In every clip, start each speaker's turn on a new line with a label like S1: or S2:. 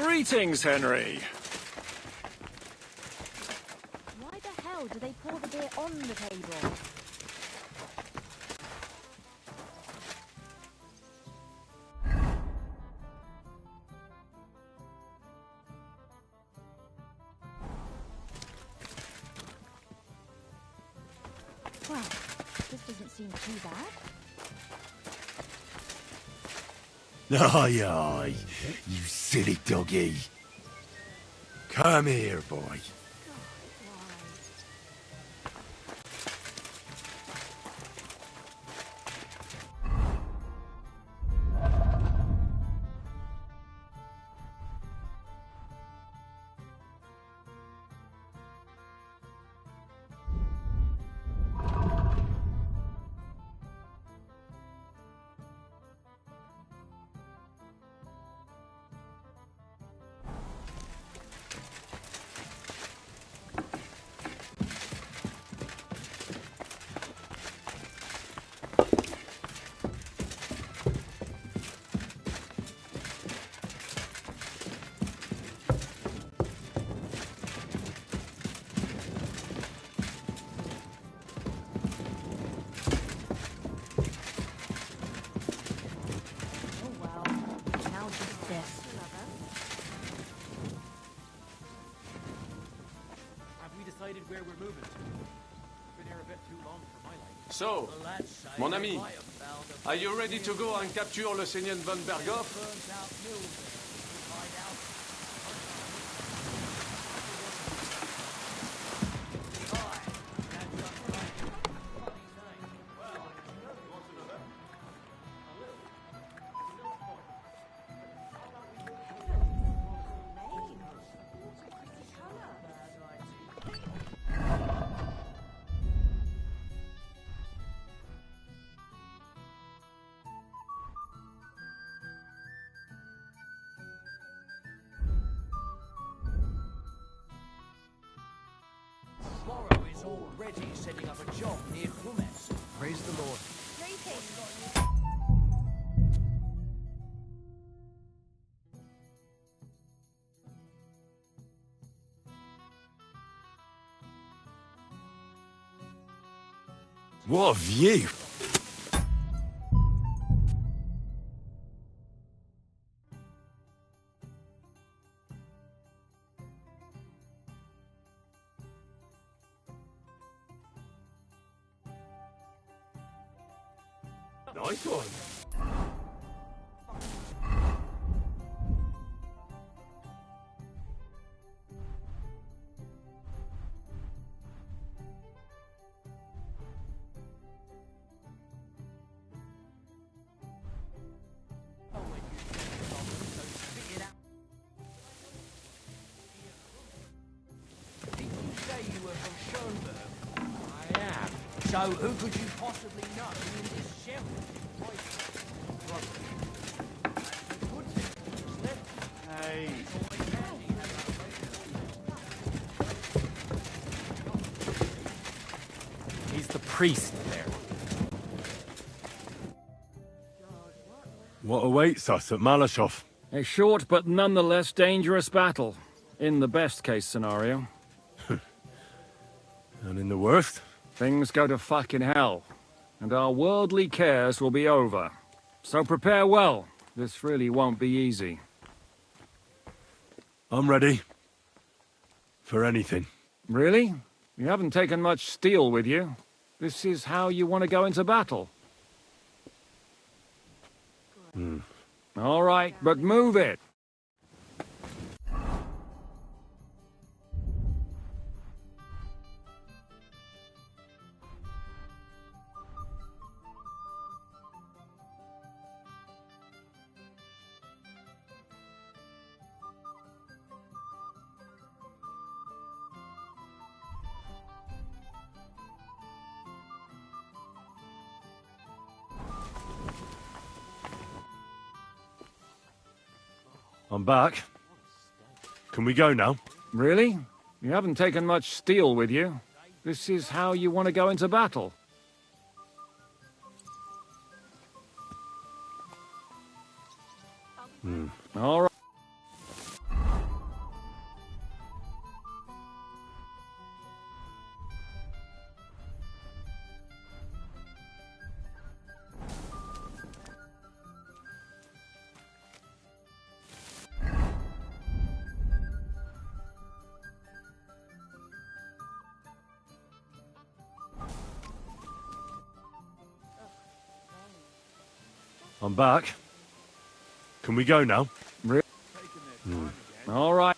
S1: Greetings, Henry.
S2: Why the hell do they pour the beer on the table? Well, this doesn't seem too bad.
S3: Aye, aye, you silly doggy. Come here, boy.
S4: Where we're moving to. Been here a bit too long for my life.
S5: So, mon ami, are you ready to go and capture le Seigneur von Berghoff?
S4: Morrow is already setting up a job near Kumes. Praise the Lord.
S3: What a view! Nice one.
S4: So who could you possibly know in this shell?
S3: Hey.
S6: He's the priest there.
S3: What awaits us at Malashov?
S1: A short but nonetheless dangerous battle. In the best case scenario.
S3: And in the worst?
S1: Things go to fucking hell. And our worldly cares will be over. So prepare well. This really won't be easy.
S3: I'm ready. For anything.
S1: Really? You haven't taken much steel with you. This is how you want to go into battle. All right, but move it.
S3: I'm back. Can we go now?
S1: Really? You haven't taken much steel with you. This is how you want to go into battle. All right.
S3: I'm back. Can we go now?
S1: All right.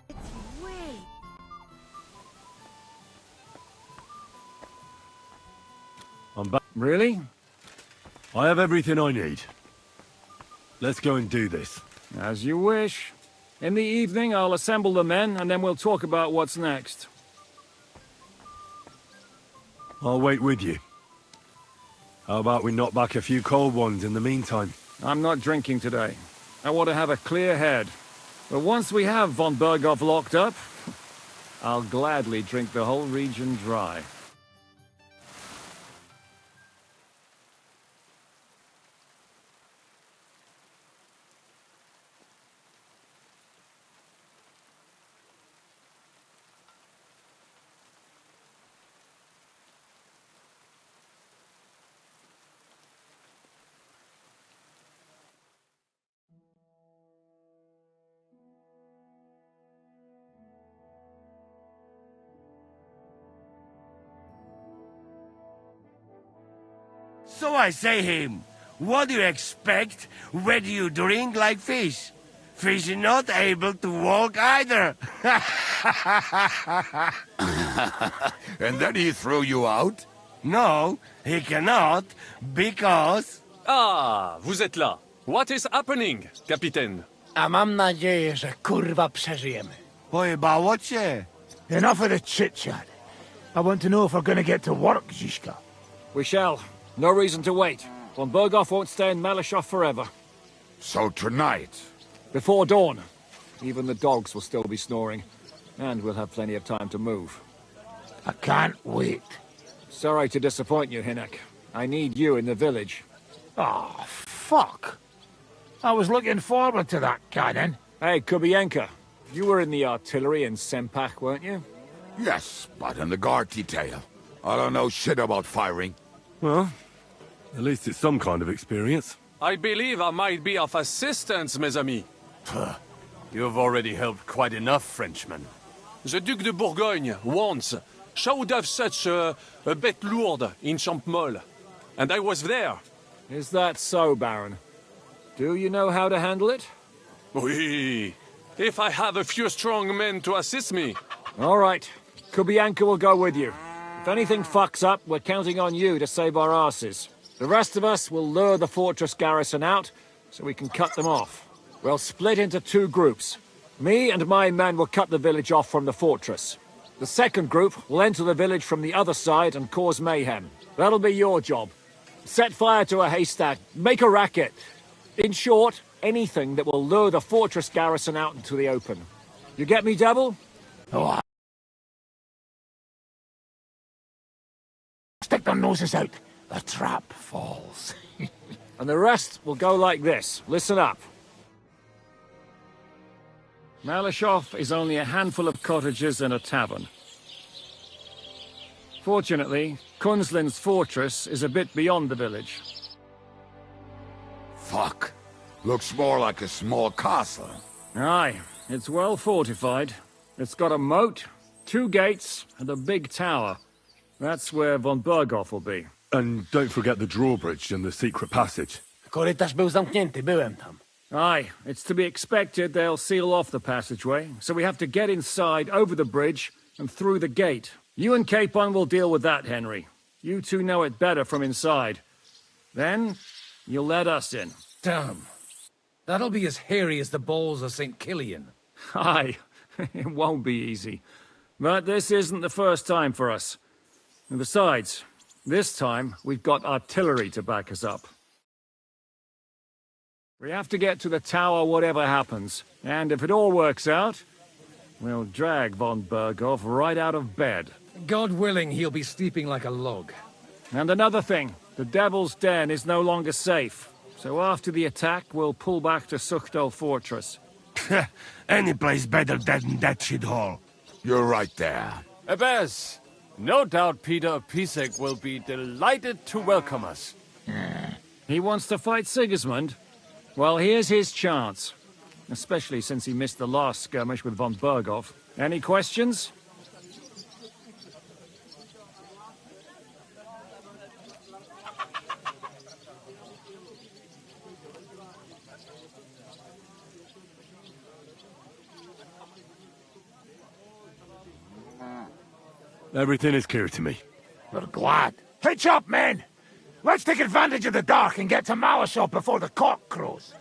S2: It's way.
S3: I'm back.
S1: Really?
S3: I have everything I need. Let's go and do this.
S1: As you wish. In the evening, I'll assemble the men, and then we'll talk about what's next.
S3: I'll wait with you. How about we knock back a few cold ones in the meantime?
S1: I'm not drinking today. I want to have a clear head. But once we have von Berghoff locked up, I'll gladly drink the whole region dry.
S7: So I say him, what do you expect? Where do you drink like fish? Fish is not able to walk either.
S8: And then he threw you out?
S7: No, he cannot, because...
S5: Ah, vous êtes là. What is happening, Capitaine?
S4: A mam nadzieję, że kurwa przeżyjemy.
S7: Pojebało cię.
S9: Enough of the chit-chat. I want to know if we're gonna get to work, Zizka.
S1: We shall. No reason to wait. Von Berghoff won't stay in Malashov forever.
S8: So tonight...
S1: Before dawn. Even the dogs will still be snoring. And we'll have plenty of time to move.
S9: I can't wait.
S1: Sorry to disappoint you, Hinek. I need you in the village.
S9: Oh, fuck. I was looking forward to that, Cannon.
S1: Hey, Kubienka. You were in the artillery in Sempak, weren't you?
S8: Yes, but in the guard detail. I don't know shit about firing.
S3: Well, at least it's some kind of experience.
S5: I believe I might be of assistance, mes amis.
S6: You've already helped quite enough, Frenchman.
S5: The Duc de Bourgogne, once, showed off such a bête lourde in Champmol. And I was there.
S1: Is that so, Baron? Do you know how to handle it?
S5: Oui. If I have a few strong men to assist me.
S1: All right. Kubianka will go with you. If anything fucks up, we're counting on you to save our asses. The rest of us will lure the fortress garrison out, so we can cut them off. We'll split into two groups. Me and my men will cut the village off from the fortress. The second group will enter the village from the other side and cause mayhem. That'll be your job. Set fire to a haystack, make a racket. In short, anything that will lure the fortress garrison out into the open. You get me, Devil?
S9: Oh, stick their noses out. The trap falls.
S1: And the rest will go like this. Listen up. Malashov is only a handful of cottages and a tavern. Fortunately, Kunzlin's fortress is a bit beyond the village.
S8: Fuck. Looks more like a small castle.
S1: Aye, it's well fortified. It's got a moat, 2 gates, and a big tower. That's where von Berghoff will be.
S3: And don't forget the drawbridge and the secret passage.
S4: Korytarz był zamknięty, byłem tam.
S1: Aye, it's to be expected they'll seal off the passageway, so we have to get inside, over the bridge, and through the gate. You and Capon will deal with that, Henry. You two know it better from inside. Then, you'll let us in.
S10: Damn. That'll be as hairy as the balls of St. Killian.
S1: Aye, it won't be easy. But this isn't the first time for us. And besides, this time we've got artillery to back us up. We have to get to the tower whatever happens, and if it all works out, we'll drag von Berghoff right out of bed.
S10: God willing, he'll be sleeping like a log.
S1: And another thing, the Devil's Den is no longer safe. So after the attack, we'll pull back to Suchdol Fortress.
S7: Any place better than that shithole.
S8: You're right there.
S6: Ebez, no doubt Peter of Pisek will be delighted to welcome us.
S1: He wants to fight Sigismund? Well, here's his chance. Especially since he missed the last skirmish with von Berghoff. Any questions?
S3: Everything is clear to me.
S9: We're glad. Hitch up, men! Let's take advantage of the dark and get to Malishop before the cock crows.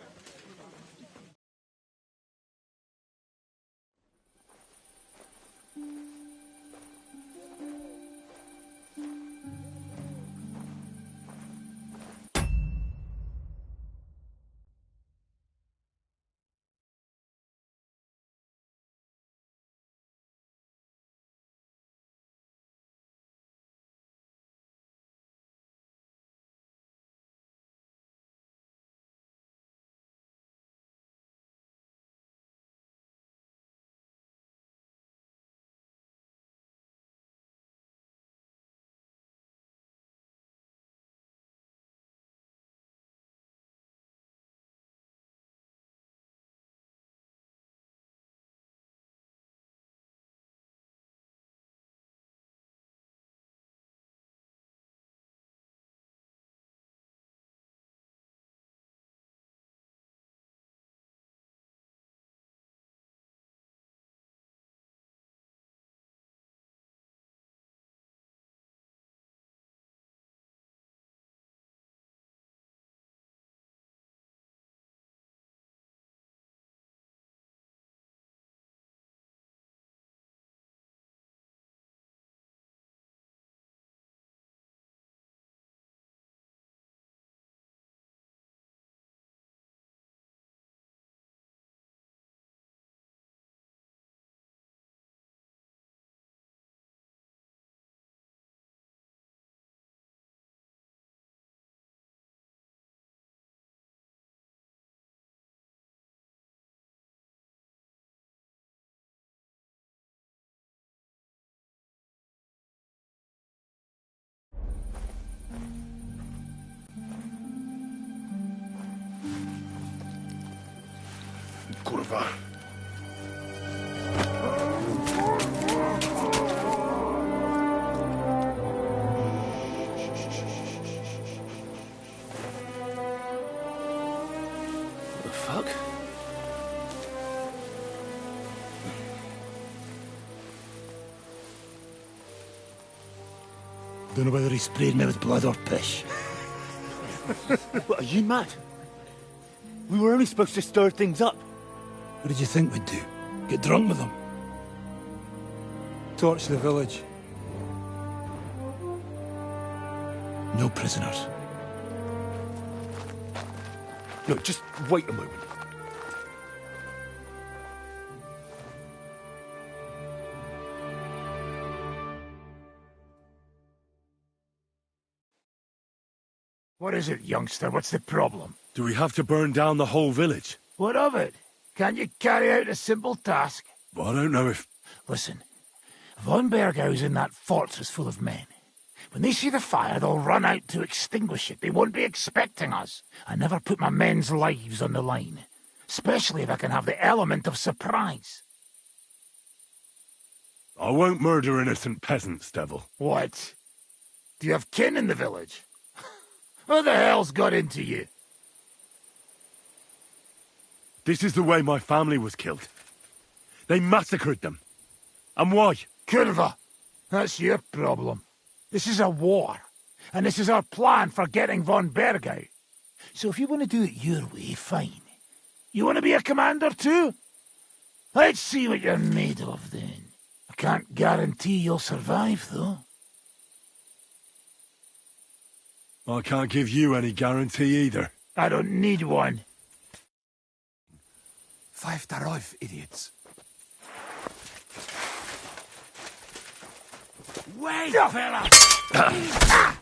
S3: Kurwa.
S9: The fuck? Don't know whether he sprayed me with blood or piss.
S11: What, are you mad? We were only supposed to stir things up.
S9: What did you think we'd do? Get drunk with them? Torch the village. No prisoners.
S11: Look, just wait a moment.
S9: What is it, youngster? What's the problem?
S3: Do we have to burn down the whole village?
S9: What of it? Can't you carry out a simple task?
S3: Well, I don't know if...
S9: Listen, Von Bergau's in that fortress full of men. When they see the fire, they'll run out to extinguish it. They won't be expecting us. I never put my men's lives on the line, especially if I can have the element of surprise.
S3: I won't murder innocent peasants, Devil.
S9: What? Do you have kin in the village? Who the hell's got into you?
S3: This is the way my family was killed. They massacred them. And why?
S9: Kurva, that's your problem. This is a war, and this is our plan for getting Von Bergau. So if you want to do it your way, fine. You want to be a commander too? Let's see what you're made of then. I can't guarantee you'll survive, though.
S3: I can't give you any guarantee either.
S9: I don't need one.
S7: Five Tarov, idiots. Wait, fella!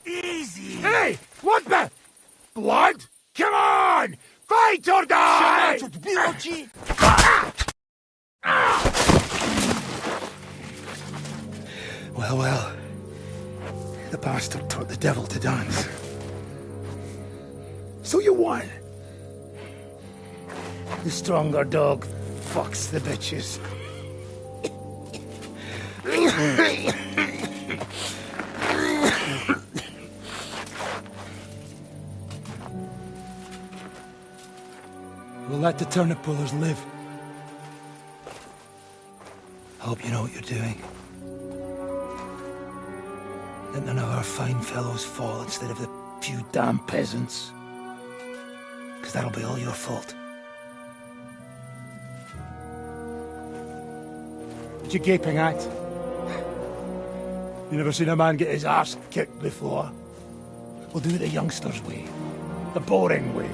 S7: Easy!
S9: Hey! What the? Blood? Come on! Fight or die! Well, well. The bastard taught the devil to dance. So you won. The stronger dog fucks the bitches. We'll let the turnip pullers live. I hope you know what you're doing. that none of our fine fellows fall instead of the few damn peasants. Because that'll be all your fault. What you gaping at? You never seen a man get his arse kicked before? We'll do it the youngsters' way. The boring way.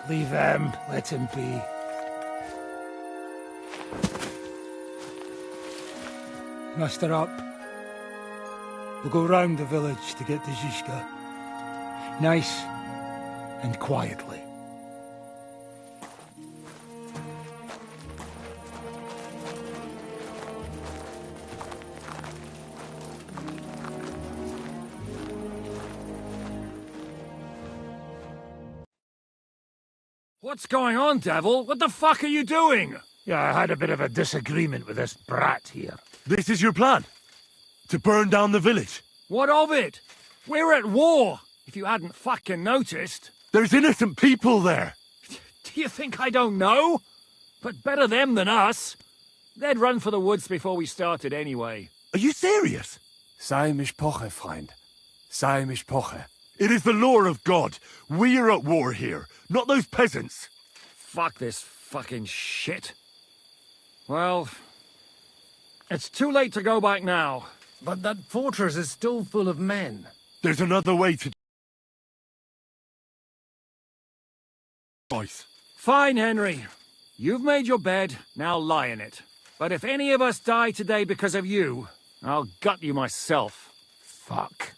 S9: Leave him. Let him be. Muster up. We'll go round the village to get to Zizka. Nice and quietly.
S1: What's going on, Devil? What the fuck are you doing?
S9: Yeah, I had a bit of a disagreement with this brat here.
S3: This is your plan? To burn down the village?
S1: What of it? We're at war, if you hadn't fucking noticed.
S3: There's innocent people there.
S1: Do you think I don't know? But better them than us. They'd run for the woods before we started anyway.
S3: Are you serious?
S6: Sei Mishpoche, Freund. Sei Mishpoche.
S3: It is the law of God. We are at war here, not those peasants.
S1: Fuck this fucking shit. Well, it's too late to go back now.
S10: But that fortress is still full of men.
S3: There's another way to... Boys.
S1: Fine, Henry. You've made your bed, now lie in it. But if any of us die today because of you, I'll gut you myself.
S9: Fuck.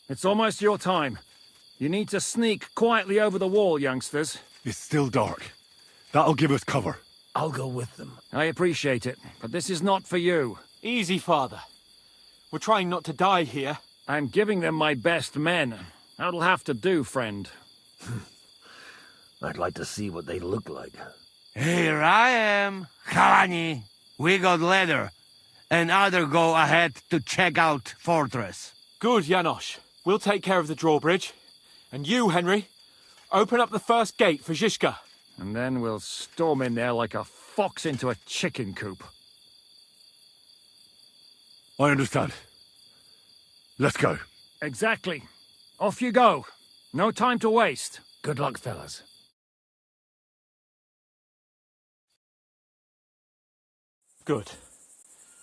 S1: It's almost your time. You need to sneak quietly over the wall, youngsters.
S3: It's still dark. That'll give us cover.
S10: I'll go with them.
S1: I appreciate it, but this is not for you.
S12: Easy, Father. We're trying not to die here.
S1: I'm giving them my best men. That'll have to do, friend.
S10: I'd like to see what they look like.
S7: Here I am, Kalani. We got leather, and other go ahead to check out fortress.
S12: Good, Janosch. We'll take care of the drawbridge. And you, Henry, open up the first gate for Zizka.
S1: And then we'll storm in there like a fox into a chicken coop.
S3: I understand. Let's go.
S1: Exactly. Off you go. No time to waste.
S10: Good luck, fellas.
S12: Good.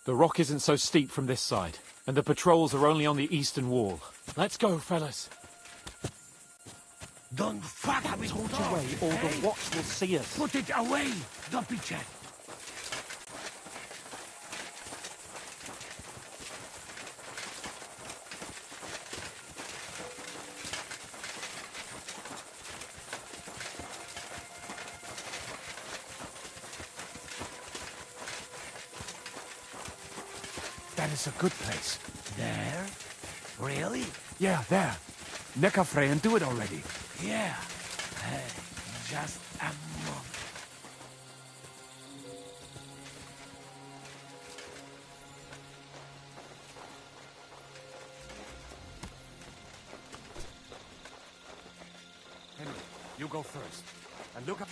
S12: The rock isn't so steep from this side, and the patrols are only on the eastern wall. Let's go, fellas.
S7: Don't fuck with
S12: Torch
S7: torch,
S12: away, or the
S7: hey?
S12: watch will see us.
S7: Put it away, Dopiche.
S10: That is a good place.
S7: There? Really?
S10: Yeah, there. Neckarfrey and do it already.
S7: Yeah. Hey, just a moment.
S10: Henry, you go first. And look up...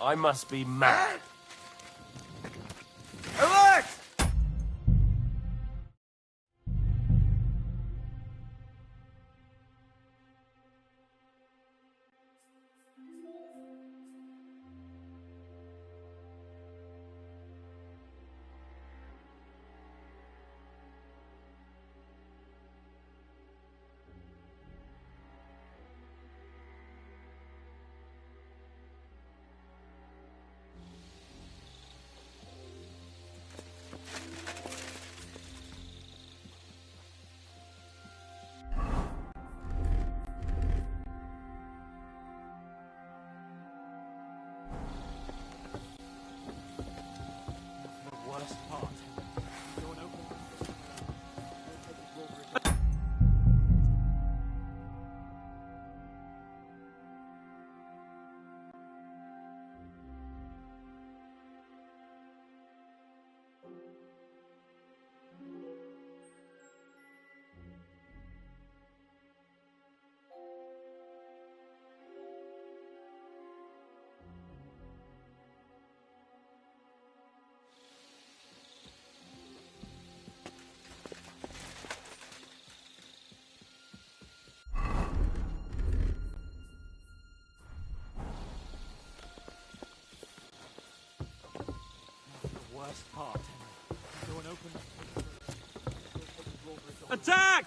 S10: I must be mad.
S7: Alert!
S12: worst part, Henry. Go and open the...
S5: Attack!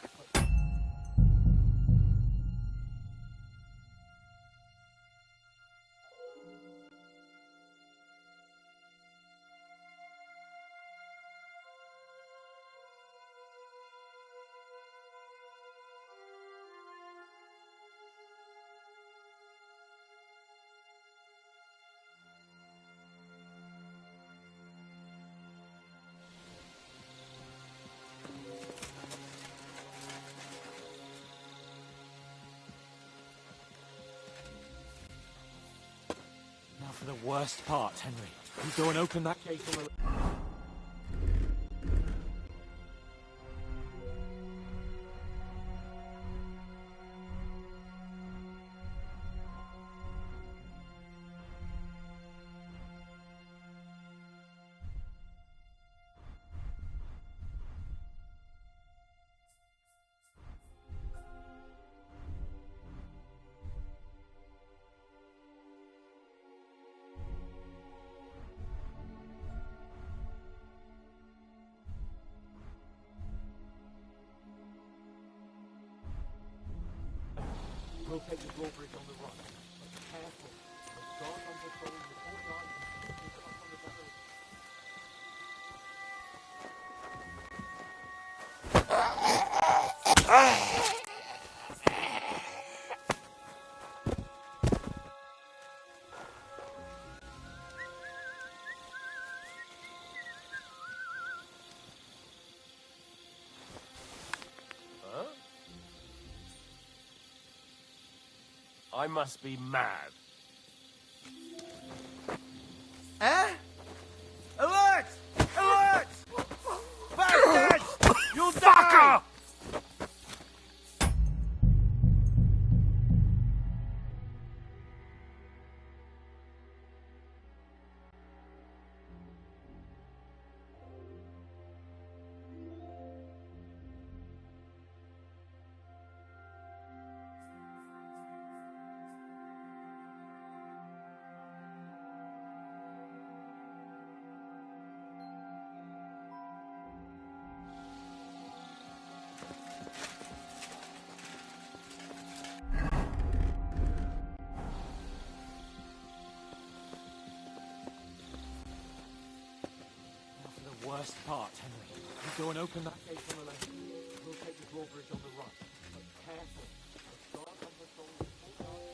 S12: Now for the worst part, Henry. You go and open that gate on the... We'll take the drawbridge on the right. But careful. The guard on patrol in the courtyard and keep up on the battle.
S7: I must be mad. Eh? Alert! Alert! Bastards! You'll die!
S12: Worst part, Henry. You go and open that gate on the left. We'll take the drawbridge on the right. But careful. The guard on patrol in the courtyard.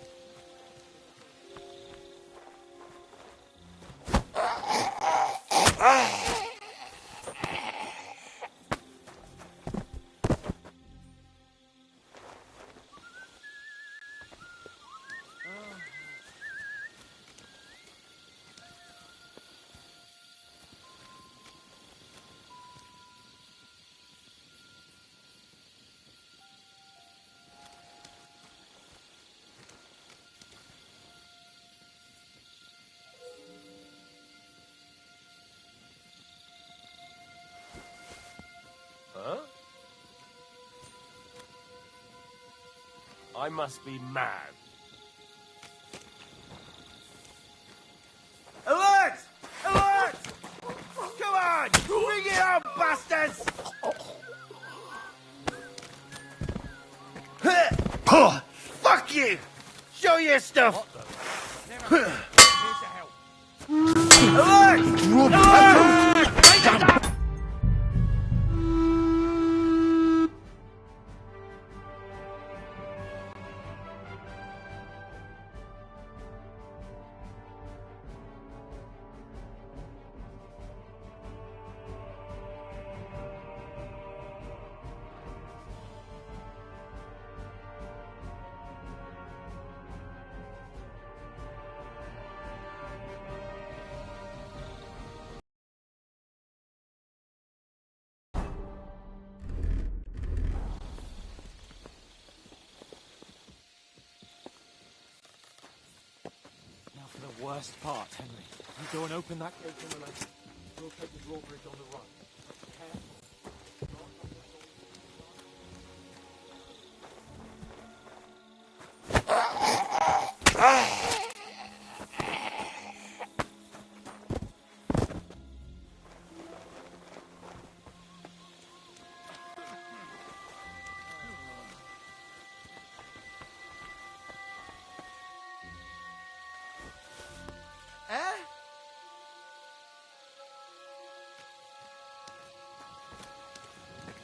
S7: Huh? I must be mad. Alert! Alert! Come on! Bring it on, bastards! Fuck you! Show your stuff! Alert! Alert!
S12: The worst part, Henry. You go and open that gate on the left. We'll take the drawbridge on the right. But careful.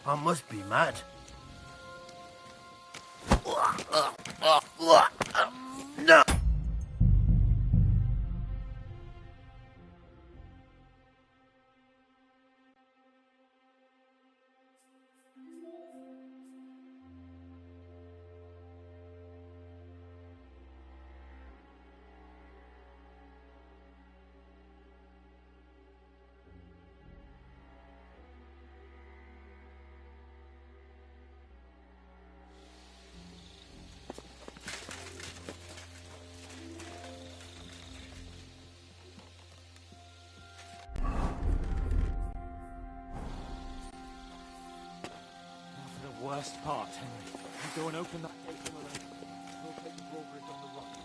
S7: I must be mad. No!
S12: Worst part, Henry. You go and open that gate from the left. We'll take the drawbridge on the right.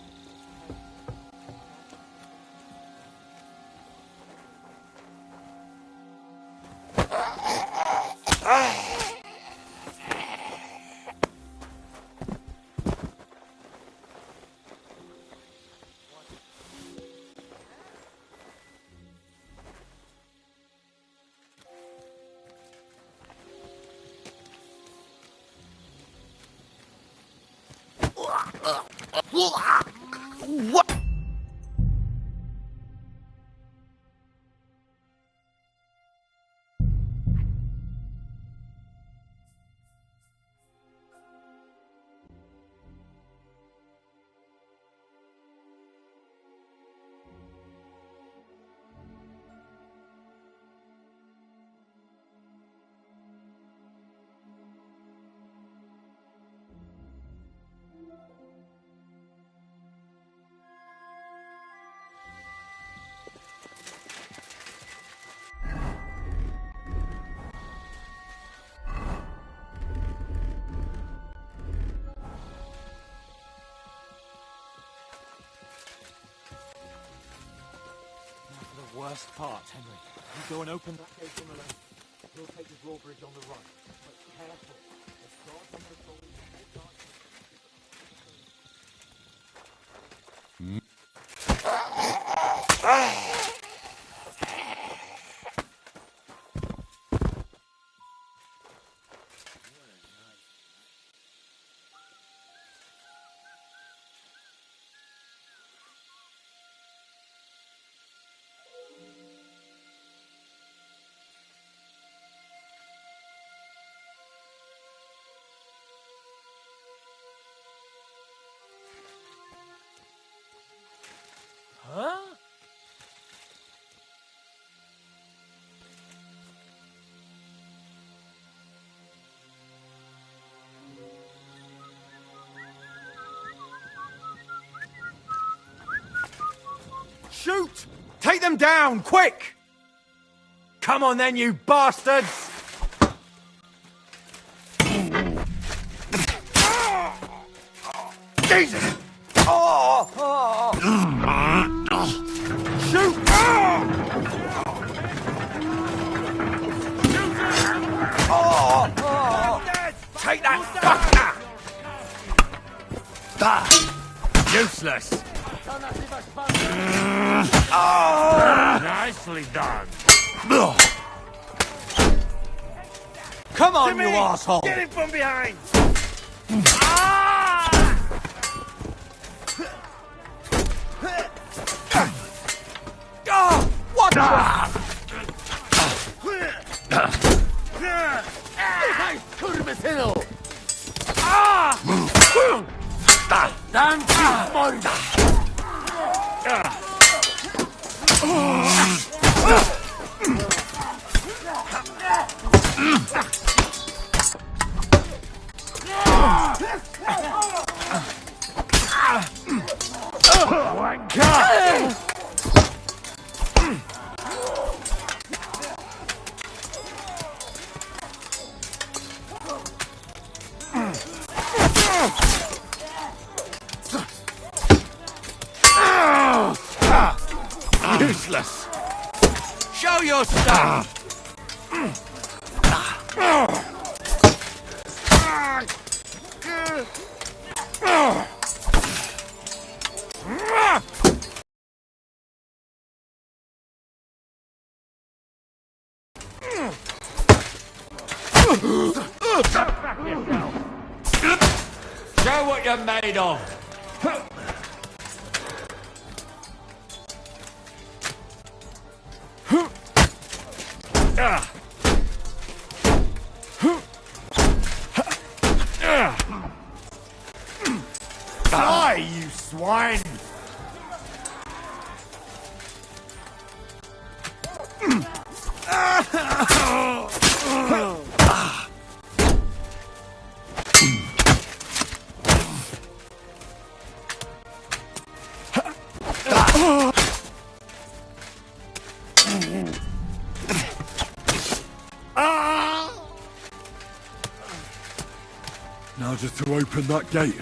S7: What?
S12: Worst part, Henry. You go and open that gate on the left. We'll take the drawbridge on the right. But careful. There's guards on the
S10: Huh?
S13: Shoot! Take them down, quick! Come on then, you bastards! Jesus! Oh! Shoot! Take that fucker!
S7: Useless. Nicely done.
S13: Come on, you asshole!
S7: Get him from behind!
S13: What the?
S7: Useless. Show your stuff.
S13: Show what you're made of. Die, you swine!
S3: Now just to open that gate.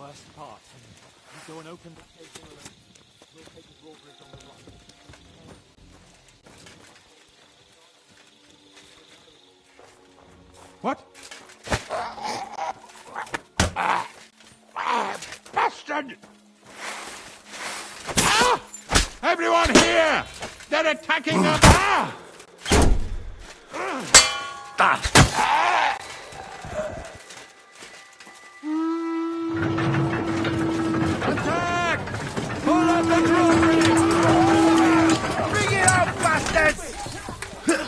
S12: worst part, Henry. You go and open that gate on the left. We'll take the drawbridge on the right.
S13: What?
S9: Bastard! Ah! Everyone here! They're attacking us! Ah!
S7: Attack! Pull up the drawbridge! Bring it out, bastards!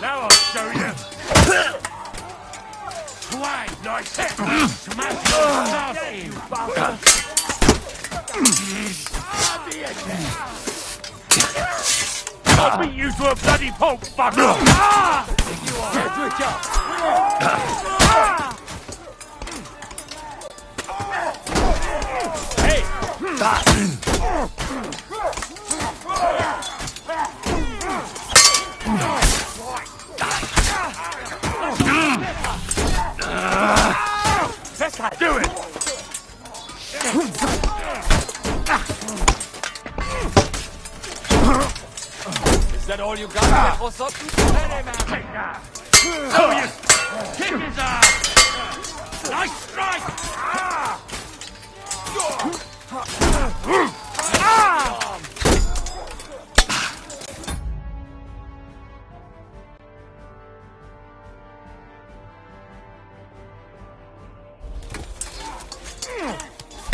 S7: Now I'll show you. Why, nice smash your you bastard! I'll beat you to a bloody pulp, fucker! Do it!
S6: Is that all you got, Ossop?
S7: So you kick his ass! Nice strike!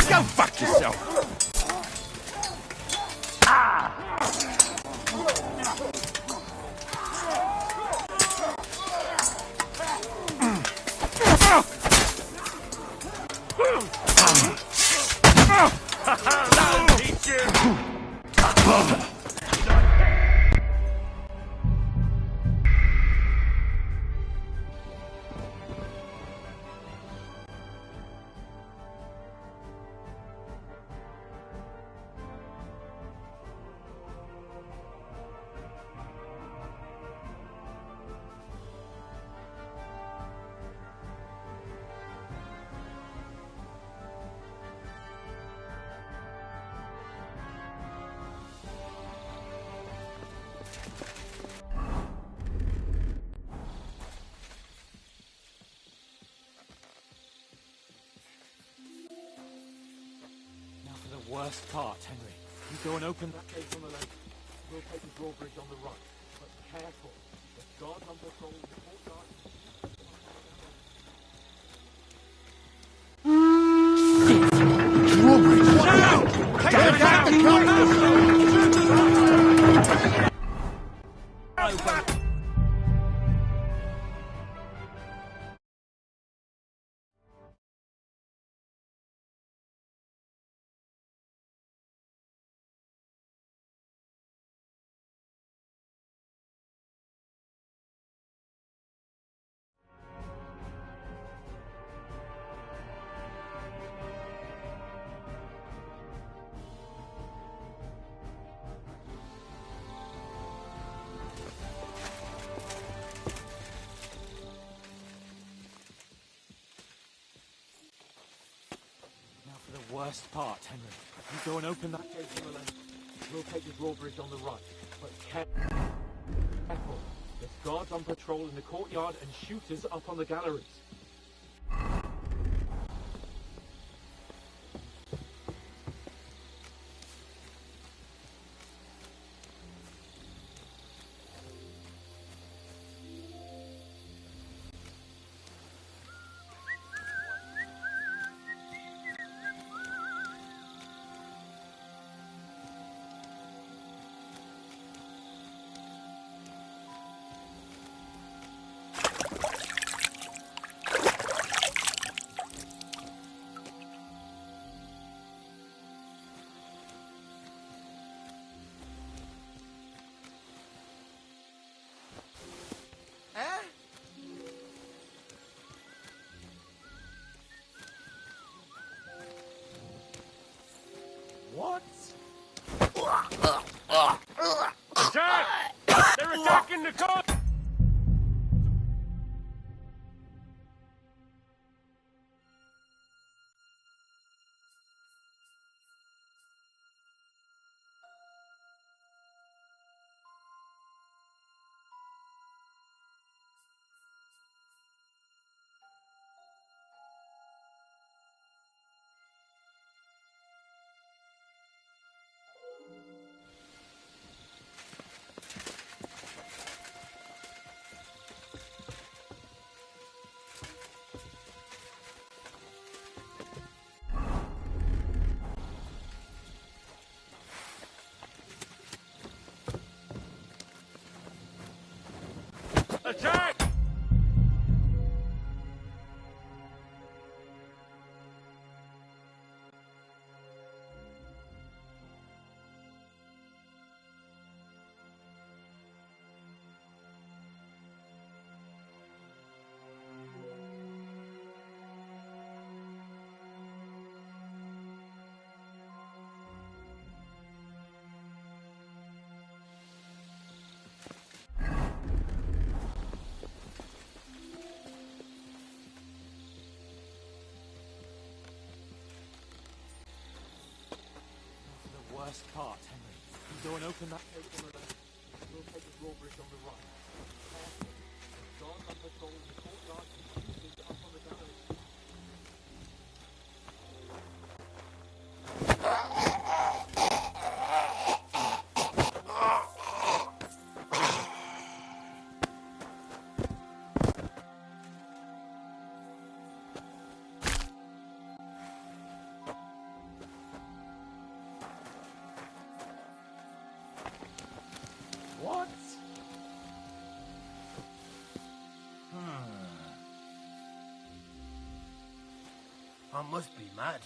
S9: Go fuck yourself!
S7: That'll teach you!
S12: The worst part, Henry. You go and open that gate on the left. We'll take the drawbridge on the right. But careful. There's guards on patrol in the courtyard. Worst part, Henry. You go and open that gate on the left. We'll take the drawbridge on the right. But careful. There's guards on patrol in the courtyard and shooters up on the galleries.
S7: What? Attack! They're attacking the car!
S12: worst part, Henry. You go and open that gate on the left. We'll take the drawbridge on the right. Careful. There's guards on patrol in the courtyard and shooters up on the gallery.
S7: What? I must be mad.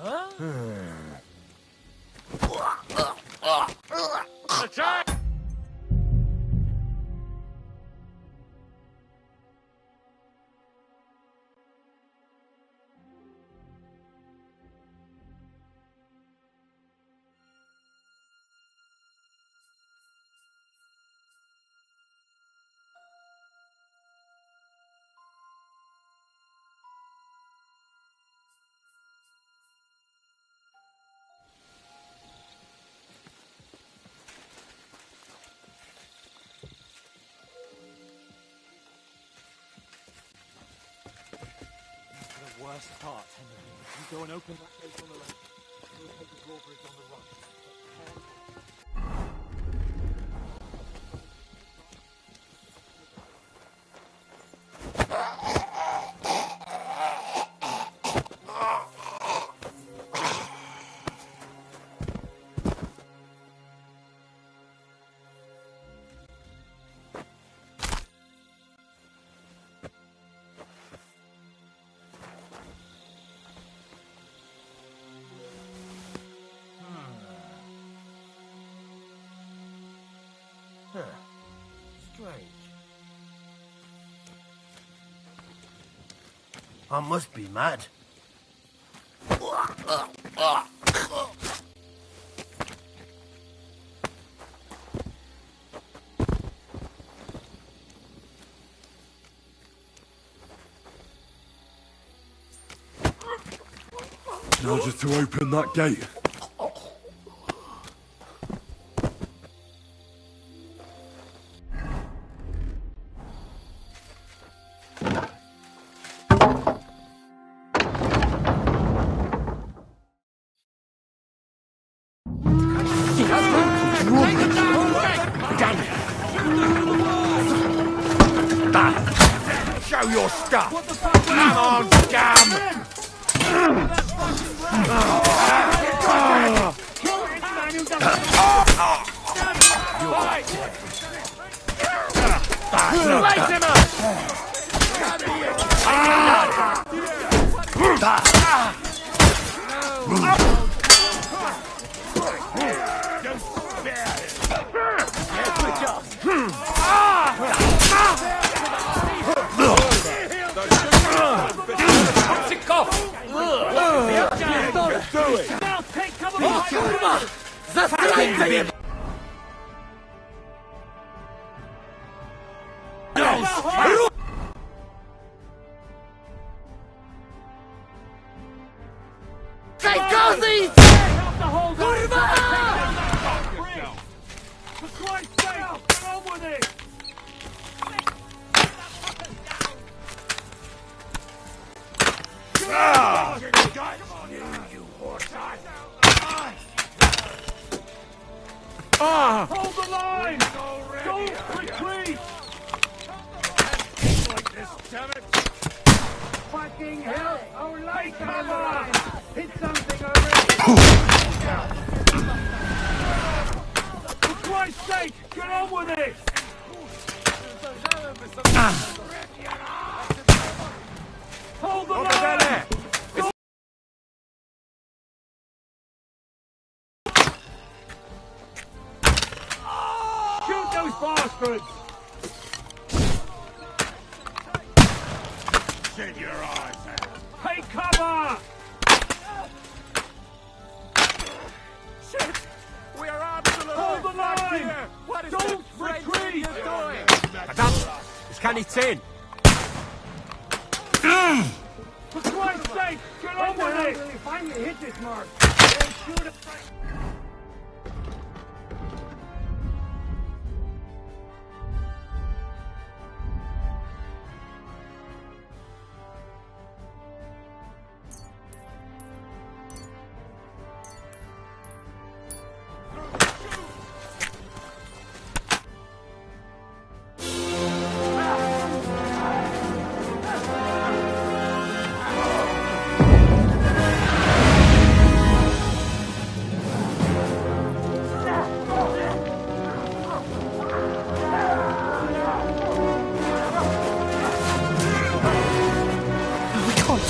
S7: Huh?
S13: Attack!
S12: The worst part, Henry. You go and open that gate on the left. We'll take the drawbridge on the right. But careful.
S7: Strange. I must be mad.
S3: Now just to open that gate.
S13: Show your stuff! Come on, scum!
S7: Light him up!
S9: Hold the line! Don't retreat! Like this, damn it! Fucking hell! Our light cover! Hit something already! For Christ's sake, get on with it! Hold the line! Shoot those bastards! Send your eyes out! Take cover!
S13: Shit! We are absolutely
S9: Hold the line!
S13: here! What is
S9: Don't
S13: that
S9: retreat!
S13: you're doing? Madame, it's Canny 10.
S1: For Christ's sake, get on with it!
S9: Finally hit this mark.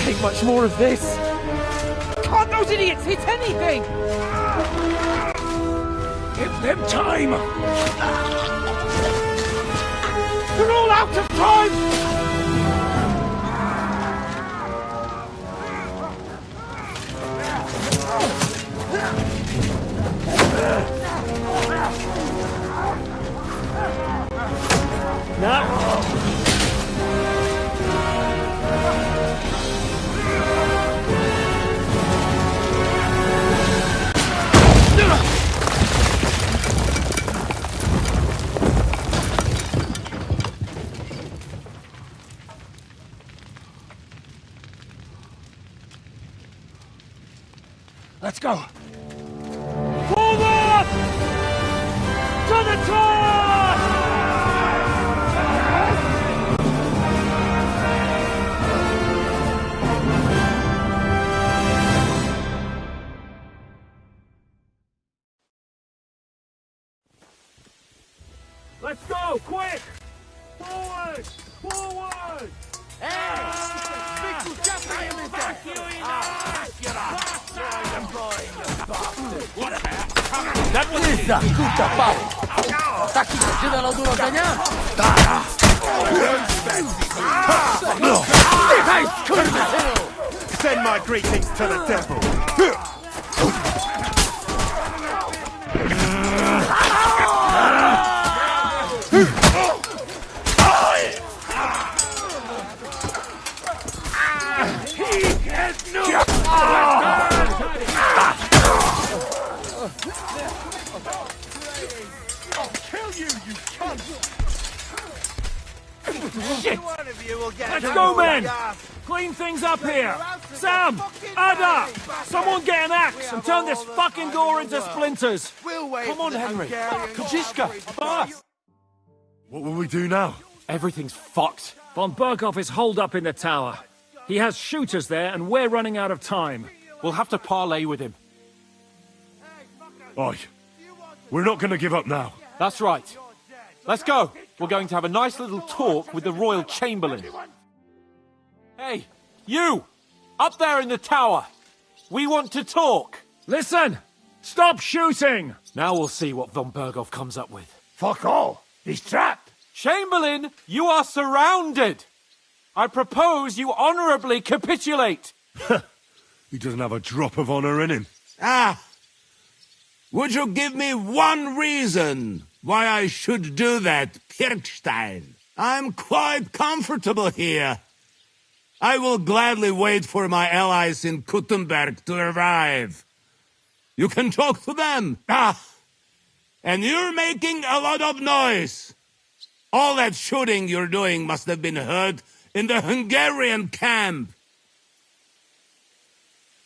S13: Take much more of this.
S10: Can't those idiots hit anything?
S9: Give them time.
S10: They're all out of time!
S9: Let's go.
S1: Forward! To the top! Let's go, quick! Forward! Forward!
S7: Send my greetings to the devil.
S13: I'll kill you, you cunt!
S1: Shit!
S13: One of you will get
S1: Let's go, men! Clean things up here! Sam! Ada! Someone get an axe and turn this fucking door into splinters!
S5: Come on, Henry. Kajiska, fast!
S3: What will we do now?
S1: Everything's fucked. Von Berghoff is holed up in the tower. He has shooters there, and we're running out of time.
S5: We'll have to parley with him.
S3: Oi. We're not going to give up now.
S5: That's right. Let's go. We're going to have a nice little talk with the Royal Chamberlain. Hey, you! Up there in the tower! We want to talk!
S1: Listen! Stop shooting!
S5: Now we'll see what Von Berghoff comes up with.
S9: Fuck all. He's trapped.
S5: Chamberlain, you are surrounded! I propose you honourably capitulate!
S3: He doesn't have a drop of honour in him.
S7: Ah! Would you give me one reason why I should do that, Pirkstein? I'm quite comfortable here. I will gladly wait for my allies in Kuttenberg to arrive. You can talk to them. Ah! And you're making a lot of noise. All that shooting you're doing must have been heard in the Hungarian camp.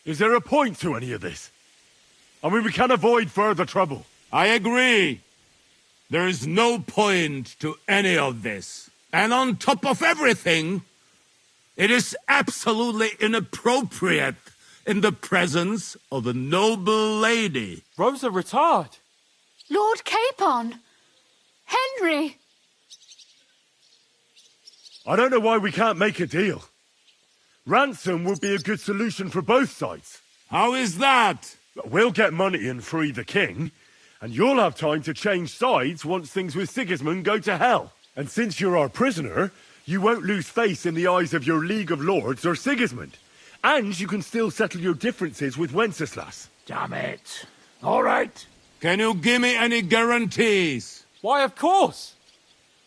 S3: Is there a point to any of this? I mean, we can avoid further trouble.
S7: I agree. There is no point to any of this. And on top of everything, it is absolutely inappropriate in the presence of a noble lady.
S5: Rosa Retard.
S14: Lord Capon. Henry.
S3: I don't know why we can't make a deal. Ransom would be a good solution for both sides.
S7: How is that?
S3: We'll get money and free the king, and you'll have time to change sides once things with Sigismund go to hell. And since you're our prisoner, you won't lose face in the eyes of your League of Lords or Sigismund. And you can still settle your differences with Wenceslas.
S9: Damn it. All right.
S7: Can you give me any guarantees?
S5: Why, of course.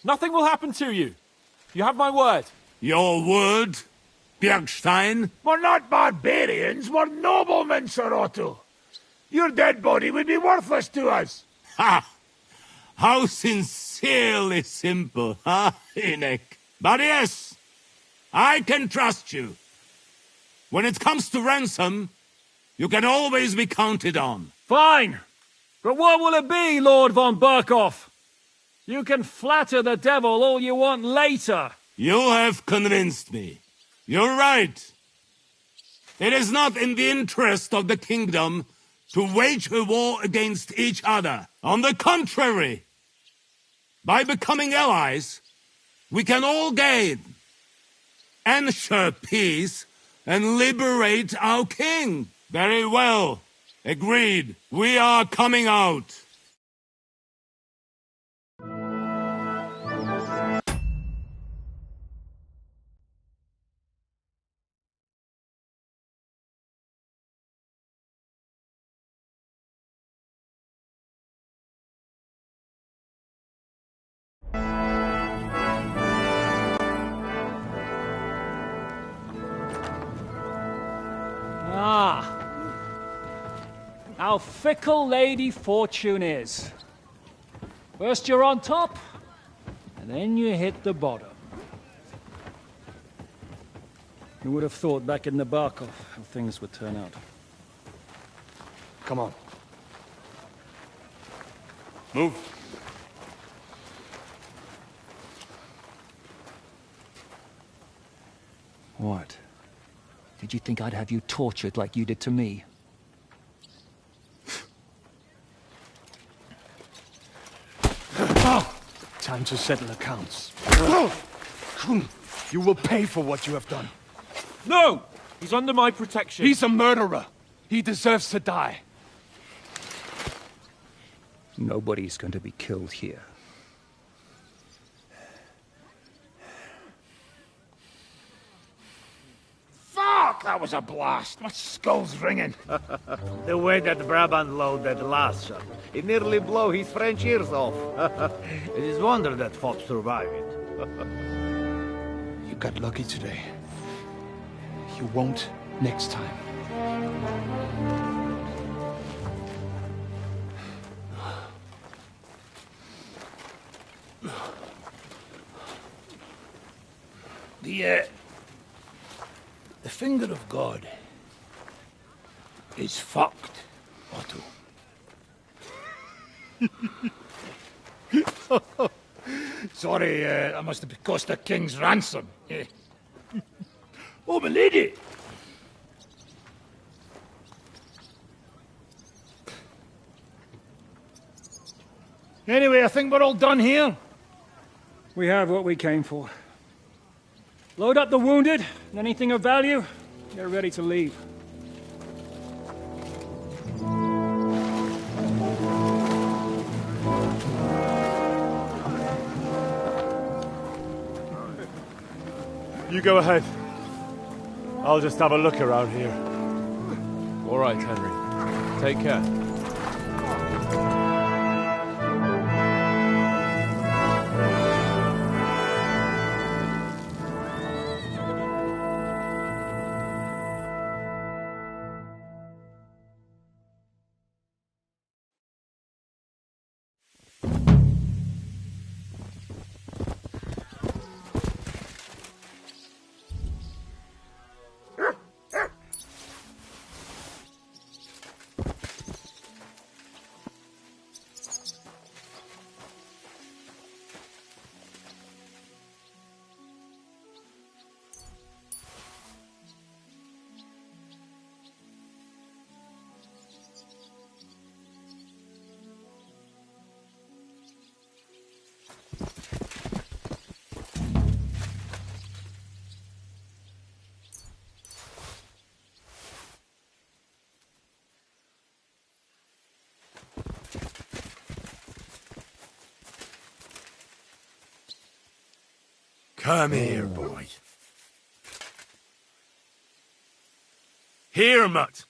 S5: Nothing will happen to you. You have my word.
S7: Your word? Bjergstein?
S9: We're not barbarians, we're noblemen, Sir Otto. Your dead body would be worthless to us.
S7: Ha! How sincerely simple, huh, Enoch? But yes, I can trust you. When it comes to ransom, you can always be counted on.
S1: Fine! But what will it be, Lord von Berkhoff? You can flatter the devil all you want later.
S7: You have convinced me. You're right. It is not in the interest of the kingdom to wage a war against each other. On the contrary, by becoming allies, we can all gain, ensure peace, and liberate our king. Very well. Agreed. We are coming out.
S1: Ah. How fickle Lady Fortune is. First you're on top, and then you hit the bottom. Who would have thought back in the Barkov how things would turn out?
S11: Come on.
S3: Move.
S1: What? Did you think I'd have you tortured like you did to me?
S11: Time to settle accounts. You will pay for what you have done.
S5: No! He's under my protection.
S11: He's a murderer. He deserves to die.
S1: Nobody's going to be killed here.
S9: Fuck! That was a blast. My skull's ringing.
S15: The way that Brabant loaded the last shot, it nearly blew his French ears off. It is wonder that Fox survived it.
S11: You got lucky today. You won't next time.
S9: The finger of God is fucked, Otto. Sorry, that must have cost a king's ransom. Oh, my lady! Anyway, I think we're all done here.
S1: We have what we came for. Load up the wounded, and anything of value, get ready to leave.
S3: You go ahead. I'll just have a look around here.
S6: All right, Henry. Take care.
S3: Come here, boy. Here, Mutt.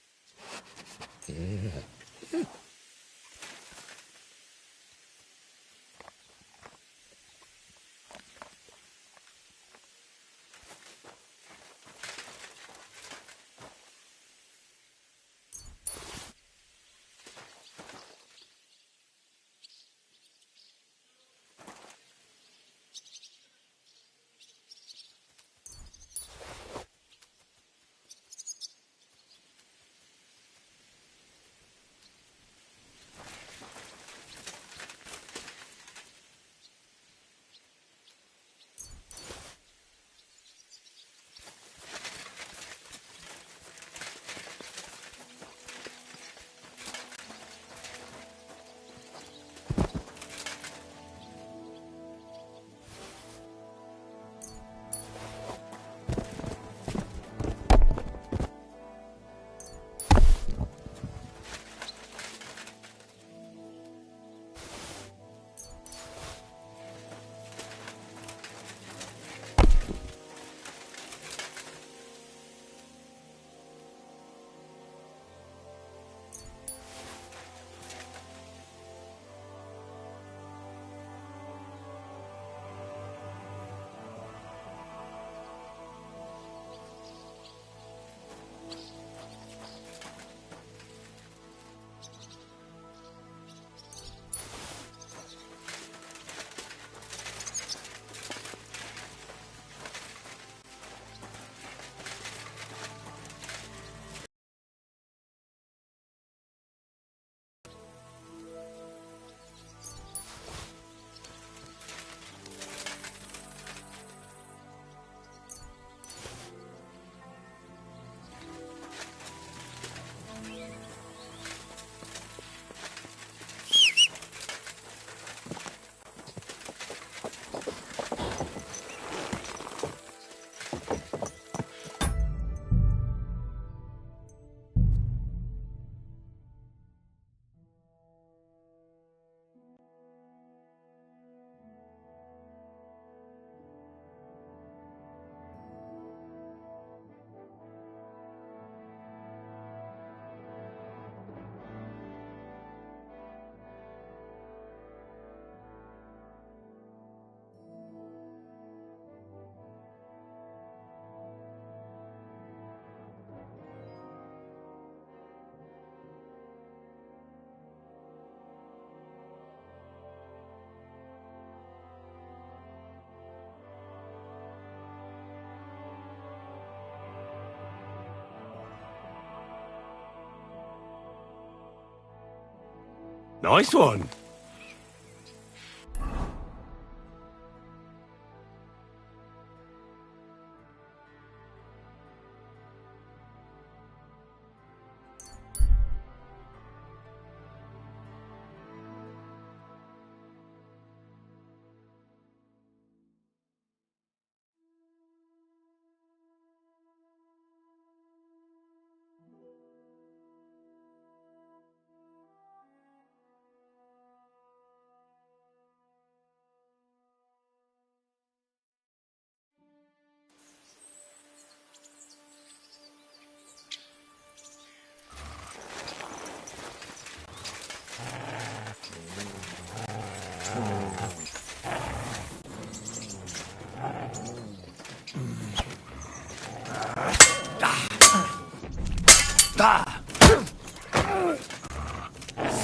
S3: Nice one.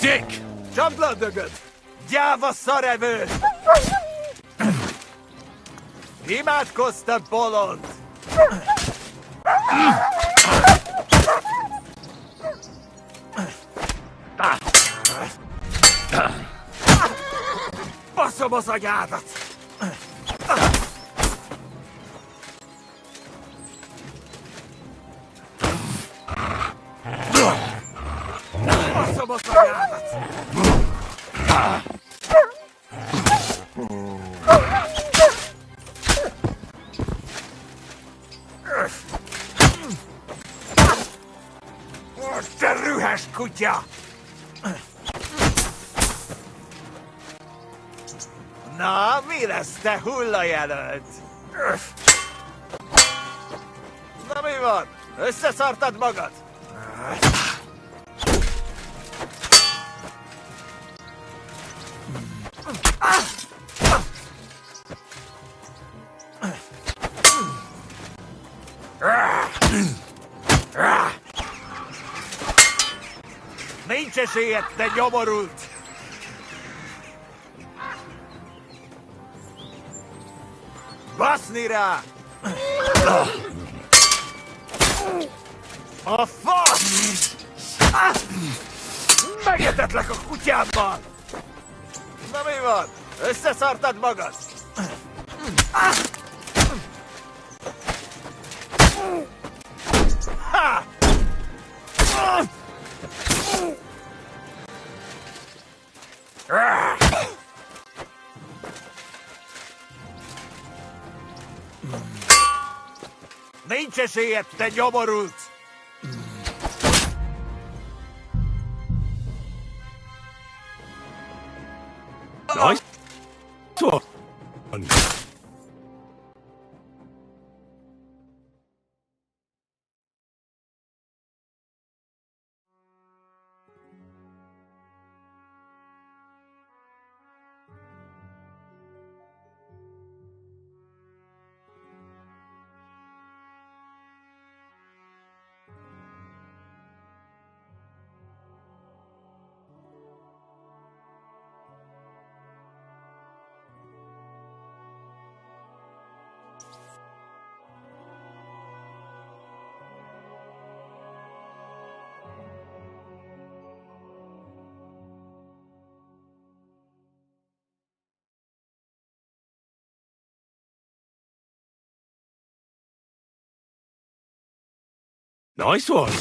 S13: Sick! Csapladögöd! Gyáva szarevő! Imádkozz, te bolond! Baszom az anyádat! Baszom az anyádat! Te rühes kutya! Na, mi lesz, te hullajelölt? Na mi van? Összeszartad magad? Nincs esélyed, te nyomorult! Baszni rá! A fasz! Megetetlek a kutyámmal! Na mi van? Összeszartad magad? Ha! Nincs esélyed, te nyomorult!
S3: Nice one. Nice one.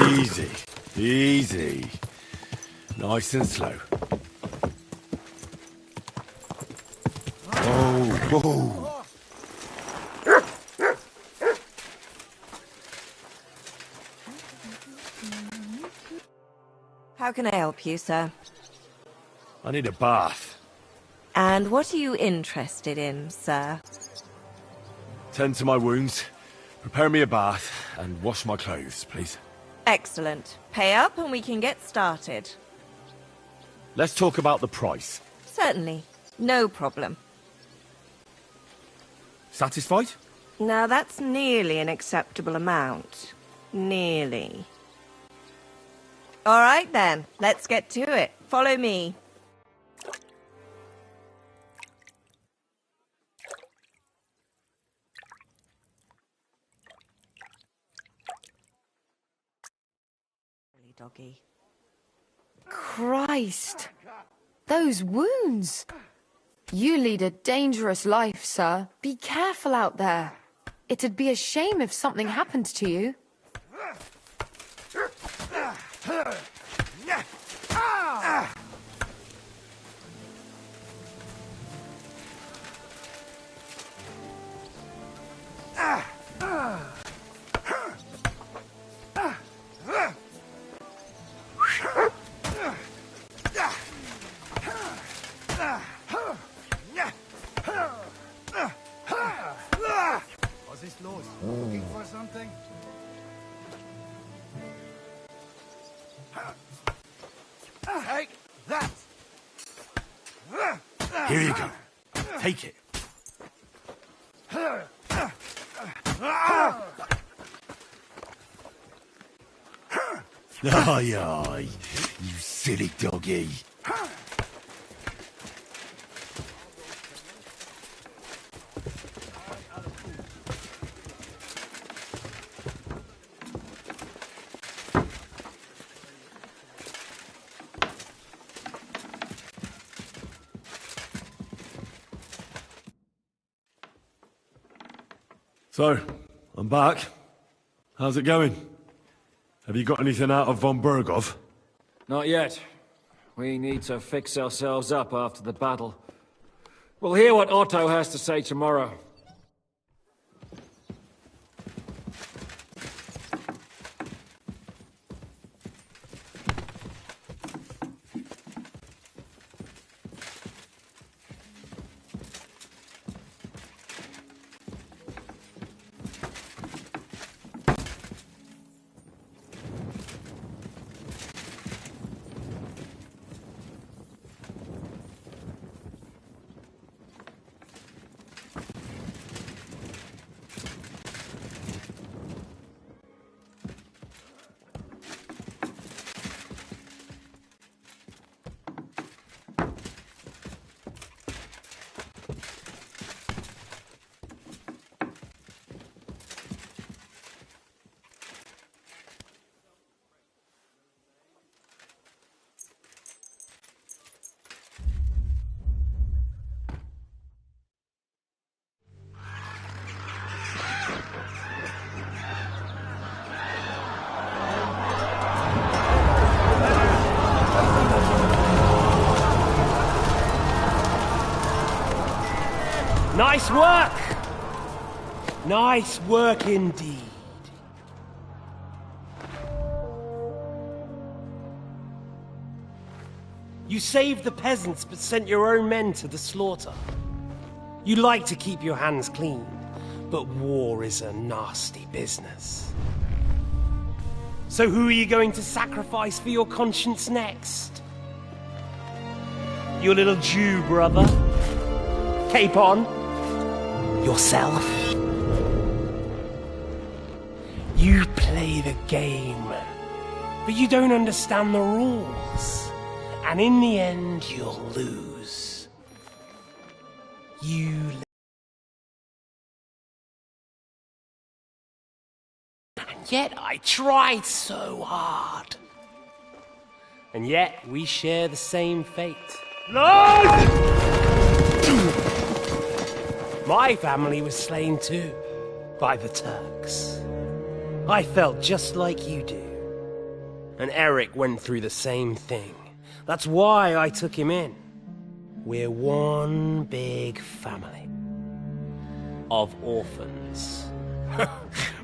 S3: Easy. Easy. Nice and slow. Oh, whoa.
S16: How can I help you, sir?
S3: I need a bath.
S16: And what are you interested in, sir?
S3: Tend to my wounds, prepare me a bath, and wash my clothes, please.
S16: Excellent. Pay up and we can get started.
S3: Let's talk about the price.
S16: Certainly. No problem.
S3: Satisfied?
S16: Now that's nearly an acceptable amount. Nearly. All right then, let's get to it. Follow me. Doggy.
S17: Christ! Those wounds! You lead a dangerous life, sir. Be careful out there. It'd be a shame if something happened to you.
S15: Was this Lord looking for something?
S13: Take that!
S3: Here you go. Take it. Aye, aye, you silly doggy. So, I'm back. How's it going? Have you got anything out of von Bergov?
S1: Not yet. We need to fix ourselves up after the battle. We'll hear what Otto has to say tomorrow.
S18: Nice work! Nice work indeed. You saved the peasants but sent your own men to the slaughter. You like to keep your hands clean, but war is a nasty business. So who are you going to sacrifice for your conscience next? Your little Jew brother? Capon? Yourself? You play the game, but you don't understand the rules. And in the end, you'll lose. You... And yet I tried so hard. And yet we share the same fate. Lord! My family was slain too, by the Turks. I felt just like you do. And Eric went through the same thing. That's why I took him in. We're one big family. Of orphans.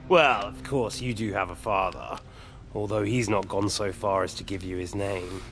S18: Well, of course, you do have a father. Although he's not gone so far as to give you his name.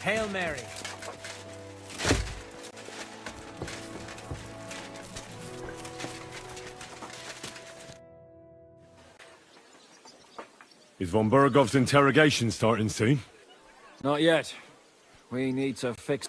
S4: Hail Mary.
S3: Is von Burgov's interrogation starting soon?
S1: Not yet. We need to fix...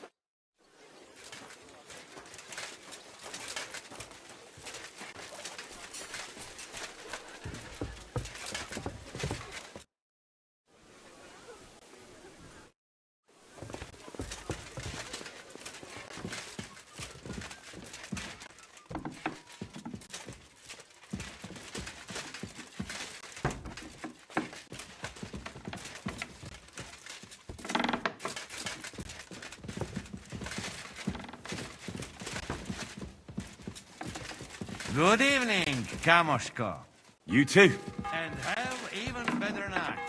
S19: Good evening, Kamoshko.
S3: You too.
S19: And have even better night.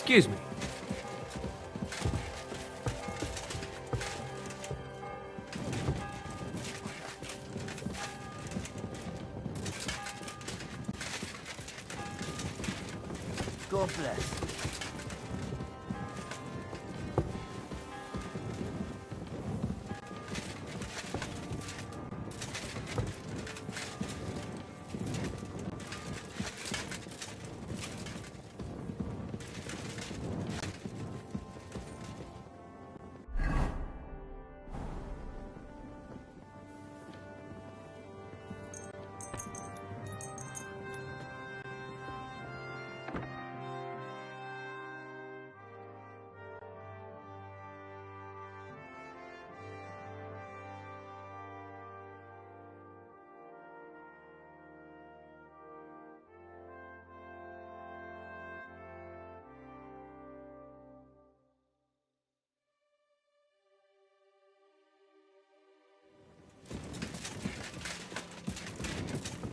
S5: Excuse me.
S19: God bless.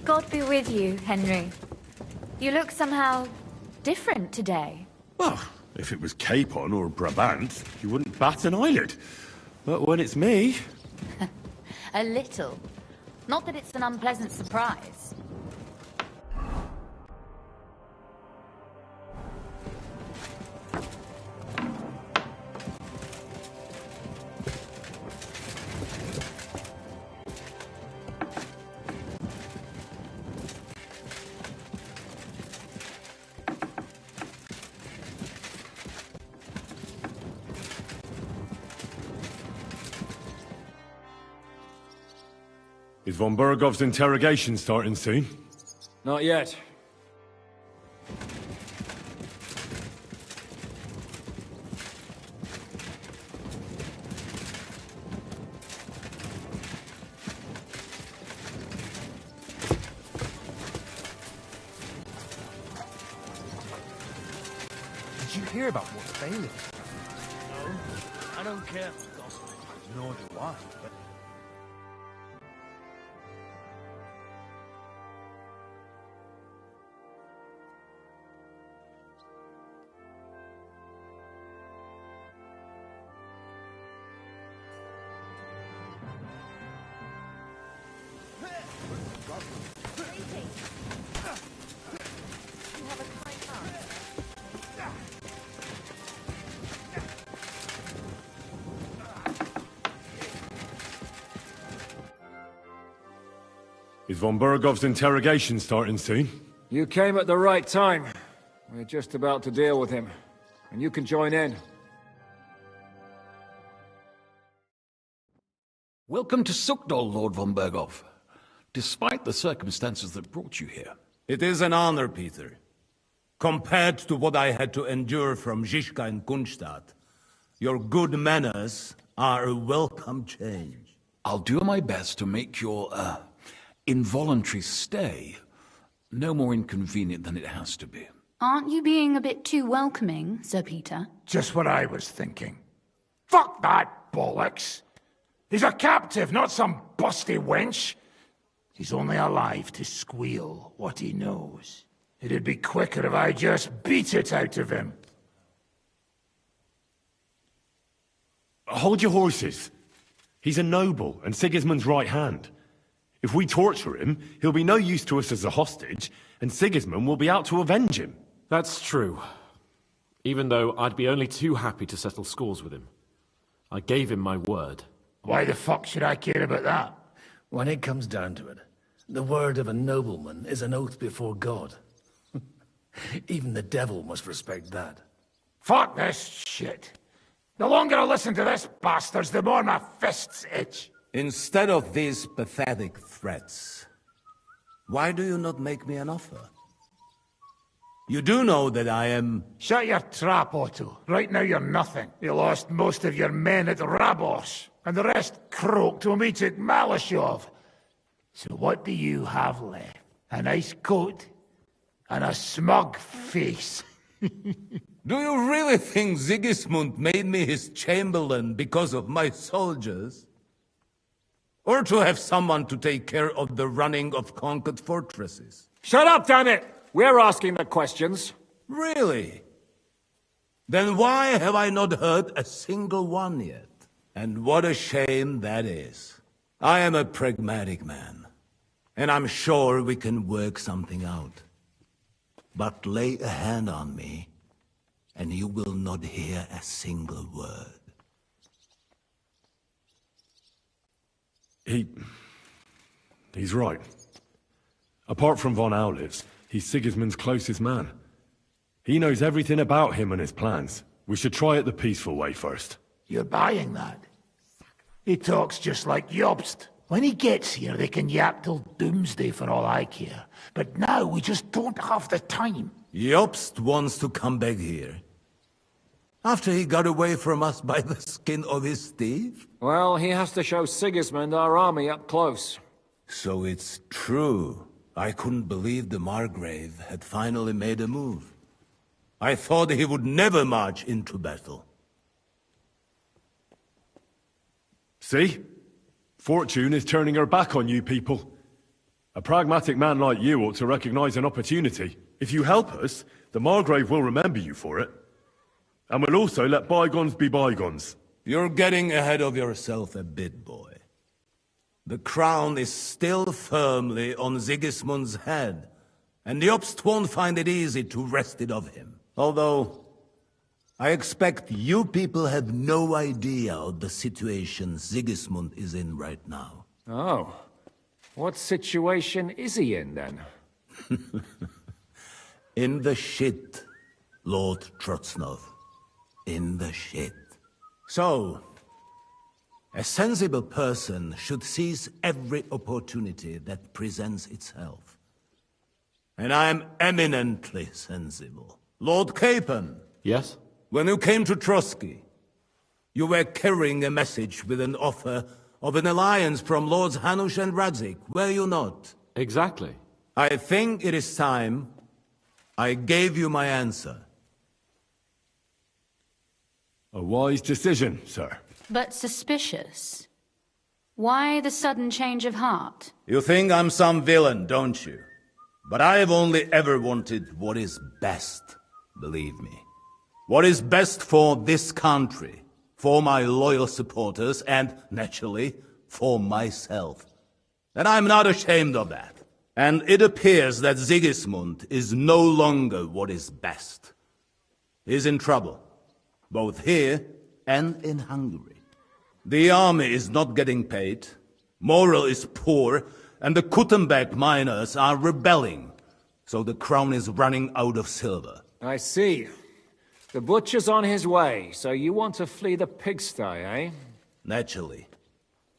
S2: God be with you, Henry. You look somehow different today.
S3: Well, if it was Capon or Brabant, you wouldn't bat an eyelid. But when it's me...
S2: A little. Not that it's an unpleasant surprise.
S3: Is von Burgov's interrogation starting soon?
S1: Not yet.
S9: Did you
S10: care about what the bailiff.
S19: No, I don't care for gossip. Nor do I. But
S3: Is von Bergov's interrogation starting soon?
S1: You came at the right time. We're just about to deal with him. And you can join in.
S20: Welcome to Sukdal, Lord von Bergov. Despite the circumstances that brought you here.
S7: It is an honor, Peter. Compared to what I had to endure from Zizka and Kunstadt, your good manners are a welcome change.
S20: I'll do my best to make your, involuntary stay no more inconvenient than it has to be.
S14: Aren't you being a bit too welcoming, Sir Peter?
S9: Just what I was thinking. Fuck that bollocks! He's a captive, not some busty wench. He's only alive to squeal what he knows. It'd be quicker if I just beat it out of him.
S3: Hold your horses. He's a noble and Sigismund's right hand. If we torture him, he'll be no use to us as a hostage, and Sigismund will be out to avenge him.
S12: That's true. Even though I'd be only too happy to settle scores with him. I gave him my word.
S9: Why the fuck should I care about that?
S10: When it comes down to it, the word of a nobleman is an oath before God. Even the devil must respect that.
S9: Fuck this shit. The longer I listen to this bastards, the more my fists itch.
S7: Instead of these pathetic threats, why do you not make me an offer? You do know that I am...
S9: Shut your trap, Otto. Right now you're nothing. You lost most of your men at Rabos, and the rest croaked when we took Malashov. So what do you have left? A nice coat and a smug face.
S7: Do you really think Sigismund made me his chamberlain because of my soldiers? Or to have someone to take care of the running of conquered fortresses?
S1: Shut up, damn it! We're asking the questions.
S7: Really? Then why have I not heard a single one yet? And what a shame that is. I am a pragmatic man, and I'm sure we can work something out. But lay a hand on me, and you will not hear a single word.
S3: He's right. Apart from von Aulitz, he's Sigismund's closest man. He knows everything about him and his plans. We should try it the peaceful way first.
S9: You're buying that? He talks just like Jobst. When he gets here, they can yap till doomsday for all I care. But now we just don't have the time.
S7: Jobst wants to come back here. After he got away from us by the skin of his teeth?
S1: Well, he has to show Sigismund our army up close.
S7: So it's true. I couldn't believe the Margrave had finally made a move. I thought he would never march into battle.
S3: See? Fortune is turning her back on you people. A pragmatic man like you ought to recognize an opportunity. If you help us, the Margrave will remember you for it. And we'll also let bygones be bygones.
S7: You're getting ahead of yourself a bit, boy. The crown is still firmly on Sigismund's head, and Jobst won't find it easy to wrest it of him. Although, I expect you people have no idea of the situation Sigismund is in right now.
S1: Oh. What situation is he in, then?
S7: In the shit, Lord Trotznov. In the shit. So, a sensible person should seize every opportunity that presents itself. And I am eminently sensible. Lord Capon.
S12: Yes?
S7: When you came to Trotsky, you were carrying a message with an offer of an alliance from Lords Hanush and Radzik, were you not?
S12: Exactly.
S7: I think it is time I gave you my answer.
S3: A wise decision, sir.
S14: But suspicious. Why the sudden change of heart?
S7: You think I'm some villain, don't you? But I have only ever wanted what is best, believe me. What is best for this country, for my loyal supporters, and, naturally, for myself. And I'm not ashamed of that. And it appears that Sigismund is no longer what is best. He's in trouble, both here and in Hungary. The army is not getting paid, morale is poor, and the Kuttenberg miners are rebelling. So the crown is running out of silver.
S1: I see. The butcher's on his way, so you want to flee the pigsty, eh?
S7: Naturally.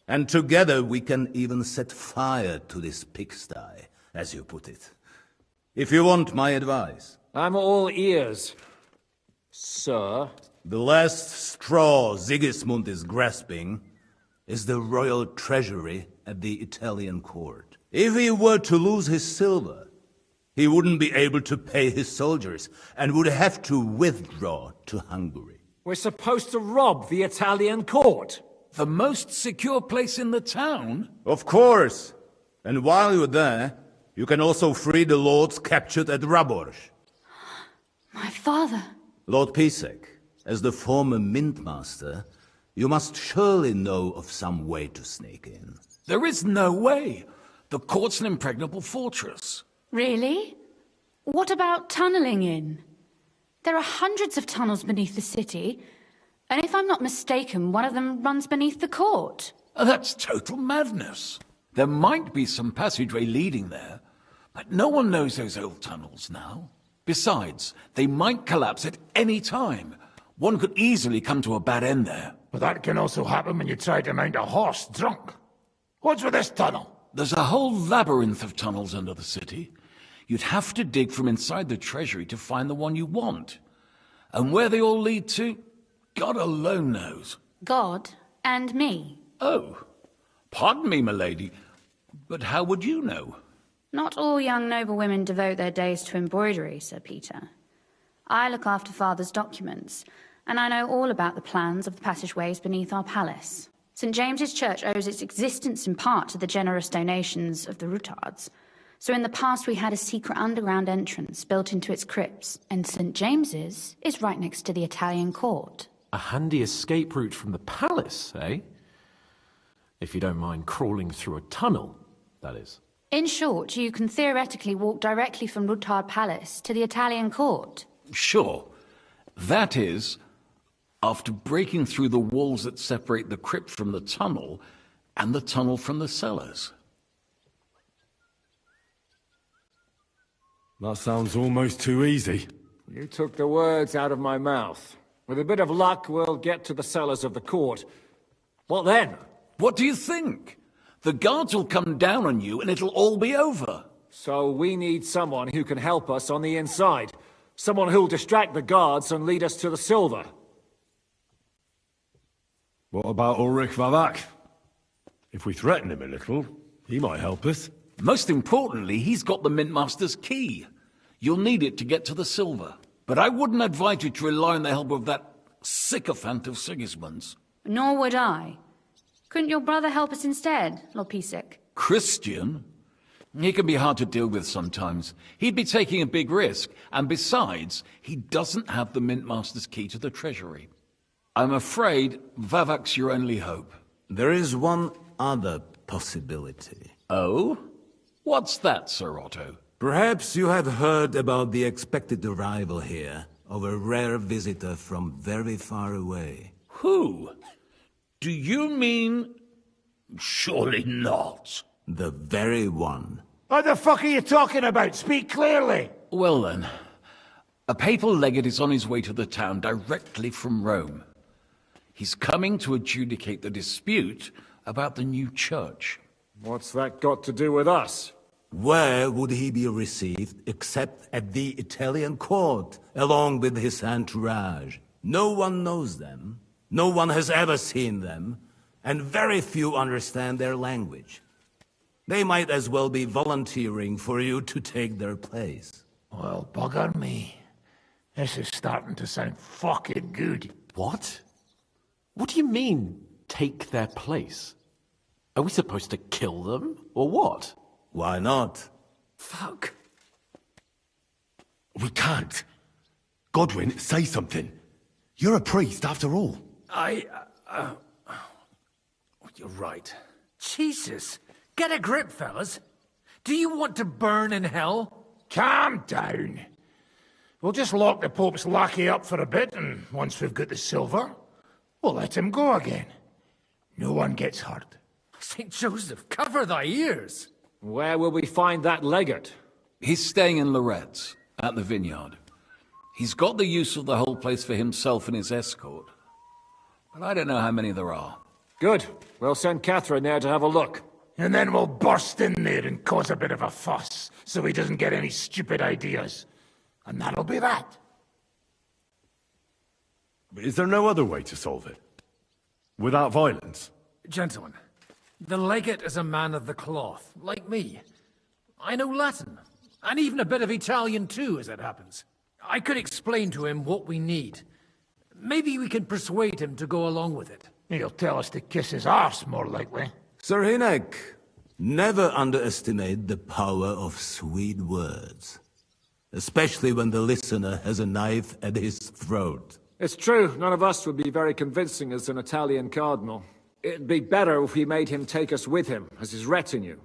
S7: And together we can even set fire to this pigsty, as you put it. If you want my advice.
S1: I'm all ears, sir.
S7: The last straw Sigismund is grasping is the royal treasury at the Italian court. If he were to lose his silver, he wouldn't be able to pay his soldiers and would have to withdraw to Hungary.
S1: We're supposed to rob the Italian court.
S20: The most secure place in the town?
S7: Of course. And while you're there, you can also free the lords captured at Raborz.
S14: My father.
S7: Lord Pisek, as the former mintmaster, you must surely know of some way to sneak in.
S20: There is no way. The court's an impregnable fortress.
S14: Really? What about tunneling in? There are hundreds of tunnels beneath the city, and if I'm not mistaken, one of them runs beneath the court.
S20: That's total madness. There might be some passageway leading there, but no one knows those old tunnels now. Besides, they might collapse at any time. One could easily come to a bad end there.
S9: But that can also happen when you try to mount a horse drunk. What's with this tunnel?
S20: There's a whole labyrinth of tunnels under the city. You'd have to dig from inside the treasury to find the one you want. And where they all lead to, God alone knows.
S14: God and me.
S20: Oh, pardon me, milady, but how would you know?
S14: Not all young noblewomen devote their days to embroidery, Sir Peter. I look after Father's documents, and I know all about the plans of the passageways beneath our palace. St. James's Church owes its existence in part to the generous donations of the Rutards. So in the past we had a secret underground entrance built into its crypts, and St. James's is right next to the Italian court.
S12: A handy escape route from the palace, eh? If you don't mind crawling through a tunnel, that is.
S14: In short, you can theoretically walk directly from Rutard Palace to the Italian court.
S20: Sure. That is, after breaking through the walls that separate the crypt from the tunnel, and the tunnel from the cellars.
S3: That sounds almost too easy.
S1: You took the words out of my mouth. With a bit of luck, we'll get to the cellars of the court. What then?
S20: What do you think? The guards will come down on you and it'll all be over.
S1: So we need someone who can help us on the inside. Someone who'll distract the guards and lead us to the silver.
S3: What about Ulrich Vavak? If we threaten him a little, he might help us.
S20: Most importantly, he's got the Mintmaster's key. You'll need it to get to the silver. But I wouldn't advise you to rely on the help of that sycophant of Sigismund's.
S14: Nor would I. Couldn't your brother help us instead, Lord Pisek?
S20: Christian? He can be hard to deal with sometimes. He'd be taking a big risk, and besides, he doesn't have the Mintmaster's key to the treasury. I'm afraid Vavak's your only hope.
S7: There is one other possibility.
S20: Oh? What's that, Sir Otto?
S7: Perhaps you have heard about the expected arrival here of a rare visitor from very far away.
S20: Who? Do you mean... Surely not.
S7: The very one.
S9: What the fuck are you talking about? Speak clearly.
S20: Well then, a papal legate is on his way to the town directly from Rome. He's coming to adjudicate the dispute about the new church.
S1: What's that got to do with us?
S7: Where would he be received except at the Italian court, along with his entourage? No one knows them, no one has ever seen them, and very few understand their language. They might as well be volunteering for you to take their place.
S9: Well, bugger me. This is starting to sound fucking good.
S12: What?
S5: What do you mean, take their place? Are we supposed to kill them, or what?
S7: Why not?
S5: Fuck.
S3: We can't. Godwin, say something. You're a priest, after all.
S11: You're right. Jesus! Get a grip, fellas. Do you want to burn in hell?
S9: Calm down. We'll just lock the Pope's lackey up for a bit, and once we've got the silver, we'll let him go again. No one gets hurt.
S11: St. Joseph, cover thy ears!
S1: Where will we find that legate?
S20: He's staying in Loretz, at the vineyard. He's got the use of the whole place for himself and his escort. But I don't know how many there are.
S1: Good. We'll send Catherine there to have a look.
S9: And then we'll burst in there and cause a bit of a fuss, so he doesn't get any stupid ideas. And that'll be that.
S3: Is there no other way to solve it? Without violence?
S11: Gentlemen, the legate is a man of the cloth, like me. I know Latin, and even a bit of Italian too, as it happens. I could explain to him what we need. Maybe we can persuade him to go along with it.
S9: He'll tell us to kiss his arse, more likely.
S7: Sir Hynek, never underestimate the power of sweet words. Especially when the listener has a knife at his throat.
S1: It's true, none of us would be very convincing as an Italian cardinal. It'd be better if we made him take us with him, as his retinue.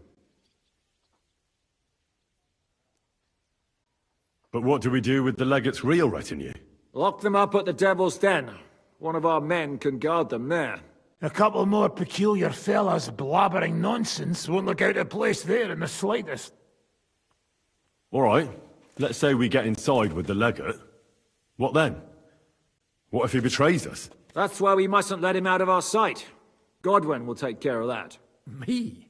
S3: But what do we do with the legate's real retinue?
S1: Lock them up at the Devil's Den. One of our men can guard them there.
S9: A couple more peculiar fellas blabbering nonsense won't look out of place there in the slightest.
S3: All right. Let's say we get inside with the legate. What then? What if he betrays us?
S1: That's why we mustn't let him out of our sight. Godwin will take care of that.
S11: Me?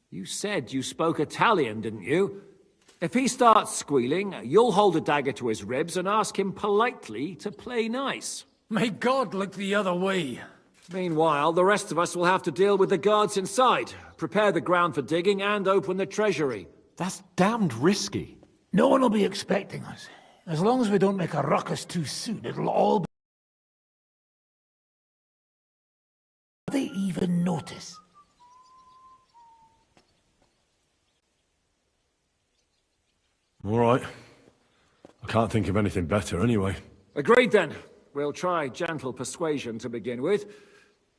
S1: You said you spoke Italian, didn't you? If he starts squealing, you'll hold a dagger to his ribs and ask him politely to play nice.
S11: May God look the other way.
S1: Meanwhile, the rest of us will have to deal with the guards inside, prepare the ground for digging, and open the treasury.
S5: That's damned risky.
S9: No one will be expecting us. As long as we don't make a ruckus too soon, it'll all be... They even notice.
S3: All right. I can't think of anything better anyway.
S1: Agreed then. We'll try gentle persuasion to begin with.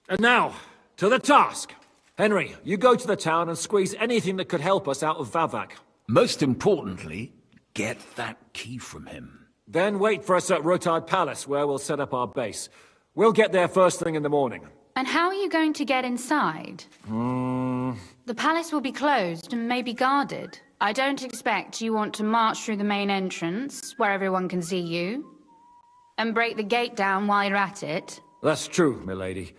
S1: And now, to the task. Henry, you go to the town and squeeze anything that could help us out of Vavak.
S20: Most importantly, get that key from him.
S1: Then wait for us at Rotard Palace, where we'll set up our base. We'll get there first thing in the morning.
S14: And how are you going to get inside? The palace will be closed and may be guarded. I don't expect you want to march through the main entrance, where everyone can see you, and break the gate down while you're at it.
S1: That's true, milady.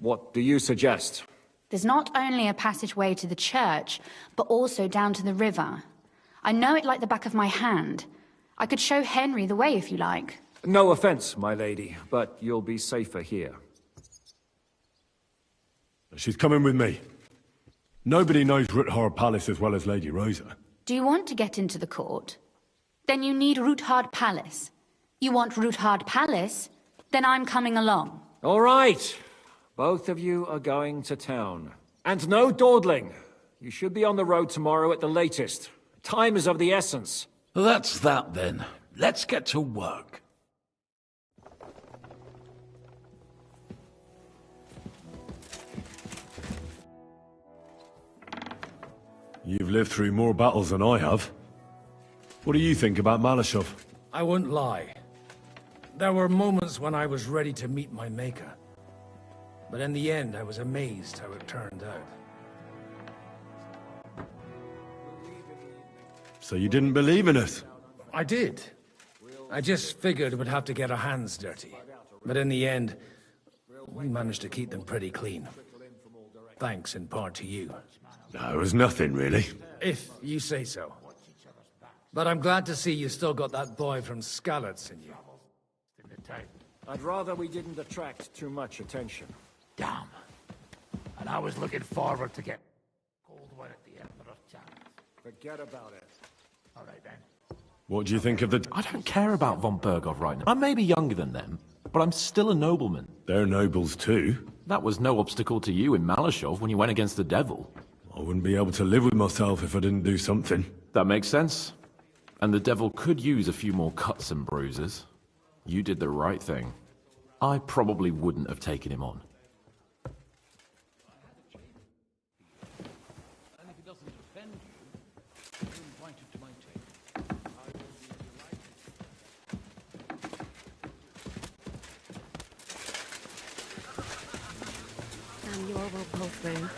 S1: What do you suggest?
S14: There's not only a passageway to the church, but also down to the river. I know it like the back of my hand. I could show Henry the way if you like.
S1: No offense, my lady, but you'll be safer here.
S3: She's coming with me. Nobody knows Ruthard Palace as well as Lady Rosa.
S14: Do you want to get into the court? Then you need Ruthard Palace. You want Ruthard Palace? Then I'm coming along.
S1: All right. Both of you are going to town. And no dawdling. You should be on the road tomorrow at the latest. Time is of the essence.
S20: That's that then. Let's get to work.
S3: You've lived through more battles than I have. What do you think about Malashov?
S11: I won't lie. There were moments when I was ready to meet my maker. But in the end, I was amazed how it turned out.
S3: So you didn't believe in us?
S11: I did. I just figured we'd have to get our hands dirty. But in the end, we managed to keep them pretty clean. Thanks in part to you.
S3: No, it was nothing, really.
S11: If you say so. But I'm glad to see you still got that boy from Skalitz in you.
S1: I'd rather we didn't attract too much attention.
S9: Damn. And I was looking forward to get cold one at the Emperor's chance.
S1: Forget about it.
S9: All right, then.
S3: What do you think of the...
S5: I don't care about von Bergov right now. I may be younger than them, But I'm still a nobleman.
S3: They're nobles too.
S5: That was no obstacle to you in Malashov when you went against the devil.
S3: I wouldn't be able to live with myself if I didn't do something.
S5: That makes sense. And the devil could use a few more cuts and bruises. You did the right thing. I probably wouldn't have taken him on.
S21: Samuel will pull through,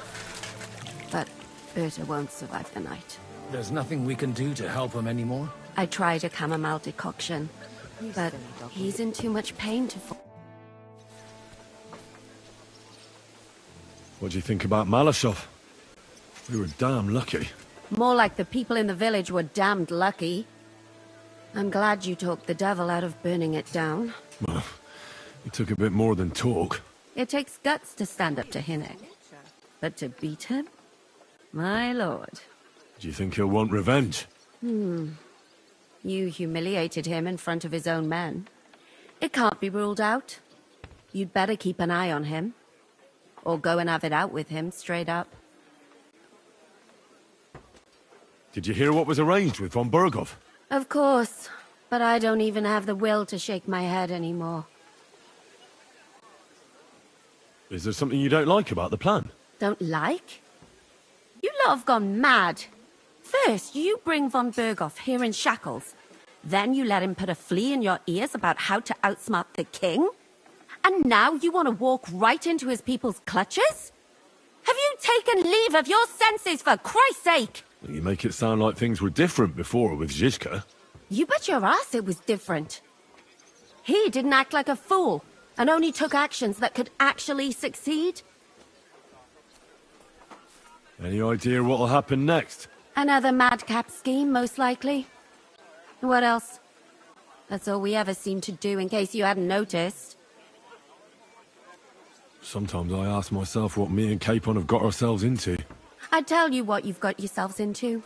S21: but Berta won't survive the night.
S10: There's nothing we can do to help him anymore?
S21: I tried a chamomile decoction, but he's in too much pain to
S3: What do you think about Malashov? We were damn lucky.
S21: More like the people in the village were damned lucky. I'm glad you talked the devil out of burning it down.
S3: Well, it took a bit more than talk.
S21: It takes guts to stand up to Hinnek. But to beat him? My lord.
S3: Do you think he'll want revenge?
S21: You humiliated him in front of his own men. It can't be ruled out. You'd better keep an eye on him. Or go and have it out with him, straight up.
S3: Did you hear what was arranged with von Burgov?
S21: Of course. But I don't even have the will to shake my head anymore.
S3: Is there something you don't like about the plan?
S21: Don't like? You lot have gone mad. First, you bring von Burgov here in shackles. Then you let him put a flea in your ears about how to outsmart the king? And now you want to walk right into his people's clutches? Have you taken leave of your senses, for Christ's sake?
S3: You make it sound like things were different before with Zizka.
S21: You bet your ass it was different. He didn't act like a fool, and only took actions that could actually succeed.
S3: Any idea what'll happen next?
S21: Another madcap scheme, most likely. What else? That's all we ever seem to do, in case you hadn't noticed.
S3: Sometimes I ask myself what me and Capon have got ourselves into.
S21: I'd tell you what you've got yourselves into,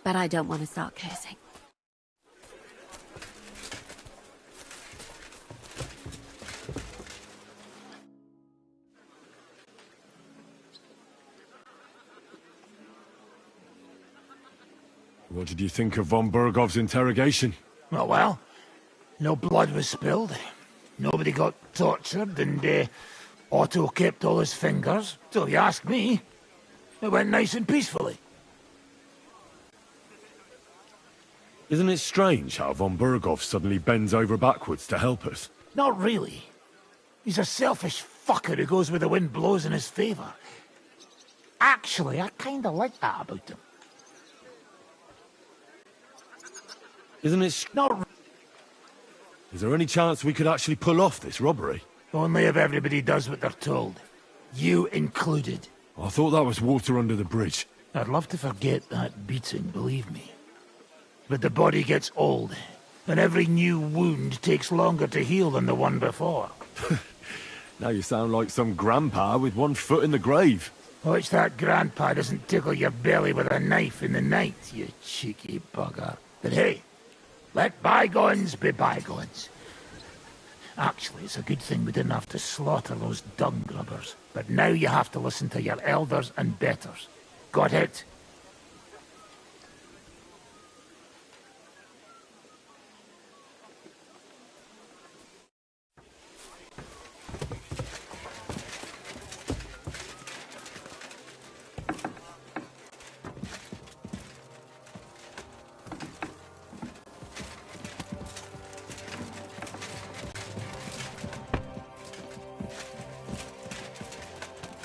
S21: but I don't want to start cursing.
S3: What did you think of von Burgov's interrogation?
S9: Oh, well, no blood was spilled. Nobody got tortured, and Otto kept all his fingers. So if you ask me, it went nice and peacefully.
S3: Isn't it strange how von Burgov suddenly bends over backwards to help us?
S9: Not really. He's a selfish fucker who goes where the wind blows in his favour. Actually, I kinda like that about him.
S3: Isn't it not? Is there any chance we could actually pull off this robbery?
S9: Only if everybody does what they're told. You included.
S3: I thought that was water under the bridge.
S9: I'd love to forget that beating, believe me. But the body gets old, and every new wound takes longer to heal than the one before.
S3: Now you sound like some grandpa with one foot in the grave.
S9: Watch that grandpa doesn't tickle your belly with a knife in the night, you cheeky bugger. But hey, let bygones be bygones. Actually, it's a good thing we didn't have to slaughter those dung grubbers. But now you have to listen to your elders and betters. Got it?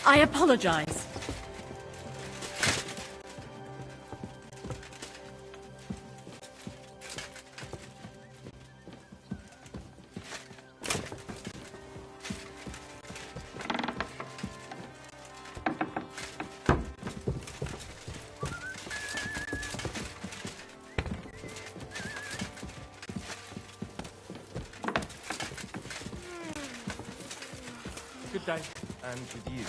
S22: I apologize.
S13: Good day. And with you.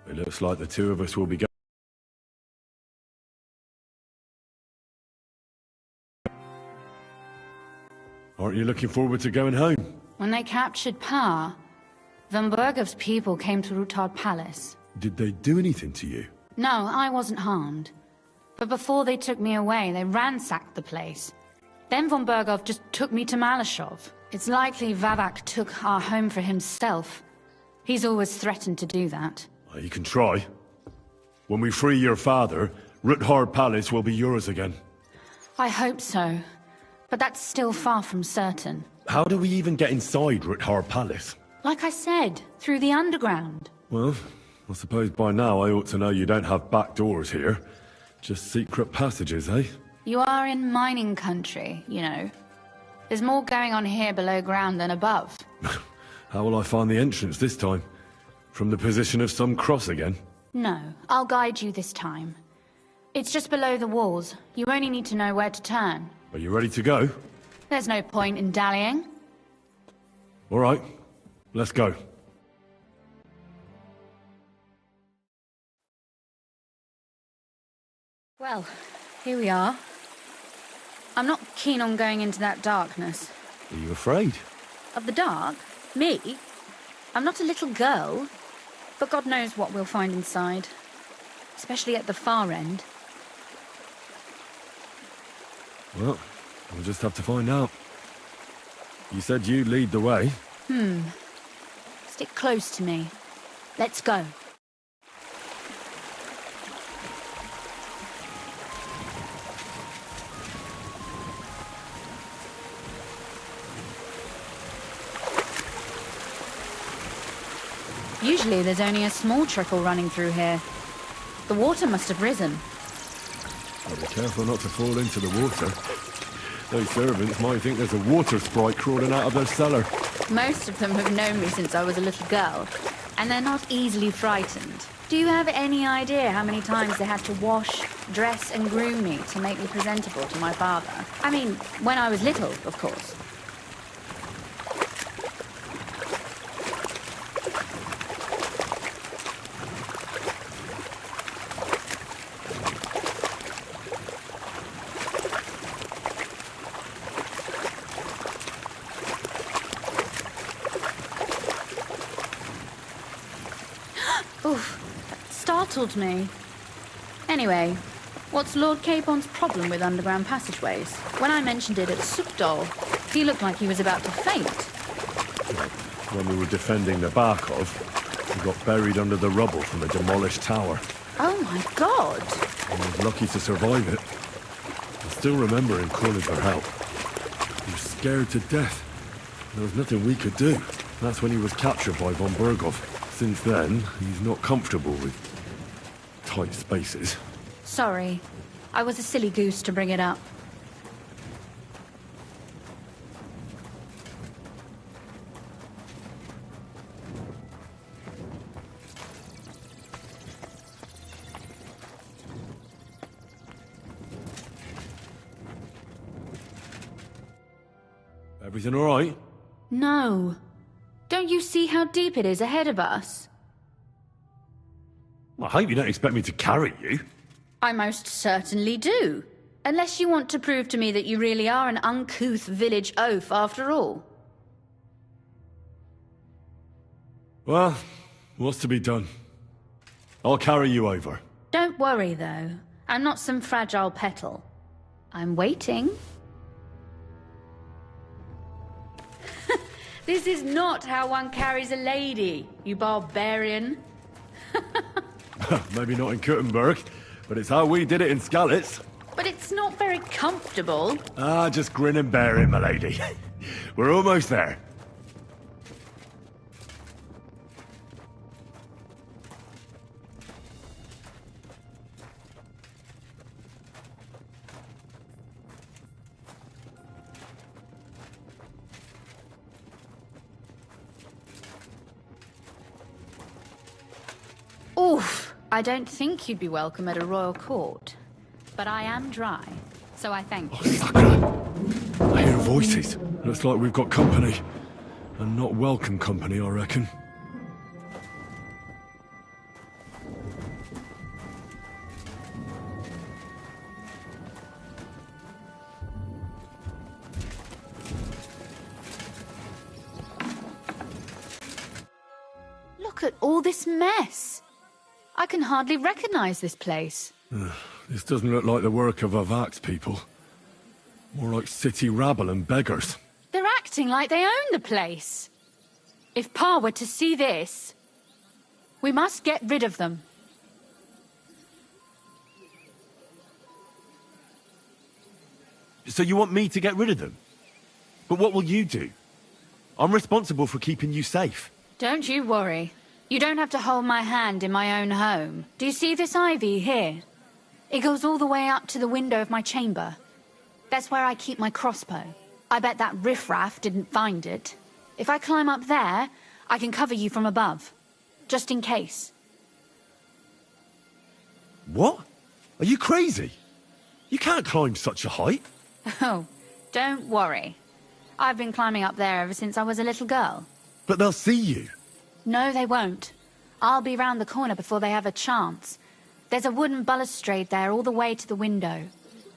S3: It looks like the two of us will be going. Aren't you looking forward to going home?
S14: When they captured Pa, Von Bergov's people came to Ruthard Palace.
S3: Did they do anything to you?
S14: No, I wasn't harmed. But before they took me away, they ransacked the place. Then Von Bergov just took me to Malashov. It's likely Vavak took our home for himself. He's always threatened to do that.
S3: Well, you can try. When we free your father, Ruthard Palace will be yours again.
S14: I hope so. But that's still far from certain.
S3: How do we even get inside Ruthard Palace?
S14: Like I said, through the underground.
S3: Well, I suppose by now I ought to know you don't have back doors here. Just secret passages, eh?
S14: You are in mining country, you know. There's more going on here below ground than above.
S3: How will I find the entrance this time? From the position of some cross again?
S14: No, I'll guide you this time. It's just below the walls. You only need to know where to turn.
S3: Are you ready to go?
S14: There's no point in dallying.
S3: All right, let's go.
S14: Well, here we are. I'm not keen on going into that darkness.
S3: Are you afraid?
S14: Of the dark? Me? I'm not a little girl. But God knows what we'll find inside. Especially at the far end.
S3: Well, we'll just have to find out. You said you'd lead the way.
S14: Stick close to me. Let's go. Usually there's only a small trickle running through here. The water must have risen.
S3: Well, be careful not to fall into the water. Those servants might think there's a water sprite crawling out of their cellar.
S14: Most of them have known me since I was a little girl, and they're not easily frightened. Do you have any idea how many times they had to wash, dress and groom me to make me presentable to my father? I mean, when I was little, of course. Startled me. Anyway, what's Lord Capon's problem with underground passageways? When I mentioned it at Sukdol, he looked like he was about to faint.
S3: When we were defending the Barkov, we got buried under the rubble from a demolished tower.
S14: Oh my god!
S3: I was lucky to survive it. I still remember him calling for help. He was scared to death. There was nothing we could do. That's when he was captured by Von Bergov. Since then, he's not comfortable with tight spaces.
S14: Sorry. I was a silly goose to bring it up.
S3: Everything all right?
S14: No. Don't you see how deep it is ahead of us?
S3: I hope you don't expect me to carry you.
S14: I most certainly do. Unless you want to prove to me that you really are an uncouth village oaf after all.
S3: Well, what's to be done? I'll carry you over.
S14: Don't worry, though. I'm not some fragile petal. I'm waiting. This is not how one carries a lady, you barbarian.
S3: Maybe not in Kuttenberg, but it's how we did it in Skalitz.
S14: But it's not very comfortable.
S3: Ah, just grin and bear it, my lady. We're almost there.
S14: Oof! I don't think you'd be welcome at a royal court. But I am dry, so I thank you.
S3: I hear voices. Looks like we've got company. And not welcome company, I reckon.
S2: Look at all this mess. I can hardly recognize this place.
S3: This doesn't look like the work of Avak's people. More like city rabble and beggars.
S2: They're acting like they own the place. If Pa were to see this, we must get rid of them.
S3: So you want me to get rid of them? But what will you do? I'm responsible for keeping you safe.
S2: Don't you worry. You don't have to hold my hand in my own home. Do you see this ivy here? It goes all the way up to the window of my chamber. That's where I keep my crossbow. I bet that riffraff didn't find it. If I climb up there, I can cover you from above. Just in case.
S3: What? Are you crazy? You can't climb such a height.
S2: Oh, don't worry. I've been climbing up there ever since I was a little girl.
S3: But they'll see you.
S2: No, they won't. I'll be round the corner before they have a chance. There's a wooden balustrade there all the way to the window.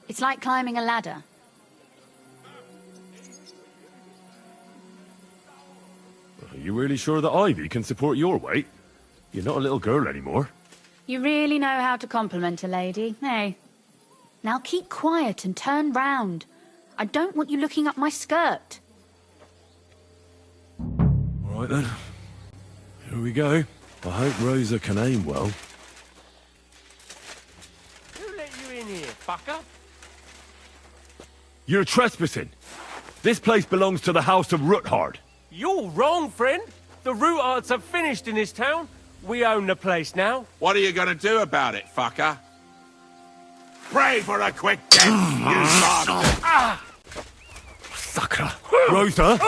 S2: It's like climbing a ladder.
S3: Are you really sure that Ivy can support your weight? You're not a little girl anymore.
S2: You really know how to compliment a lady, eh? Now keep quiet and turn round. I don't want you looking up my skirt.
S3: All right then. Here we go. I hope Rosa can aim well.
S18: Who let you in here, fucker?
S3: You're trespassing. This place belongs to the House of Ruthard.
S18: You're wrong, friend. The Ruthards have finished in this town. We own the place now.
S7: What are you gonna do about it, fucker? Pray for a quick death, you bastard!
S3: Sucker. Rosa?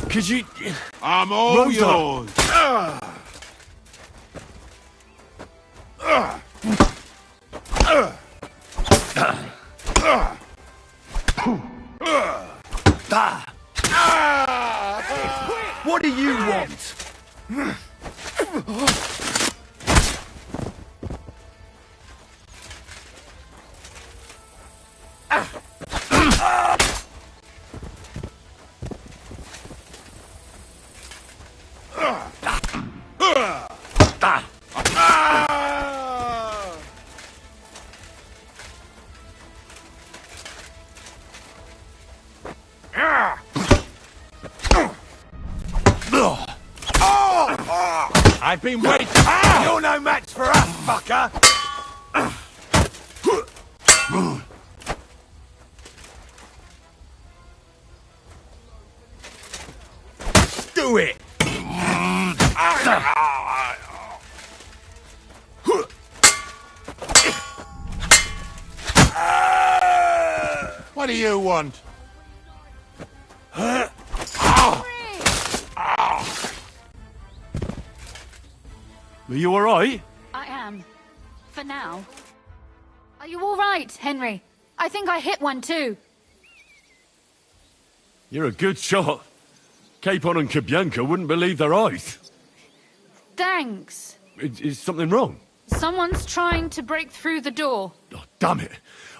S3: Could you...
S7: I'm all
S3: Rosa.
S7: yours.
S13: What do you want?
S7: I've been waiting.
S13: You're no match for us, fucker! Do it!
S7: What do you want?
S3: Are you all right?
S2: I am. For now. Are you all right, Henry? I think I hit one too.
S3: You're a good shot. Capon and Kabianka wouldn't believe their eyes.
S2: Thanks.
S3: Is something wrong?
S2: Someone's trying to break through the door.
S3: Oh, damn it.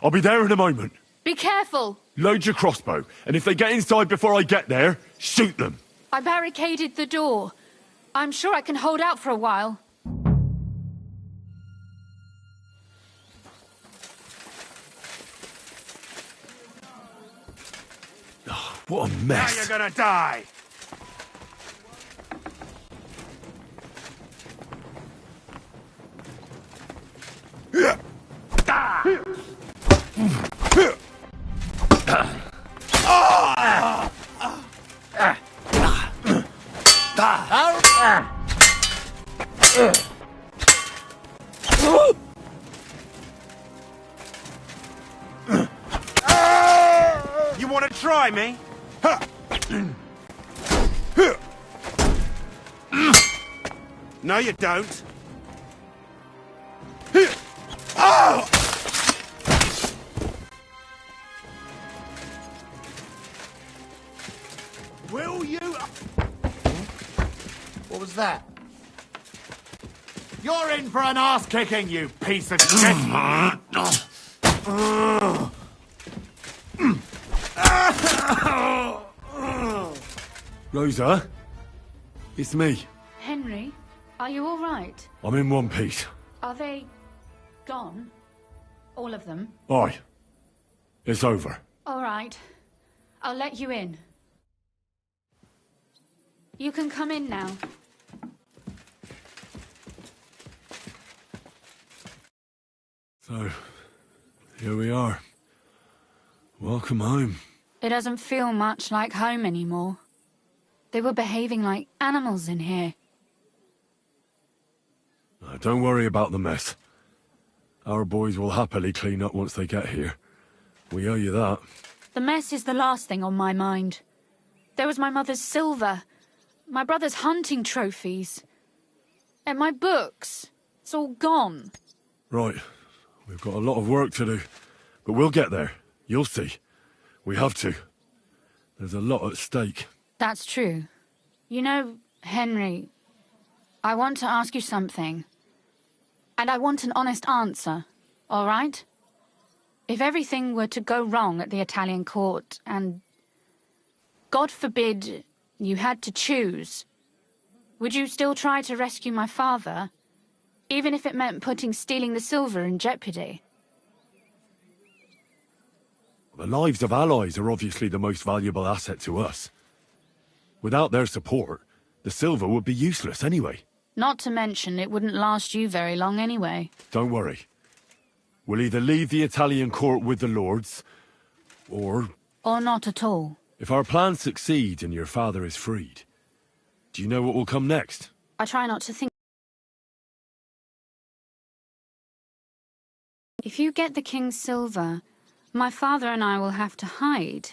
S3: I'll be there in a moment.
S2: Be careful.
S3: Load your crossbow, and if they get inside before I get there, shoot them.
S2: I barricaded the door. I'm sure I can hold out for a while.
S3: Oh, what a mess.
S13: Now you're gonna die! You want to try me? No, you don't. Will you? What was that? You're in for an ass kicking, you piece of shit!
S3: Rosa? It's me.
S2: Henry? Are you all right?
S3: I'm in one piece.
S2: Are they gone? All of them?
S3: Aye. It's over.
S2: All right. I'll let you in. You can come in now.
S3: So, here we are. Welcome home.
S2: It doesn't feel much like home anymore. They were behaving like animals in here.
S3: Don't worry about the mess. Our boys will happily clean up once they get here. We owe you that.
S2: The mess is the last thing on my mind. There was my mother's silver, my brother's hunting trophies, and my books. It's all gone.
S3: Right. We've got a lot of work to do, but we'll get there. You'll see. We have to. There's a lot at stake.
S2: That's true. You know, Henry, I want to ask you something. And I want an honest answer, all right? If everything were to go wrong at the Italian court, and God forbid you had to choose, would you still try to rescue my father, even if it meant putting stealing the silver in jeopardy?
S3: The lives of allies are obviously the most valuable asset to us. Without their support, the silver would be useless anyway.
S2: Not to mention, it wouldn't last you very long anyway.
S3: Don't worry. We'll either leave the Italian court with the lords, or...
S2: Or not at all.
S3: If our plan succeeds and your father is freed, do you know what will come next?
S2: I try not to think. If you get the king's silver, my father and I will have to hide.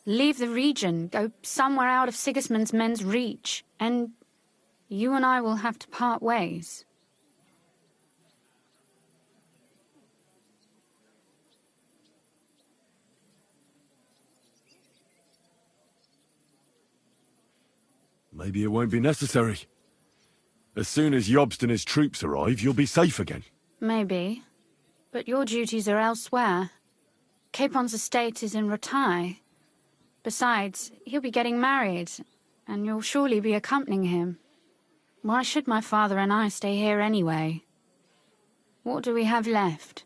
S2: Leave the region, go somewhere out of Sigismund's men's reach, and you and I will have to part ways.
S3: Maybe it won't be necessary. As soon as Jobst and his troops arrive, you'll be safe again.
S2: Maybe. But your duties are elsewhere. Capon's estate is in Rattay. Besides, he'll be getting married, and you'll surely be accompanying him. Why should my father and I stay here anyway? What do we have left?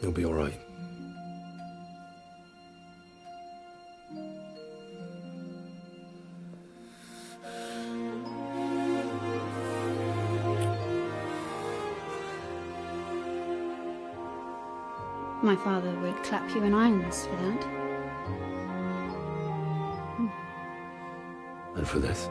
S6: You'll be all right.
S2: My father would clap you in irons for that.
S6: And for this?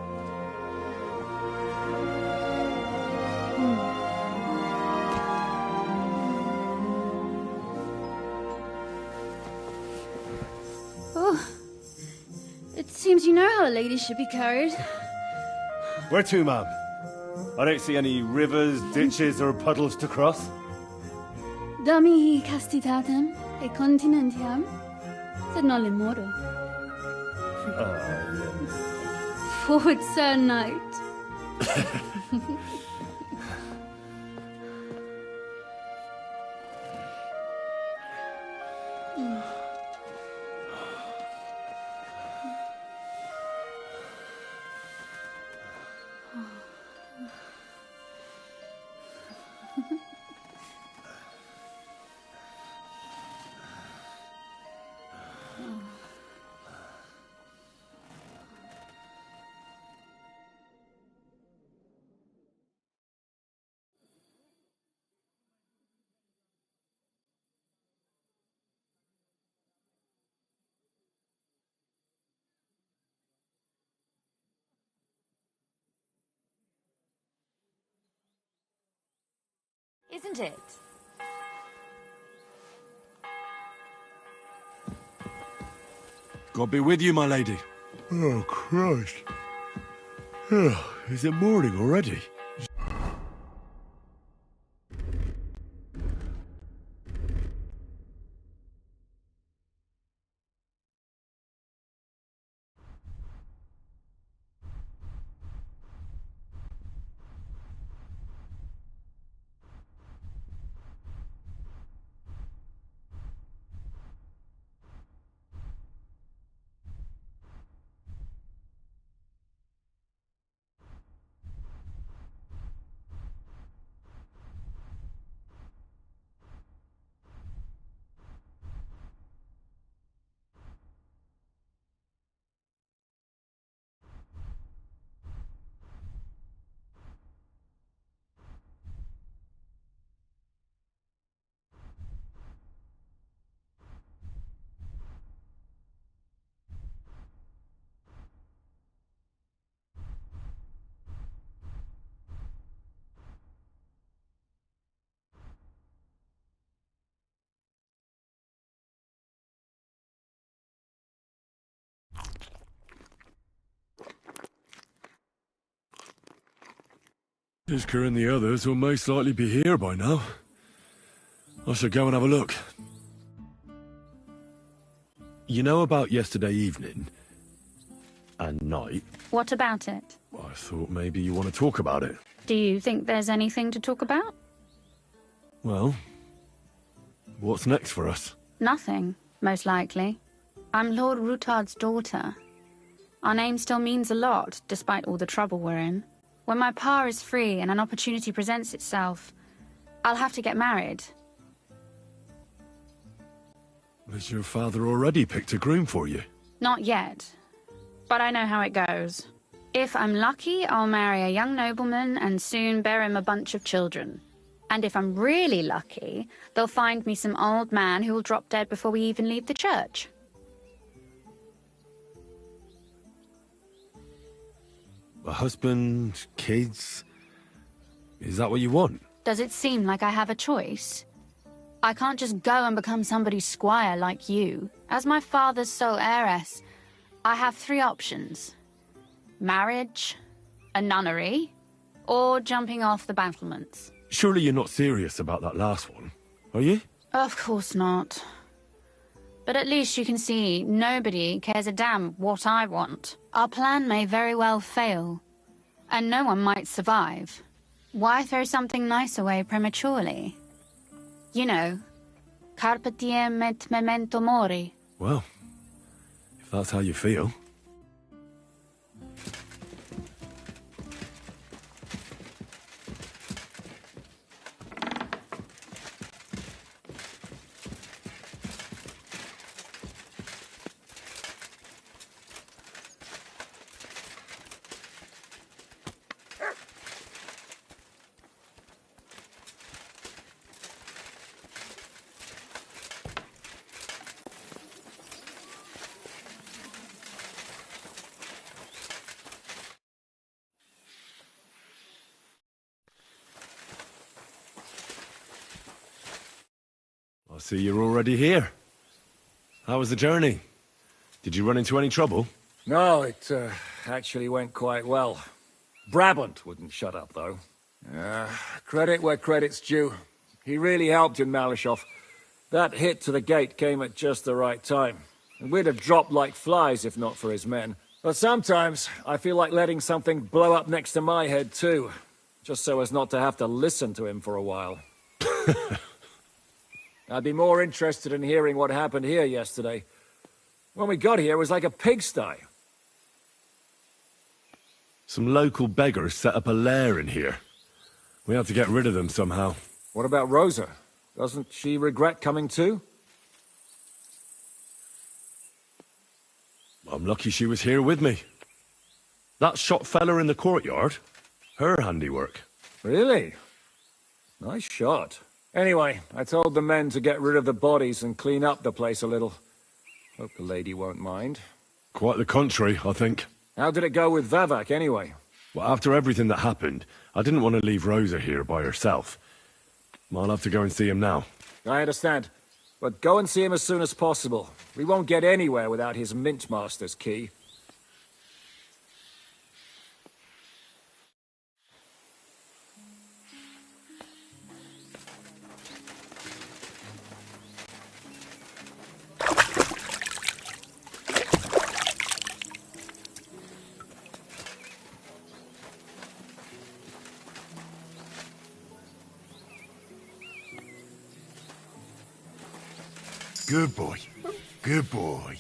S6: know how a lady should be carried.
S3: Where to, ma'am? I don't see any rivers, ditches, or puddles to cross.
S6: Dami castitatem e continentiam, sed non lemoro. Forward, Sir Knight.
S17: Isn't it?
S3: God be with you, my lady. Oh, Christ. Is it morning already? Iska and the others will most likely be here by now. I should go and have a look. You know about yesterday evening and night?
S2: What about it?
S3: I thought maybe you want to talk about it.
S2: Do you think there's anything to talk about?
S3: Well, what's next for us?
S2: Nothing, most likely. I'm Lord Rutard's daughter. Our name still means a lot, despite all the trouble we're in. When my pa is free and an opportunity presents itself, I'll have to get married.
S3: Has your father already picked a groom for you?
S2: Not yet, but I know how it goes. If I'm lucky, I'll marry a young nobleman and soon bear him a bunch of children. And if I'm really lucky, they'll find me some old man who will drop dead before we even leave the church.
S3: A husband, kids... Is that what you want?
S2: Does it seem like I have a choice? I can't just go and become somebody's squire like you. As my father's sole heiress, I have 3 options. Marriage, a nunnery, or jumping off the battlements.
S3: Surely you're not serious about that last one, are you?
S2: Of course not. But at least you can see nobody cares a damn what I want. Our plan may very well fail, and no one might survive. Why throw something nice away prematurely? You know, carpe diem et memento mori.
S3: Well, if that's how you feel. I see you're already here. How was the journey? Did you run into any trouble?
S1: No, it actually went quite well. Brabant wouldn't shut up, though. Credit where credit's due. He really helped in Malishov. That hit to the gate came at just the right time. And we'd have dropped like flies if not for his men. But sometimes, I feel like letting something blow up next to my head too. Just so as not to have to listen to him for a while. I'd be more interested in hearing what happened here yesterday. When we got here, it was like a pigsty.
S3: Some local beggars set up a lair in here. We had to get rid of them somehow.
S1: What about Rosa? Doesn't she regret coming too?
S3: I'm lucky she was here with me. That shot fella in the courtyard, her handiwork.
S1: Really? Nice shot. Anyway, I told the men to get rid of the bodies and clean up the place a little. Hope the lady won't mind.
S3: Quite the contrary, I think.
S1: How did it go with Vavak, anyway?
S3: Well, after everything that happened, I didn't want to leave Rosa here by herself. I'll have to go and see him now.
S1: I understand. But go and see him as soon as possible. We won't get anywhere without his Mintmaster's key.
S3: Good boy. Good boy.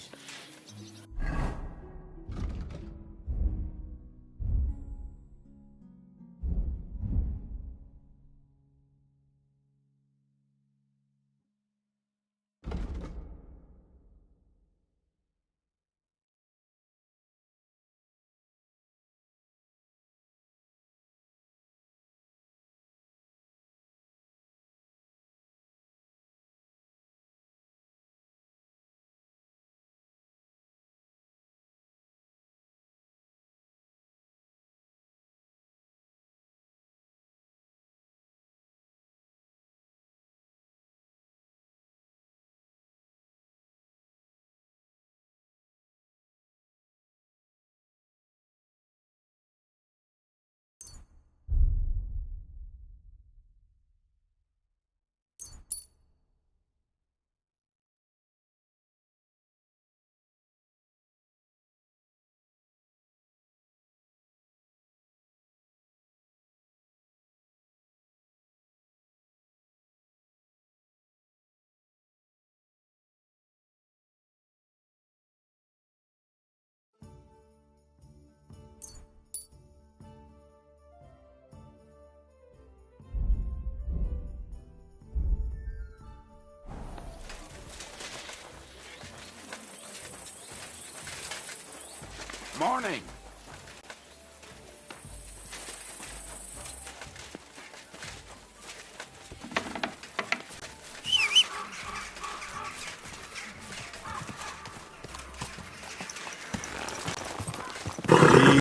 S8: Morning.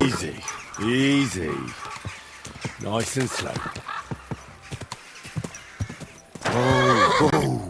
S3: Easy, easy. Nice and slow. Oh, oh.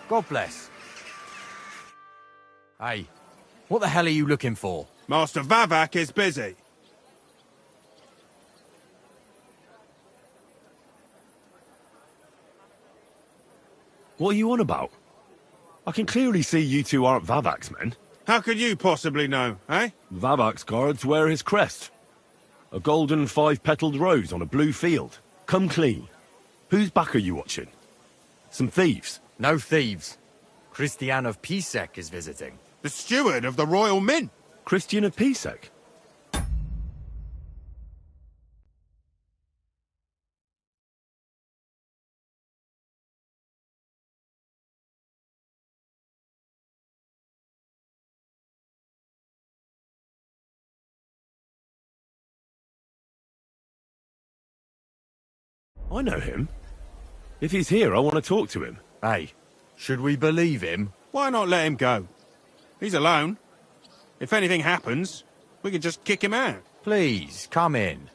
S13: God bless. Hey, what the hell are you looking for?
S16: Master Vavak is busy.
S3: What are you on about? I can clearly see you two aren't Vavak's men.
S16: How could you possibly know, eh?
S3: Vavak's guards wear his crest. A golden 5-petaled rose on a blue field. Come clean. Whose back are you watching? Some thieves?
S8: No thieves. Christian of Pisek is visiting.
S16: The steward of the Royal Mint.
S3: Christian of Pisek? I know him. If he's here, I want to talk to him.
S8: Hey, should we believe him?
S16: Why not let him go? He's alone. If anything happens, we can just kick him out.
S8: Please, come in.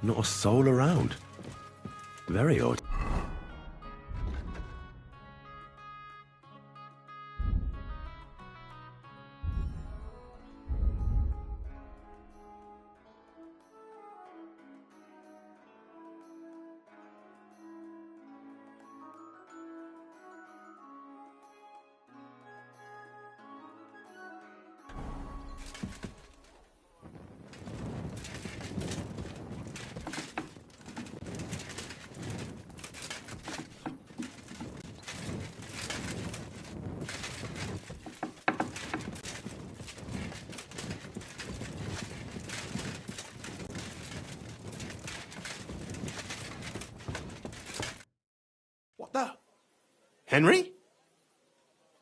S3: Not a soul around. Very odd.
S13: What the? Henry?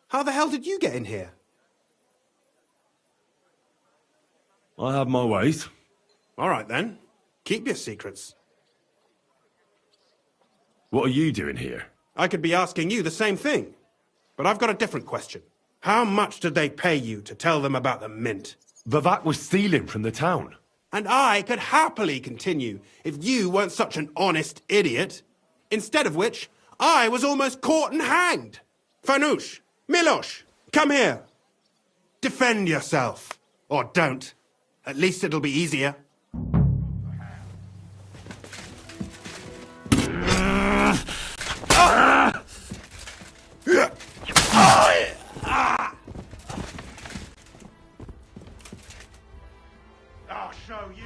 S13: How the hell did you get in here?
S3: I have my ways.
S13: All right, then. Keep your secrets.
S3: What are you doing here?
S13: I could be asking you the same thing. But I've got a different question. How much did they pay you to tell them about the Mint?
S3: Vavak was stealing from the town.
S13: And I could happily continue if you weren't such an honest idiot. Instead of which, I was almost caught and hanged. Fanush, Milosh, come here. Defend yourself. Or don't. At least it'll be easier. I'll show you.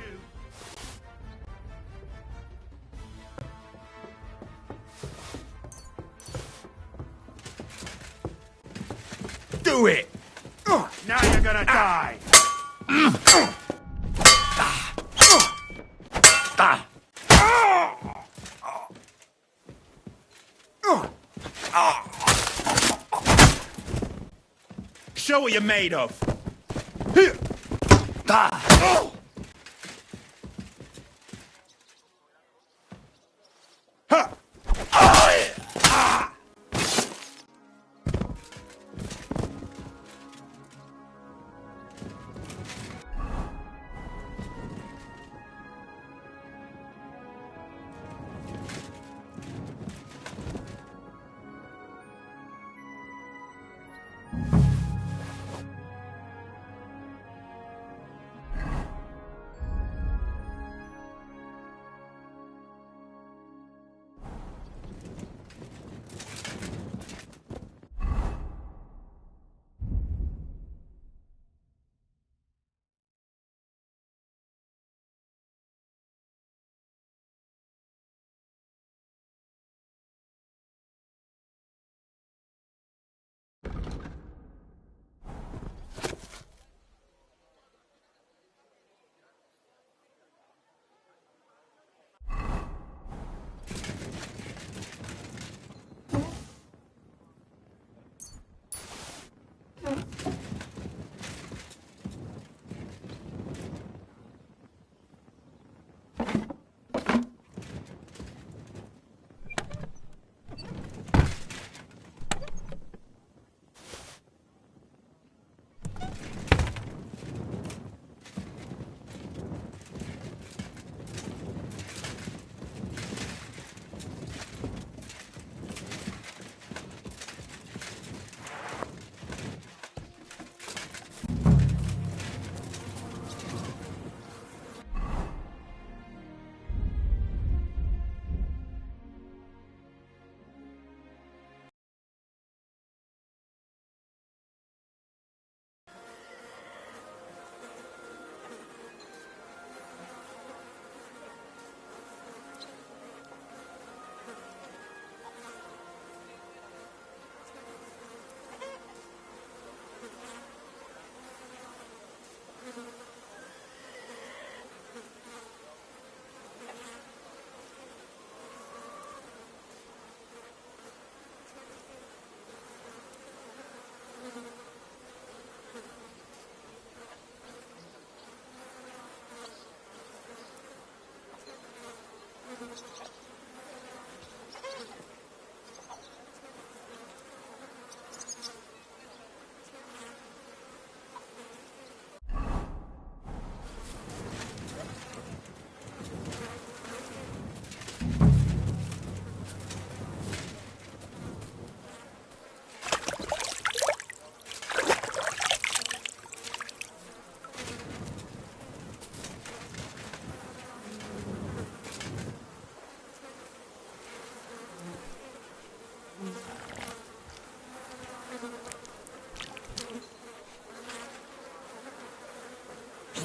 S16: Do it!
S13: Now you're gonna die.
S16: Show what you're made of.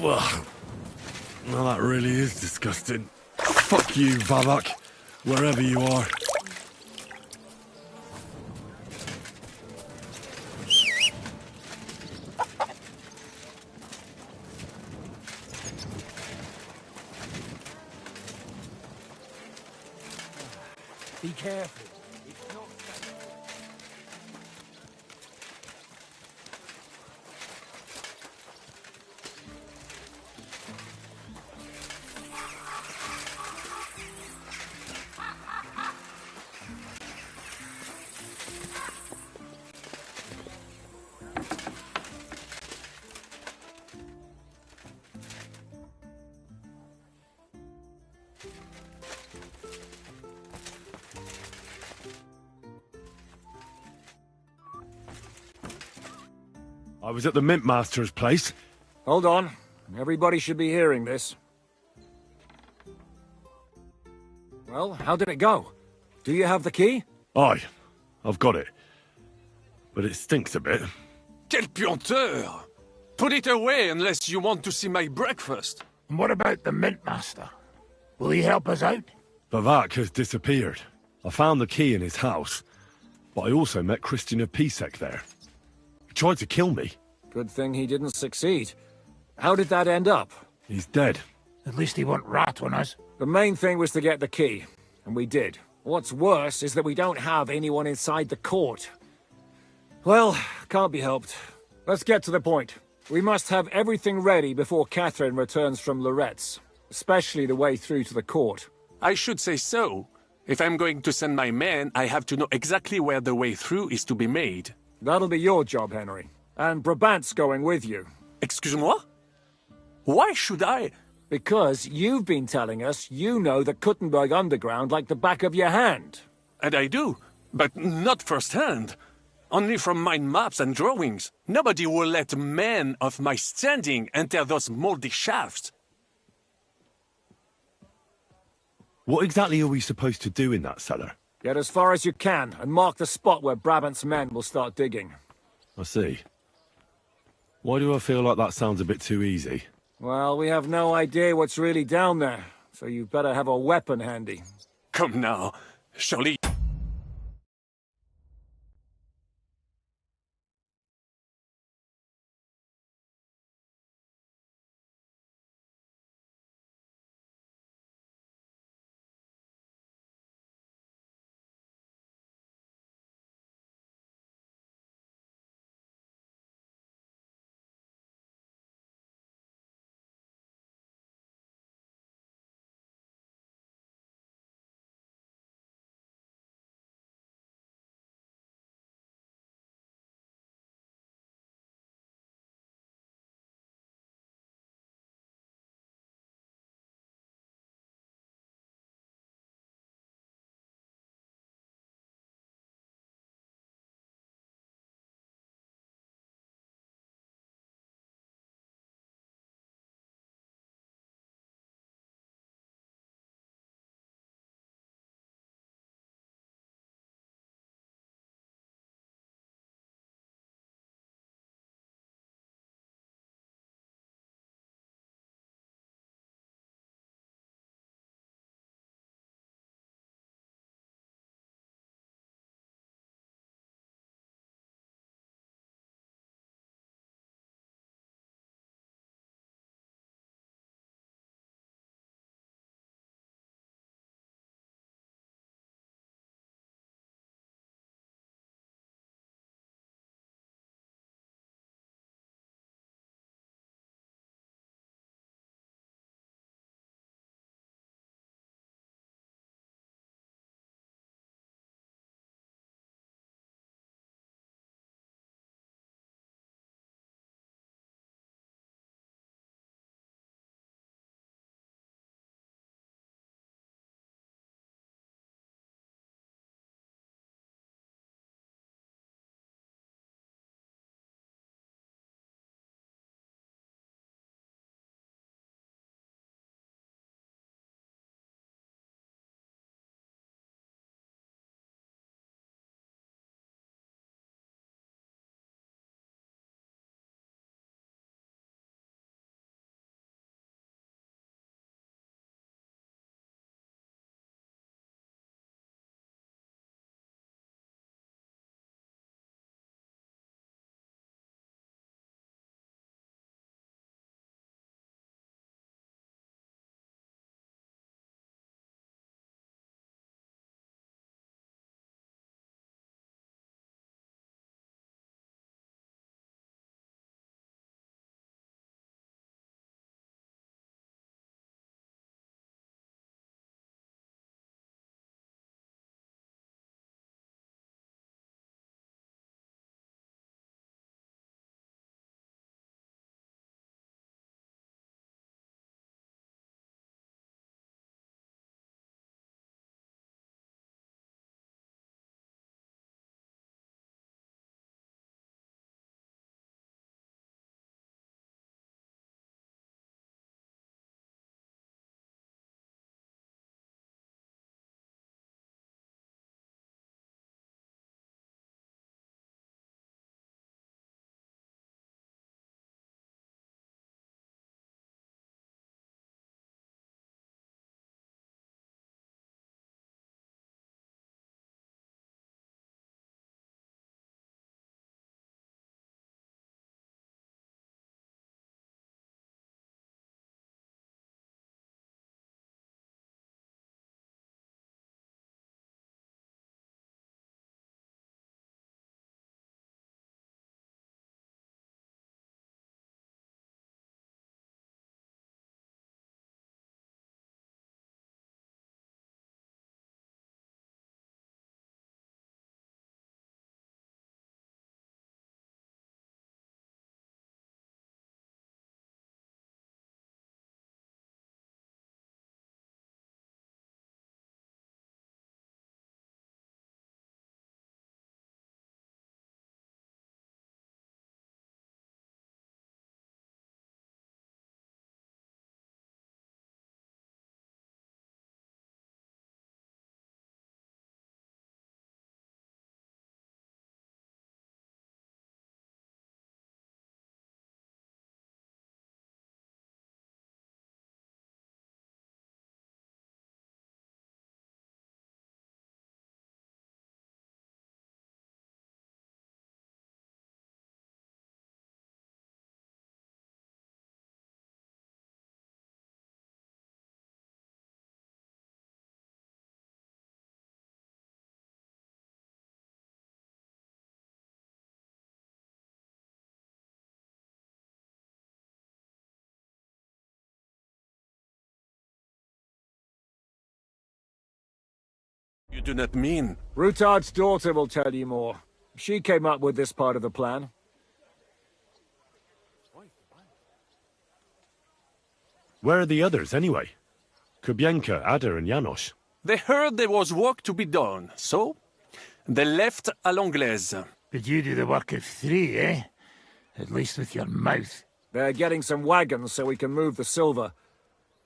S3: Well, that really is disgusting. Fuck you, Vavak, wherever you are.
S9: Be careful.
S3: I was at the Mint Master's place.
S1: Hold on. Everybody should be hearing this. Well, how did it go? Do you have the key?
S3: Aye, I've got it. But it stinks a bit.
S4: Quel puanteur! Put it away unless you want to see my breakfast.
S9: And what about the Mint Master? Will he help us out?
S3: Vavak has disappeared. I found the key in his house, but I also met Christian of Pisek there. He tried to kill me.
S1: Good thing he didn't succeed. How did that end up?
S3: He's dead.
S9: At least he won't rat on us.
S1: The main thing was to get the key, and we did. What's worse is that we don't have anyone inside the court. Well, can't be helped. Let's get to the point. We must have everything ready before Catherine returns from Loretz, especially the way through to the court.
S4: I should say so. If I'm going to send my men, I have to know exactly where the way through is to be made.
S1: That'll be your job, Henry. And Brabant's going with you.
S4: Excuse-moi? Why should I?
S1: Because you've been telling us you know the Kuttenberg underground like the back of your hand.
S4: And I do, but not firsthand. Only from mind maps and drawings. Nobody will let men of my standing enter those moldy shafts.
S3: What exactly are we supposed to do in that cellar?
S1: Get as far as you can, and mark the spot where Brabant's men will start digging.
S3: I see. Why do I feel like that sounds a bit too easy?
S1: Well, we have no idea what's really down there, so you better have a weapon handy.
S4: Come now, surely You do not mean...
S1: Rutard's daughter will tell you more. She came up with this part of the plan.
S3: Where are the others, anyway? Kubienka, Ada, and Janos.
S4: They heard there was work to be done, so they left à l'anglaise.
S9: But you do the work of 3, eh? At least with your mouth.
S1: They're getting some wagons so we can move the silver.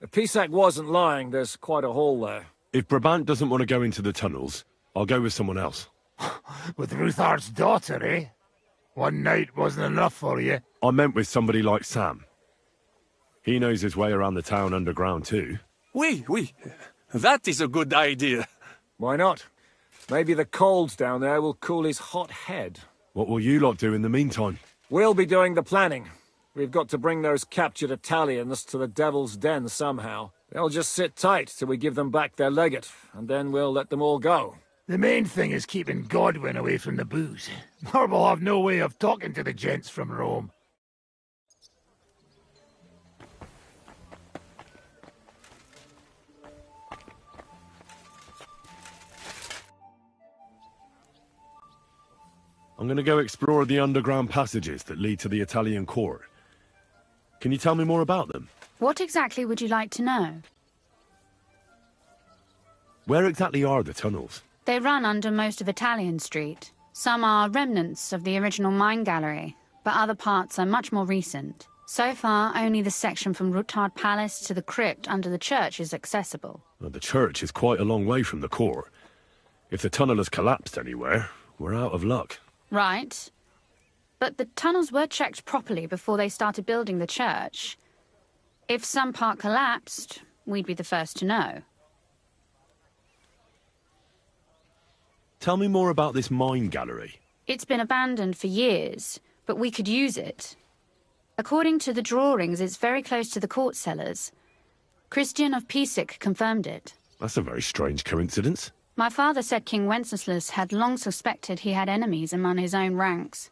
S1: If Pisac wasn't lying, there's quite a haul there.
S3: If Brabant doesn't want to go into the tunnels, I'll go with someone else.
S9: With Ruthard's daughter, eh? One night wasn't enough for you.
S3: I meant with somebody like Sam. He knows his way around the town underground too.
S4: Oui. That is a good idea.
S1: Why not? Maybe the cold down there will cool his hot head.
S3: What will you lot do in the meantime?
S1: We'll be doing the planning. We've got to bring those captured Italians to the Devil's Den somehow. They'll just sit tight till we give them back their legate, and then we'll let them all go.
S9: The main thing is keeping Godwin away from the booze. Or we'll have no way of talking to the gents from Rome.
S3: I'm going to go explore the underground passages that lead to the Italian court. Can you tell me more about them?
S2: What exactly would you like to know?
S3: Where exactly are the tunnels?
S2: They run under most of Italian Street. Some are remnants of the original mine gallery, but other parts are much more recent. So far, only the section from Rutard Palace to the crypt under the church is accessible.
S3: Well, the church is quite a long way from the court. If the tunnel has collapsed anywhere, we're out of luck.
S2: Right. But the tunnels were checked properly before they started building the church. If some part collapsed, we'd be the first to know.
S3: Tell me more about this mine gallery.
S2: It's been abandoned for years, but we could use it. According to the drawings, it's very close to the court cellars. Christian of Pisac confirmed it.
S3: That's a very strange coincidence.
S2: My father said King Wenceslas had long suspected he had enemies among his own ranks.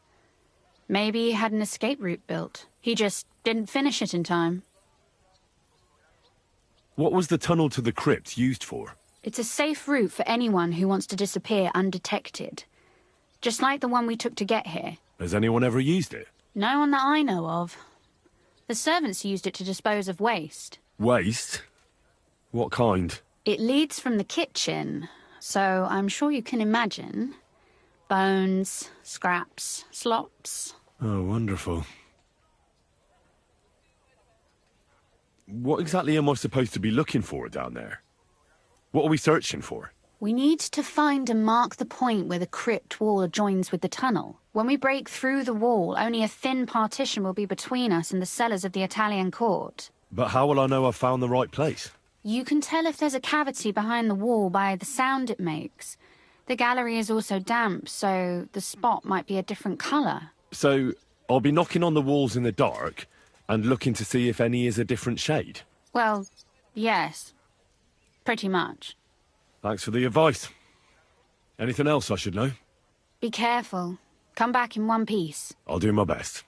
S2: Maybe he had an escape route built. He just didn't finish it in time.
S3: What was the tunnel to the crypt used for?
S2: It's a safe route for anyone who wants to disappear undetected. Just like the one we took to get here.
S3: Has anyone ever used it?
S2: No one that I know of. The servants used it to dispose of waste.
S3: Waste? What kind?
S2: It leads from the kitchen, so I'm sure you can imagine. Bones, scraps, slops.
S3: Oh, wonderful. What exactly am I supposed to be looking for down there? What are we searching for?
S2: We need to find and mark the point where the crypt wall joins with the tunnel. When we break through the wall, only a thin partition will be between us and the cellars of the Italian court.
S3: But how will I know I've found the right place?
S2: You can tell if there's a cavity behind the wall by the sound it makes. The gallery is also damp, so the spot might be a different colour.
S3: So, I'll be knocking on the walls in the dark and looking to see if any is a different shade?
S2: Well, yes. Pretty much.
S3: Thanks for the advice. Anything else I should know?
S2: Be careful. Come back in one piece.
S3: I'll do my best.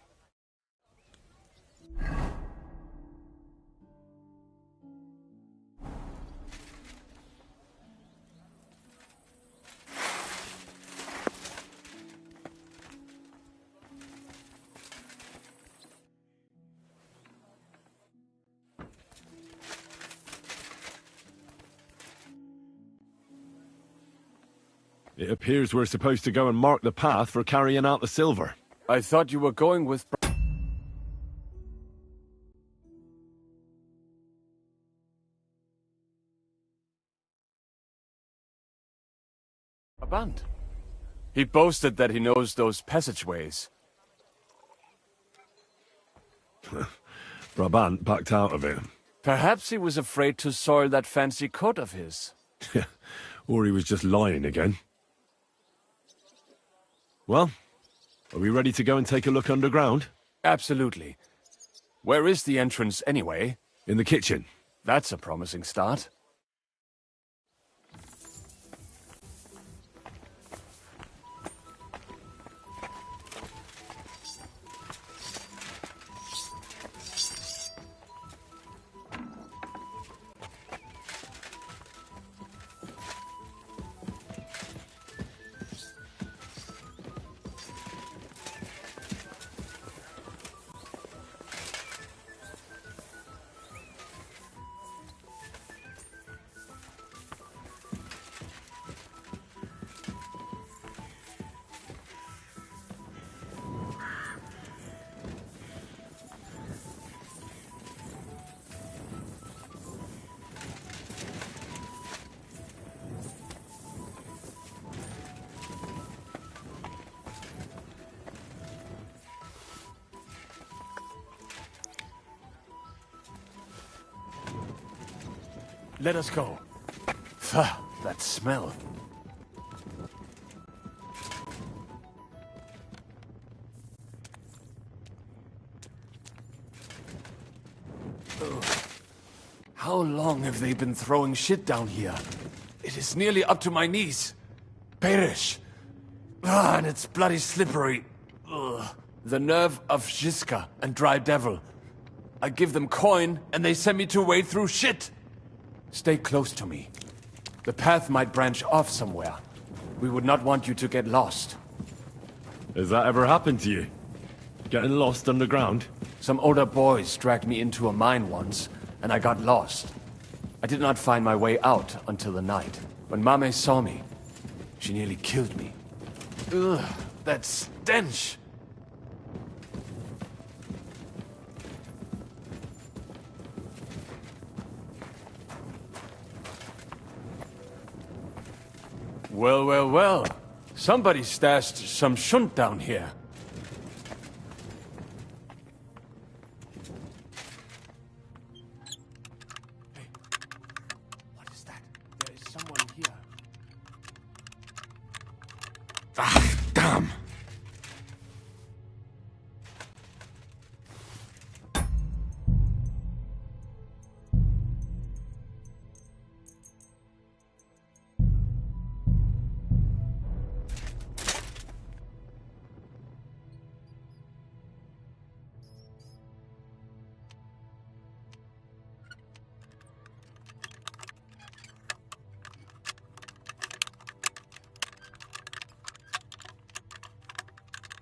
S3: It appears we're supposed to go and mark the path for carrying out the silver.
S15: I thought you were going with... Brabant. He boasted that he knows those passageways.
S3: Brabant backed out of it.
S15: Perhaps he was afraid to soil that fancy coat of his.
S3: Or he was just lying again. Well, are we ready to go and take a look underground?
S15: Absolutely. Where is the entrance, anyway?
S3: In the kitchen.
S15: That's a promising start. Let us go. Pah, that smell. How long have they been throwing shit down here? It is nearly up to my knees. Perish. Ah, and it's bloody slippery. Ugh. The nerve of Žižka and Dry Devil. I give them coin, and they send me to wade through shit. Stay close to me. The path might branch off somewhere. We would not want you to get lost.
S3: Has that ever happened to you? Getting lost underground?
S15: Some older boys dragged me into a mine once, and I got lost. I did not find my way out until the night. When Mame saw me, she nearly killed me. Ugh, that stench! Well, well, well. Somebody stashed some shunt down here. Hey, what is that? There is someone here.
S3: Ah, damn!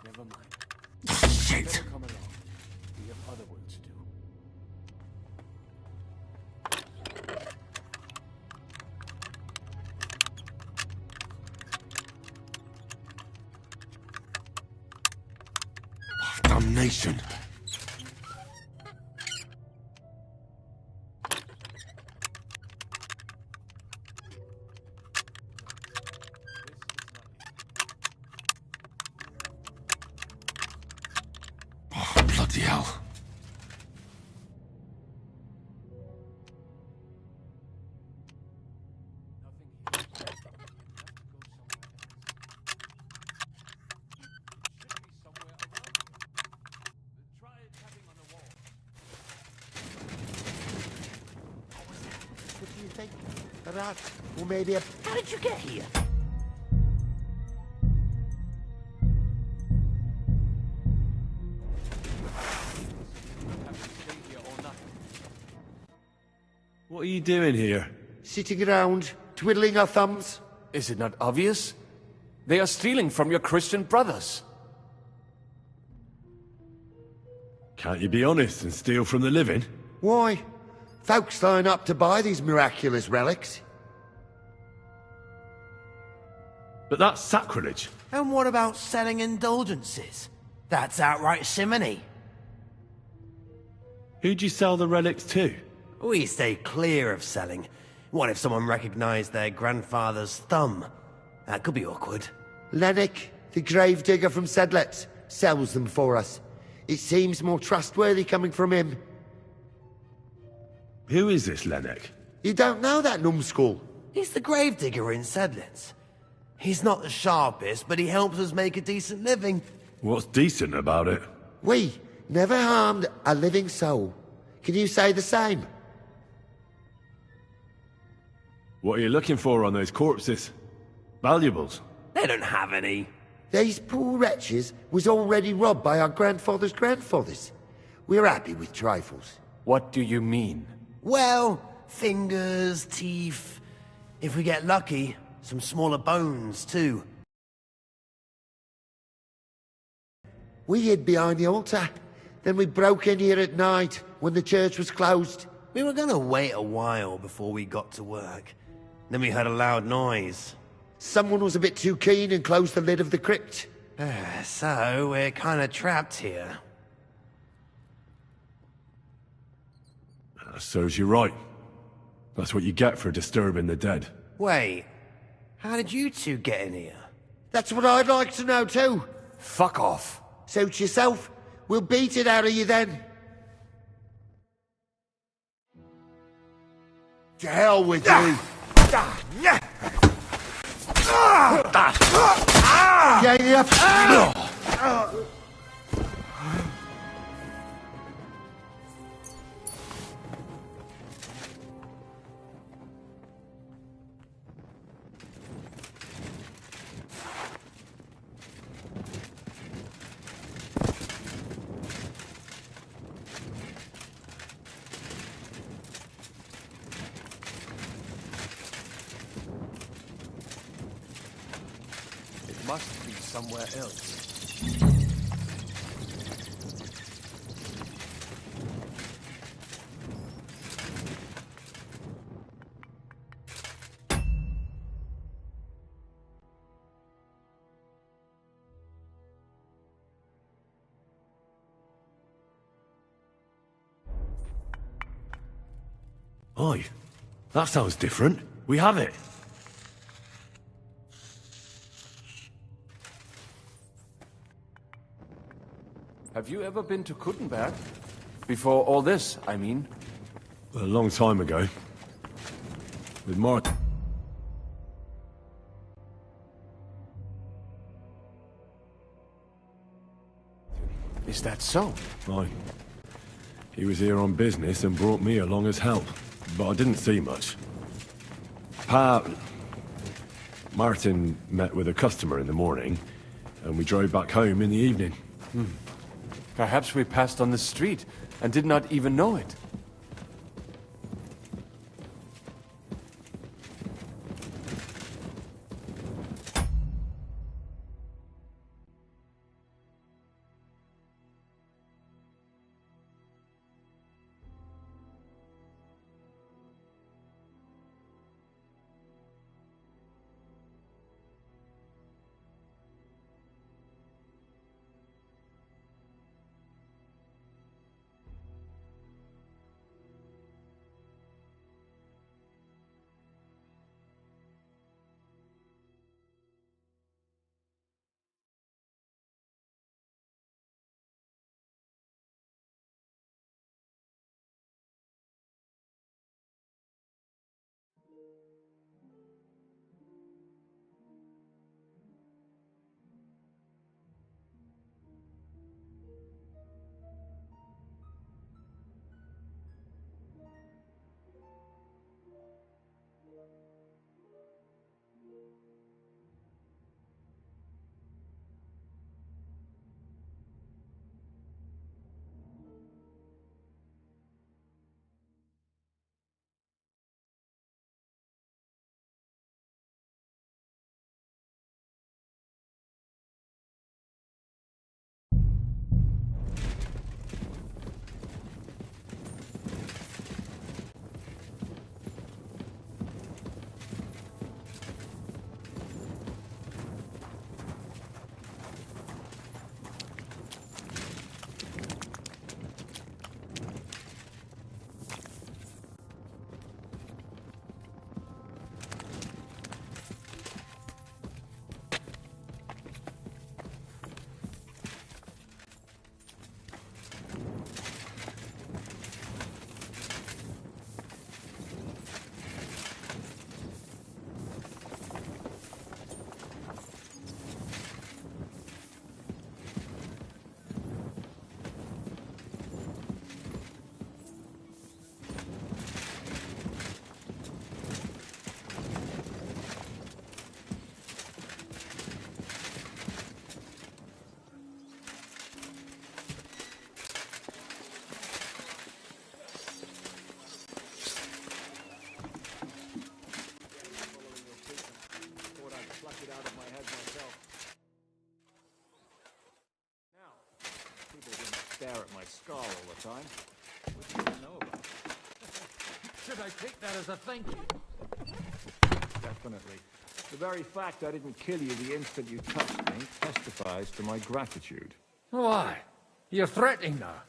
S15: Never mind.
S3: Shit!
S15: Better come along. We have other work to do.
S3: Damnation! Oh, bloody hell.
S12: What do you think? A rat? Or maybe a... How did you get here?
S3: What are you doing here?
S12: Sitting around, twiddling our thumbs.
S15: Is it not obvious? They are stealing from your Christian brothers.
S3: Can't you be honest and steal from the living?
S12: Why? Folks line up to buy these miraculous relics.
S3: But that's sacrilege.
S19: And what about selling indulgences? That's outright simony.
S3: Who'd you sell the relics to?
S19: We stay clear of selling. What if someone recognized their grandfather's thumb? That could be awkward.
S12: Lennox, the gravedigger from Sedlets, sells them for us. It seems more trustworthy coming from him.
S3: Who is this Lennox?
S12: You don't know that numbskull?
S19: He's the gravedigger in Sedlets. He's not the sharpest, but he helps us make a decent living.
S3: What's decent about it?
S12: We never harmed a living soul. Can you say the same?
S3: What are you looking for on those corpses? Valuables?
S19: They don't have any.
S12: These poor wretches was already robbed by our grandfather's grandfathers. We're happy with trifles.
S15: What do you mean?
S19: Well, fingers, teeth. If we get lucky, some smaller bones, too.
S12: We hid behind the altar. Then we broke in here at night, when the church was closed.
S19: We were gonna wait a while before we got to work. Then we heard a loud noise.
S12: Someone was a bit too keen and closed the lid of the crypt.
S19: So, we're kinda trapped here.
S3: That serves you right. That's what you get for disturbing the dead.
S19: Wait, how did you two get in here?
S12: That's what I'd like to know too.
S15: Fuck off.
S12: Suit yourself. We'll beat it out of you then. To hell with you!
S15: It must be somewhere else.
S3: Oi, that sounds different. We have it.
S15: Have you ever been to Kuttenberg? Before all this, I mean.
S3: A long time ago. With Martin.
S15: Is that so?
S3: Aye. He was here on business and brought me along as help, but I didn't see much. Martin met with a customer in the morning, and we drove back home in the evening.
S15: Perhaps we passed on the street and did not even know it.
S1: Stare at my scar all the time. What do you know about it?
S10: Should I take that as a thank you?
S1: Definitely. The very fact I didn't kill you the instant you touched me testifies to my gratitude.
S10: Why? You're threatening now.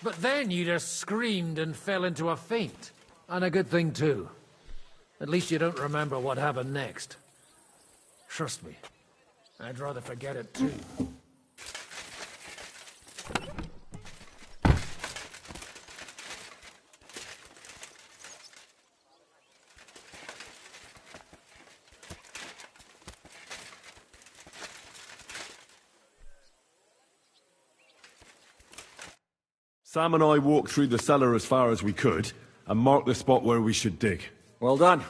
S10: But then you just screamed and fell into a faint. And a good thing, too. At least you don't remember what happened next. Trust me, I'd rather forget it, too.
S3: Sam and I walked through the cellar as far as we could, and marked the spot where we should dig.
S1: Well done.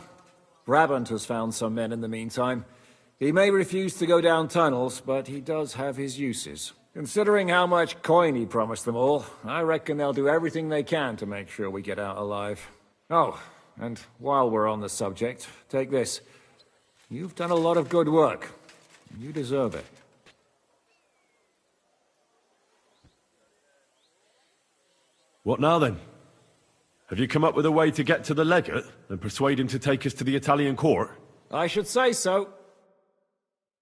S1: Brabant has found some men in the meantime. He may refuse to go down tunnels, but he does have his uses. Considering how much coin he promised them all, I reckon they'll do everything they can to make sure we get out alive. Oh, and while we're on the subject, take this. You've done a lot of good work. You deserve it.
S3: What now then? Have you come up with a way to get to the legate and persuade him to take us to the Italian court?
S1: I should say so.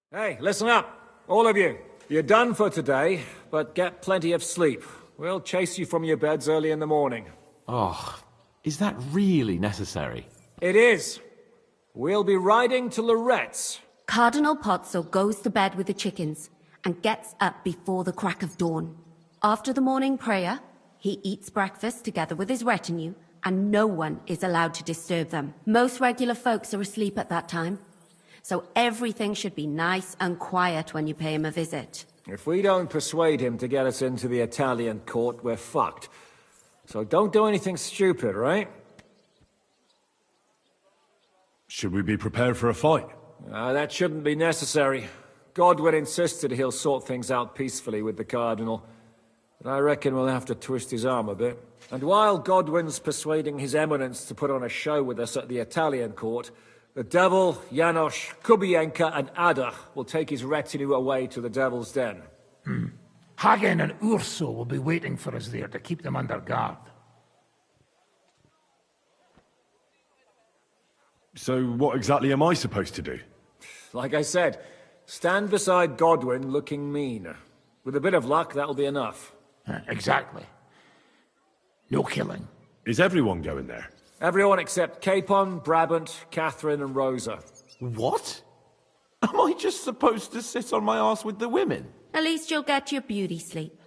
S1: Hey, listen up, all of you. You're done for today, but get plenty of sleep. We'll chase you from your beds early in the morning.
S5: Oh, is that really necessary?
S1: It is. We'll be riding to Loretz.
S21: Cardinal Pozzo goes to bed with the chickens and gets up before the crack of dawn. After the morning prayer, he eats breakfast together with his retinue, and no one is allowed to disturb them. Most regular folks are asleep at that time, so everything should be nice and quiet when you pay him a visit.
S1: If we don't persuade him to get us into the Italian court, we're fucked. So don't do anything stupid, right?
S3: Should we be prepared for a fight?
S1: That shouldn't be necessary. Godwin insisted he'll sort things out peacefully with the Cardinal. But I reckon we'll have to twist his arm a bit. And while Godwin's persuading His Eminence to put on a show with us at the Italian court, the Devil, Janosch, Kubienka and Ada will take his retinue away to the Devil's Den.
S9: Hagen and Urso will be waiting for us there to keep them under guard.
S3: So what exactly am I supposed to do?
S1: Like I said, stand beside Godwin looking mean. With a bit of luck, that'll be enough.
S9: Exactly. No killing.
S3: Is everyone going there?
S1: Everyone except Capon, Brabant, Catherine and Rosa.
S5: What? Am I just supposed to sit on my ass with the women?
S21: At least you'll get your beauty sleep.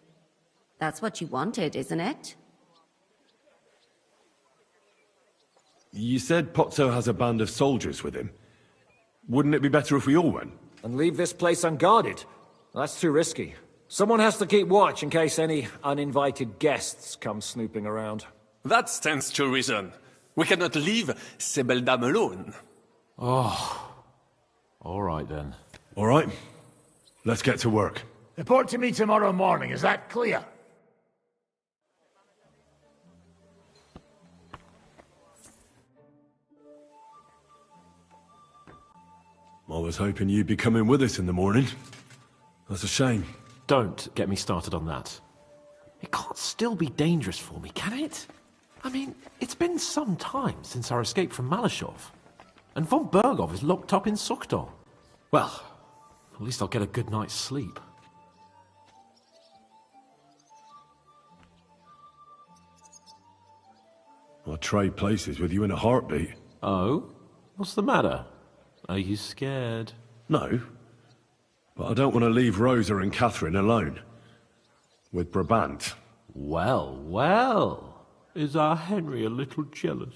S21: That's what you wanted, isn't it?
S3: You said Pozzo has a band of soldiers with him. Wouldn't it be better if we all went?
S1: And leave this place unguarded? That's too risky. Someone has to keep watch in case any uninvited guests come snooping around.
S4: That stands to reason. We cannot leave Sebeldam alone.
S5: Oh. All right, then.
S3: All right. Let's get to work.
S9: Report to me tomorrow morning, is that clear?
S3: I was hoping you'd be coming with us in the morning. That's a shame.
S5: Don't get me started on that. It can't still be dangerous for me, can it? I mean, it's been some time since our escape from Malashov. And von Bergov is locked up in Sukdol. Well, at least I'll get a good night's sleep.
S3: I'll trade places with you in a heartbeat.
S5: Oh? What's the matter? Are you scared?
S3: No. But I don't want to leave Rosa and Catherine alone. With Brabant.
S5: Well, well. Is our Henry a little jealous?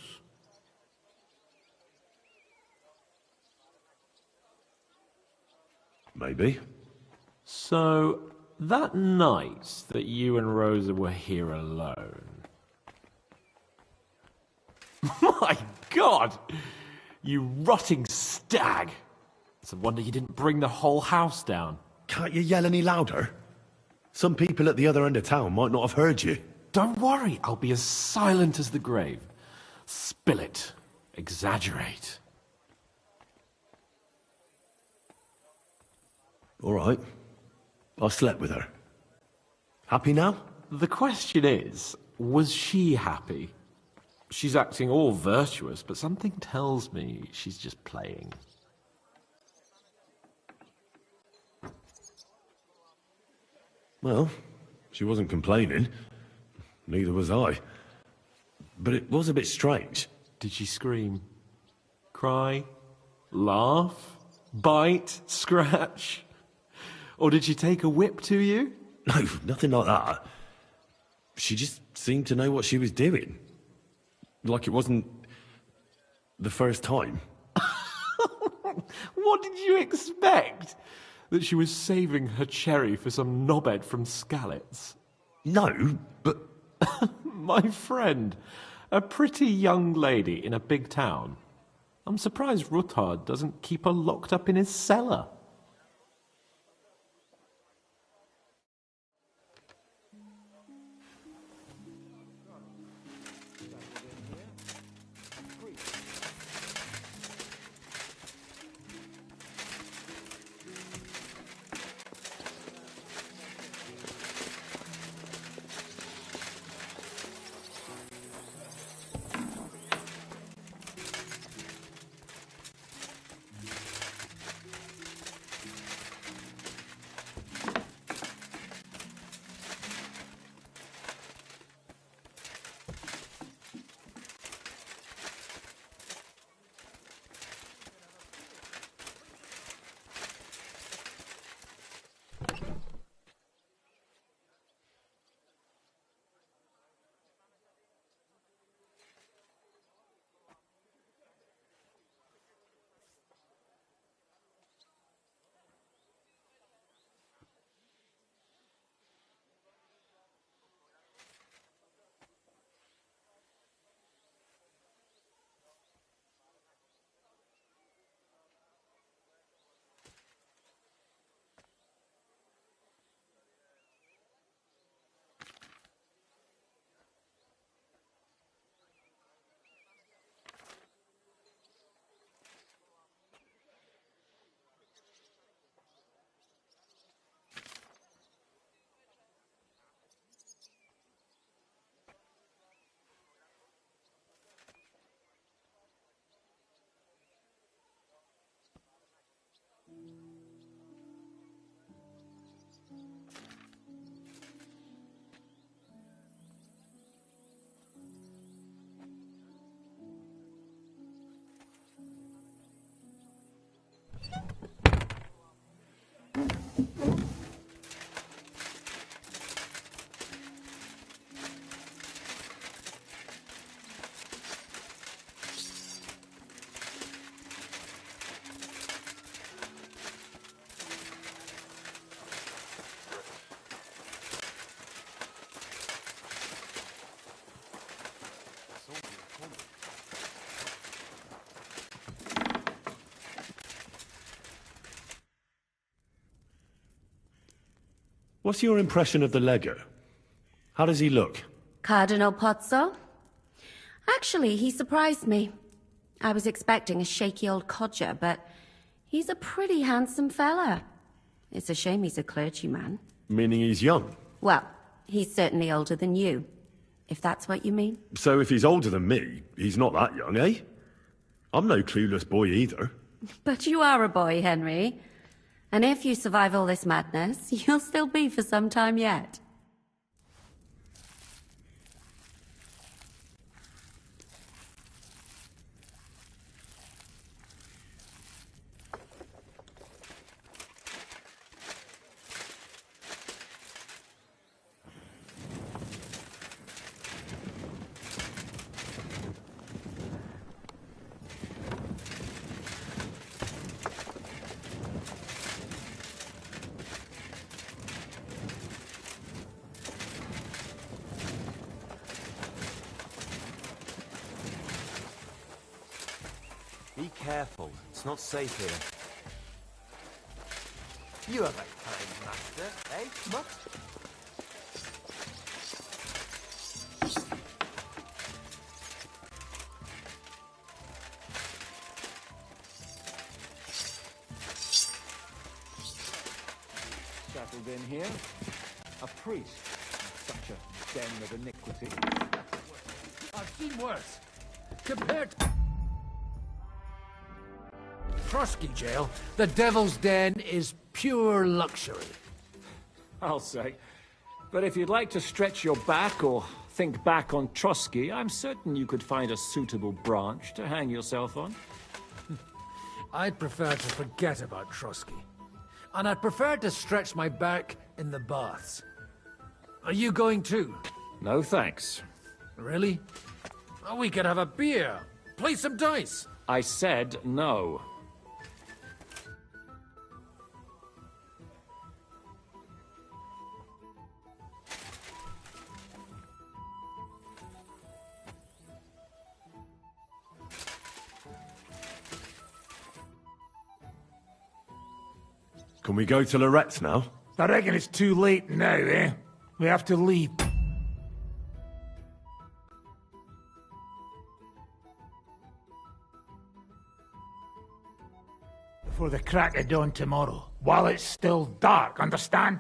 S3: Maybe.
S5: So, that night that you and Rosa were here alone... My God! You rotting stag! It's a wonder you didn't bring the whole house down.
S3: Can't you yell any louder? Some people at the other end of town might not have heard you.
S5: Don't worry, I'll be as silent as the grave. Spill it. Exaggerate.
S3: All right. I slept with her. Happy now?
S5: The question is, was she happy? She's acting all virtuous, but something tells me she's just playing.
S3: Well, she wasn't complaining. Neither was I. But it was a bit strange.
S5: Did she scream? Cry? Laugh? Bite? Scratch? Or did she take a whip to you?
S3: No, nothing like that. She just seemed to know what she was doing. Like it wasn't the first time.
S5: What did you expect? That she was saving her cherry for some knobhead from Skalitz?
S3: No, but
S5: My friend, a pretty young lady in a big town. I'm surprised Ruthard doesn't keep her locked up in his cellar.
S3: What's your impression of the Lego? How does he look?
S21: Cardinal Pozzo? Actually, he surprised me. I was expecting a shaky old codger, but he's a pretty handsome fella. It's a shame he's a clergyman.
S3: Meaning he's young?
S21: Well, he's certainly older than you, if that's what you mean.
S3: So if he's older than me, he's not that young, eh? I'm no clueless boy either.
S21: But you are a boy, Henry. And if you survive all this madness, you'll still be for some time yet.
S11: Be careful. It's not safe here. You are a kind master, eh, Mutt?
S1: Settled in here. A priest. Such a den of iniquity.
S10: I've seen worse. Compared to Trusky Jail, the Devil's Den is pure luxury.
S1: I'll say. But if you'd like to stretch your back or think back on Trusky, I'm certain you could find a suitable branch to hang yourself on.
S10: I'd prefer to forget about Trusky. And I'd prefer to stretch my back in the baths. Are you going too?
S1: No thanks.
S10: Really? Oh, we could have a beer. Play some dice.
S1: I said no.
S3: Can we go to Loretz now?
S9: I reckon it's too late now, eh? We have to leave. Before the crack of dawn tomorrow, while it's still dark, understand?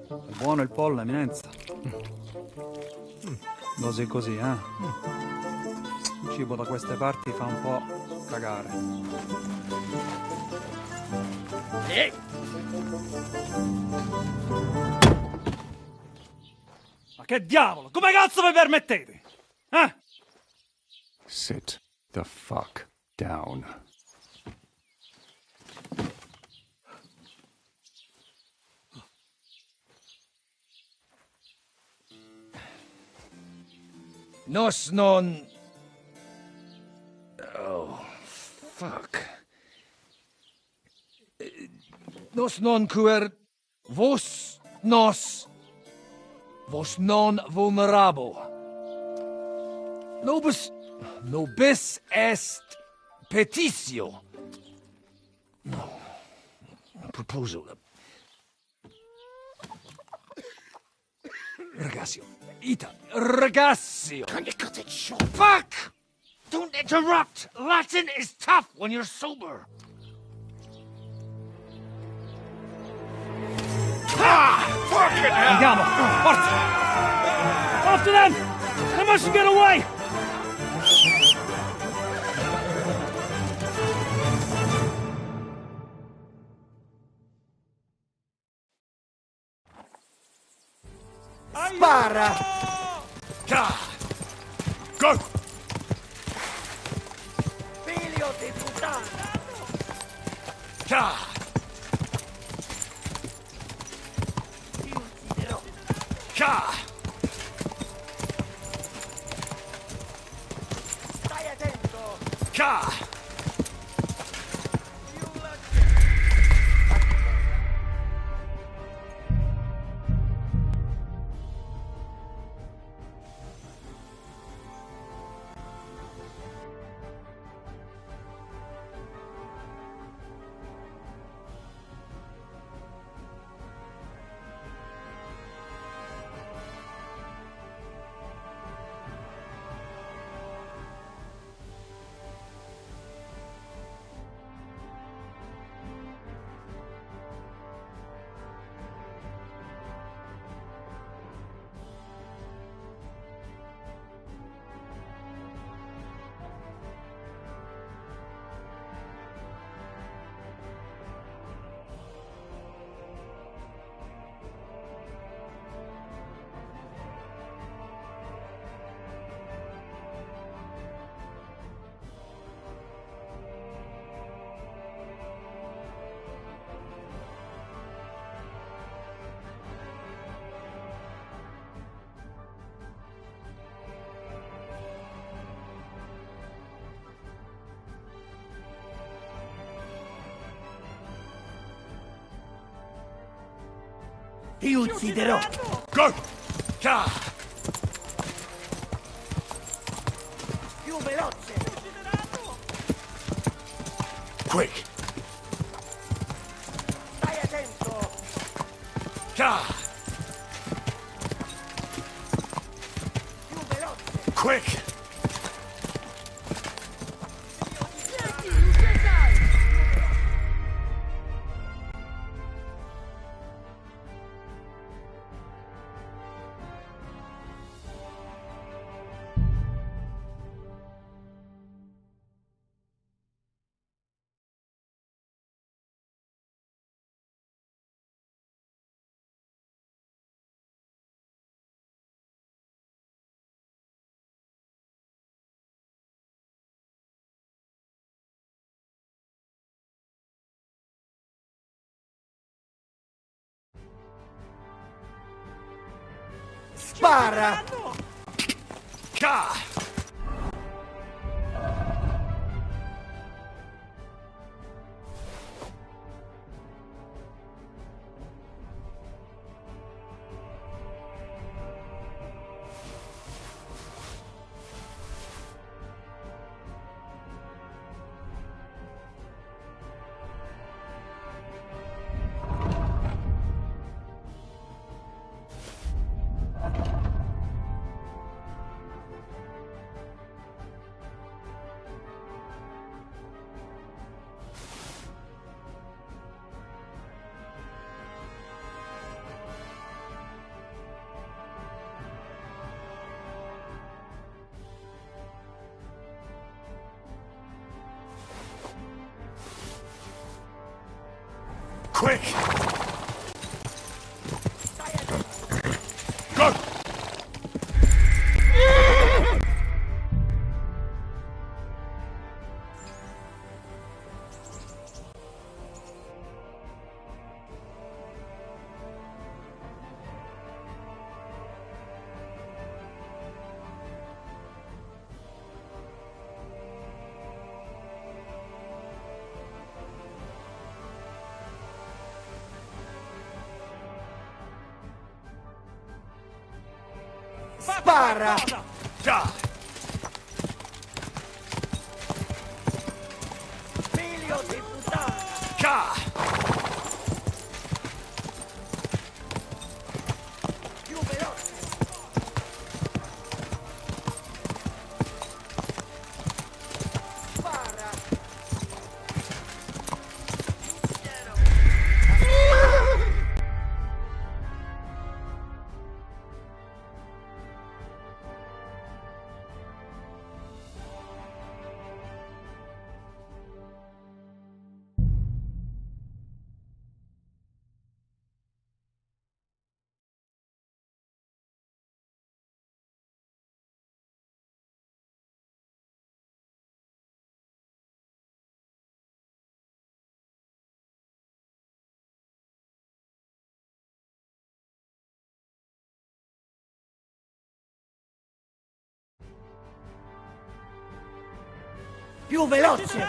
S20: È buono il pollo, eminenza. Così così, eh? Il cibo da queste parti fa un po' cagare. Ma che diavolo? Come cazzo vi permettete? Eh?
S22: Sit the fuck down.
S10: Nos non... Oh, fuck. Nos non quer... Vos nos... Vos non vulnerabo. Nobis est petitio. No. Proposal. Ragazio. Ita. Ragazio. Can you cut it short? Fuck! Don't interrupt! Latin is tough when you're sober. Ah! Fucking hell!
S20: Andiamo! Forza! After them! They mustn't get away!
S12: Spara!
S3: Go!
S12: Figlio di puttana! Stai attento! Ti ucciderò!
S3: Go!
S12: Più veloce!
S3: Quick!
S12: Stai attento! Più veloce!
S3: Quick!
S19: Spara!
S3: Quick! Go!
S19: Spara!
S3: Già!
S19: Figlio di puttana!
S3: Già!
S19: Più veloce! Spara! Più veloce!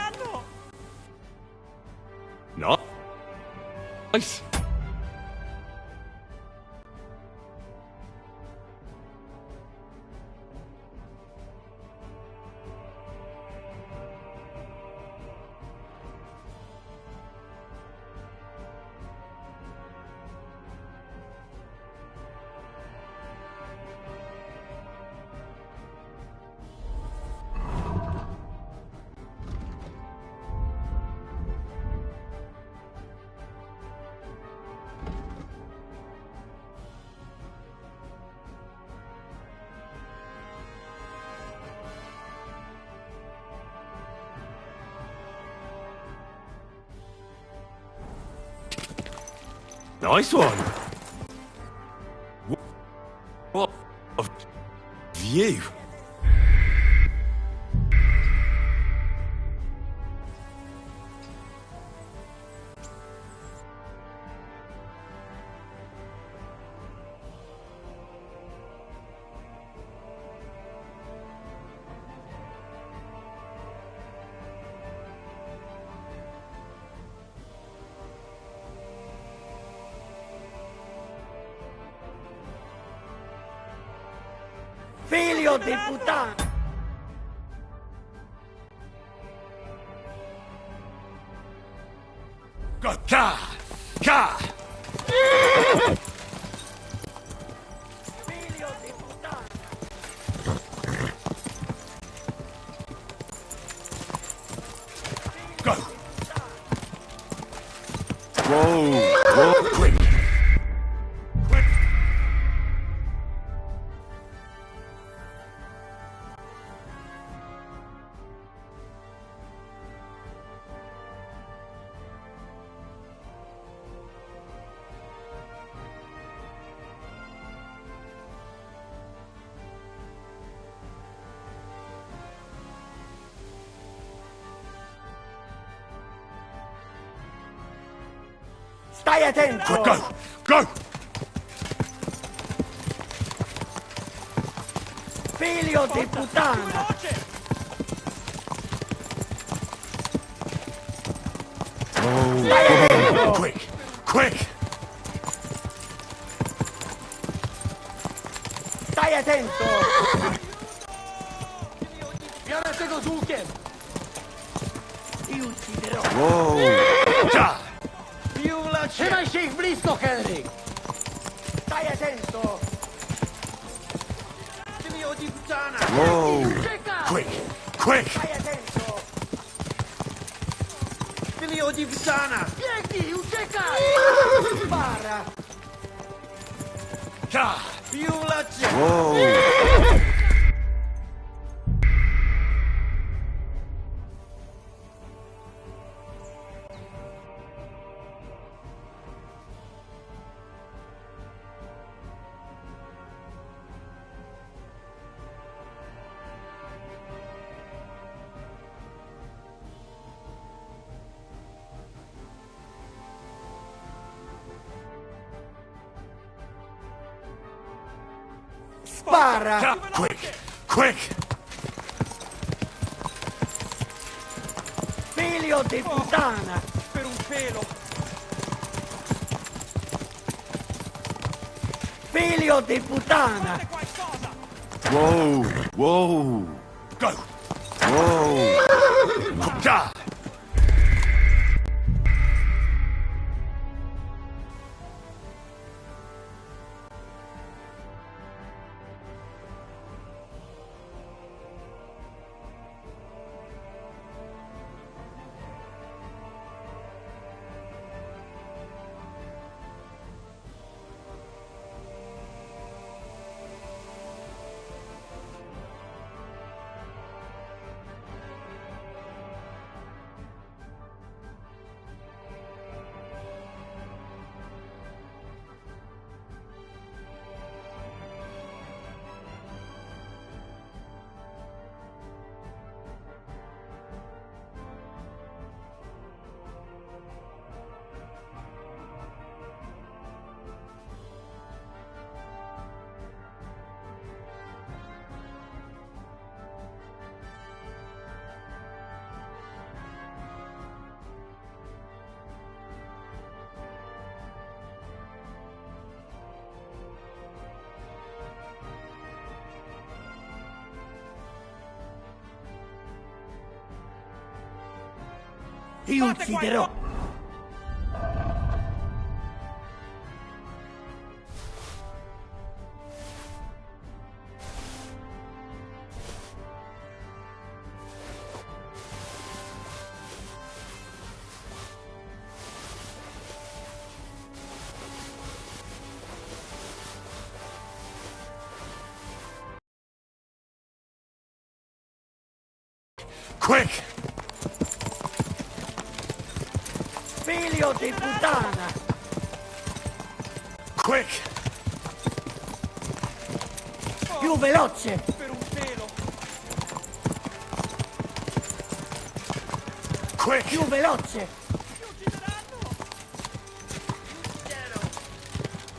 S3: No. Nice. Nice one. What a view.
S19: Figlio di puttana!
S3: Ka! Ka!
S19: Figlio di puttana!
S3: Go! Whoa! Whoa! Quick!
S19: Stai attento!
S3: Go! Go!
S19: Figlio di puttana!
S3: Oh, quick! Quick!
S19: Stai attento!
S14: Pianete Gozuken!
S19: Ti ucciderò!
S3: Whoa! Già!
S14: Trzymaj się ich blisko, Henryk!
S19: Stai attento!
S3: Whoa! Quick! Quick!
S19: Stai attento!
S14: Figlio di puttana! Biegnij, uciekaj!
S19: Spara!
S3: Già!
S14: Piulacie!
S3: Whoa!
S19: Spara!
S3: Già! Quick! Quick!
S19: Figlio di puttana!
S14: Per un pelo!
S19: Figlio di puttana!
S3: Whoa! Whoa! Go! Whoa! Già!
S19: Ti ucciderò!
S3: Quick!
S19: Figlio di puttana!
S3: Quick!
S19: Più veloce!
S14: Per un pelo!
S3: Quick!
S19: Più veloce!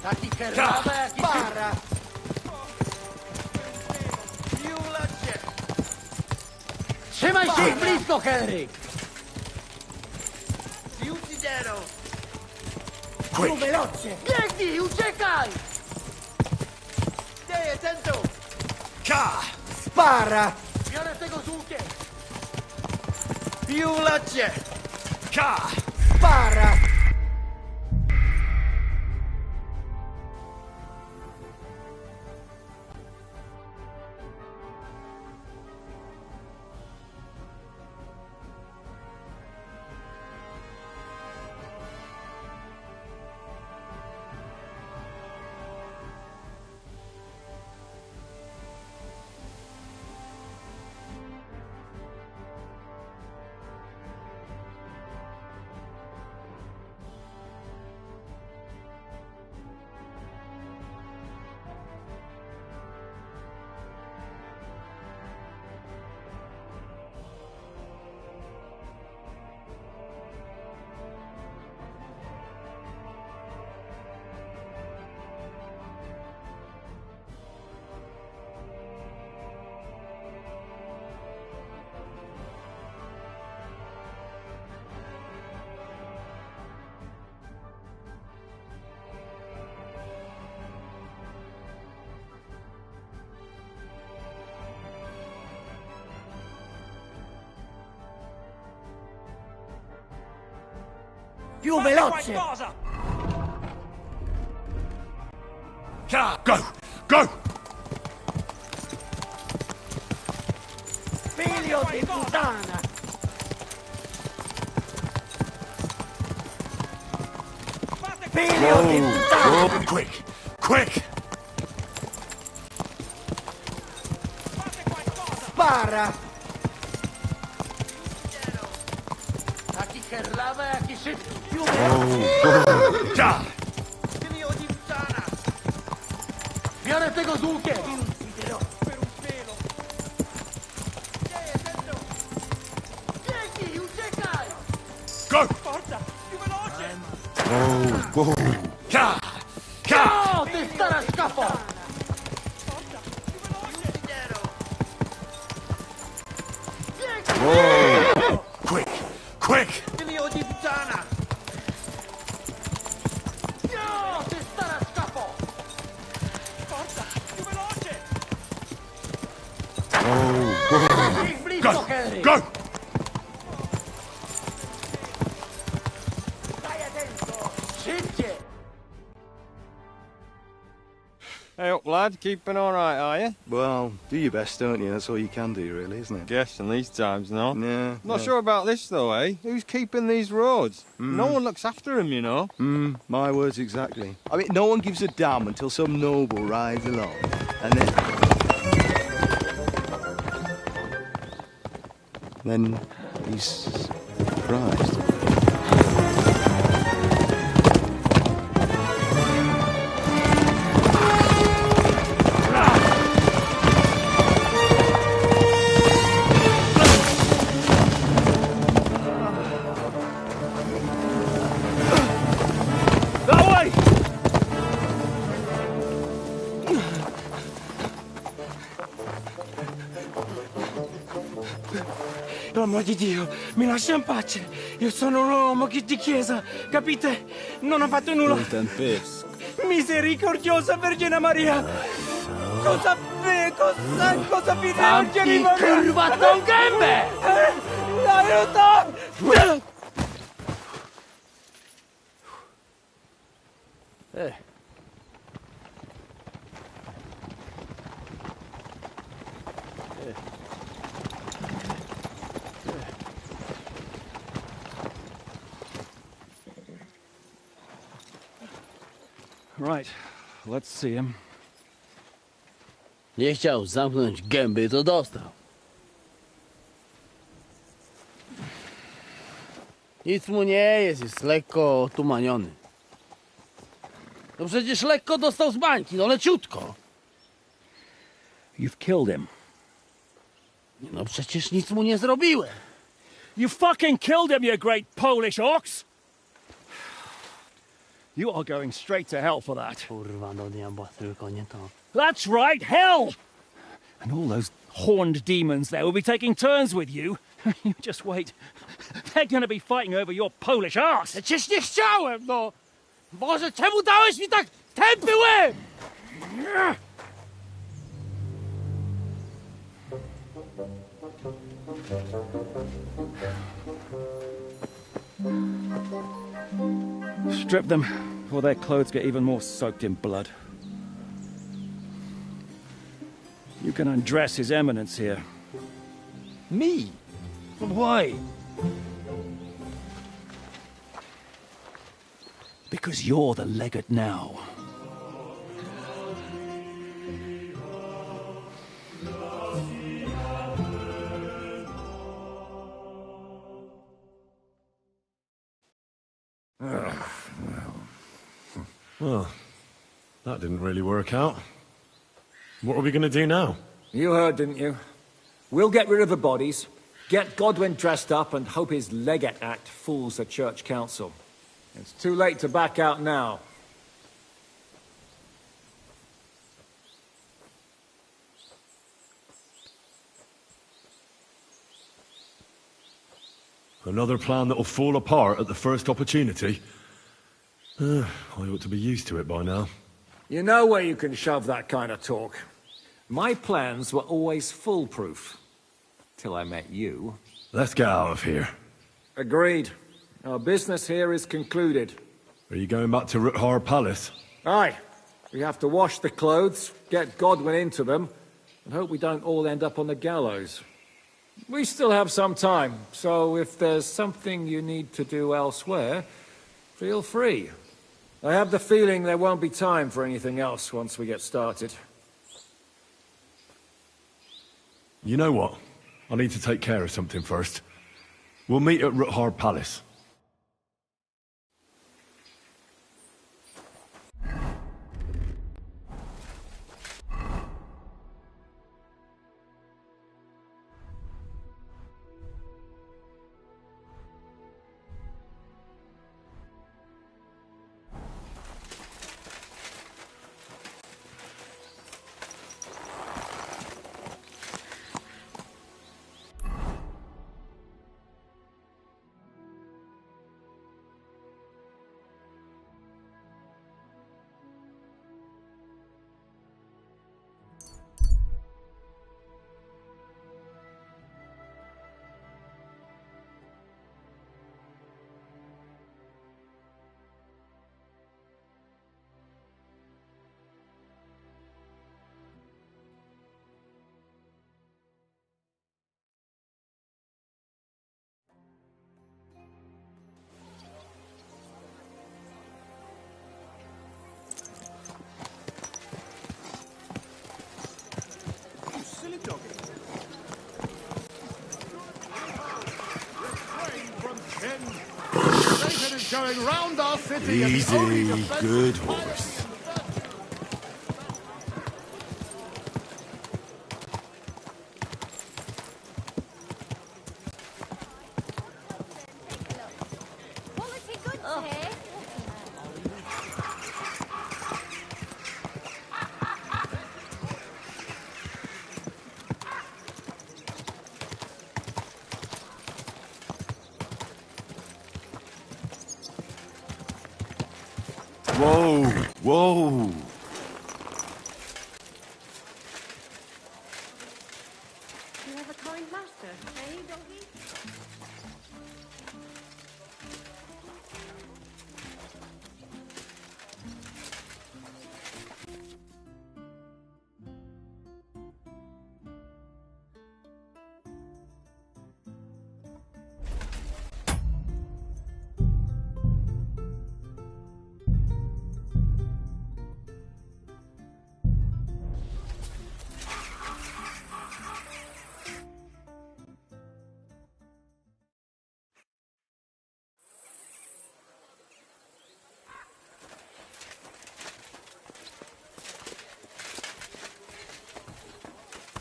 S14: Taki
S3: Già!
S14: kerrada,
S19: Spara!
S14: Piulacie! Trzymaj się ich blisko, Henryk! Ci ucciderò!
S19: Più veloce!
S14: Biegnij, uciekaj! Stai attento!
S3: Già!
S19: Spara!
S14: Biorę tego z łukiem! Piulacie!
S3: Già!
S19: Spara!
S14: Più veloce!
S3: Go! Go!
S14: Figlio di puttana! Figlio di puttana!
S3: Oh, quick! Quick!
S14: Spara! A chi che lava e a chi si più veloce!
S3: Già!
S14: Figlio di puttana! Viene te cosuche! Per un pelo! Vieni, ucciecai!
S3: Go!
S14: Forza! Più veloce!
S3: Oh! Ca!
S14: No! Ti stare a scafo!
S3: Whoa! Quick! Quick!
S14: Figlio di puttana! No! Ti stare a scafo! Forza! Più veloce!
S3: Go! Go!
S14: Stai attento! Scicche!
S7: Hey up, lad. Keeping all right, are you?
S18: Well, do your best, don't you? That's all you can do, really, isn't it?
S7: Guess in these times, no?
S18: Yeah.
S7: Not sure about this, though, eh? Who's keeping these roads? No one looks after them, you know.
S18: My words exactly. I mean, no one gives a damn until some noble rides along, and then he's surprised.
S14: Per amor di Dio, mi lascia in pace. Io sono un uomo di chiesa, capite? Non ho fatto nulla.
S18: Non t'impisco.
S14: Misericordiosa Vergine Maria. Cosa vi devo curvato un gambe? Aiuto!
S20: Right, let's see him.
S23: Nie chciał zamknąć gęby, to dostał. Nic mu nie jest lekko otumaniony. No przecież lekko dostał z bańki, no leciutko.
S20: You've killed him.
S23: No przecież nic mu nie zrobiłem.
S20: You fucking killed him, you great Polish ox! You are going straight to hell for that.
S23: Kurwa, do diabła, tylko nie to.
S20: That's right, hell! And all those horned demons there will be taking turns with you. You just wait. They're gonna be fighting over your Polish arse.
S14: Przecież nie chciałem, no! Boże, czemu dałeś mi tak tępy łeb?
S20: Strip them, or their clothes get even more soaked in blood. You can undress His Eminence here.
S14: Me?
S20: Why? Because you're the legate now.
S3: Well, that didn't really work out. What are we going to do now?
S1: You heard, didn't you? We'll get rid of the bodies, get Godwin dressed up, and hope his Legate Act fools the Church Council. It's too late to back out now.
S3: Another plan that'll fall apart at the first opportunity? I ought to be used to it by now.
S1: You know where you can shove that kind of talk. My plans were always foolproof. Till I met you.
S3: Let's get out of here.
S1: Agreed. Our business here is concluded.
S3: Are you going back to Ruthar Palace?
S1: Aye. We have to wash the clothes, get Godwin into them, and hope we don't all end up on the gallows. We still have some time, so if there's something you need to do elsewhere, feel free. I have the feeling there won't be time for anything else once we get started.
S3: You know what? I need to take care of something first. We'll meet at Ruthar Palace.
S9: Going round our city.
S3: Easy, good horse. Whoa, whoa.
S21: You have a kind master, eh, doggy?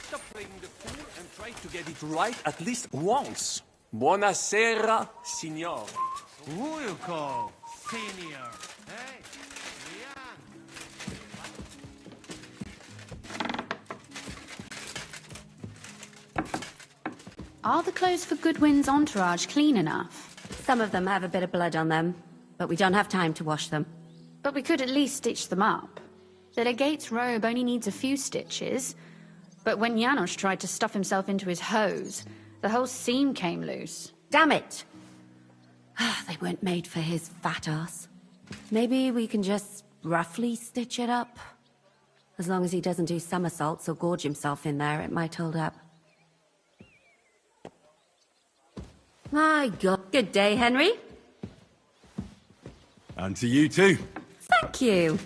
S4: Stop playing the fool and try to get it right at least once. Buonasera, signore.
S23: Who you call senior? Hey,
S2: Are the clothes for Goodwin's entourage clean enough?
S21: Some of them have a bit of blood on them, but we don't have time to wash them.
S2: But we could at least stitch them up. The legate's robe only needs a few stitches, but when Janos tried to stuff himself into his hose, the whole seam came loose.
S21: Damn it! They weren't made for his fat ass. Maybe we can just roughly stitch it up? As long as he doesn't do somersaults or gorge himself in there, it might hold up. My God. Good day, Henry.
S3: And to you too.
S21: Thank you.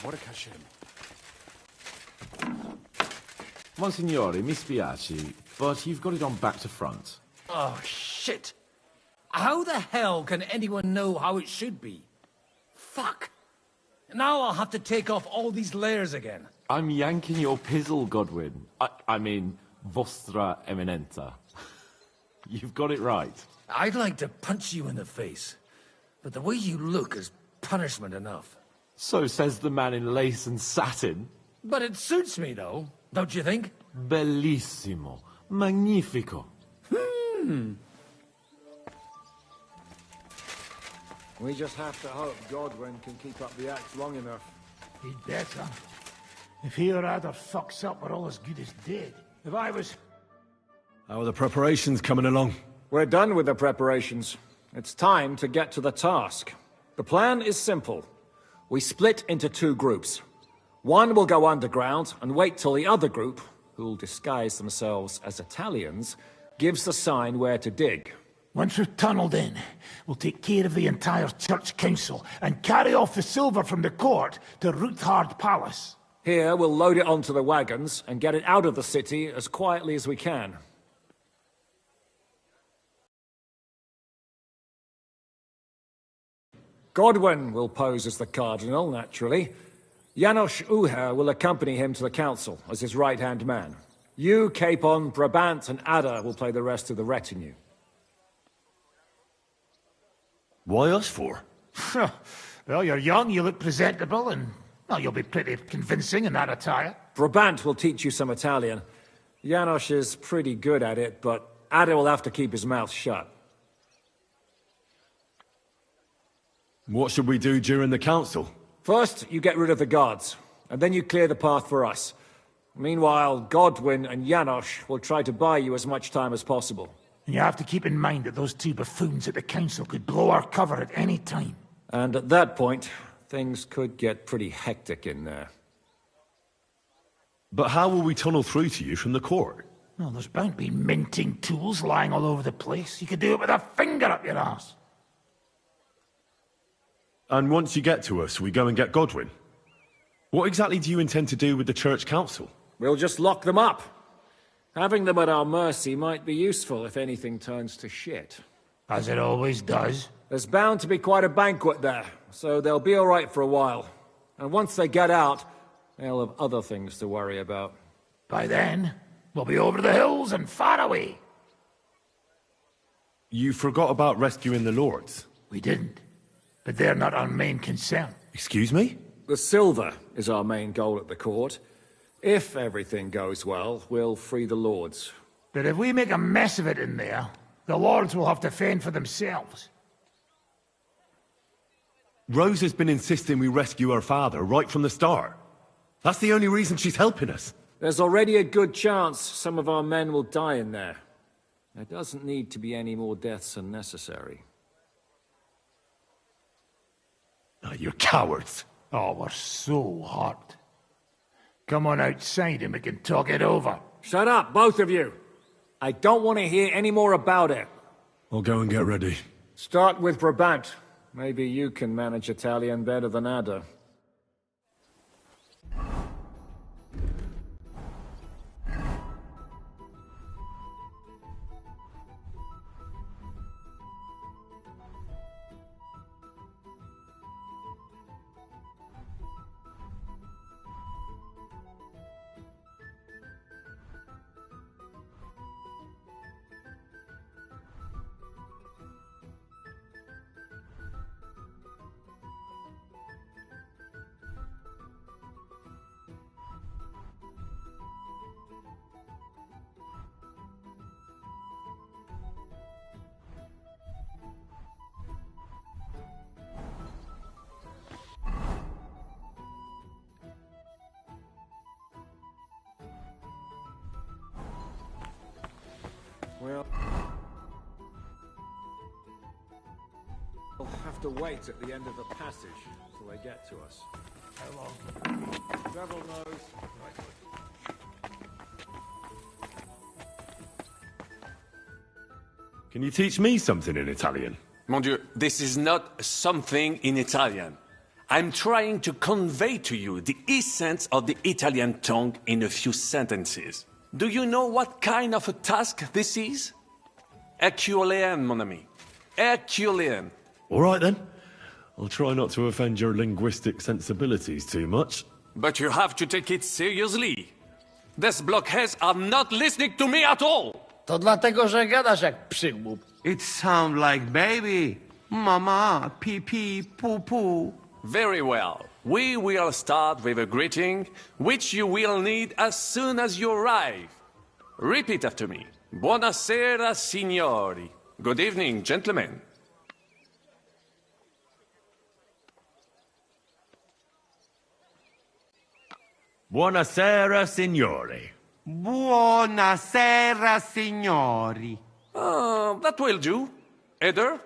S22: What a cushion.
S5: Monsignore, mi spiace, but you've got it on back to front.
S10: Oh, shit. How the hell can anyone know how it should be? Fuck. Now I'll have to take off all these layers again.
S5: I'm yanking your pizzle, Godwin. I mean, Vostra Eminenta. You've got it right.
S10: I'd like to punch you in the face, but the way you look is punishment enough.
S5: So says the man in lace and satin.
S10: But it suits me, though, don't you think?
S5: Bellissimo. Magnifico.
S1: We just have to hope Godwyn can keep up the act long enough.
S9: He'd better. If he or Adder fucks up, we're all as good as dead. If I was...
S3: How are the preparations coming along?
S1: We're done with the preparations. It's time to get to the task. The plan is simple. We split into 2 groups. One will go underground and wait till the other group, who'll disguise themselves as Italians, gives the sign where to dig.
S9: Once we've tunneled in, we'll take care of the entire church council and carry off the silver from the court to Ruthard Palace.
S1: Here, we'll load it onto the wagons and get it out of the city as quietly as we can. Godwyn will pose as the Cardinal, naturally. Janos Uher will accompany him to the council as his right-hand man. You, Capon, Brabant, and Adder will play the rest of the retinue.
S3: Why us for?
S9: Well, you're young, you look presentable, and well, you'll be pretty convincing in that attire.
S1: Brabant will teach you some Italian. Janos is pretty good at it, but Adder will have to keep his mouth shut.
S3: What should we do during the council?
S1: First, you get rid of the guards, and then you clear the path for us. Meanwhile, Godwyn and Janos will try to buy you as much time as possible.
S9: And you have to keep in mind that those 2 buffoons at the council could blow our cover at any time.
S1: And at that point, things could get pretty hectic in there.
S3: But how will we tunnel through to you from the court?
S9: Well, there's bound to be minting tools lying all over the place. You could do it with a finger up your ass.
S3: And once you get to us, we go and get Godwyn. What exactly do you intend to do with the church council?
S1: We'll just lock them up. Having them at our mercy might be useful if anything turns to shit.
S9: As it always does.
S1: There's bound to be quite a banquet there, so they'll be all right for a while. And once they get out, they'll have other things to worry about.
S9: By then, we'll be over the hills and far away.
S3: You forgot about rescuing the lords.
S9: We didn't. But they're not our main concern.
S3: Excuse me?
S1: The silver is our main goal at the court. If everything goes well, we'll free the lords.
S9: But if we make a mess of it in there, the lords will have to fend for themselves.
S3: Rose has been insisting we rescue her father right from the start. That's the only reason she's helping us.
S1: There's already a good chance some of our men will die in there. There doesn't need to be any more deaths than necessary.
S3: Oh, you're cowards.
S9: Oh, we're so hot. Come on outside and we can talk it over.
S1: Shut up, both of you! I don't want to hear any more about it.
S3: I'll go and get ready.
S1: Start with Brabant. Maybe you can manage Italian better than Adder. Well, we'll have to wait at the end of the passage till they get to us. How long? Several knows.
S3: Can you teach me something in Italian?
S4: Mon Dieu, this is not something in Italian. I'm trying to convey to you the essence of the Italian tongue in a few sentences. Do you know what kind of a task this is? Herculean, mon ami. Herculean.
S3: All right, then. I'll try not to offend your linguistic sensibilities too much.
S4: But you have to take it seriously. These blockheads are not listening to me at all.
S23: To dlatego, że gadasz jak przygłup.
S6: It sounds like baby. Mama, pee pee, poo poo.
S4: Very well. We will start with a greeting, which you will need as soon as you arrive. Repeat after me. Buonasera, signori. Good evening, gentlemen.
S3: Buonasera, signori.
S6: Buonasera, signori.
S4: That will do. Eder?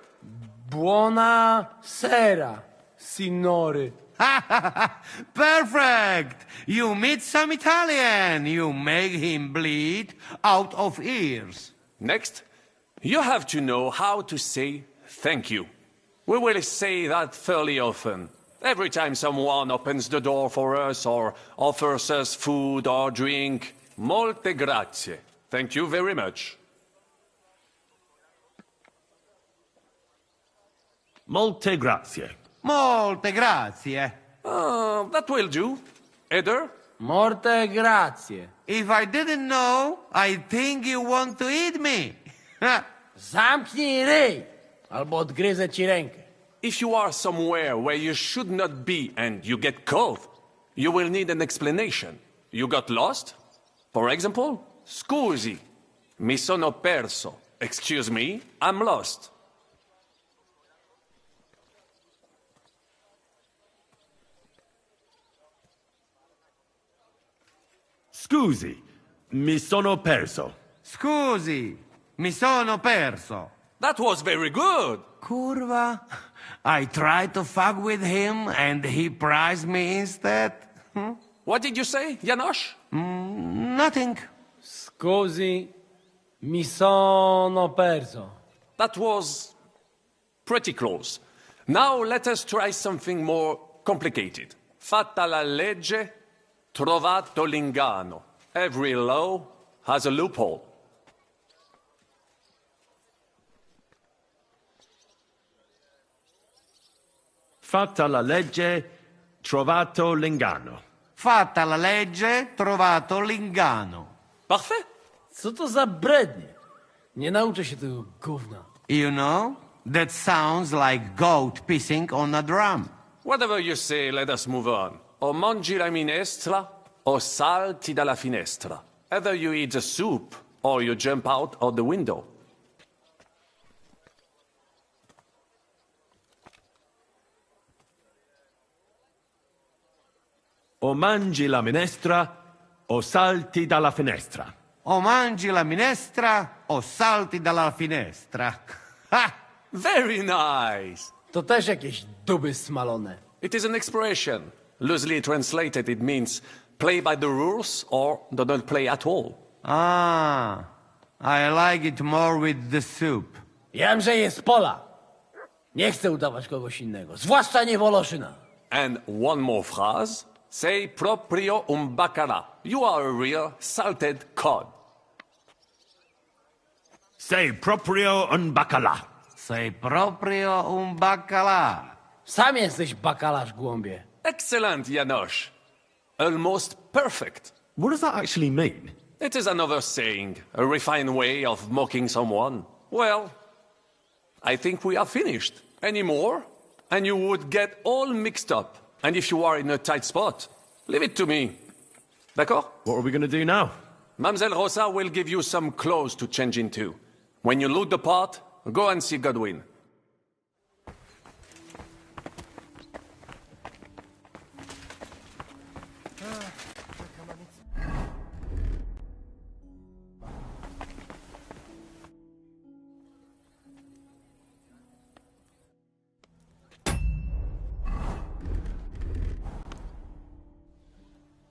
S23: Buonasera, signore.
S6: Perfect! You meet some Italian. You make him bleed out of ears.
S4: Next, you have to know how to say thank you. We will say that fairly often. Every time someone opens the door for us or offers us food or drink. Molte grazie. Thank you very much.
S3: Molte grazie.
S6: Molte grazie.
S4: That will do. Eder?
S23: Morte grazie.
S6: If I didn't know, I think you want to eat me.
S23: Zamknij ryj, albo odgryzę ci rękę.
S4: If you are somewhere where you should not be and you get cold, you will need an explanation. You got lost? For example, scusi, mi sono perso. Excuse me, I'm lost.
S3: Scusi, mi sono perso.
S6: Scusi, mi sono perso.
S4: That was very good.
S6: Curva. I tried to fuck with him and he prized me instead.
S4: What did you say, Janosch?
S6: Nothing.
S23: Scusi, mi sono perso.
S4: That was pretty close. Now let us try something more complicated. Fatta la legge, trovato l'inganno. Every law has a loophole.
S3: Fatta la legge, trovato l'inganno.
S6: Fatta la legge, trovato l'inganno.
S4: Parfait.
S23: Co to za brednie? Nie nauczę się tego gówna.
S6: You know, that sounds like goat pissing on a drum.
S4: Whatever you say, let us move on. O mangi la minestra, o salti dalla finestra. Either you eat the soup, or you jump out of the window.
S3: O mangi la minestra, o salti dalla finestra.
S6: O mangi la minestra, o salti dalla finestra. Ha!
S4: Very nice.
S23: To też jakieś duby smalone.
S4: It is an expression. Loosely translated, it means play by the rules or do not play at all.
S6: Ah, I like it more with the soup.
S23: Jem, że jest pola. Nie chcę udawać kogoś innego, zwłaszcza nie Woloszyna.
S4: And one more phrase. Say proprio un baccara. You are a real salted cod.
S3: Say proprio un bacala.
S6: Say proprio un bacala.
S23: Sam jesteś bakalarz, głąbie.
S4: Excellent, Janosch. Almost perfect.
S3: What does that actually mean?
S4: It is another saying, a refined way of mocking someone. Well, I think we are finished. Any more? And you would get all mixed up. And if you are in a tight spot, leave it to me. D'accord?
S3: What are we going to do now?
S4: Mamselle Rosa will give you some clothes to change into. When you loot the pot, go and see Godwin.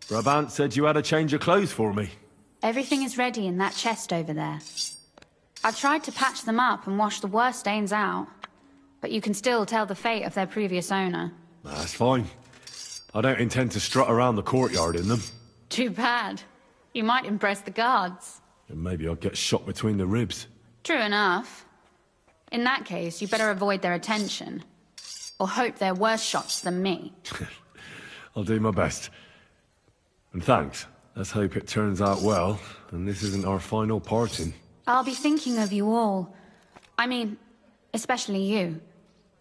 S3: Brabant said you had a change of clothes for me.
S2: Everything is ready in that chest over there. I've tried to patch them up and wash the worst stains out, but you can still tell the fate of their previous owner.
S3: That's fine. I don't intend to strut around the courtyard in them.
S2: Too bad. You might impress the guards.
S3: And maybe I'll get shot between the ribs.
S2: True enough. In that case, you better avoid their attention. Or hope they're worse shots than me.
S3: I'll do my best. And thanks. Let's hope it turns out well, and this isn't our final parting.
S2: I'll be thinking of you all. I mean, especially you.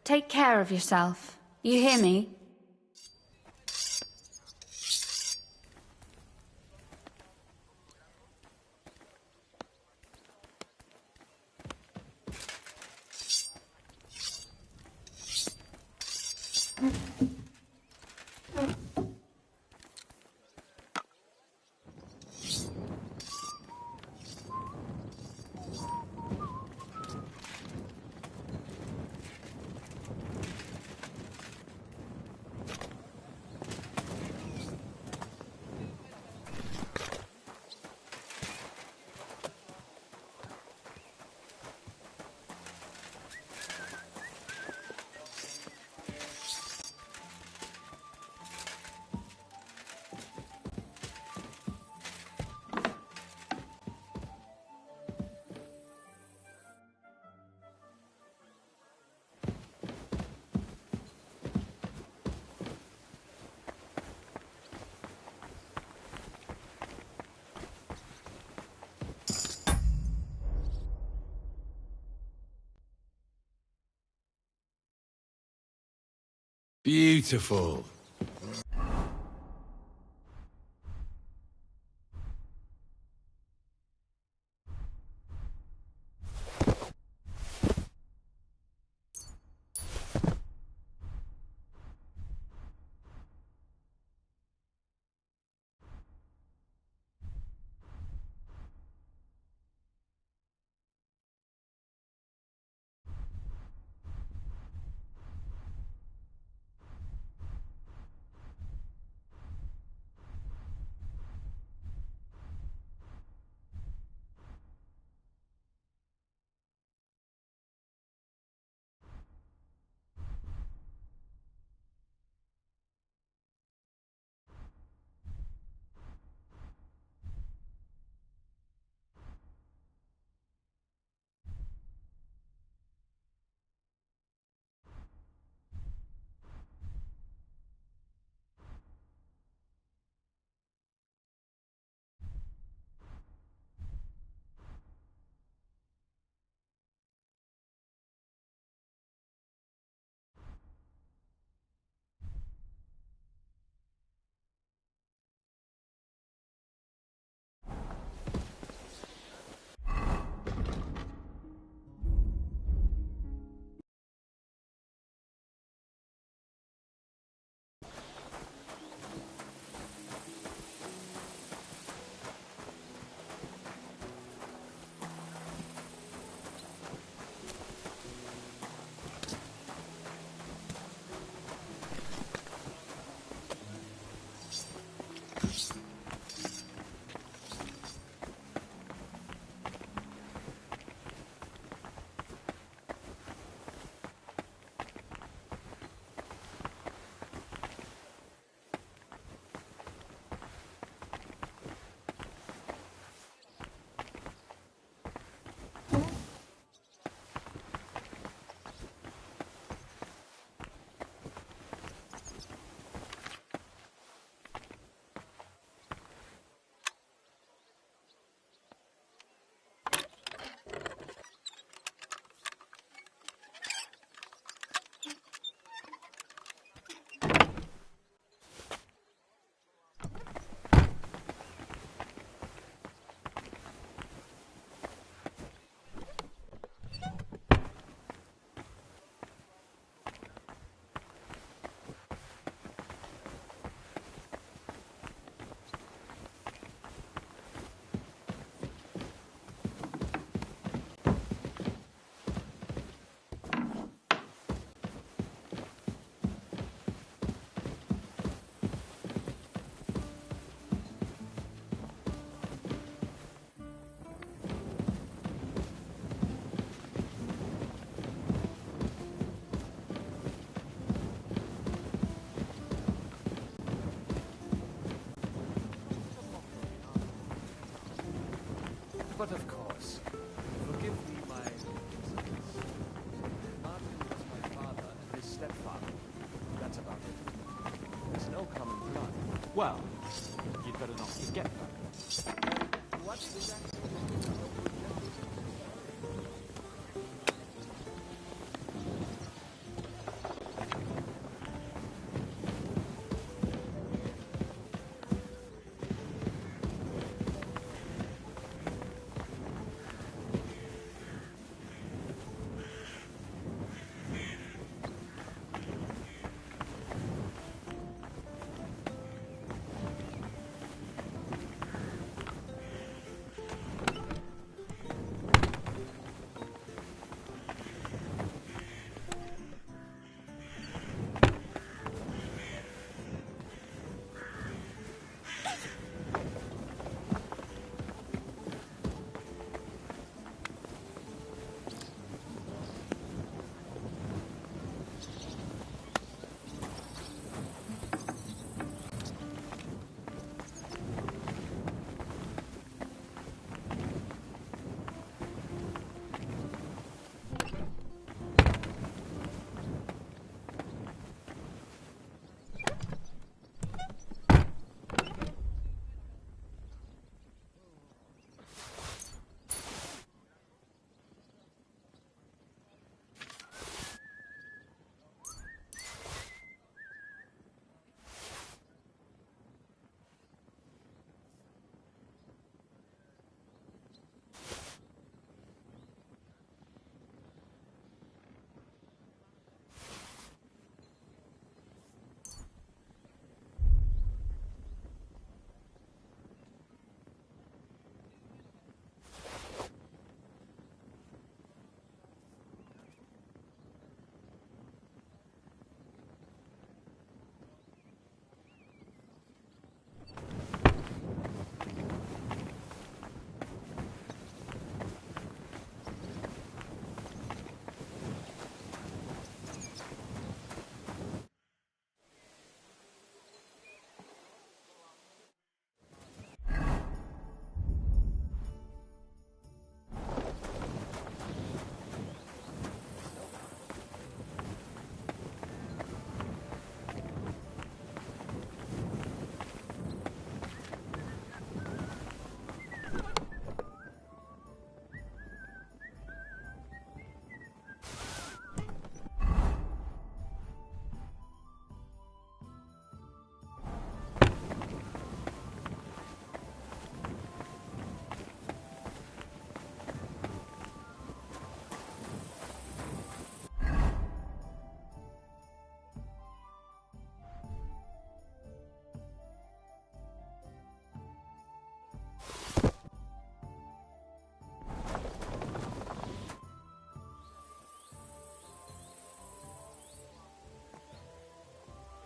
S2: Take care of yourself. You hear me?
S8: Beautiful.
S15: But of course, forgive me my insolence. Martin was my father and his stepfather. That's about it. There's no common blood.
S5: Well, you'd better not forget that.
S15: What exactly?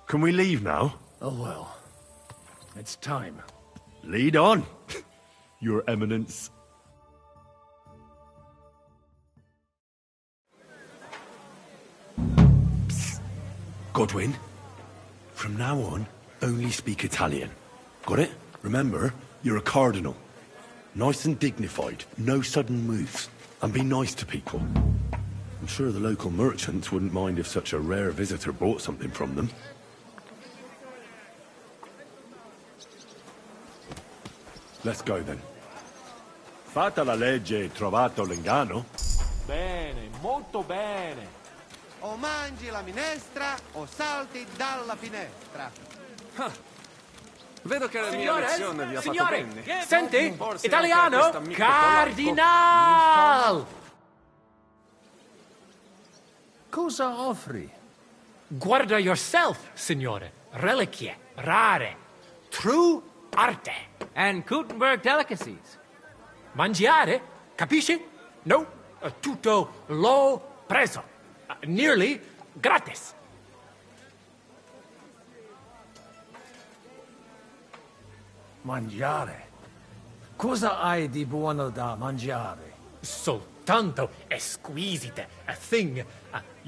S3: Can we leave now?
S10: Oh well. It's time.
S3: Lead on, Your Eminence. Psst. Godwin, from now on, only speak Italian. Got it? Remember, you're a cardinal. Nice and dignified, no sudden moves, and be nice to people. I'm sure the local merchants wouldn't mind if such a rare visitor bought something from them. Let's go then. Fatta la legge, trovato l'inganno.
S11: Bene, molto bene.
S6: O mangi la minestra o salti dalla finestra.
S4: Vedo che la mia
S10: Signore,
S4: lezione vi ha fatto
S10: signore,
S4: bene.
S10: senti?
S4: Forse
S10: Italiano?
S4: anche quest'amico
S10: Cardinal! Cosa offri? Guarda yourself, signore. Reliquie, rare, true arte.
S8: And Gutenberg delicacies.
S10: Mangiare? Capisci? No, tutto l'ho preso. Nearly gratis. Mangiare? Cosa hai di buono da mangiare? Soltanto esquisite. A thing.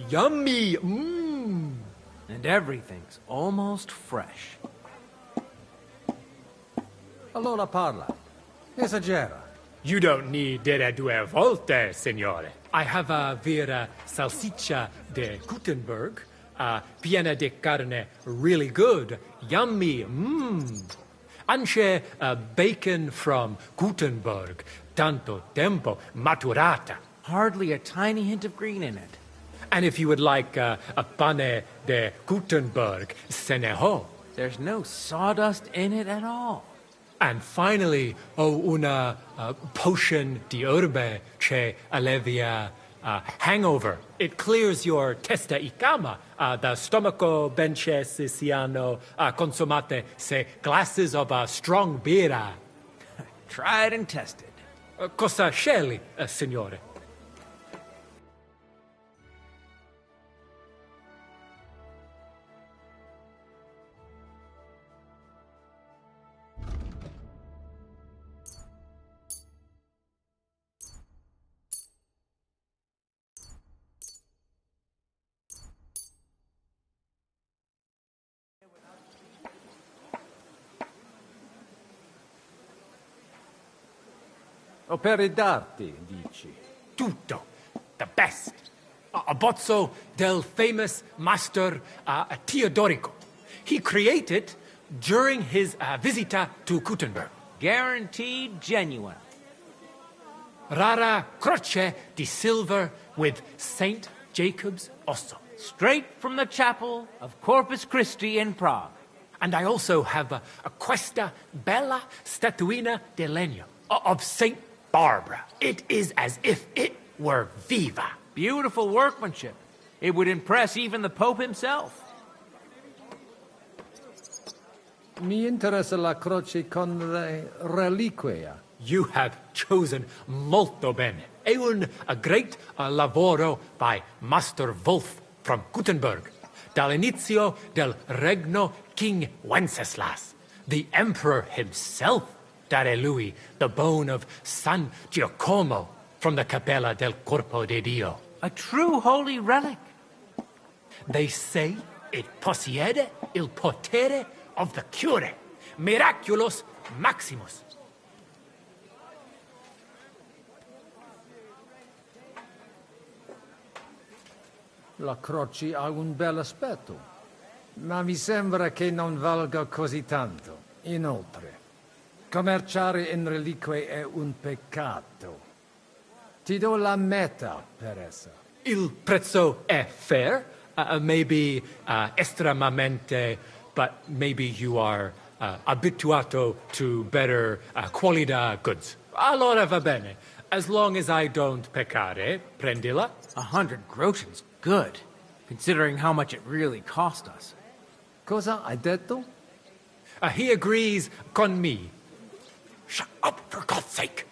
S10: Yummy.
S8: And everything's almost fresh.
S10: Allora parla. Esagera. You don't need dire due volte, signore. I have a vera salsiccia de Gutenberg, piena di carne, really good, yummy, Anche bacon from Gutenberg, tanto tempo maturata.
S8: Hardly a tiny hint of green in it.
S10: And if you would like a pane de Gutenberg, se ne ho.
S8: There's no sawdust in it at all.
S10: And finally, una potion di herbe che allevia hangover. It clears your testa y cama, the stomaco benche siciliano consumate se glasses of strong beer.
S8: Tried and tested.
S10: Cosa scegli, signore?
S13: Opere d'arte, dici?
S10: Tutto. The best. A bozzo del famous master Teodorico. He created during his visita to Gutenberg.
S8: Guaranteed genuine.
S10: Rara croce di silver with Saint Jacob's osso.
S8: Straight from the chapel of Corpus Christi in Prague.
S10: And I also have a questa bella statuina de legno of Saint Barbara. It is as if it were viva.
S8: Beautiful workmanship. It would impress even the Pope himself.
S13: Mi interessa la croce con le reliquie.
S10: You have chosen molto bene. È a great lavoro by Master Wolf from Gutenberg. Dall'inizio del regno King Wenceslas. The emperor himself dare lui the bone of San Giacomo from the Capella del Corpo de Dio.
S8: A true holy relic.
S10: They say it possiede il potere of the cure. Miraculous maximus.
S13: La croce ha un bel aspetto, ma mi sembra che non valga così tanto. Inoltre, commerciare in reliquie è un peccato. Ti do la metà per essa.
S10: Il prezzo è fair, maybe estremamente, but maybe you are abituato to better quality goods. Allora va bene. As long as I don't peccare, prendila.
S8: 100 groschen's good, considering how much it really cost us.
S13: Cosa hai detto?
S10: He agrees con me. Shut up, for God's sake.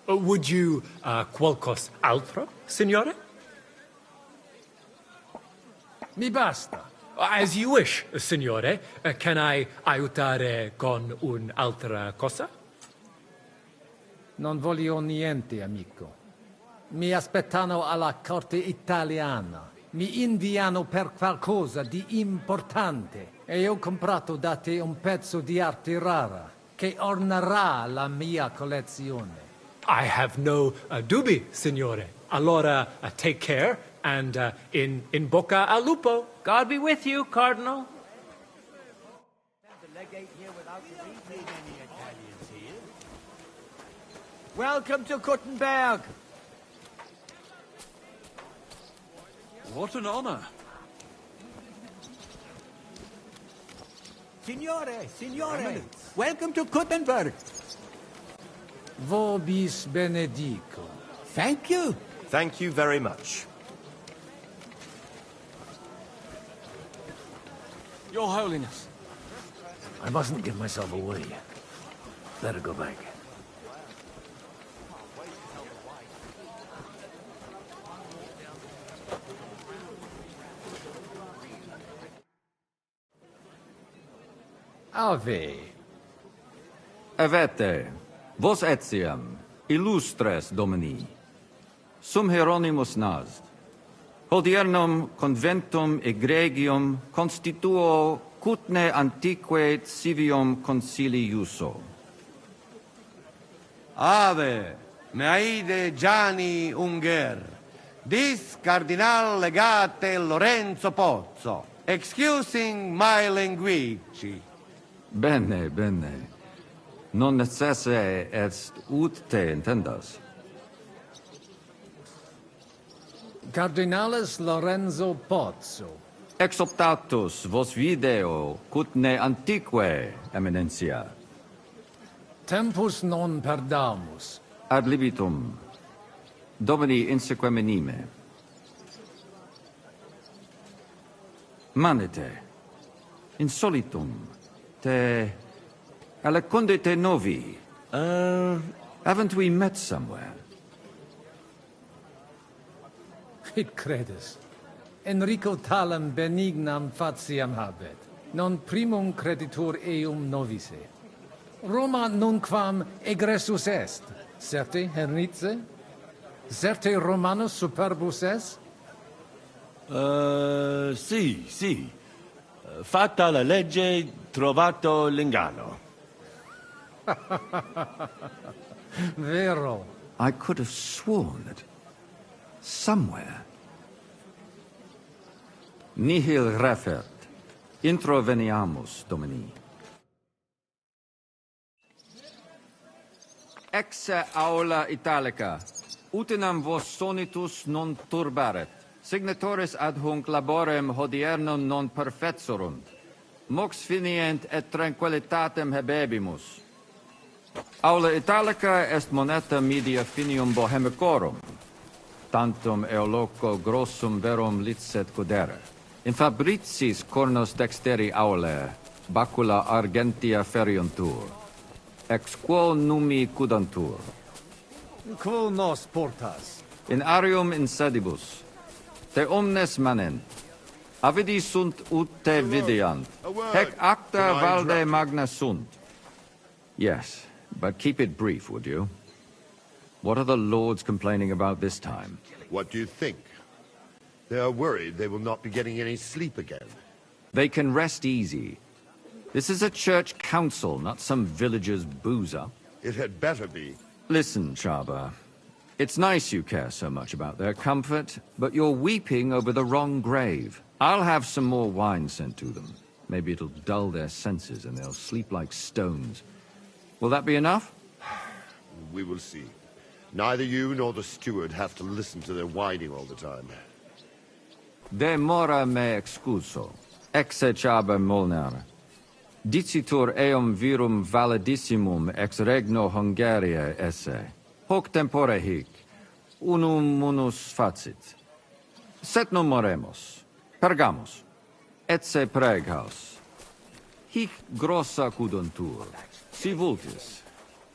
S10: Would you qualcos altro, signore?
S13: Mi basta.
S10: As you wish, signore. Can I aiutare con un'altra cosa?
S13: Non voglio niente, amico. Mi aspettano alla corte italiana. Mi inviano per qualcosa di importante. E ho comprato da te un pezzo di arte rara che ornerà la mia collezione.
S10: I have no dubbi, signore. Allora, take care, and in bocca al lupo.
S8: God be with you, Cardinal.
S12: Welcome to Kuttenberg.
S15: What an honor.
S12: Signore, welcome to Kuttenberg.
S13: Vobis benedico.
S12: Thank you.
S11: Thank you very much.
S8: Your Holiness.
S10: I mustn't give myself away. Better go back.
S13: Ave.
S16: Avete, vos etiam, illustres domini, sum Hieronymus Nast, hodiernum conventum egregium constituo cutne antique civium concili iuso.
S6: Ave, meide Gianni Unger, dis Cardinal Legate Lorenzo Pozzo, excusing my language.
S16: Bene, bene. Non necesse est ut te intendas.
S13: Cardinales Lorenzo Pozzo.
S16: Exoptatus vos video cutne antique, eminencia.
S13: Tempus non perdamus.
S16: Ad libitum. Domini inseque menime. Manete. Insolitum. Te... Alecunde te novi. Haven't we met somewhere?
S13: It credes. Enrico talem benignam faciam habet. Non primum creditur eum novice. Roma nunquam egressus est. Certe, Hernice? Certe Romanus superbus est?
S17: Sì. Fatta la legge, trovato l'inganno.
S13: Vero.
S16: I could have sworn that somewhere. Nihil refert. Introveniamus, Domini. Exe aula italica. Utinam vos sonitus non turbaret. Signatoris ad hunc laborem hodiernum non perfetsurunt. Mox finient et tranquillitatem habebimus. Aula italica est moneta media finium bohemicorum. Tantum eoloco grossum verum licet cudere. In fabricis cornos dexteri aule, bacula argentia feriuntur. Ex quo numi cudantur.
S13: Quo nos portas?
S16: In arium insedibus. Te omnes manent. Avidi sunt ut te videant. Hec acta valde magna sunt. Yes, but keep it brief, would you? What are the lords complaining about this time?
S24: What do you think? They are worried they will not be getting any sleep again.
S16: They can rest easy. This is a church council, not some villager's boozer.
S24: It had better be.
S16: Listen, Chaba. It's nice you care so much about their comfort, but you're weeping over the wrong grave. I'll have some more wine sent to them. Maybe it'll dull their senses and they'll sleep like stones. Will that be enough?
S24: We will see. Neither you nor the steward have to listen to their whining all the time.
S16: De mora me excuso. Exe Chaba Molnar. Dicitur eum virum validissimum ex regno Hungaria esse. Hoc tempore hic, unum munus facit. Set non moremus, pergamus, etse preghaus. Hic grossa cuduntur, si vultis.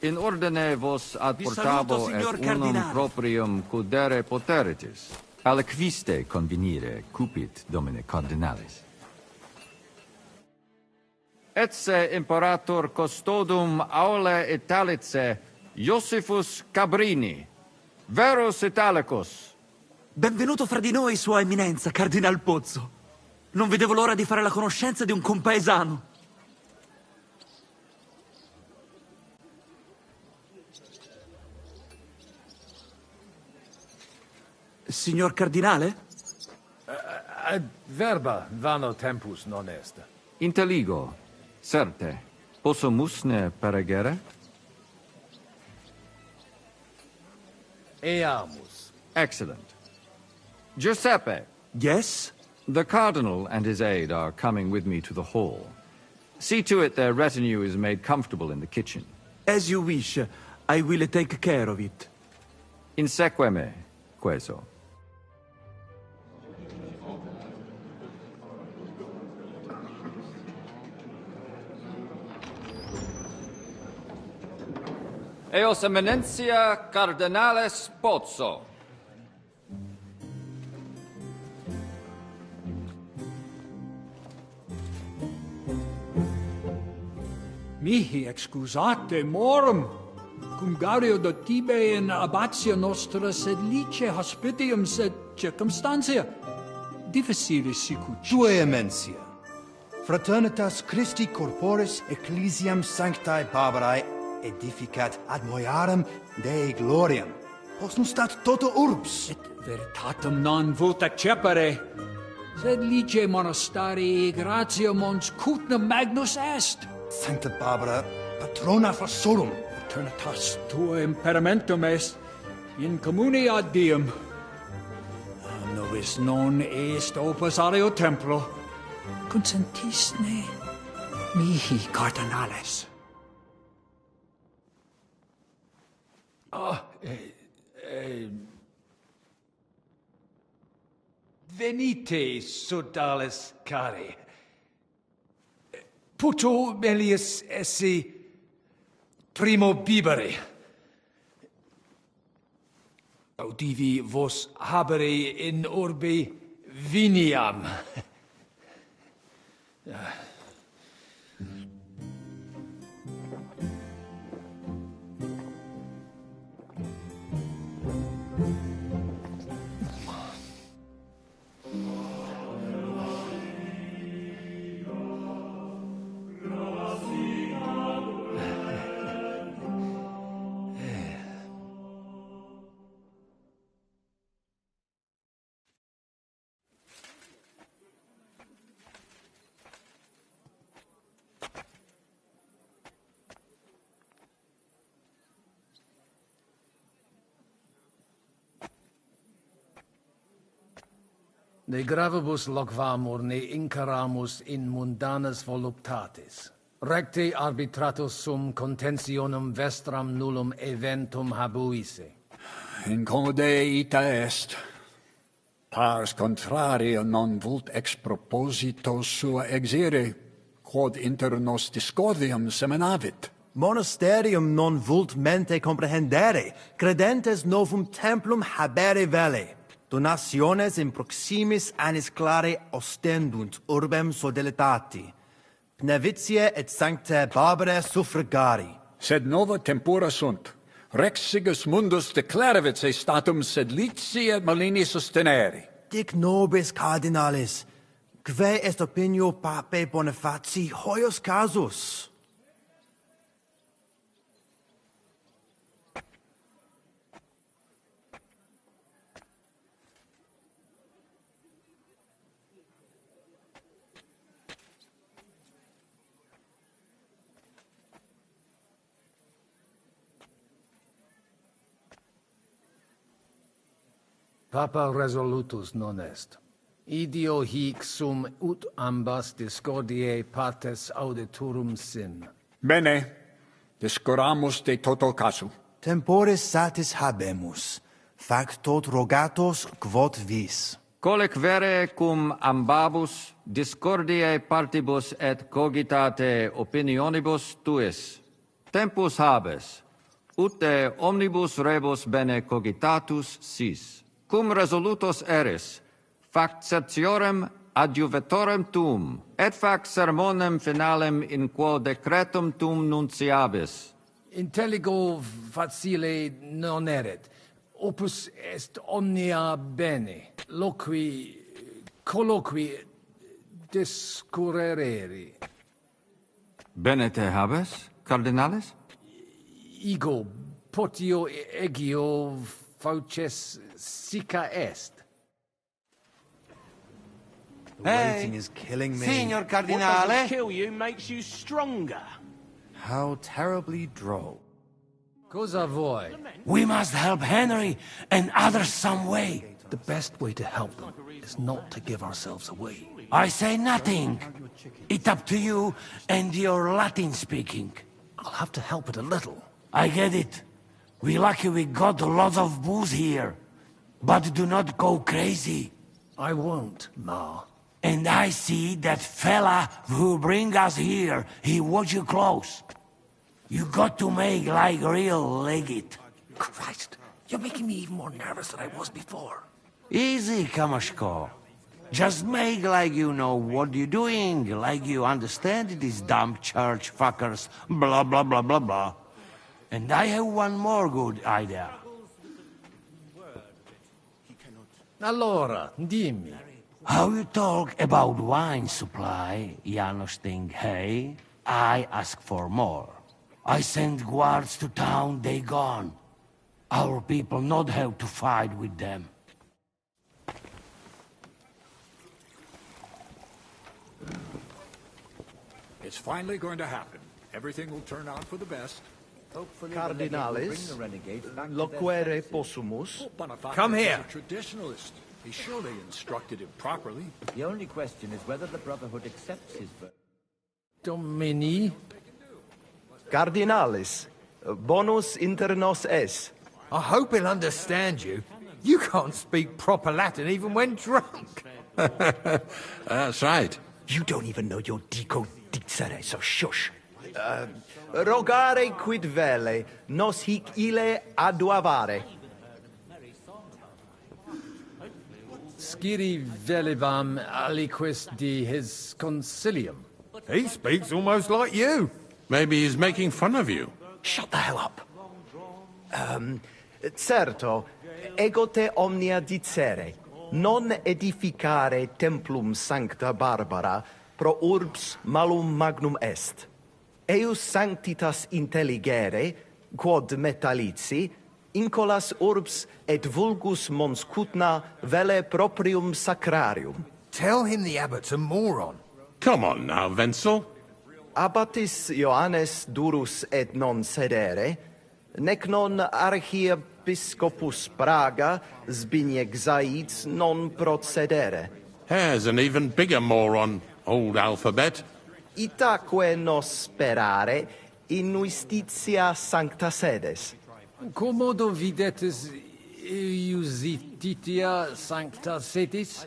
S16: In ordine vos ad portabo et unum proprium cudere poteritis. Aliquiste convenire cupit, domine cardinalis. Etse imperator custodum aule Italice, Josephus Cabrini, Verus Italicus.
S7: Benvenuto fra di noi, Sua Eminenza, Cardinal Pozzo. Non vedevo l'ora di fare la conoscenza di un compaesano. Signor Cardinale?
S13: Verba vano tempus non est.
S16: Inteligo. Certe. Posso musne peregere?
S13: Eamus.
S16: Excellent. Giuseppe.
S7: Yes?
S16: The Cardinal and his aide are coming with me to the hall. See to it their retinue is made comfortable in the kitchen.
S7: As you wish. I will take care of it.
S16: Inseque me, queso. Eos Eminentia Cardinales Pozzo.
S12: Mihi excusate morum, cum Gario de Tibe in abatia nostra sed lice hospitium sed circumstantia. Difficile sicut.
S14: Tua emensia. Fraternitas Christi corporis ecclesiam sanctae Barbarae edificat ad moiarem Dei gloriam. Postnustat toto urbs.
S12: Et veritatem non vult accepere. Sed lice monastarii gratia mons cutnam magnus est.
S14: Sancta Barbara, patrona forsorum.
S12: Eternitas tua imperamentum est in communi ad diem. Novis non est opus ario templo. Consentisne mihi cardinales.
S10: Venite, sodales cari. Puto melius esse primo bibere. Audivi vos habere in orbe viniam. De gravibus loquamur ne incaramus in mundanas voluptatis. Recte arbitratus sum contentionum vestram nullum eventum habuisse.
S18: Incode ita est. Pars contrario non vult ex proposito sua exire, quod inter nos discordium seminavit.
S14: Monasterium non vult mente comprehendere, credentes novum templum habere vele. Donationes in proximis annis clare ostendunt urbem sodelitati. Pnevitiae et sanctae Barbarae suffragari.
S18: Sed nova tempora sunt. Rex sigus mundus declaravit se statum sed litia malini sostenere.
S14: Dic nobis cardinalis, quae est opinio pape Bonifaci hoius casus?
S13: Papa resolutus non est. Idio hic sum ut ambas discordiae partes auditorum sim.
S18: Bene, discoramus de toto casu.
S14: Temporis satis habemus, factot rogatos quod vis.
S16: Colec vere cum ambabus discordiae partibus et cogitate opinionibus tuis. Tempus habes, ut de omnibus rebus bene cogitatus sis. Cum resolutos eris, factiorem adjuvatorem tum, et fac sermonem finalem in quo decretum tum nunciabis.
S10: Intelligo facile non erit. Opus est omnia bene. Colloqui discurrere.
S16: Bene te habes, cardinalis?
S10: Ego potio egio fauces sica est.
S14: Waiting is killing me.
S6: Signor
S11: What
S6: Cardinale.
S11: doesn't kill you makes you stronger.
S14: How terribly droll.
S10: Cosa vuoi?
S6: We must help Henry and others some way.
S13: The best way to help them is not to give ourselves away.
S6: I say nothing. It's up to you and your Latin speaking.
S13: I'll have to help it a little.
S6: I get it. We lucky we got lots of booze here. But do not go crazy.
S13: I won't, Ma.
S6: And I see that fella who bring us here. He watch you close. You got to make like real legit.
S13: Christ, you're making me even more nervous than I was before.
S6: Easy, Kamashko. Just make like you know what you're doing, like you understand these dumb church fuckers, blah blah blah blah blah. And I have one more good idea.
S10: Allora, dimmi.
S6: How you talk about wine supply, Janos think, hey? I ask for more. I send guards to town, they gone. Our people not have to fight with them.
S18: It's finally going to happen. Everything will turn out for the best.
S14: Cardinalis, loquere possumus.
S18: Come here. A traditionalist. He surely instructed him properly.
S19: The only question is whether the Brotherhood accepts his verdict.
S10: Domini?
S14: Cardinalis, bonus inter nos es.
S8: I hope he'll understand you. You can't speak proper Latin even when drunk.
S15: That's right.
S9: You don't even know your dico dicere, so shush.
S14: Rogare quid vele, nos hic ille aduavare.
S10: Sciri velibam aliquis di his concilium.
S15: He speaks almost like you. Maybe he's making fun of you.
S9: Shut the hell up.
S14: Certo, ego te omnia dicere, non edificare templum sancta Barbara pro urbs malum magnum est. Eius sanctitas intelligere, quod metallici, incolas urbs et vulgus mons cutna vele proprium sacrarium.
S8: Tell him the abbot's a moron.
S15: Come on now, Wenzel.
S14: Abbatis Ioannes durus et non sedere, nec non archiepiscopus Praga Zbigniew Zaitz non procedere.
S15: Here's an even bigger moron, old alphabet.
S14: Itaque nos sperare in justitia sancta sedes.
S10: Commodo videtis iusititia sancta sedis?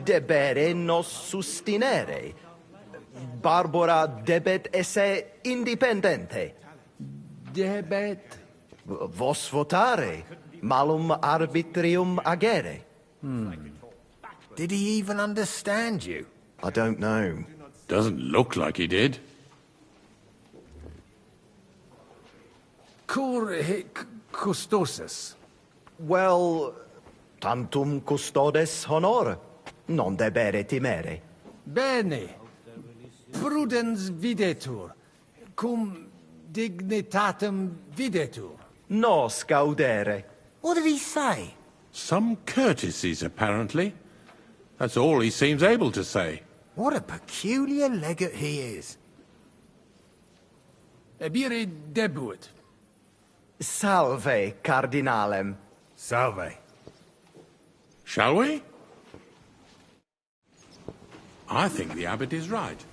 S14: Debere nos sustinere. Barbara debet esse independente.
S10: Debet?
S14: Vos votare, malum arbitrium agere.
S8: Did he even understand you?
S14: I don't know.
S15: Doesn't look like he did.
S10: Cur hic custosus?
S14: Well, tantum custodes honor, non debere timere.
S10: Bene. Prudens videtur, cum dignitatem videtur.
S14: Nos gaudere.
S8: What did he say?
S15: Some courtesies, apparently. That's all he seems able to say.
S8: What a peculiar legate he is.
S10: Ebire debuit.
S14: Salve, cardinalem.
S15: Salve. Shall we? I think the abbot is right.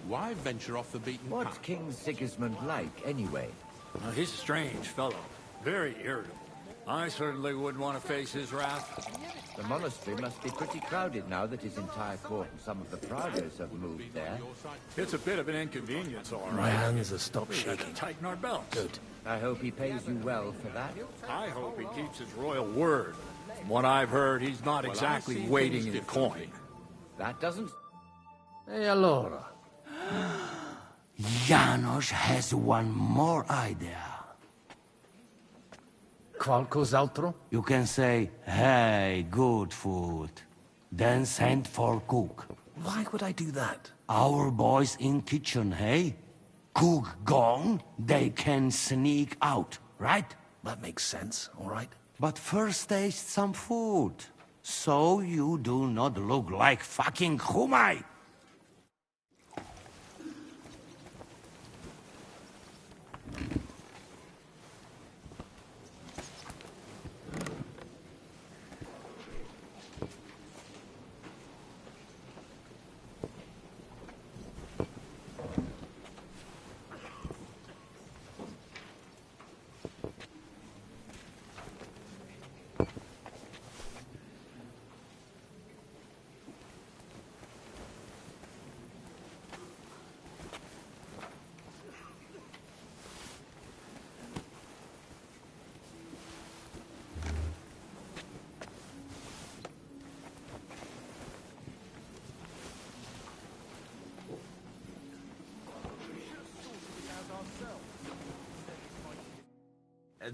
S15: Why venture off the beaten path?
S19: What's King Sigismund like, anyway?
S18: He's a strange fellow. Very irritable. I certainly wouldn't want to face his wrath.
S19: The monastery must be pretty crowded now that his entire court and some of the Pragas have moved there.
S18: It's a bit of an inconvenience, all right.
S10: My hands have stopped
S18: We had to
S10: shaking.
S18: tighten our belts.
S10: Good.
S19: I hope he pays you well for that.
S18: I hope he keeps his royal word. From what I've heard, he's not exactly waiting in coin.
S19: That doesn't...
S13: E allora?
S6: Janos has one more idea.
S13: Qualcos'altro?
S6: You can say, hey, good food. Then send for cook.
S15: Why would I do that?
S6: Our boys in kitchen, hey? Cook gone, they can sneak out, right?
S15: That makes sense, all right.
S6: But first taste some food. So you do not look like fucking Humai.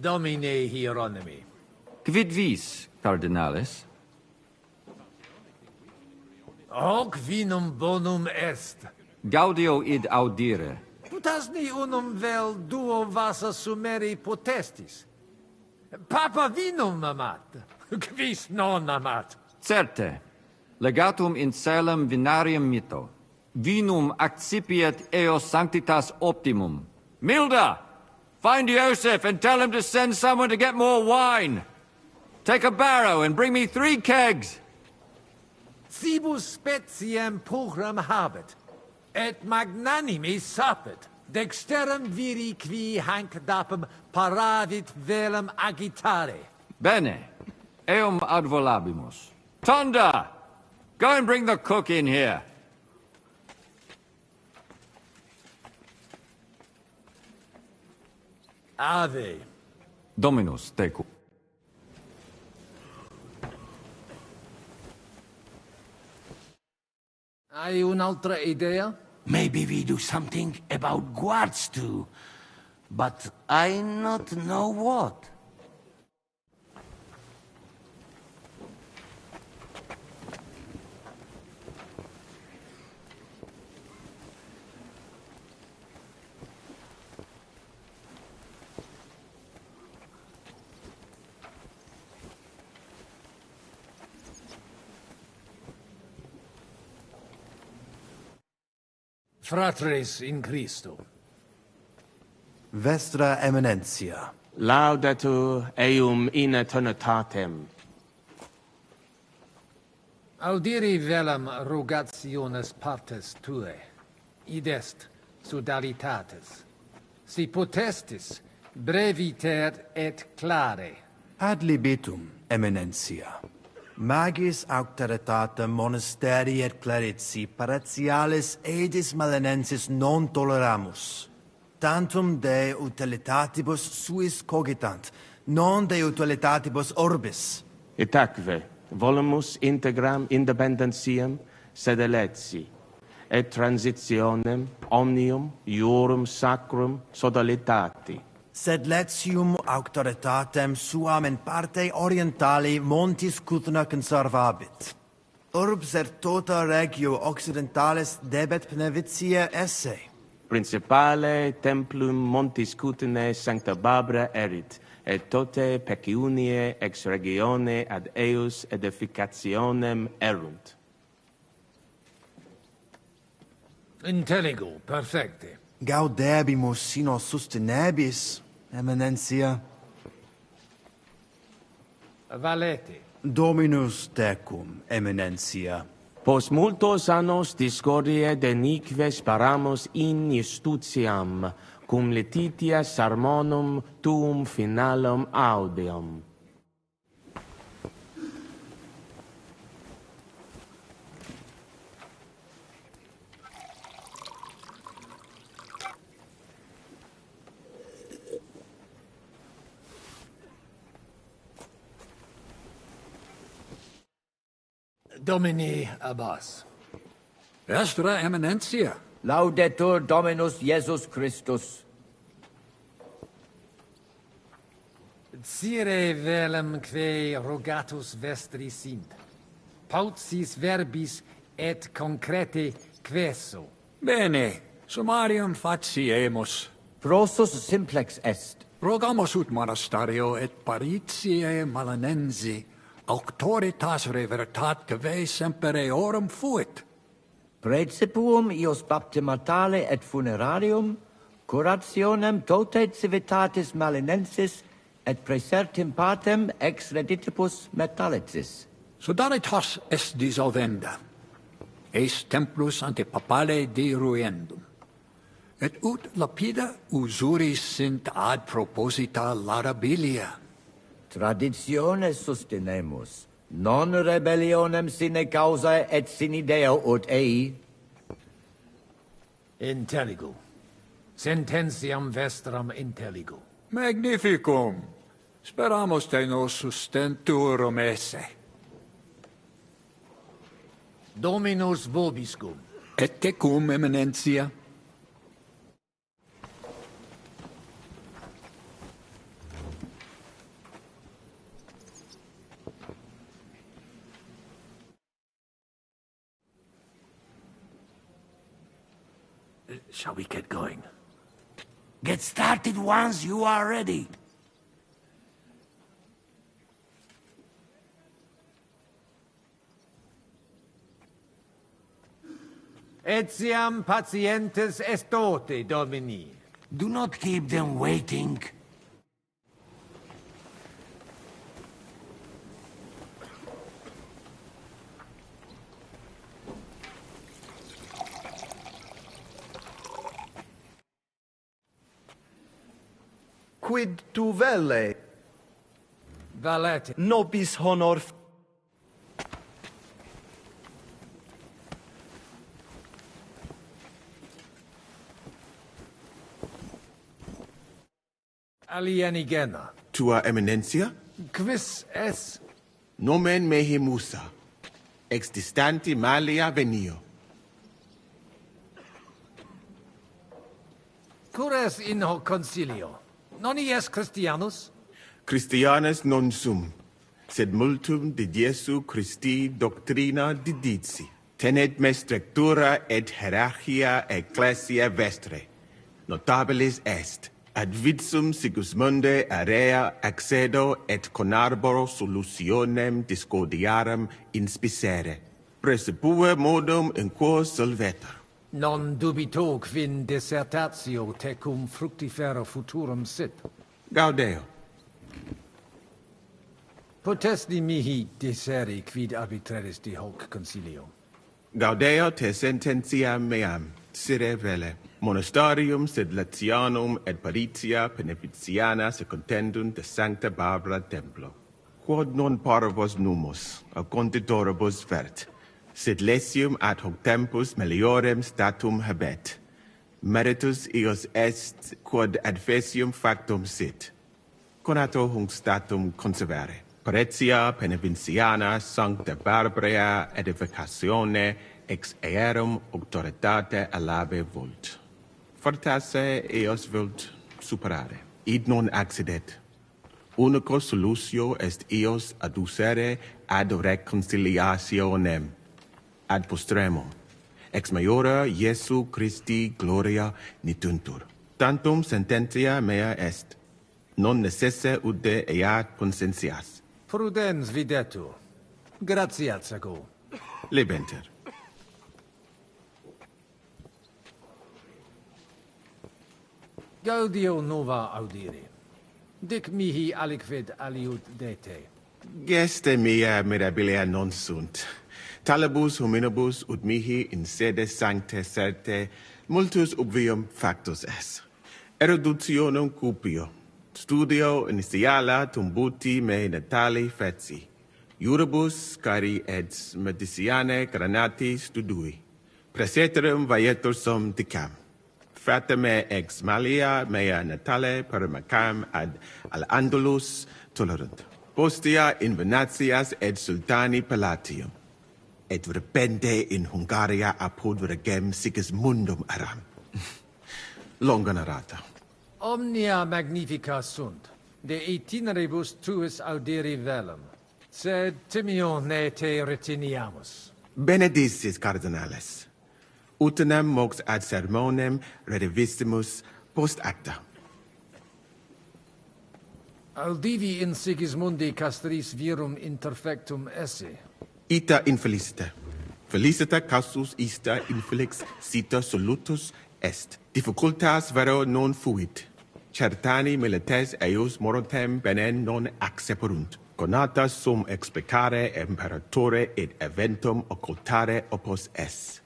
S13: Domine Hieronymi.
S16: Quid vis, Cardinalis?
S13: Hoc vinum bonum est.
S16: Gaudio id audire.
S13: Putasni unum vel duo vasa sumeri potestis. Papa vinum amat. Quis non amat.
S16: Certe. Legatum in celem vinarium mito. Vinum accipiet eos sanctitas optimum. Milda! Find Joseph and tell him to send someone to get more wine. Take a barrow and bring me 3 kegs.
S13: Cibus speciem pulchram habet, et magnanimi sapet. Dexterum viri qui hanc dapem paravit velum agitare.
S16: Bene. Eum ad volabimus. Tonda! Go and bring the cook in here.
S13: Ave.
S16: Dominus tecum.
S13: Hai un'altra idea?
S6: Maybe we do something about guards too. But I not know what.
S13: Fratres in Christo.
S14: Vestra Eminentia.
S1: Laudetur eum in eternitatem.
S13: Audiri velam rogationes partes tue. Id est sodalitates. Si potestis, breviter et clare.
S14: Ad libitum, Eminentia. Magis auctoritatem monasteri et clerici paratialis edis malenensis non toleramus. Tantum de utilitatibus suis cogitant, non de utilitatibus orbis.
S1: Itaque, volumus integram independentiam sed eletsi, et transitionem omnium iurum sacrum sodalitati.
S14: Sed letium auctoritatem suam in parte orientali montis Cuthna conservabit. Urbs et tota regio occidentalis debet pnevitia esse.
S1: Principale templum montis Cuthnae sancta Barbara erit, et tote peciunie ex regione ad eius edificationem erunt.
S13: Intelligo, perfecte.
S14: Gaudebimus sino sustenebis, Eminentia.
S13: Valete.
S14: Dominus tecum, Eminentia.
S1: Post multos annos discordie deniques paramus in justitiam, cum lititia sermonum tuum finalum audeum.
S13: Domini Abbas.
S18: Vestra Eminentia.
S19: Laudetur Dominus Jesus Christus.
S10: Cire velum que rogatus vestri sint. Paucis verbis et concrete queso.
S18: Bene, summarium faciemus.
S19: Prosus simplex est.
S18: Rogamus ut monasterio et paritiae Malanensi auctoritas revertatque semper eorum fuit.
S19: Praecipuum ios baptimatale et funerarium, curationem tote civitatis Malinensis et praesertim patem ex reditibus metallicis.
S18: Sodalitas est dissolvenda. Eis templus ante papale deruendum. Et ut lapida usuris sint ad proposita laudabilia.
S19: Traditione sustenemus, non rebellionem sine causa et sine Deo ut ei.
S10: Intelligo. Sententiam vestram intelligo.
S18: Magnificum. Speramus te nos sustenturum esse.
S10: Dominus vobiscum.
S18: Et tecum, Eminentia.
S5: Shall we get going?
S6: Get started once you are ready.
S8: Etiam patientes estote, Domini.
S6: Do not keep them waiting.
S14: Quid tu velle?
S10: Valete.
S14: Nobis honor.
S10: Alienigena.
S1: Tua Eminencia?
S10: Quis es?
S1: Nomen mehe Musa, ex distanti Malia venio.
S10: Cures in hoc concilio? Non ies Christianus?
S1: Christianus non sum, sed multum de Jesu Christi doctrina didici. Tenet me structura et hierarchia ecclesia vestre. Notabilis est, ad vitsum Sigismunde area accedo et conarboro solutionem discordiarum inspicere. Precipue modum in quo solvetur.
S10: Non dubito quin dissertatio tecum fructifera futurum sit.
S1: Gaudeo.
S10: Potesti mihi disseri quid arbitraris di hoc concilio.
S1: Gaudeo te sententiam meam, sire vele. Monastarium sed Latianum et Paritia Beneficiana se contendunt de Sancta Barbara Templo. Quod non parvos numus, a conditoribus vert, sed lesium ad hoc tempus meliorem statum habet. Meritus eos est quod adfesium factum sit. Conato hunc statum conservare. Paritia Beneficiana Sancta Barbara edificatione ex aerum auctoritate alabe vult. Fortasse eos vult superare. Id non accidet. Unico solutio est eos adducere ad reconciliationem. Ad postremum. Ex maiora Iesu Christi gloria nituntur. Tantum sententia mea est. Non necesse ude eat consentias.
S10: Prudens videtur. Gratias ago.
S1: Lebenter.
S10: Gaudio nova audire. Dic mihi aliquid aliud dete.
S1: Geste mea mirabilia non sunt. Talibus hominibus ut mihi in sede sancte certe multus obvium factus es. Eruditionum cupio. Studio initiala tumbuti me natali feci. Juribus cari et mediciane granati studui. Praeseterum vaietur sum dicam. Frateme ex malia mea natale permacam ad al Andalus tolerunt. Postea in venatias et sultani palatium. et repente in Hungaria apud regem Sigismundum aram. Longa narrata.
S10: Omnia magnifica sunt, de itineribus tuus audiri velum, sed timio ne te retiniamus.
S1: Benedictis cardinales. Utinam mox ad sermonem redivissimus post acta.
S10: Audivi in Sigismundi castris virum interfectum esse.
S1: Ita infelicita. Felicita causus ista infelix sita solutus est. Difficultas vero non fuit. Certani milites eius morotem benen non acceperunt. Conatas sum explicare imperatore et eventum occultare opus es.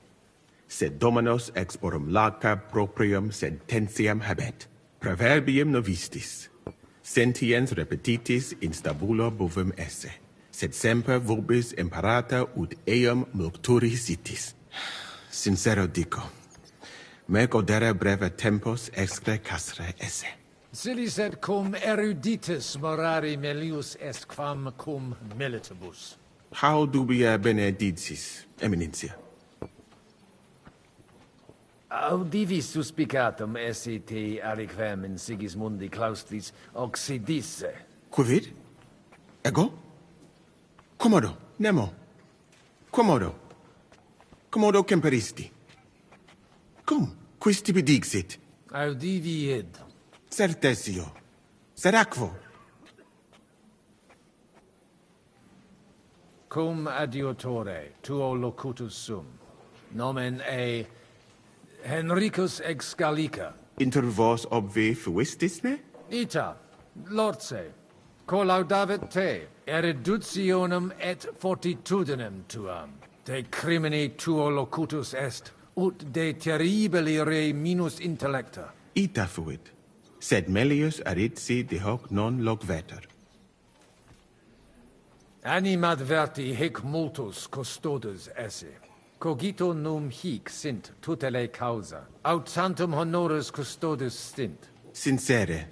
S1: Sed Dominus ex forum laca proprium sententiam habet. Proverbium novistis. Sentiens repetitis in stabulo bovum esse. Sed semper vobis imparata ut eum multuri sitis. Sincero dico. Me godere breve tempus excre casre esse.
S10: Silis et cum eruditus morari melius est quam cum militibus.
S1: How dubia benedictis, eminentia?
S10: Audivi suspicatum esse te aliquem in Sigismundi claustris occidisse.
S1: Quid? Ego? Commodo, nemo. Commodo. Commodo temperisti. Cum, quis tibi dixit?
S10: Audivi id.
S1: Certesio. Seracvo.
S10: Cum adiutore tuo locutus sum. Nomen e Henricus ex Gallica.
S1: Inter vos obvi fuistis me?
S10: Ita, Lorce, collaudavit te, eruditionem et fortitudinem tuam. De crimini tuo locutus est, ut de terribili re minus intellecta.
S1: Ita fuit, sed melius aritsi de hoc non loc veter.
S10: Animad verti hic multus custodes esse. Cogito num hic sint tutelae causa, aut tantum honoris custodes stint.
S1: Sincere,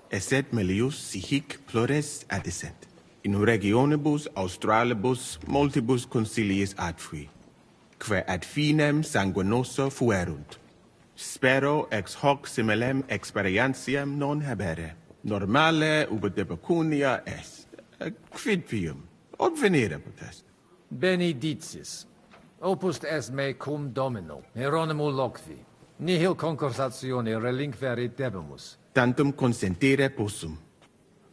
S1: esset melius si hic plures adissent. In regionibus australibus multibus consiliis adfui, quae ad finem sanguinoso fuerunt. Spero ex hoc similem experientiam non habere. Normale ubi de pecunia est. Quid pium? Ob venire potest?
S10: Benedictis. Opus est me cum domino, Hieronymo loqui. Nihil concursatione relinquere debemus.
S1: Tantum consentire possum.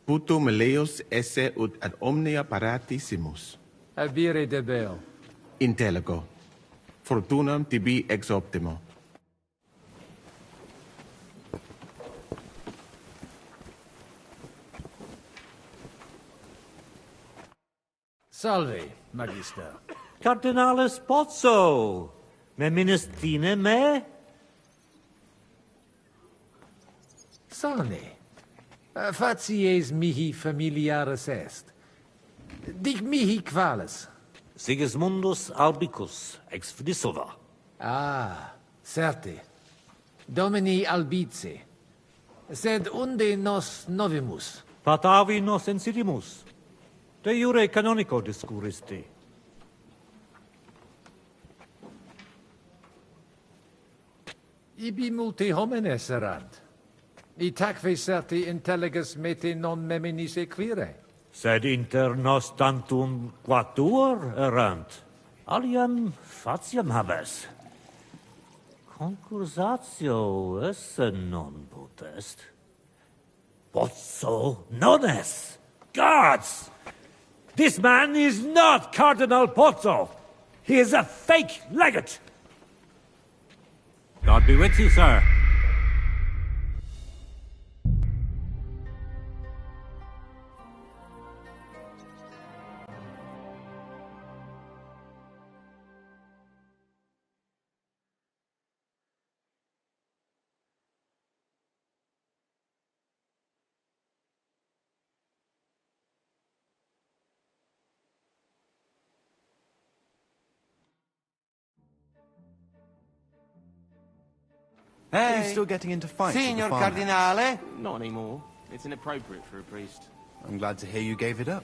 S1: Puto meleus esse ut ad omnia paratissimus.
S10: Abire debeo.
S1: Intellego. Fortunam tibi ex optimo.
S10: Salve, Magister.
S20: Cardinalis Pozzo, me ministine me?
S10: Sane, facies mihi familiaris est. Dic mihi qualis?
S20: Sigismundus Albicus, ex Fidisova.
S10: Ah, certe. Domini Albice. Sed unde nos novimus?
S20: Patavi nos insidimus. De jure canonico discuristi.
S10: Ibi multi homines erant. Itaque certi intelligus mete non meminis equire.
S20: Sed inter nos tantum quatuor erant. Aliam faciam habes. Concursatio esse non potest. Pozzo non est. Gods! This man is not Cardinal Pozzo. He is a fake legate.
S21: God be with you, sir.
S14: Hey, are you still getting into fights?
S22: Signor Cardinale?
S17: Not anymore. It's inappropriate for a priest.
S14: I'm glad to hear you gave it up.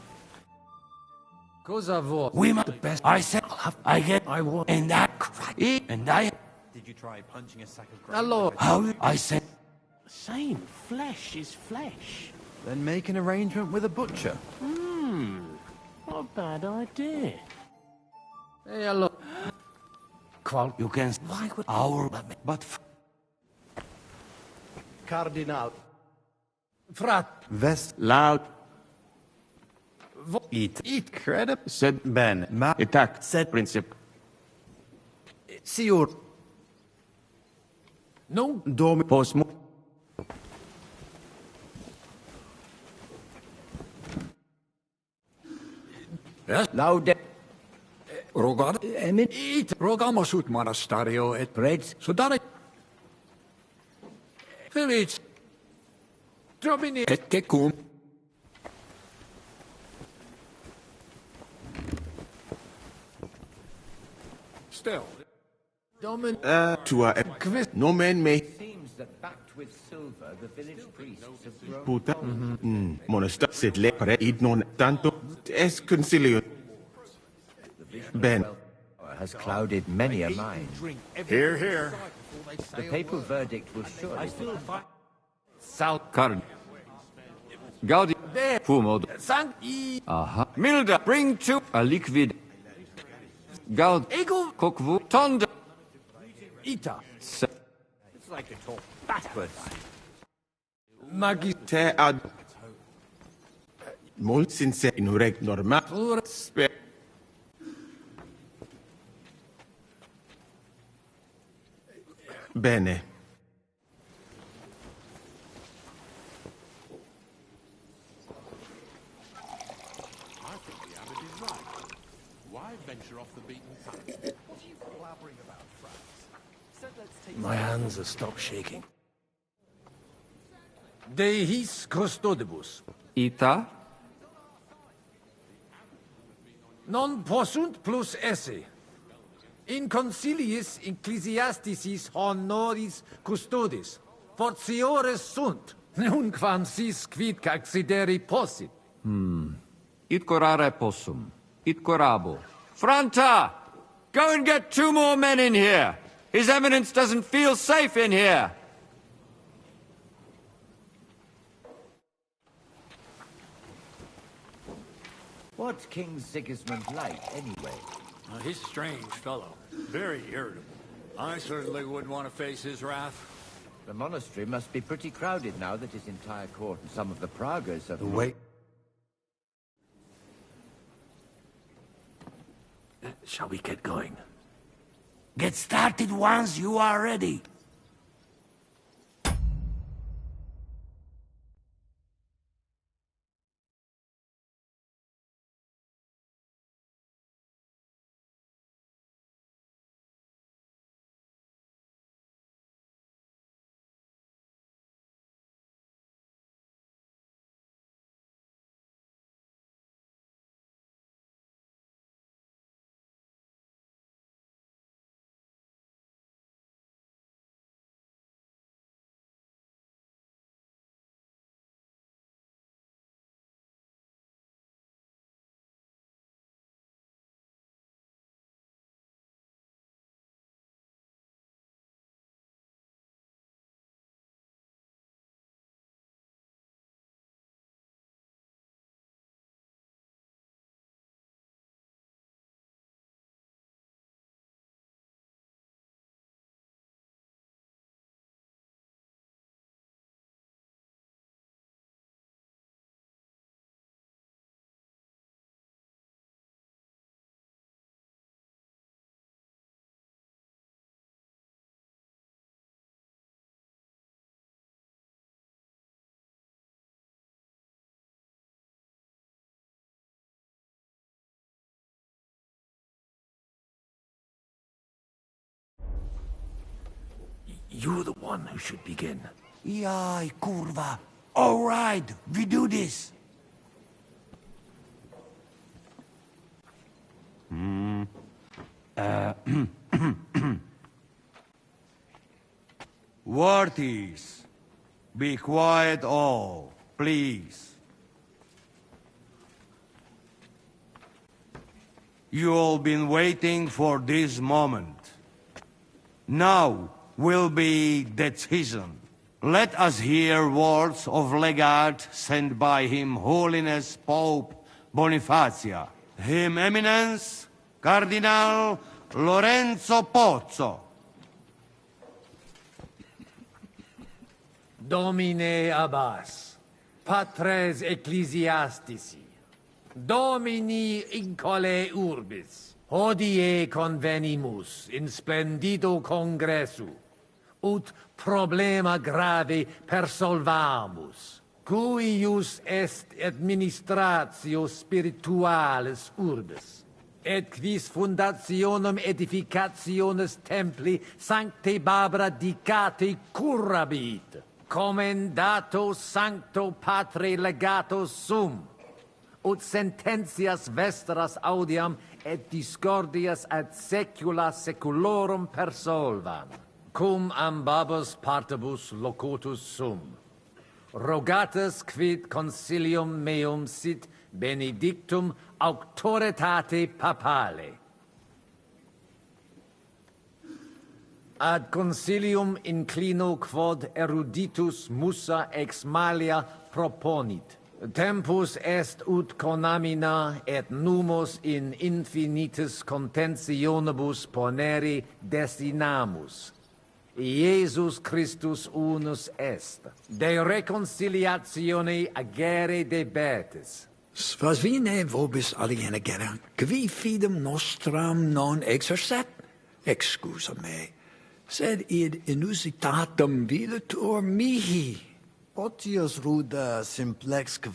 S10: Cosa vuoi?
S6: We must the best. I said, I get,
S10: I want.
S6: and I cry, and I.
S5: Did you try punching a sack of grain?
S10: Hello.
S6: How? I said.
S5: Same. Flesh is flesh.
S14: Then make an arrangement with a butcher.
S5: Not a bad idea.
S10: Hey, hello.
S6: Qual? You can. Why would our? But.
S14: Cardinal.
S10: Frat.
S14: Vest.
S1: Loud.
S10: Eat.
S1: Credible. Said Ben.
S14: Ma.
S1: Attack.
S14: Said.
S1: Princip.
S14: Siur.
S10: No.
S14: Dom.
S1: Posmo.
S12: Yes?
S19: Laude.
S12: Rogar.
S19: Emit.
S12: Eat. Rogamos ut monasterio et
S19: Preds.
S12: sodare. Village. Drobini. Et tecum. Still.
S10: Domin.
S1: To a no man may
S19: Seems that backed with silver, the village priests have grown.
S1: puta. Monaster sed le pare id non tanto es concilio. Ben.
S19: Has clouded many a mind.
S3: Hear, hear.
S19: The papal verdict was surely.
S16: South Card. Gaudi. Fumod.
S10: Sankt.
S16: Aha. Milda. Bring to a liquid. Gaud.
S10: Ego.
S16: Kokvu. Tonda.
S10: Ita.
S19: It's like to talk backwards.
S10: Magi.
S1: Te ad. Molt sincere in reg normal. Spe. Bene.
S5: I think the abbot is right. Why venture off the beaten path? What are you blabbering about, Franz? Said let's take...
S10: My hands have stopped shaking. De his custodibus.
S16: Ita.
S10: Non possunt plus esse. In conciliis ecclesiasticis honoris custodis. Fortiores sunt. Nunquam sis quid accideri possit.
S16: It corare possum. It corabo. Franta! Go and get 2 more men in here. His Eminence doesn't feel safe in here.
S19: What's King Sigismund like, anyway?
S12: He's a strange fellow. Very irritable. I certainly wouldn't want to face his wrath.
S19: The monastery must be pretty crowded now that his entire court and some of the Pragas have...
S10: Wait. Shall we get going?
S6: Get started once you are ready.
S10: You're the one who should begin.
S6: Yai, kurva. All right, we do this.
S2: Worthies, be quiet all, please. You all been waiting for this moment. Now will be decision. Let us hear words of legate sent by Him Holiness Pope Bonifacia. Him Eminence Cardinal Lorenzo Pozzo.
S10: Domine Abbas, Patres Ecclesiastici, Domini incole urbis, hodie convenimus in splendido congressu, ut problema grave persolvamus, cuius est administratio spiritualis urbis, et quis fundationem edificationes templi sancte Barbara dicate currabit, commendato sancto patre legato sum, ut sententias vestras audiam et discordias ad secula seculorum persolvam, cum ambabus partibus locutus sum. Rogatus quid consilium meum sit benedictum auctoritate papale. Ad consilium inclino quod eruditus musa ex malia proponit. Tempus est ut conamina et numos in infinitus contentionibus ponere destinamus. Iesus Christus unus est, de reconciliatione agere debetis.
S12: Svasvine vobis aliena gera, qui fidem nostram non exercet, excusa me, sed id inusitatum videtur mihi.
S14: Potius ruda simplexque,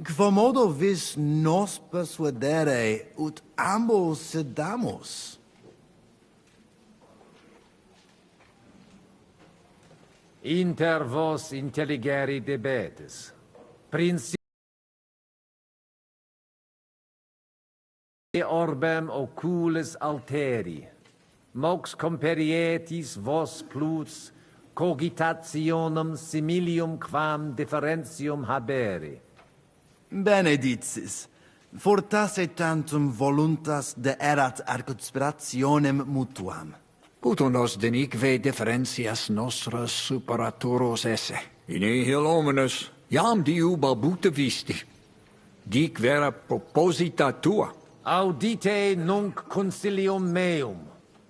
S14: quomodo vis nos persuadere ut ambos sedamus.
S10: Inter vos intelligere debetis. Principi orbem oculis alteri. Mox comperietis vos plus cogitationem similium quam differentium habere.
S14: Benedictis, fortasse tantum voluntas de erat ad conspirationem mutuam.
S12: Puto nos denique differentias nostras superatoros esse. In nihil hominus, jam diu balbuta visti. Dic vera proposita tua.
S10: Audite nunc consilium meum,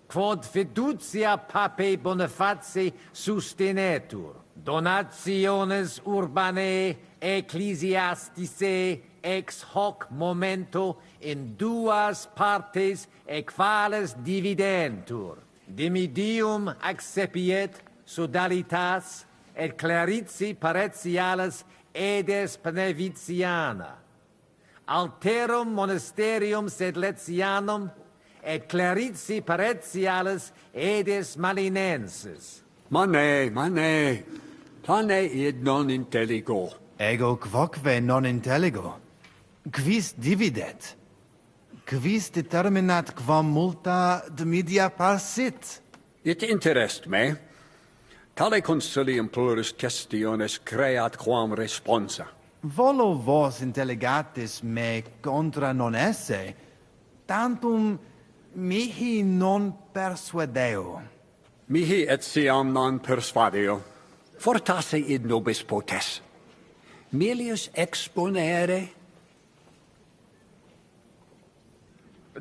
S10: quod fiducia pape Boniface sustenetur, donationes urbanae ecclesiasticae ex hoc momento in duas partes equales dividentur. Dimidium accepiet sodalitas et claritzi paretialis edes Pnevitiana. Alterum monasterium sed Letianum et claritzi paretialis edes Malinensis.
S18: Mane, tane id non intelligo.
S14: Ego quoque non intelligo. Quis dividet? Quis determinat quam multa dimidia parsit?
S18: It interest me. Tale consilium plurus questiones creat quam responsa.
S14: Volo vos intelligatis me contra non esse, tantum mihi non persuadeo.
S18: Mihi etiam non persuadeo. Fortasse id nobis potes. Melius exponere.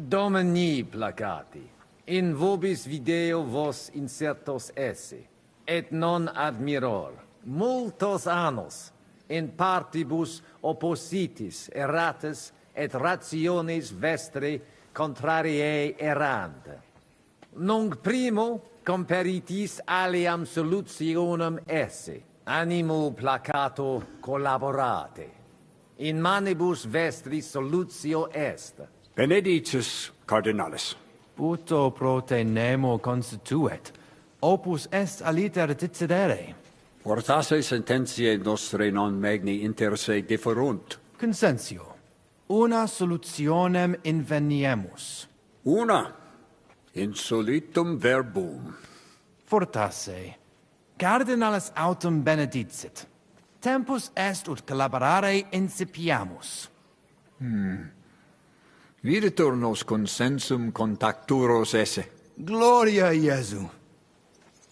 S10: Domini placati, in vobis video vos insertos esse, et non admiror, multos annos, in partibus oppositis erratis et rationes vestre contrariae errant. Nunc primo comperitis aliam solutionem esse, animo placato collaborate. In manibus vestris solutio est.
S18: Benedictus cardinalis.
S14: Puto prote nemo constituet, opus est aliter decidere.
S18: Fortasse sententiae nostre non magni inter se differunt.
S14: Consensio, una solutionem inveniemus.
S18: Una, insolitum verbum.
S14: Fortasse, cardinalis autem benedicit. Tempus est ut collaborare incipiamus.
S12: Viditur nos consensum contacturos esse.
S14: Gloria Jesu.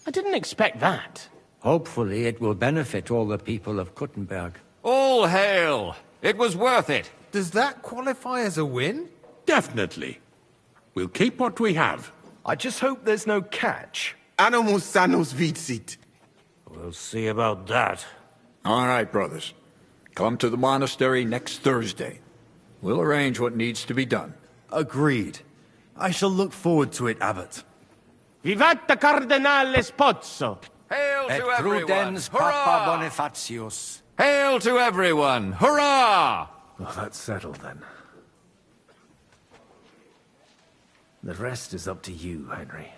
S4: I didn't expect that.
S19: Hopefully it will benefit all the people of Kuttenberg.
S16: All hail! It was worth it!
S8: Does that qualify as a win?
S21: Definitely. We'll keep what we have.
S11: I just hope there's no catch.
S1: Animus sanus vicit.
S20: We'll see about that.
S18: All right, brothers. Come to the monastery next Thursday. We'll arrange what needs to be done.
S14: Agreed. I shall look forward to it, Abbot.
S17: Vivat Cardinale Spozzo!
S16: Hail
S6: Et
S16: to everyone!
S6: prudens
S16: Hurrah!
S6: Papa Bonifatius.
S16: Hail to everyone! Hurrah!
S10: Well, that's settled then. The rest is up to you, Henry.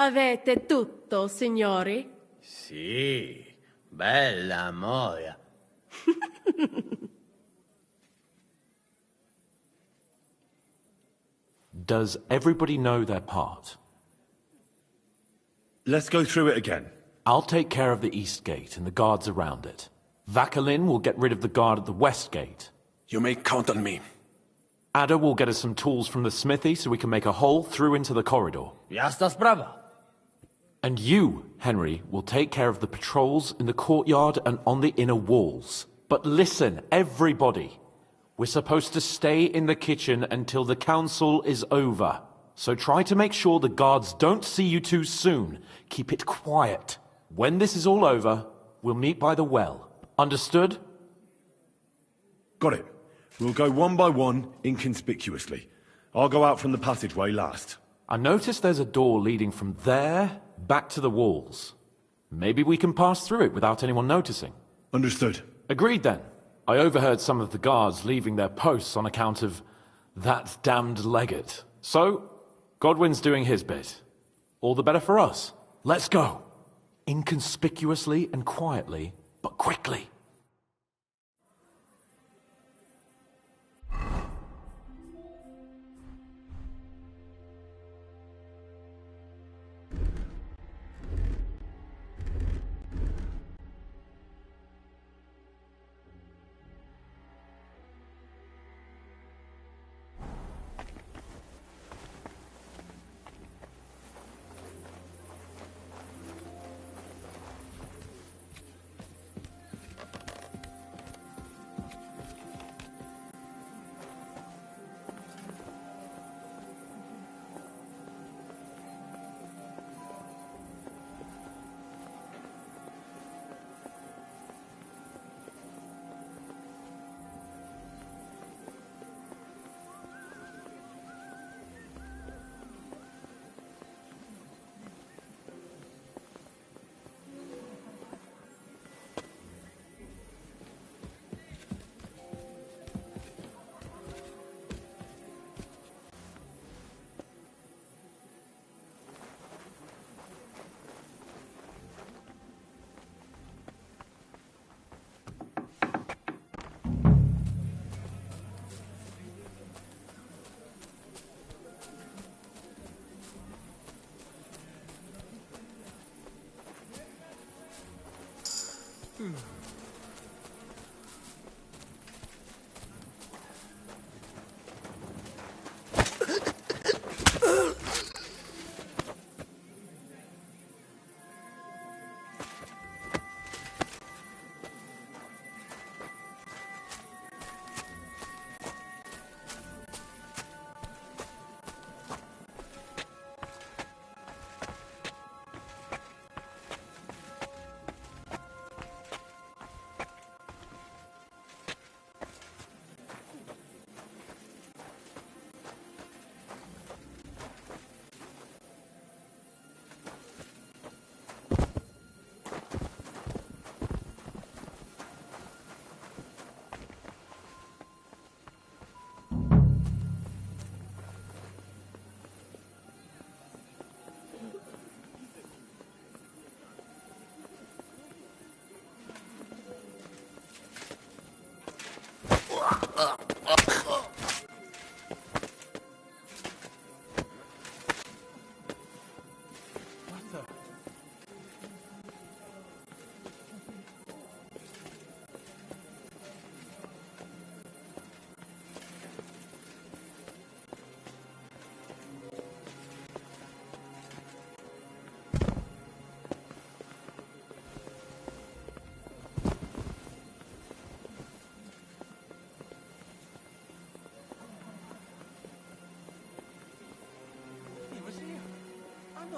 S22: Avete tutto, signori?
S11: Sì, bella moia.
S5: Does everybody know their part?
S3: Let's go through it again.
S5: I'll take care of the east gate and the guards around it. Vakalin will get rid of the guard at the west gate.
S15: You may count on me.
S5: Ada will get us some tools from the smithy so we can make a hole through into the corridor.
S11: Ja sta sprava.
S5: And you, Henry, will take care of the patrols in the courtyard and on the inner walls. But listen, everybody. We're supposed to stay in the kitchen until the council is over. So try to make sure the guards don't see you too soon. Keep it quiet. When this is all over, we'll meet by the well. Understood?
S3: Got it. We'll go one by one, inconspicuously. I'll go out from the passageway last.
S5: I noticed there's a door leading from there back to the walls. Maybe we can pass through it without anyone noticing.
S3: Understood.
S5: Agreed then. I overheard some of the guards leaving their posts on account of that damned legate. So, Godwin's doing his bit. All the better for us. Let's go. Inconspicuously and quietly, but quickly.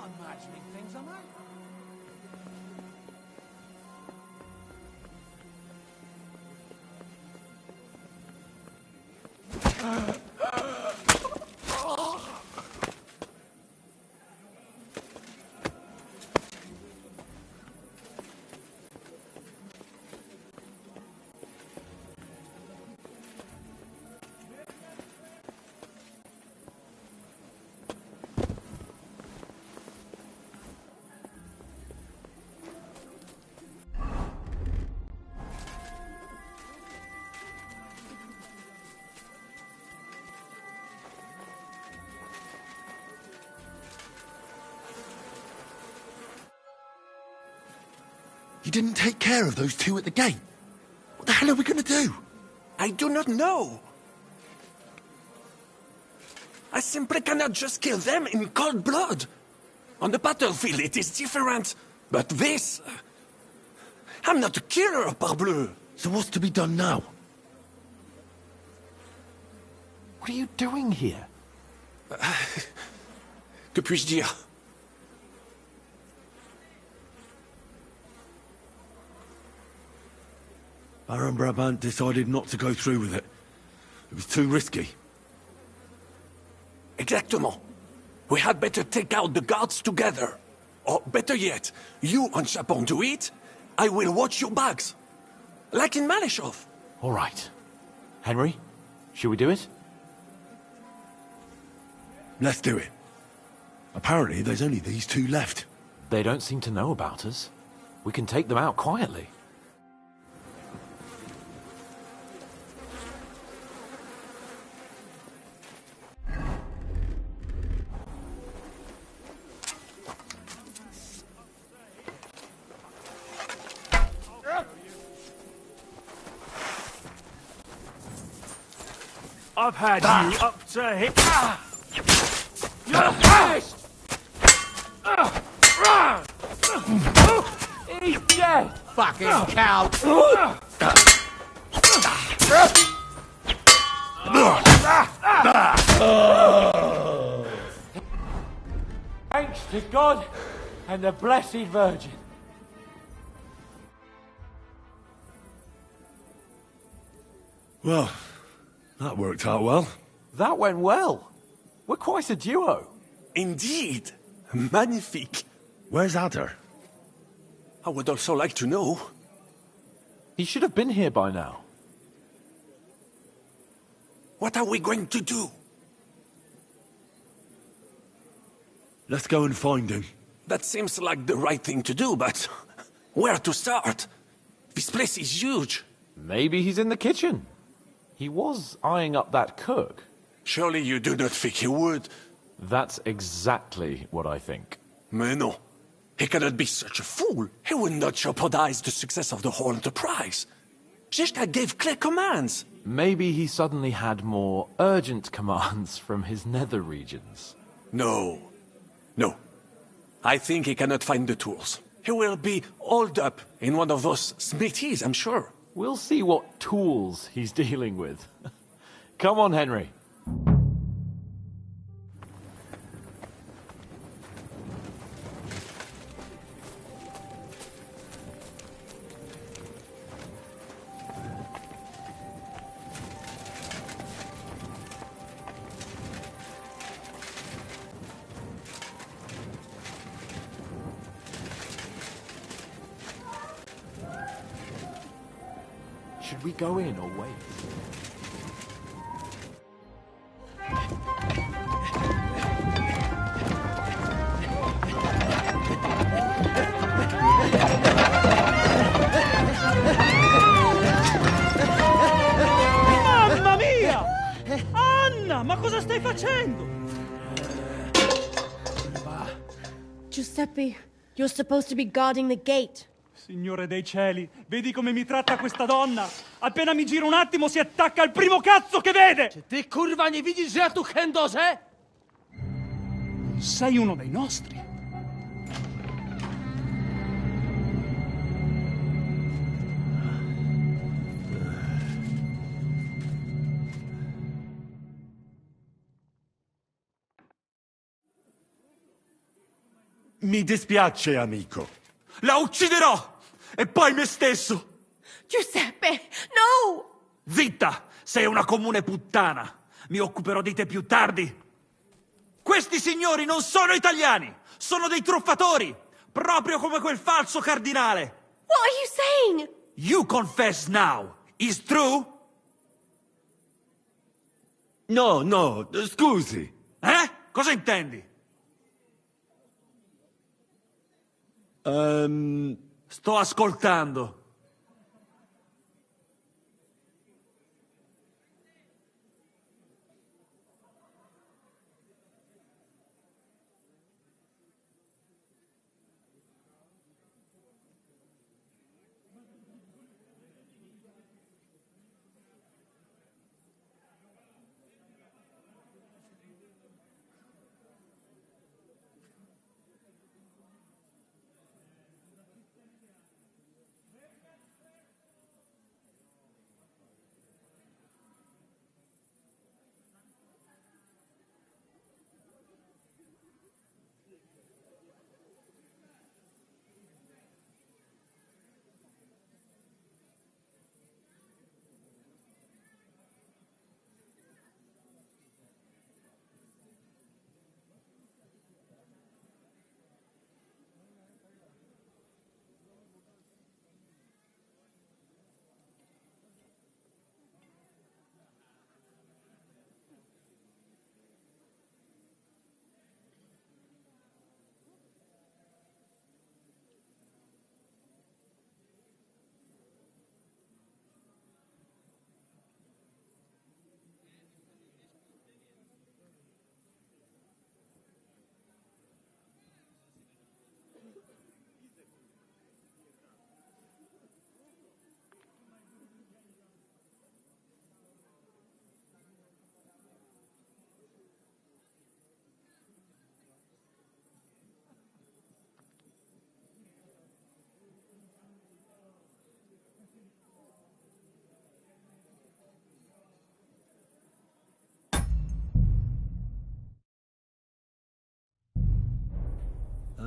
S15: not imagining things, am I?
S7: You didn't take care of those two at the gate. What the hell are we going to do?
S21: I do not know. I simply cannot just kill them in cold blood. On the battlefield it is different, but this... I'm not a killer, parbleu.
S7: So what's to be done now?
S5: What are you doing here?
S21: Que puis-je dire?
S3: Baron Brabant decided not to go through with it. It was too risky.
S21: Exactement. We had better take out the guards together. Or better yet, you and Chapon do it, I will watch your bags. Like in Malishov.
S5: All right. Henry, should we do it?
S3: Let's do it. Apparently there's only these two left.
S5: They don't seem to know about us. We can take them out quietly.
S20: I've had you up to here. You're finished! He's dead!
S8: Fucking cow!
S20: Thanks to God and the Blessed Virgin.
S3: Well, that worked out well.
S5: That went well. We're quite a duo.
S21: Indeed. Magnifique.
S3: Where's Adder?
S21: I would also like to know.
S5: He should have been here by now.
S21: What are we going to do?
S3: Let's go and find him.
S21: That seems like the right thing to do, but where to start? This place is huge.
S5: Maybe he's in the kitchen. He was eyeing up that cook.
S21: Surely you do not think he would?
S5: That's exactly what I think.
S21: Mais non. He cannot be such a fool. He would not jeopardize the success of the whole enterprise. Zizka gave clear commands.
S5: Maybe he suddenly had more urgent commands from his nether regions.
S21: No. No. I think he cannot find the tools. He will be holed up in one of those smithies, I'm sure.
S5: We'll see what tools he's dealing with. Come on, Henry. Should we go in or wait?
S20: Mamma mia! Anna, ma cosa stai facendo?
S22: Giuseppe, you're supposed to be guarding the gate.
S20: Signore dei cieli, vedi come mi tratta questa donna? Appena mi giro un attimo si attacca al primo cazzo che vede!
S17: Ty kurwa nie widzisz, że ja tu chędożę?
S20: Sei uno dei nostri.
S3: Mi dispiace, amico.
S9: La ucciderò! E poi me stesso!
S22: Giuseppe, no!
S9: Zitta! Sei una comune puttana! Mi occuperò di te più tardi! Questi signori non sono italiani! Sono dei truffatori! Proprio come quel falso cardinale!
S22: What are you saying?
S9: You confess now! Is true?
S3: No, scusi.
S9: Cosa intendi? Sto ascoltando.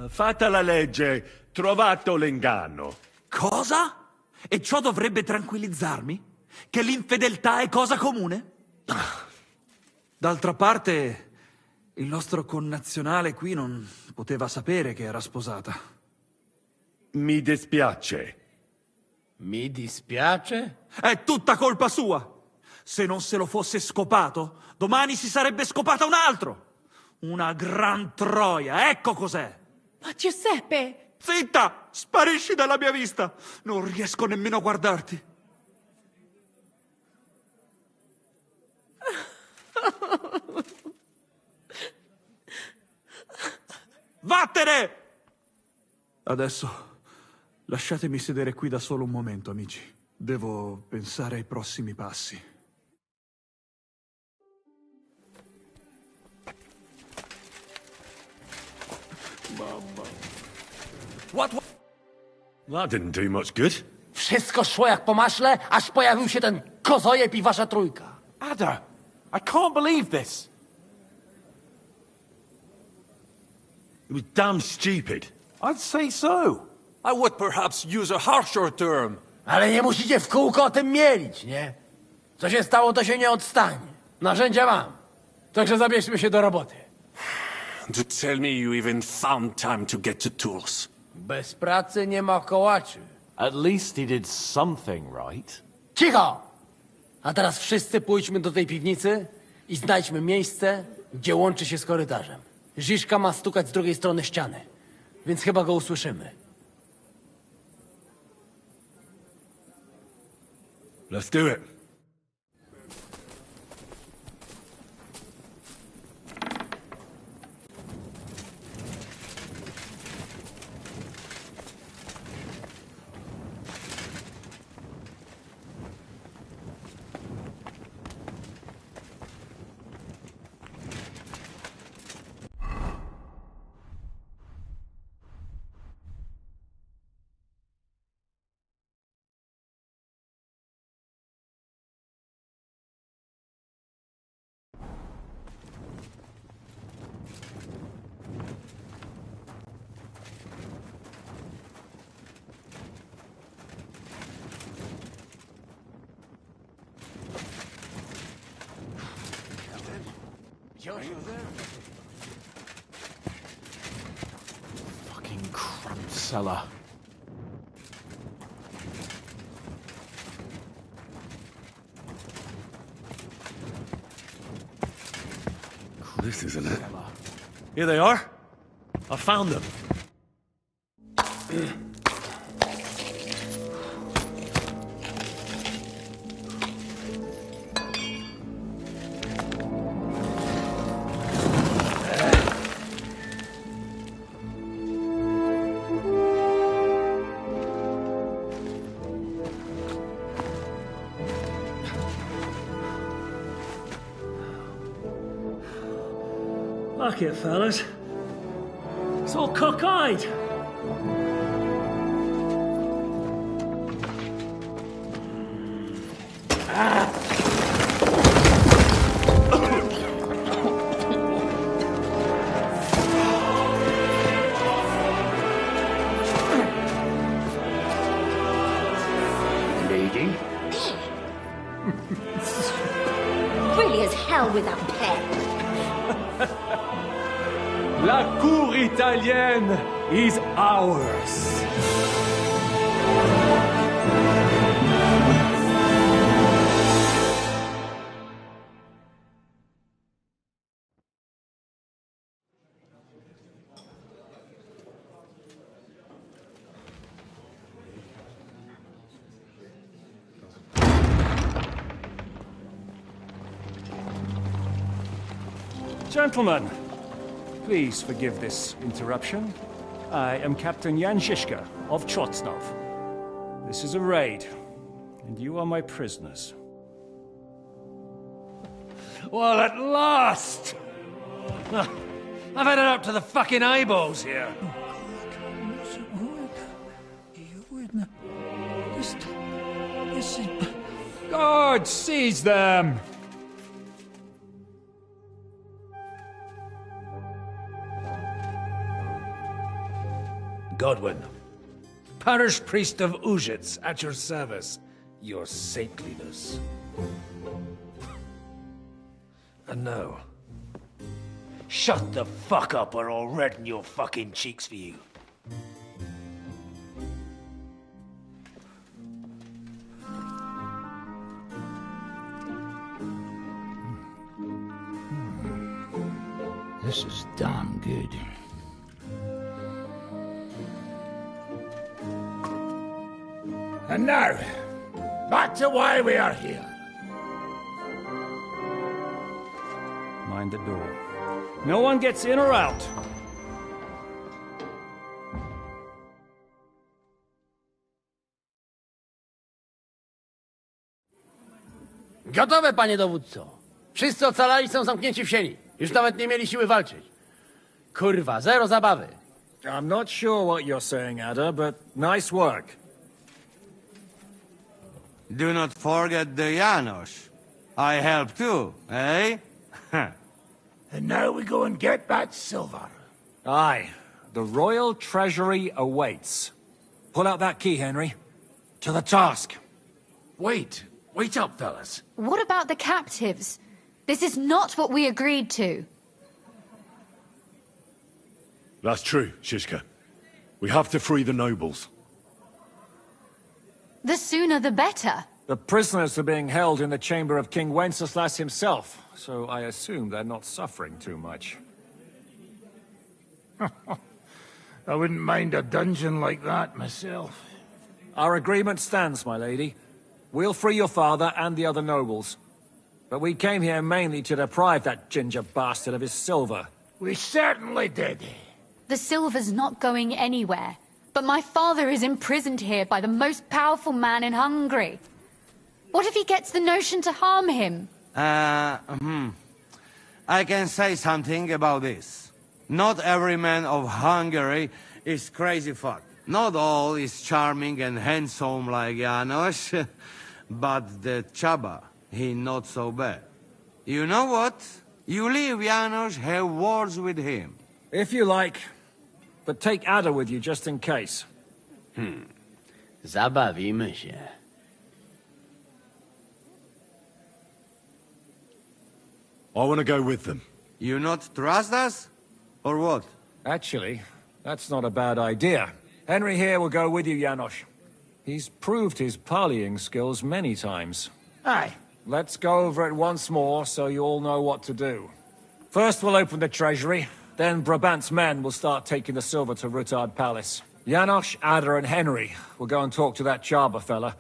S3: Fatta la legge, trovato l'inganno.
S9: Cosa? E ciò dovrebbe tranquillizzarmi? Che l'infedeltà è cosa comune? D'altra parte, il nostro connazionale qui non poteva sapere che era sposata.
S3: Mi dispiace.
S4: Mi dispiace?
S9: È tutta colpa sua! Se non se lo fosse scopato, domani si sarebbe scopata un altro! Una gran troia, ecco cos'è!
S22: Ma Giuseppe!
S9: Zitta! Sparisci dalla mia vista! Non riesco nemmeno a guardarti. Vattene! Adesso lasciatemi sedere qui da solo un momento, amici. Devo pensare ai prossimi passi.
S21: What?
S3: That didn't do much good.
S17: Wszystko szło jak po maśle, aż pojawił się ten kozojeb i wasza trójka.
S5: Ada, I can't believe this.
S3: It was damn stupid.
S5: I'd say so.
S21: I would perhaps use a harsher term.
S17: Ale nie musicie w kółko o tym mielić, nie? Co się stało, to się nie odstanie. Narzędzia mam. Także zabierzmy się do roboty.
S21: To tell me you even found time to get to tools.
S17: Bez pracy nie ma kołaczy.
S5: At least he did something right.
S17: Cicho! A teraz wszyscy pójdźmy do tej piwnicy i znajdźmy miejsce, gdzie łączy się z korytarzem. Ziszka ma stukać z drugiej strony ściany, więc chyba go usłyszymy.
S3: Let's do it.
S5: Fucking cramp cellar.
S3: This isn't it. Here they are. I found them.
S20: Fuck it, fellas. It's all cockeyed.
S2: Lady?
S22: Really as hell without pay.
S15: La cour italienne is ours.
S13: Gentlemen, please forgive this interruption. I am Captain Jan Žižka of Trotznov. This is a raid, and you are my prisoners.
S10: Well, at last! I've had it up to the fucking eyeballs here.
S18: This is... God, seize them!
S10: Godwin, parish priest of Uzhitz, at your service, your saintliness. And now, shut the fuck up or I'll redden your fucking cheeks for you.
S2: This is damn good. And now, back to why we are here.
S13: Mind the door. No one gets in or out.
S17: Gotowe, panie dowódco. Wszyscy ocalali są zamknięci w sieni. Już nawet nie mieli siły walczyć. Kurwa, zero zabawy.
S13: I'm not sure what you're saying, Ada, but nice work.
S6: Do not forget the Janos. I help too, eh?
S2: And now we go and get that silver.
S13: Aye. The royal treasury awaits. Pull out that key, Henry. To the task.
S10: Wait up, fellas.
S23: What about the captives? This is not what we agreed to.
S3: That's true, Žižka. We have to free the nobles.
S23: The sooner the better.
S13: The prisoners are being held in the chamber of King Wenceslas himself, so I assume they're not suffering too much.
S2: I wouldn't mind a dungeon like that myself.
S13: Our agreement stands, my lady. We'll free your father and the other nobles. But we came here mainly to deprive that ginger bastard of his silver.
S2: We certainly did.
S23: The silver's not going anywhere. But my father is imprisoned here by the most powerful man in Hungary. What if he gets the notion to harm him?
S6: I can say something about this. Not every man of Hungary is crazy fuck. Not all is charming and handsome like Janos, but the Chaba, he not so bad. You know what? You leave Janos, have words with him.
S13: If you like. But take Ada with you just in case.
S4: Zabawimy się.
S3: I want to go with them.
S1: You not trust us? Or what?
S13: Actually, that's not a bad idea. Henry here will go with you, Janos. He's proved his parleying skills many times.
S17: Aye.
S13: Let's go over it once more so you all know what to do. First we'll open the treasury, then Brabant's men will start taking the silver to Rutard Palace. Janos, Ada and Henry will go and talk to that Chaba fella.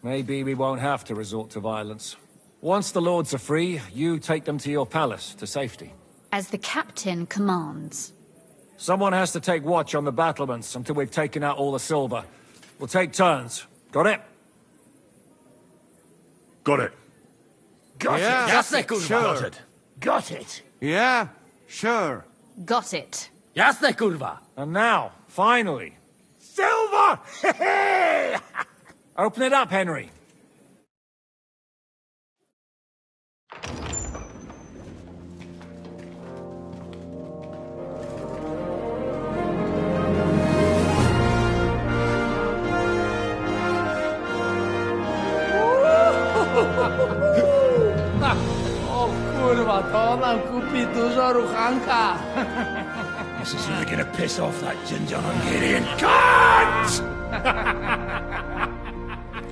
S13: Maybe we won't have to resort to violence. Once the lords are free, you take them to your palace, to safety.
S23: As the captain commands.
S13: Someone has to take watch on the battlements until we've taken out all the silver. We'll take turns. Got it?
S3: Got it.
S2: Got
S1: Yeah,
S2: it.
S1: jasne, kurwa.
S2: Sure. Got it.
S1: Yeah, sure.
S23: Got it.
S17: Jasne, kurwa.
S13: And now, finally,
S2: Silver!
S13: open it up, Henry.
S17: O kurwa, to nam kupi dużo ruchanka.
S2: This is really gonna piss off that ginger Hungarian cunt!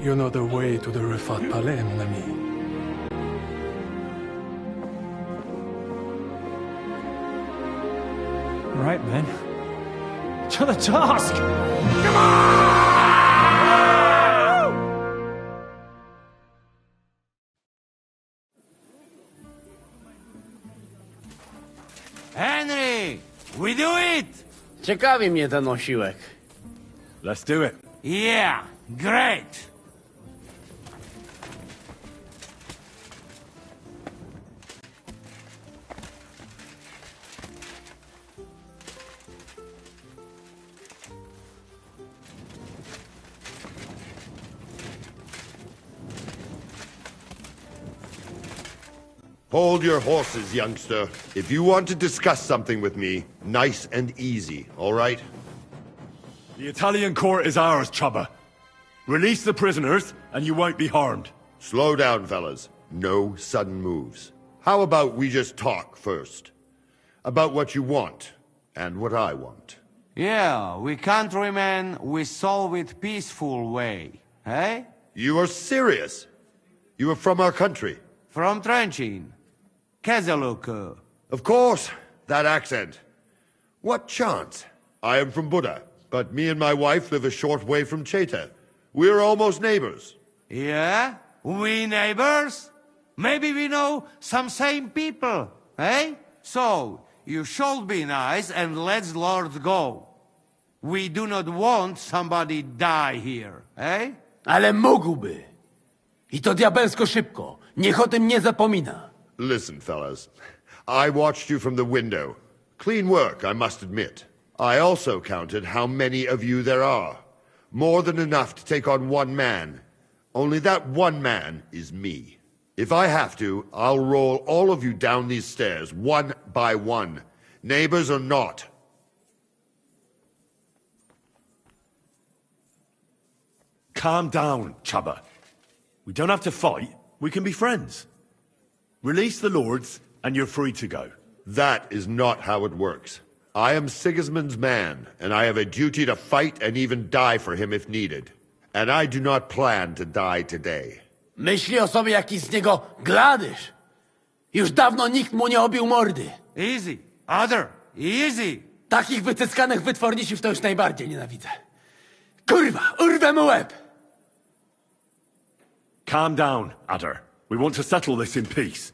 S12: You know the way to the Rufat Palais, mon ami.
S13: Right, men. To the task!
S2: Come on!
S1: Henry! We do it!
S17: Ciekawi mnie ten osiłek.
S3: Let's do it.
S1: Yeah, great!
S19: Hold your horses, youngster. If you want to discuss something with me, nice and easy, all right?
S3: The Italian court is ours, Chubba. Release the prisoners, and you won't be harmed.
S19: Slow down, fellas. No sudden moves. How about we just talk first? About what you want, and what I want.
S1: Yeah, we countrymen, we solve it peaceful way, eh?
S19: You are serious? You are from our country?
S1: From Trenchin. Kezeluk.
S19: Of course, that accent. What chance? I am from Buda, but me and my wife live a short way from Cheta. We're almost neighbors.
S1: Yeah? We neighbors? Maybe we know some same people, eh? So, you should be nice and let's Lord go. We do not want somebody die here, eh?
S17: Ale mógłby. I to diabelsko szybko. Niech o tym nie zapomina.
S19: Listen, fellas. I watched you from the window. Clean work, I must admit. I also counted how many of you there are. More than enough to take on one man. Only that one man is me. If I have to, I'll roll all of you down these stairs, one by one. Neighbors or not.
S3: Calm down, Chubba. We don't have to fight. We can be friends. Release the lords, and you're free to go.
S19: That is not how it works. I am Sigismund's man, and I have a duty to fight and even die for him if needed. And I do not plan to die today.
S17: Myśli o sobie jakiś z niego gladysz. Już dawno nikt mu nie obił mordy.
S1: Easy. Other. Easy.
S17: Takich wycyskanych wytworniciów to już najbardziej nienawidzę. Kurwa, urwę mu łeb!
S3: Calm down, Adder. We want to settle this in peace.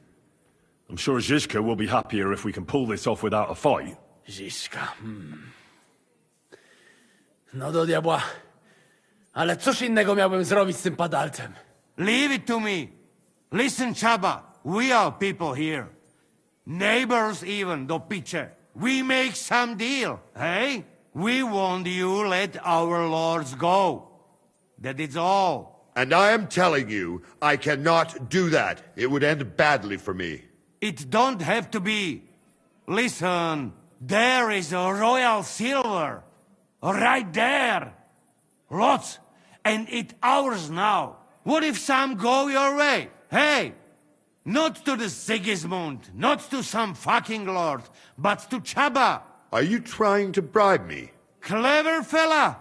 S3: I'm sure Zizka will be happier if we can pull this off without a fight.
S17: Zizka, No do diabła. Ale cóż innego miałbym zrobić z tym padalcem?
S1: Leave it to me. Listen, Chaba. We are people here. Neighbors even, do picze. We make some deal, hey? We want you let our lords go. That is all.
S19: And I am telling you, I cannot do that. It would end badly for me.
S1: It don't have to be. Listen, there is a royal silver. Right there. Lots. And it's ours now. What if some go your way? Hey, Not to the Sigismund, not to some fucking lord, but to Chaba.
S19: Are you trying to bribe me?
S1: Clever fella!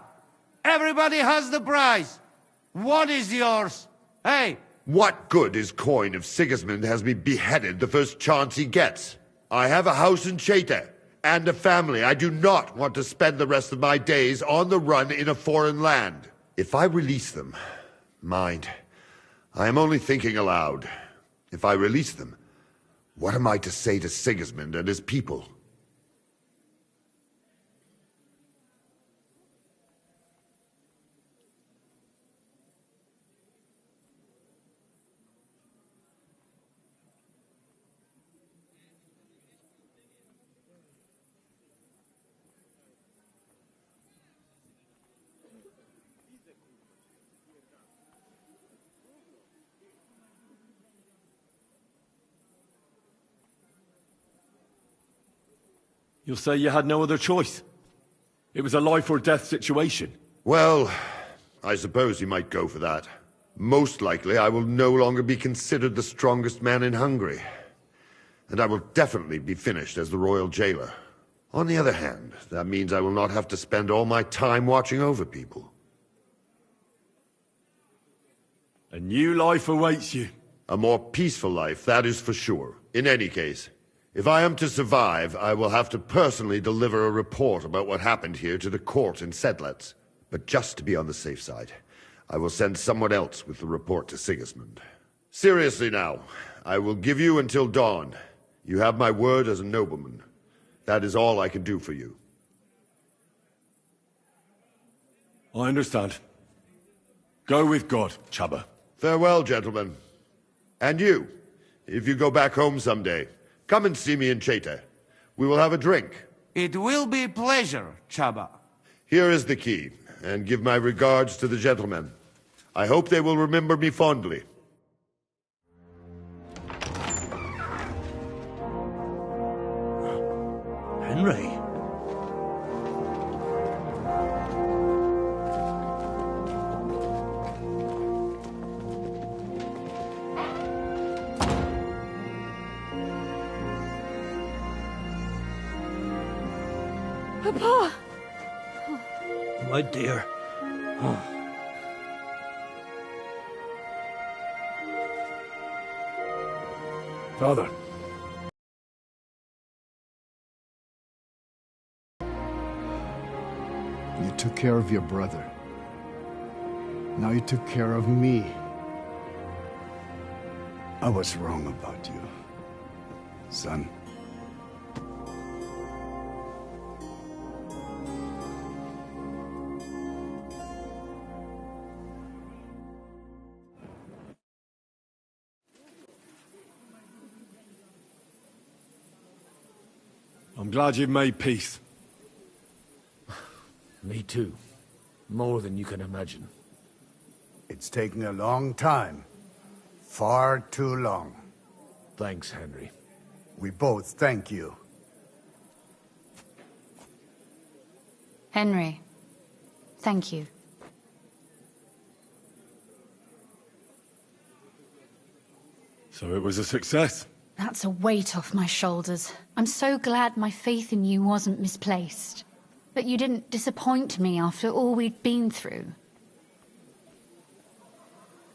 S1: Everybody has the prize. What is yours? Hey!
S19: What good is coin if Sigismund has me beheaded the first chance he gets? I have a house in Cheta, and a family. I do not want to spend the rest of my days on the run in a foreign land. If I release them, mind, I am only thinking aloud. If I release them, what am I to say to Sigismund and his people?
S3: You'll say you had no other choice. It was a life or death situation.
S19: Well, I suppose you might go for that. Most likely I will no longer be considered the strongest man in Hungary. And I will definitely be finished as the royal jailer. On the other hand, that means I will not have to spend all my time watching over people.
S3: A new life awaits you.
S19: A more peaceful life, that is for sure. In any case, if I am to survive, I will have to personally deliver a report about what happened here to the court in Sedlec. But just to be on the safe side, I will send someone else with the report to Sigismund. Seriously now, I will give you until dawn. You have my word as a nobleman. That is all I can do for you.
S3: I understand. Go with God, Chaba.
S19: Farewell, gentlemen. And you, if you go back home someday, come and see me in Cheta. We will have a drink.
S1: It will be a pleasure, Chaba.
S19: Here is the key, and give my regards to the gentlemen. I hope they will remember me fondly.
S20: Henry?
S23: Papa!
S20: My dear.
S2: Father.
S11: You took care of your brother. Now you took care of me. I was wrong about you, son.
S3: I'm glad you've made peace.
S10: Me too. More than you can imagine.
S11: It's taken a long time. Far too long.
S10: Thanks, Henry.
S11: We both thank you.
S23: Henry, thank you.
S3: So it was a success?
S23: That's a weight off my shoulders. I'm so glad my faith in you wasn't misplaced. But you didn't disappoint me after all we'd been through.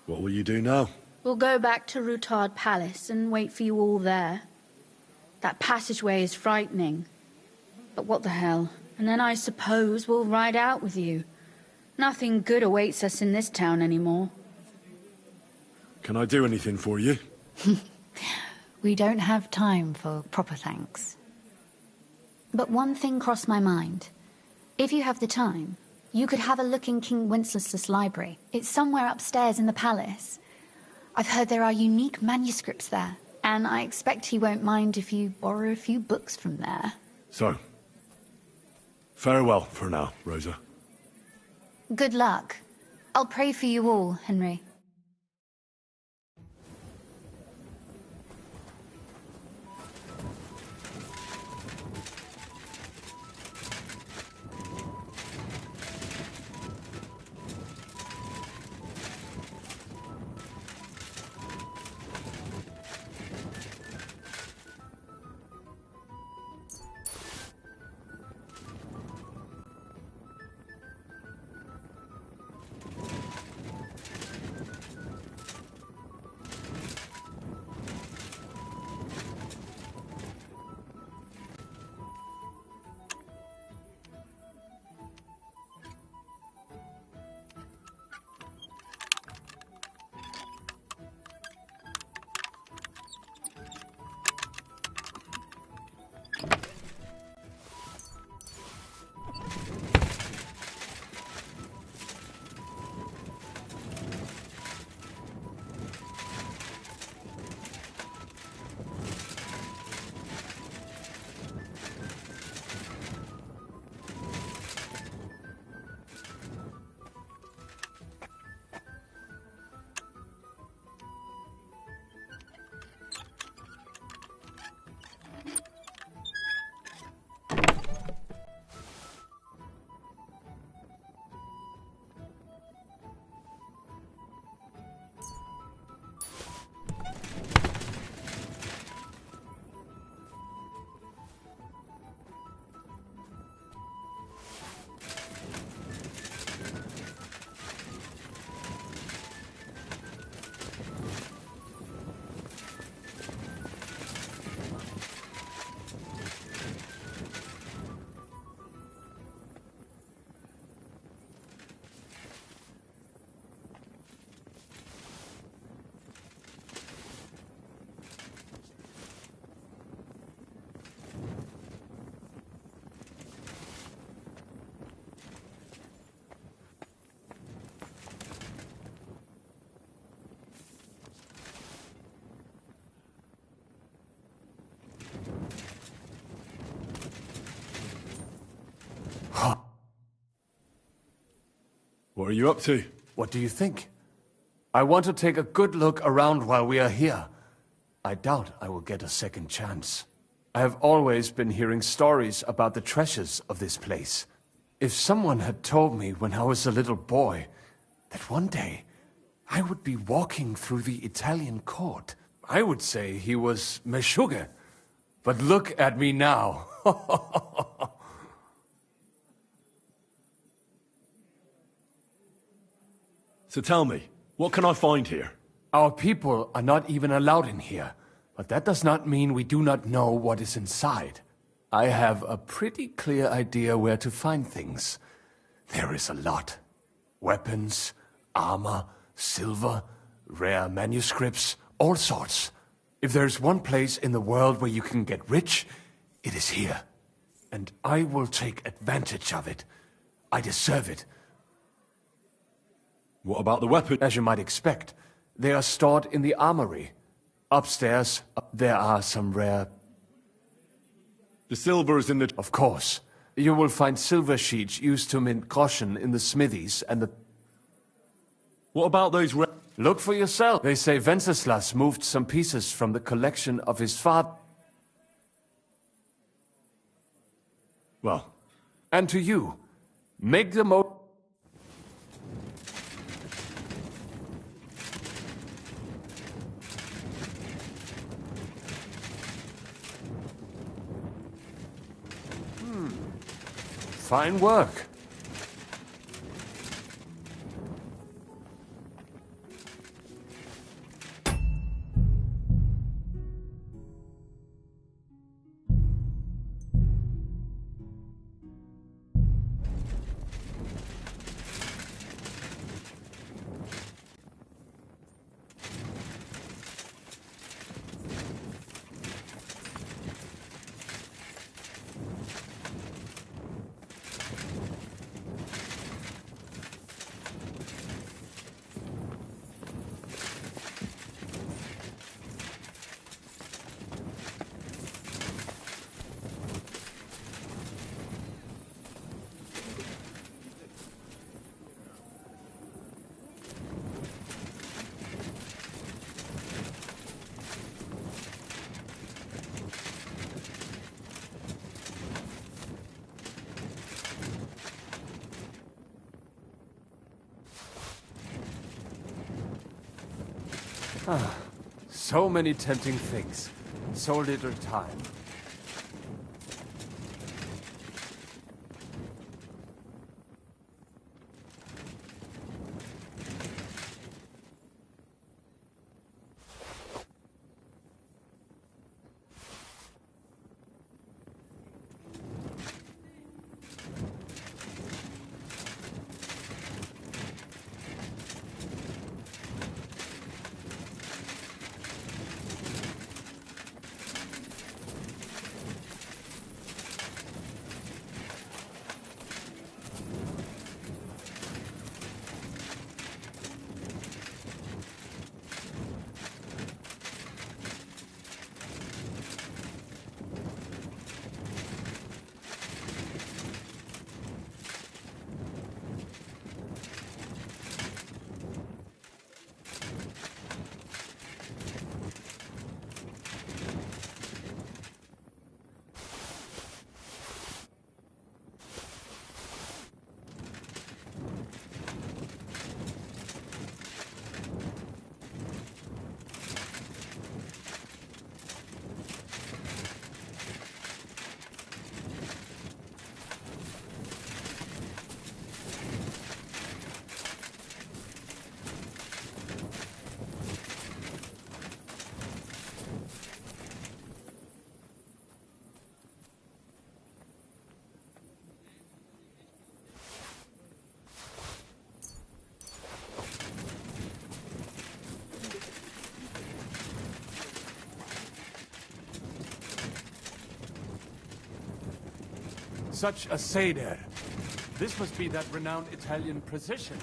S3: What will you do now?
S23: We'll go back to Rutard Palace and wait for you all there. That passageway is frightening. But what the hell? And then I suppose we'll ride out with you. Nothing good awaits us in this town anymore.
S3: Can I do anything for you?
S23: We don't have time for proper thanks. But one thing crossed my mind. If you have the time, you could have a look in King Wenceslas' library. It's somewhere upstairs in the palace. I've heard there are unique manuscripts there, and I expect he won't mind if you borrow a few books from there.
S3: So, farewell for now, Rosa.
S23: Good luck. I'll pray for you all, Henry.
S3: What are you up to?
S15: What do you think? I want to take a good look around while we are here. I doubt I will get a second chance. I have always been hearing stories about the treasures of this place. If someone had told me when I was a little boy that one day I would be walking through the Italian court, I would say he was Meshuggah. But look at me now.
S3: So tell me, what can I find here?
S15: Our people are not even allowed in here, but that does not mean we do not know what is inside. I have a pretty clear idea where to find things. There is a lot. Weapons, armor, silver, rare manuscripts, all sorts. If there's one place in the world where you can get rich, it is here. And I will take advantage of it. I deserve it.
S3: What about the weapon?
S15: As you might expect, they are stored in the armory. Upstairs, there are some rare...
S3: The silver is in the...
S15: Of course. You will find silver sheets used to mint groschen in the smithies and the...
S3: What about those
S15: Look for yourself. They say Wenceslas moved some pieces from the collection of his father.
S3: Well.
S15: And to you, make the most... Fine work. So many tempting things. So little time. Such a seder. This must be that renowned Italian precision.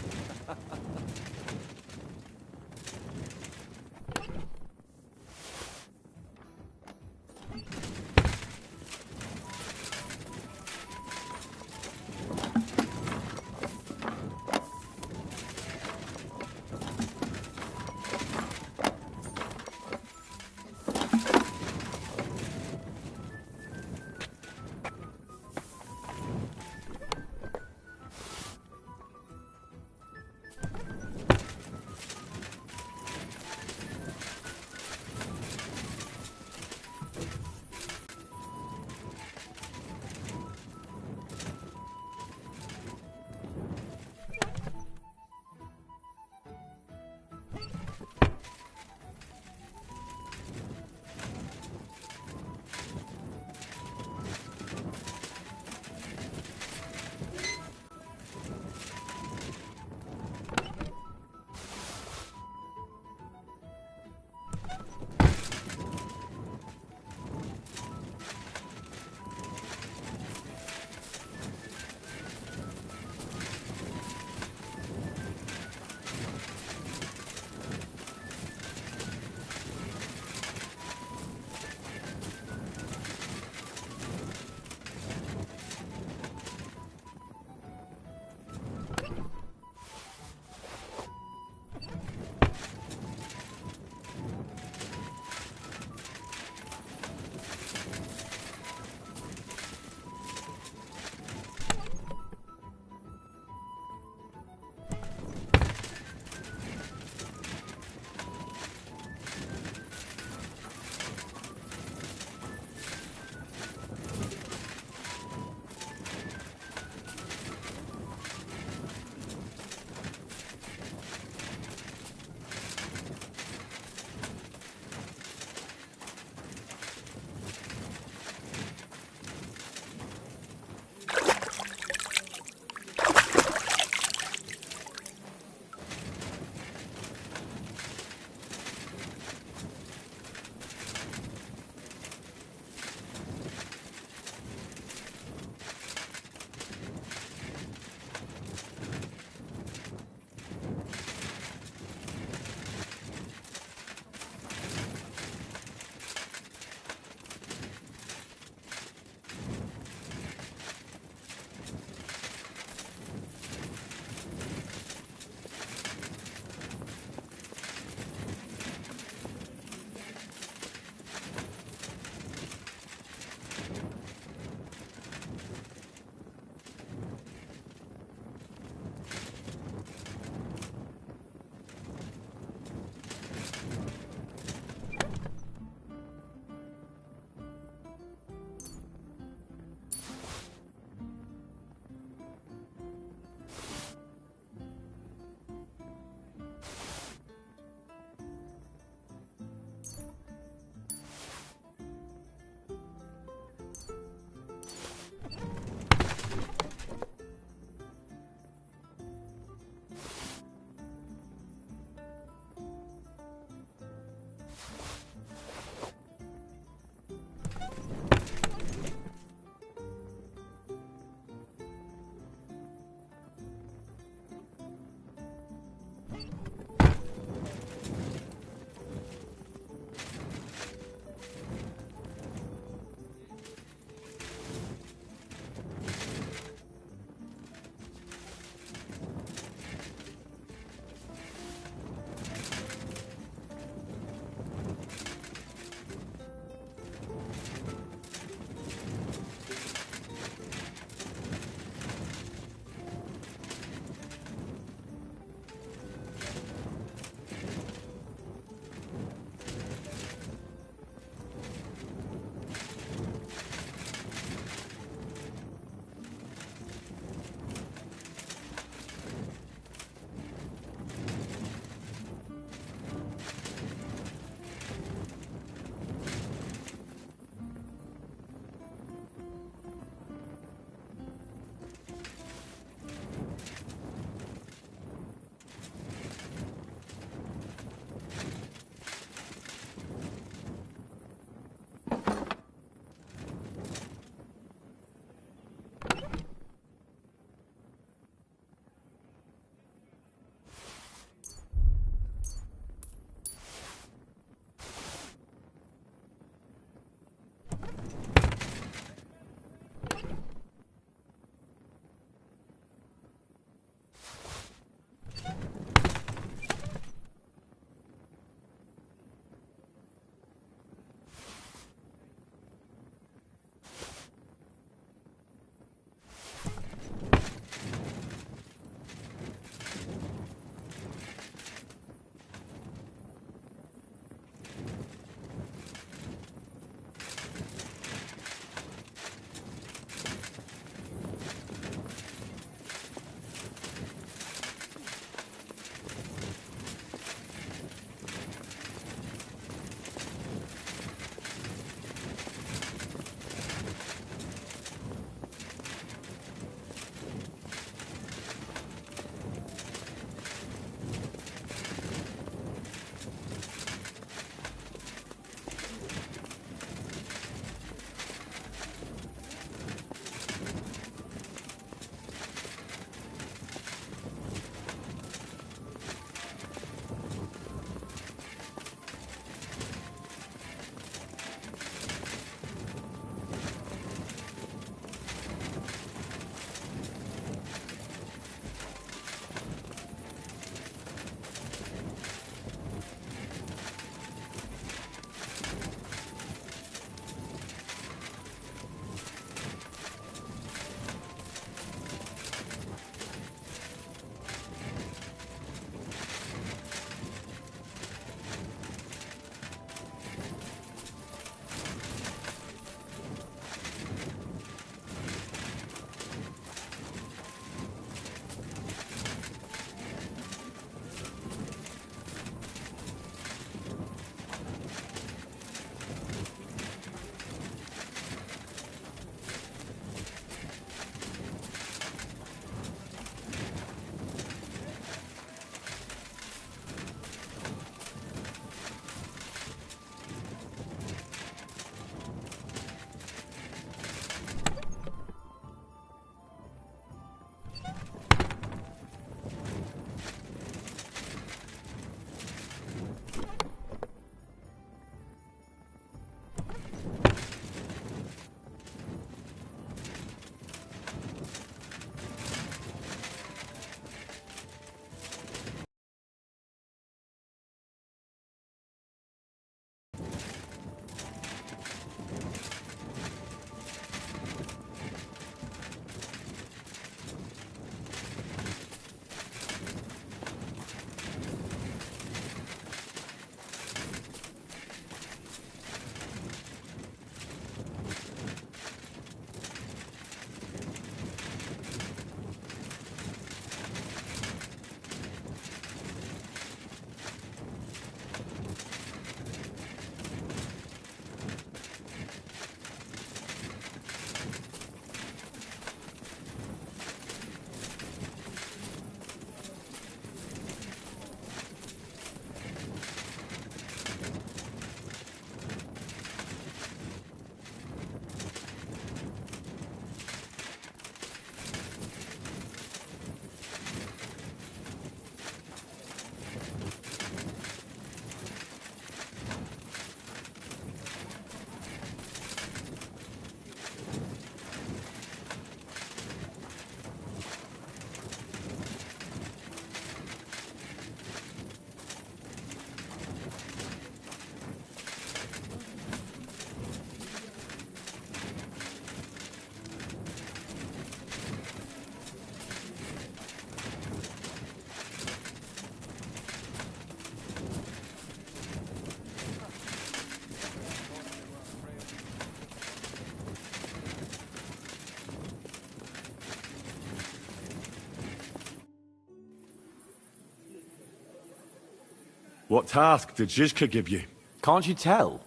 S3: What task did Zizka give you?
S5: Can't you tell?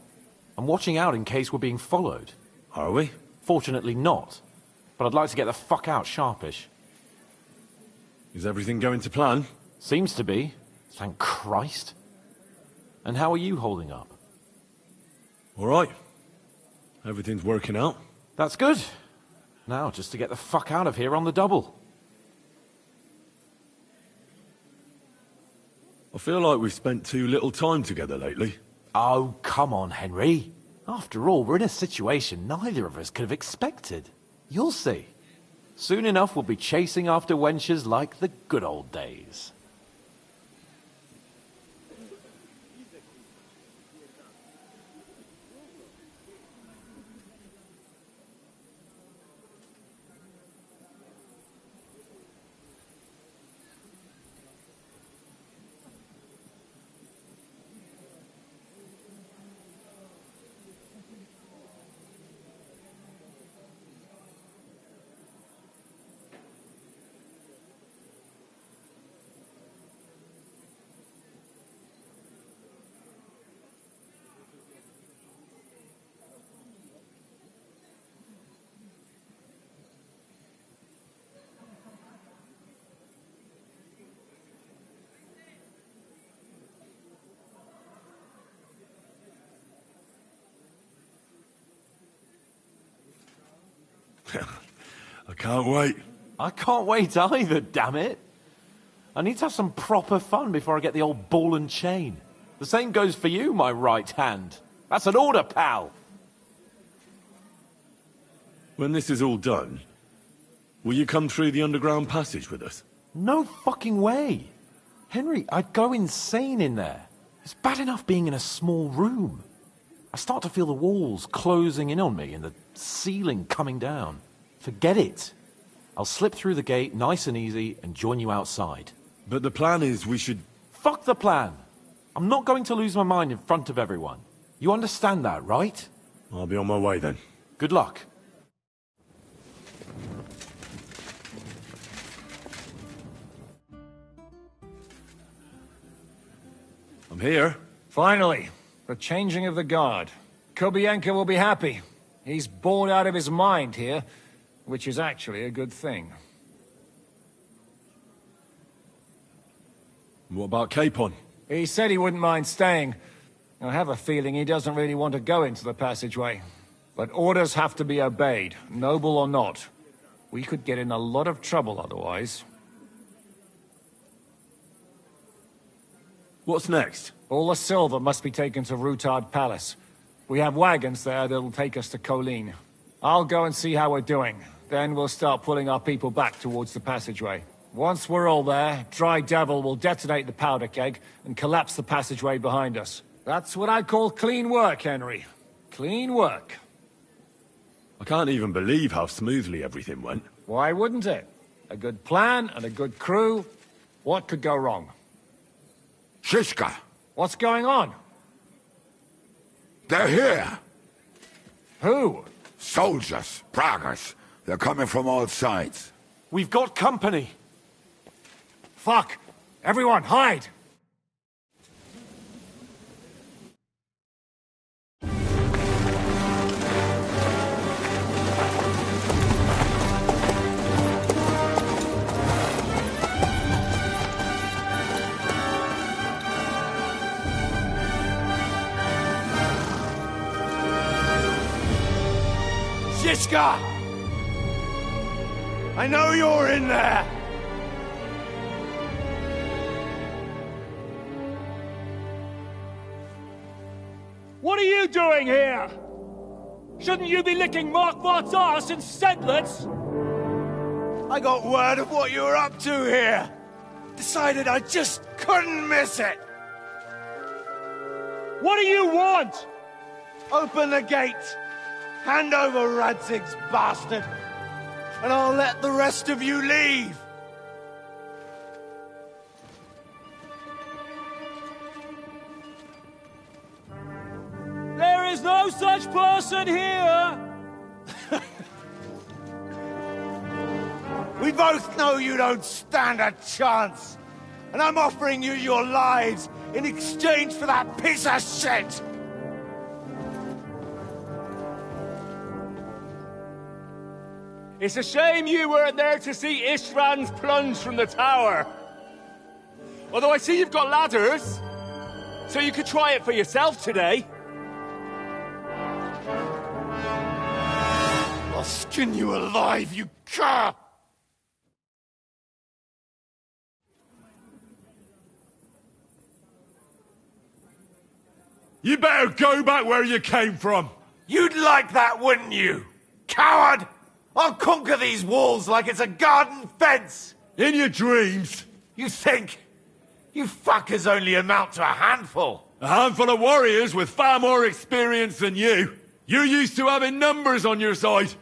S5: I'm watching out in case we're being followed.
S3: Are we?
S5: Fortunately not. But I'd like to get the fuck out sharpish.
S3: Is everything going to plan?
S5: Seems to be. Thank Christ. And how are you holding up?
S3: All right. Everything's working out.
S5: That's good. Now, just to get the fuck out of here on the double.
S3: I feel like we've spent too little time together lately.
S5: Oh, come on, Henry. After all, we're in a situation neither of us could have expected. You'll see. Soon enough, we'll be chasing after wenches like the good old days.
S3: I can't wait.
S5: I can't wait either, damn it. I need to have some proper fun before I get the old ball and chain. The same goes for you, my right hand. That's an order, pal.
S3: When this is all done, will you come through the underground passage with us?
S5: No fucking way. Henry, I'd go insane in there. It's bad enough being in a small room. I start to feel the walls closing in on me and the ceiling coming down. Forget it. I'll slip through the gate nice and easy and join you outside.
S3: But the plan is we should...
S5: Fuck the plan. I'm not going to lose my mind in front of everyone. You understand that, right?
S3: I'll be on my way then.
S5: Good luck.
S3: I'm here.
S13: Finally, the changing of the guard. Kobienko will be happy. He's bored out of his mind here, which is actually a good thing.
S3: What about Capon?
S13: He said he wouldn't mind staying. I have a feeling he doesn't really want to go into the passageway. But orders have to be obeyed, noble or not. We could get in a lot of trouble otherwise.
S3: What's next?
S13: All the silver must be taken to Rutard Palace. We have wagons there that'll take us to Colleen. I'll go and see how we're doing. Then we'll start pulling our people back towards the passageway. Once we're all there, Dry Devil will detonate the powder keg and collapse the passageway behind us. That's what I call clean work, Henry. Clean work.
S3: I can't even believe how smoothly everything went.
S13: Why wouldn't it? A good plan and a good crew. What could go wrong?
S2: Shishka!
S13: What's going on?
S2: They're here!
S13: Who?
S2: Soldiers, Pragas. They're coming from all sides.
S5: We've got company.
S13: Fuck! Everyone, hide!
S1: Shishka! I know you're in there!
S20: What are you doing here? Shouldn't you be licking Markvart's arse in Sedlitz?
S1: I got word of what you were up to here. Decided I just couldn't miss it.
S20: What do you want?
S1: Open the gate. Hand over Radzig's bastard. And I'll let the rest of you leave.
S20: There is no such person here!
S1: We both know you don't stand a chance.
S7: And I'm offering you your lives in exchange for that piece of shit!
S14: It's a shame you weren't there to see Istvand's plunge from the tower. Although I see you've got ladders, so you could try it for yourself today.
S7: I'll skin you alive, you cur!
S3: You better go back where you came from.
S7: You'd like that, wouldn't you? Coward! I'll conquer these walls like it's a garden fence!
S3: In your dreams?
S7: You think? You fuckers only amount to a handful.
S3: A handful of warriors with far more experience than you. You're used to having numbers on your side.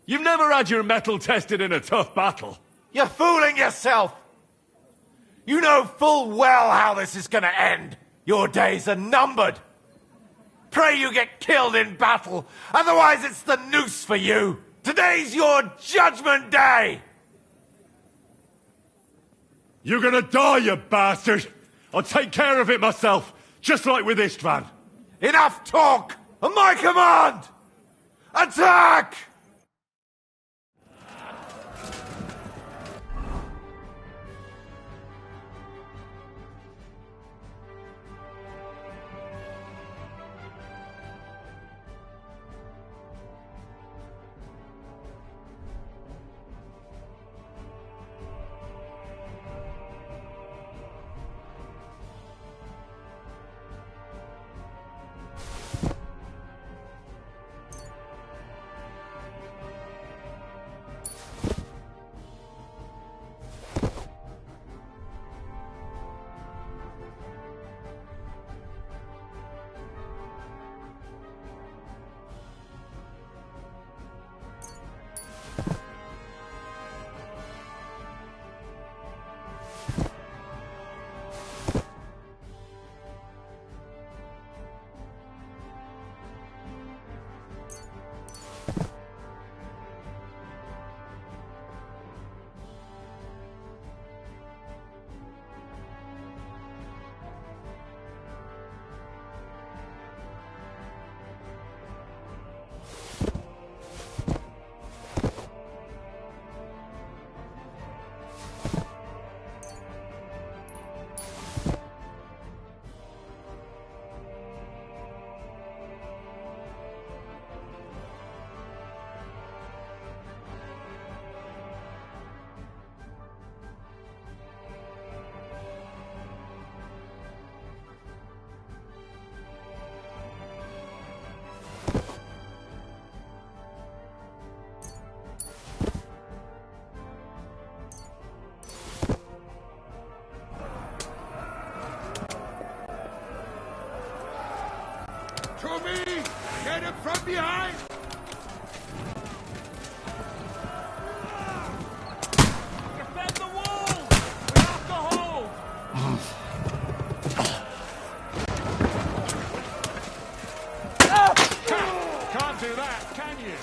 S3: You've never had your mettle tested in a tough battle.
S7: You're fooling yourself! You know full well how this is gonna end. Your days are numbered. Pray you get killed in battle, otherwise it's the noose for you. Today's your judgment day!
S3: You're gonna die, you bastard! I'll take care of it myself, just like with Istvan.
S7: Enough talk! On my command! Attack!
S2: To me! Get him from behind!
S14: Defend the wall! We have to hold!
S3: Can't do that, can you?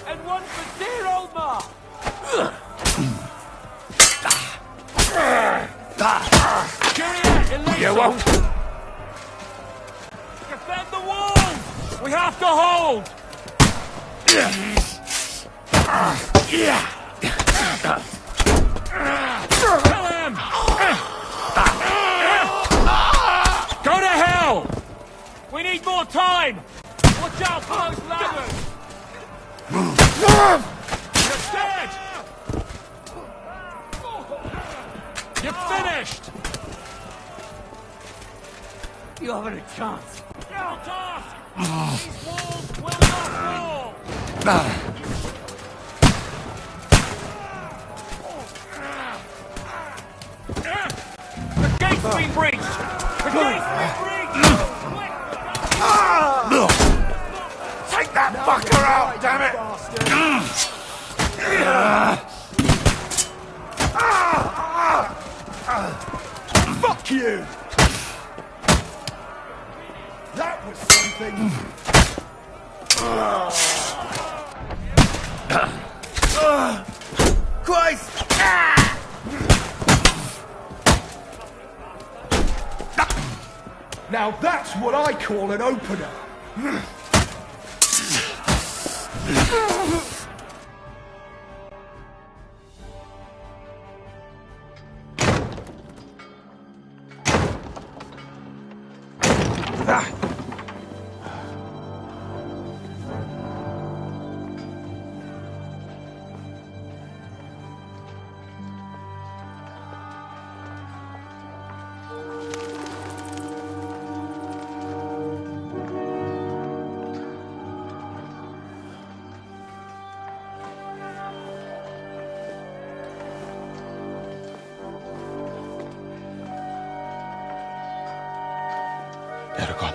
S14: And one for dear Olmar!
S2: You won't!
S14: Defend the wall! We have to hold! Kill him! Go to hell! We need more time! Watch out for those ladders! You're dead! You're finished!
S17: You haven't a chance.
S14: Now, task! These walls will not fall! The gate's been breached! The gate's been breached!
S7: Take that fucker out, damn it!
S2: Fuck you! That was something!
S8: Christ!
S2: Now that's what I call an opener.
S15: Eragon.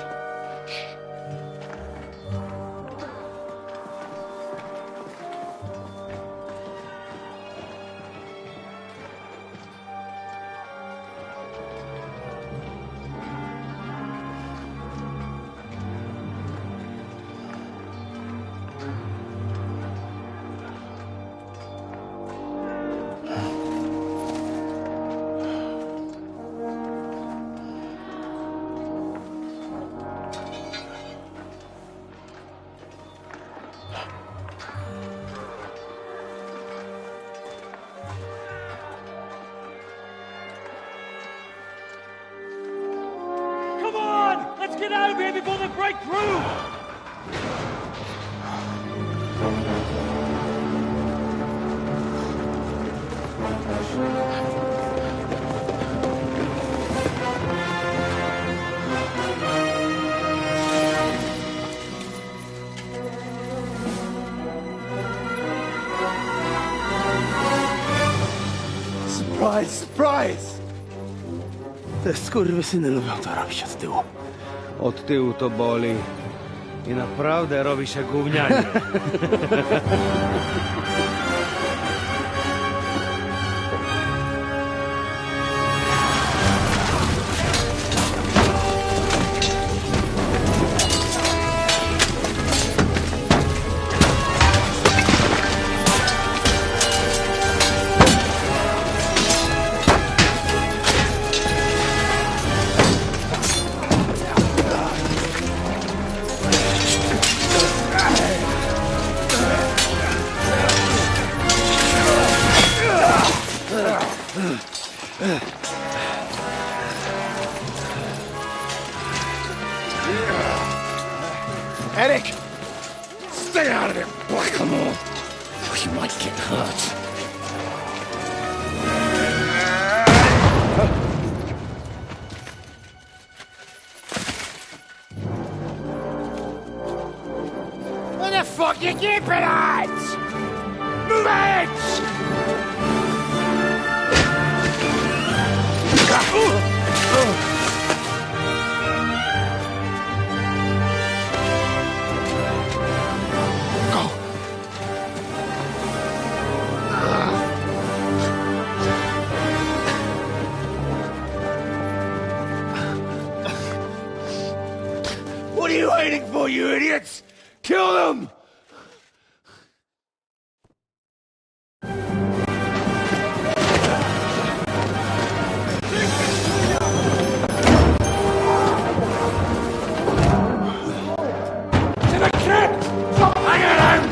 S20: Come on! Let's get out of here before they break through!
S8: Surprise, surprise! Te skurwysyny lubią to robić od tyłu.
S6: Od tyłu to boli. I naprawdę robi się gównianie.
S2: Eric! Stay out of it, Blackamoor! You might get hurt.
S20: Where the fuck you keeping it? Move it!
S8: What are you waiting for, you idiots? Kill them!
S2: To the kid! Stop hanging him!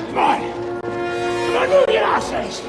S2: Come on! Come on, move your asses!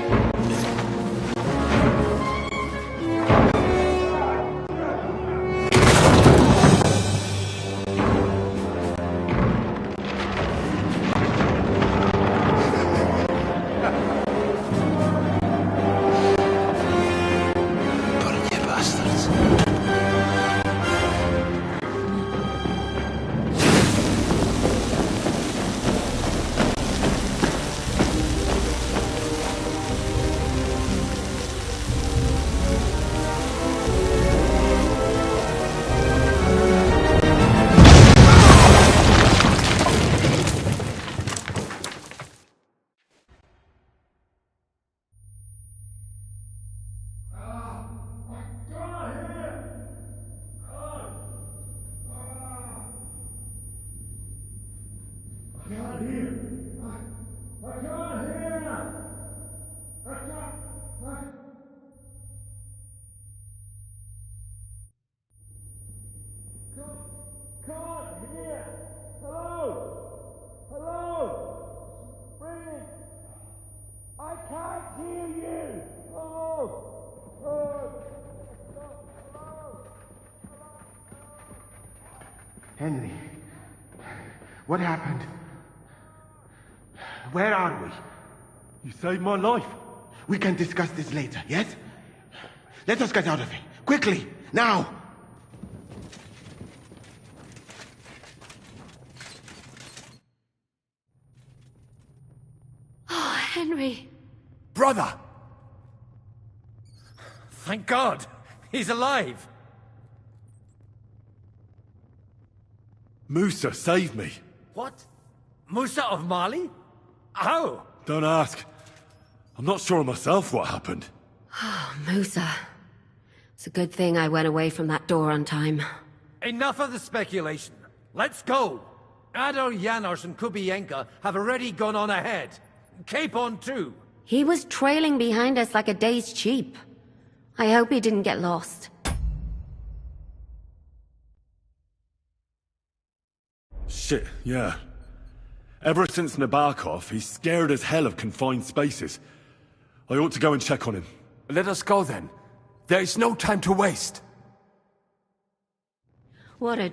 S8: here? Hello? Hello? Spring! I can't hear you! Hello? Hello?
S9: Henry, what happened? Where are we?
S3: You saved my life.
S9: We can discuss this later, yes? Let us get out of here. Quickly, now!
S22: Oh, Henry.
S7: Brother!
S10: Thank God! He's alive!
S3: Musa saved me.
S10: What? Musa of Mali? How?
S3: Don't ask. I'm not sure myself what happened.
S22: Oh, Musa. It's a good thing I went away from that door on time.
S10: Enough of the speculation. Let's go! Adar Janosch and Kubienka have already gone on ahead. Capon too.
S22: He was trailing behind us like a day's sheep. I hope he didn't get lost.
S3: Shit, yeah. Ever since Nabokov, he's scared as hell of confined spaces. I ought to go and check on him.
S15: Let us go then. There is no time to waste.
S22: What a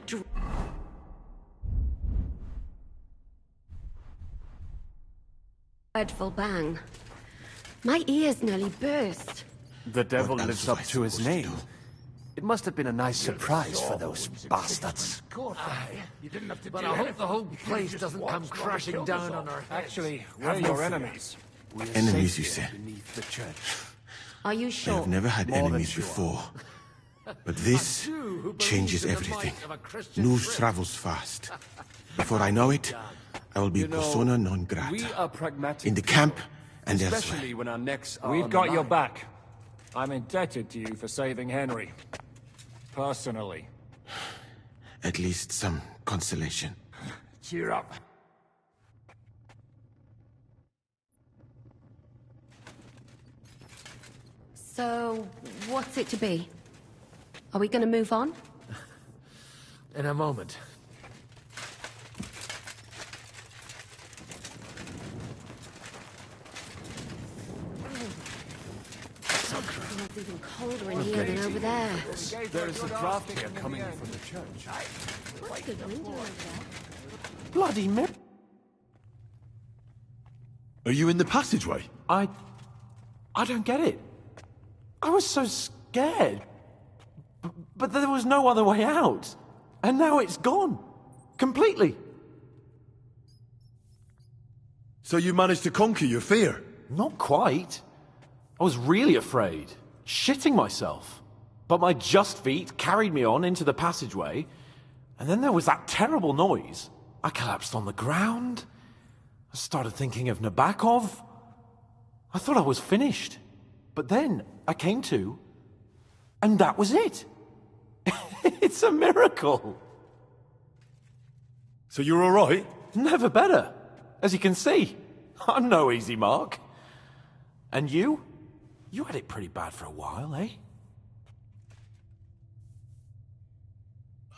S22: dreadful bang. My ears nearly burst.
S15: The devil lives up to his name. It must have been a nice surprise for those bastards.
S10: But I hope the whole place doesn't come crashing down on our heads.
S13: Actually, we're your enemies.
S9: Enemies, you say?
S22: Are you
S9: I
S22: sure?
S9: have never had enemies before. But this changes everything. News travels fast. Before I know it, I will be persona non grata.
S15: We are pragmatic.
S9: In the camp and
S15: especially
S9: elsewhere.
S15: when our necks are
S13: We've
S15: on
S13: got
S15: the
S13: your
S15: line.
S13: back. I'm indebted to you for saving Henry. Personally.
S9: At least some consolation.
S8: Cheer up.
S22: So, what's it to be? Are we gonna move on?
S10: In a moment.
S22: It's even colder in here than over there.
S15: There is a draft here coming in from the church.
S22: What's good window over there?
S5: Bloody mir-
S3: Are you in the passageway?
S5: I don't get it. I was so scared. But there was no other way out. And now it's gone. Completely.
S3: So you managed to conquer your fear?
S5: Not quite. I was really afraid. Shitting myself. But my just feet carried me on into the passageway. And then there was that terrible noise. I collapsed on the ground. I started thinking of Nabokov. I thought I was finished. But then I came to, and that was it. It's a miracle.
S3: So you're all right?
S5: Never better. As you can see, I'm no easy mark. And you? You had it pretty bad for a while, eh?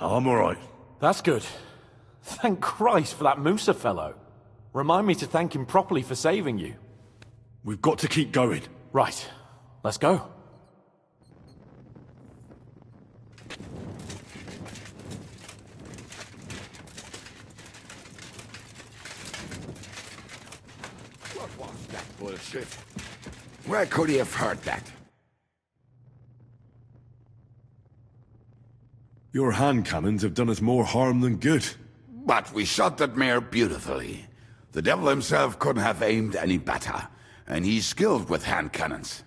S3: I'm all right.
S5: That's good. Thank Christ for that Musa fellow. Remind me to thank him properly for saving you.
S3: We've got to keep going.
S5: Right. Let's go.
S2: What was that bullshit? Where could he have heard that?
S3: Your hand cannons have done us more harm than good.
S2: But we shot that mare beautifully. The devil himself couldn't have aimed any better, and he's skilled with hand cannons.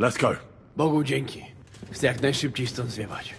S3: Let's go.
S17: Bogu dzięki. Chcę jak najszybciej stąd zwiewać.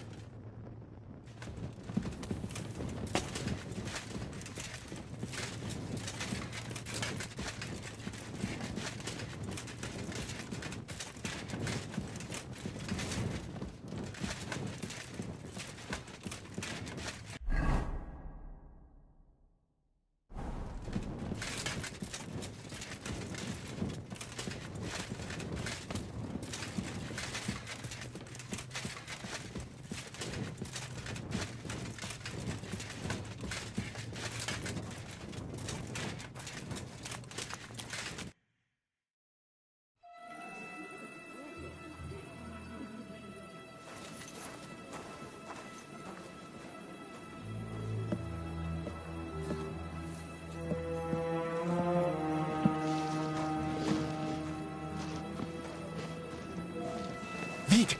S9: Vite!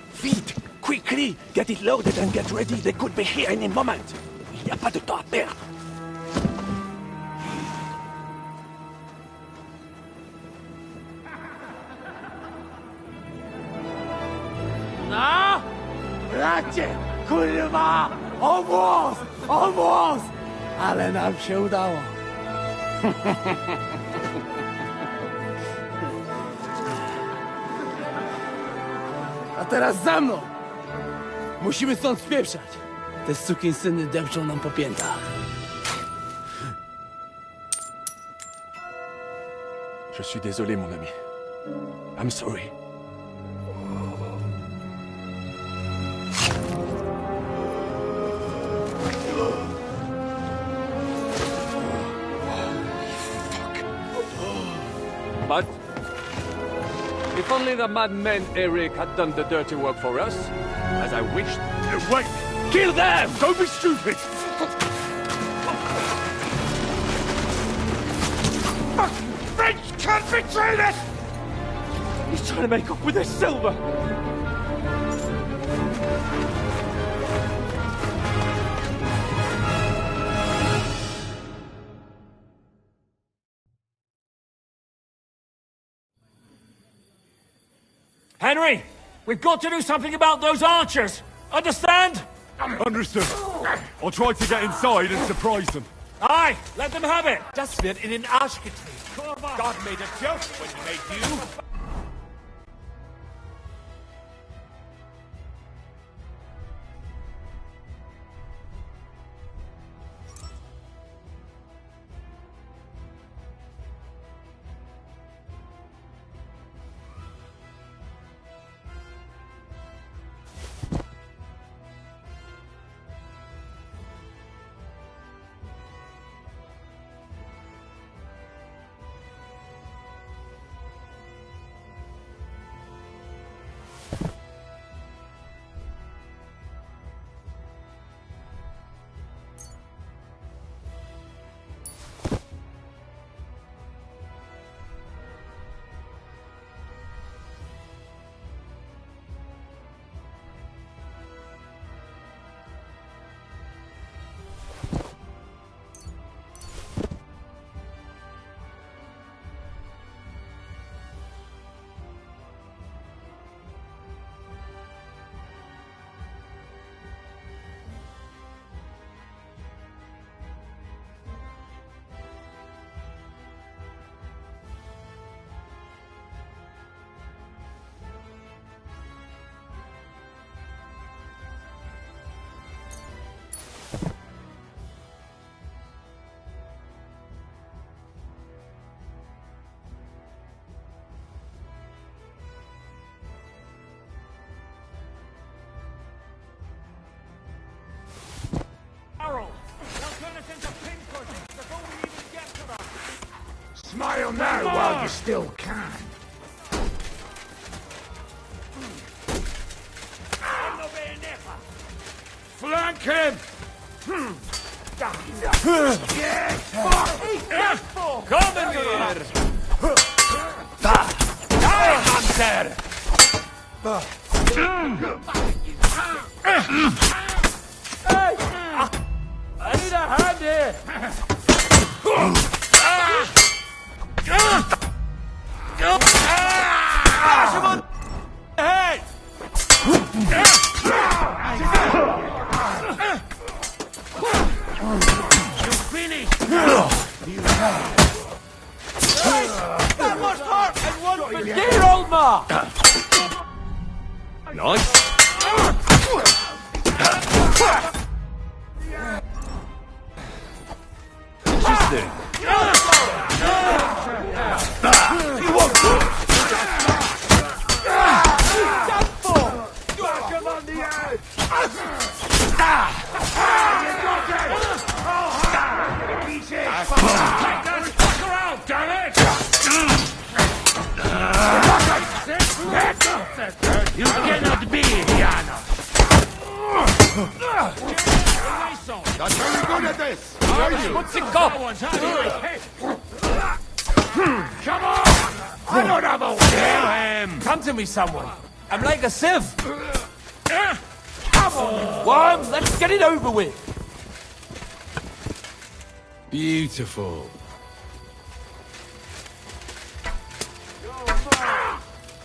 S9: Quickly! Get it loaded and get ready. They could be here any moment. Il n'y a pas de temps à perdre.
S20: No! Bracie! Kurwa! Almost! Ale nam się udało.
S17: A teraz za mną! Musimy stąd spieprzać. Te sukinsyny depczą nam po piętach.
S9: Je suis désolé, mon ami. I'm sorry.
S14: But if only the madman Eric had done the dirty work for us, as I wished.
S3: Wait!
S14: Kill them!
S3: Don't be stupid!
S20: French can't betray us! He's trying to make up with his silver!
S13: Henry! We've got to do something about those archers! Understand?
S3: Understood. I'll try to get inside and surprise them.
S13: Aye! Let them have it!
S7: Das wird in den Arsch getreten. God made a joke when he made you.
S20: Smile now while you still can.
S14: Flank him! Come in here! Die, Hunter!
S20: Hey! I need a hand here!
S1: finished!
S14: That was hurt and one for dear old ma!
S3: Nice. Interesting.
S1: You cannot be Diana!
S2: Not very good at this!
S14: What's it got?
S1: Come on! I don't have a kill him!
S14: Come to me, someone. I'm like a sieve. Come on, Worm, let's get it over with.
S15: Beautiful.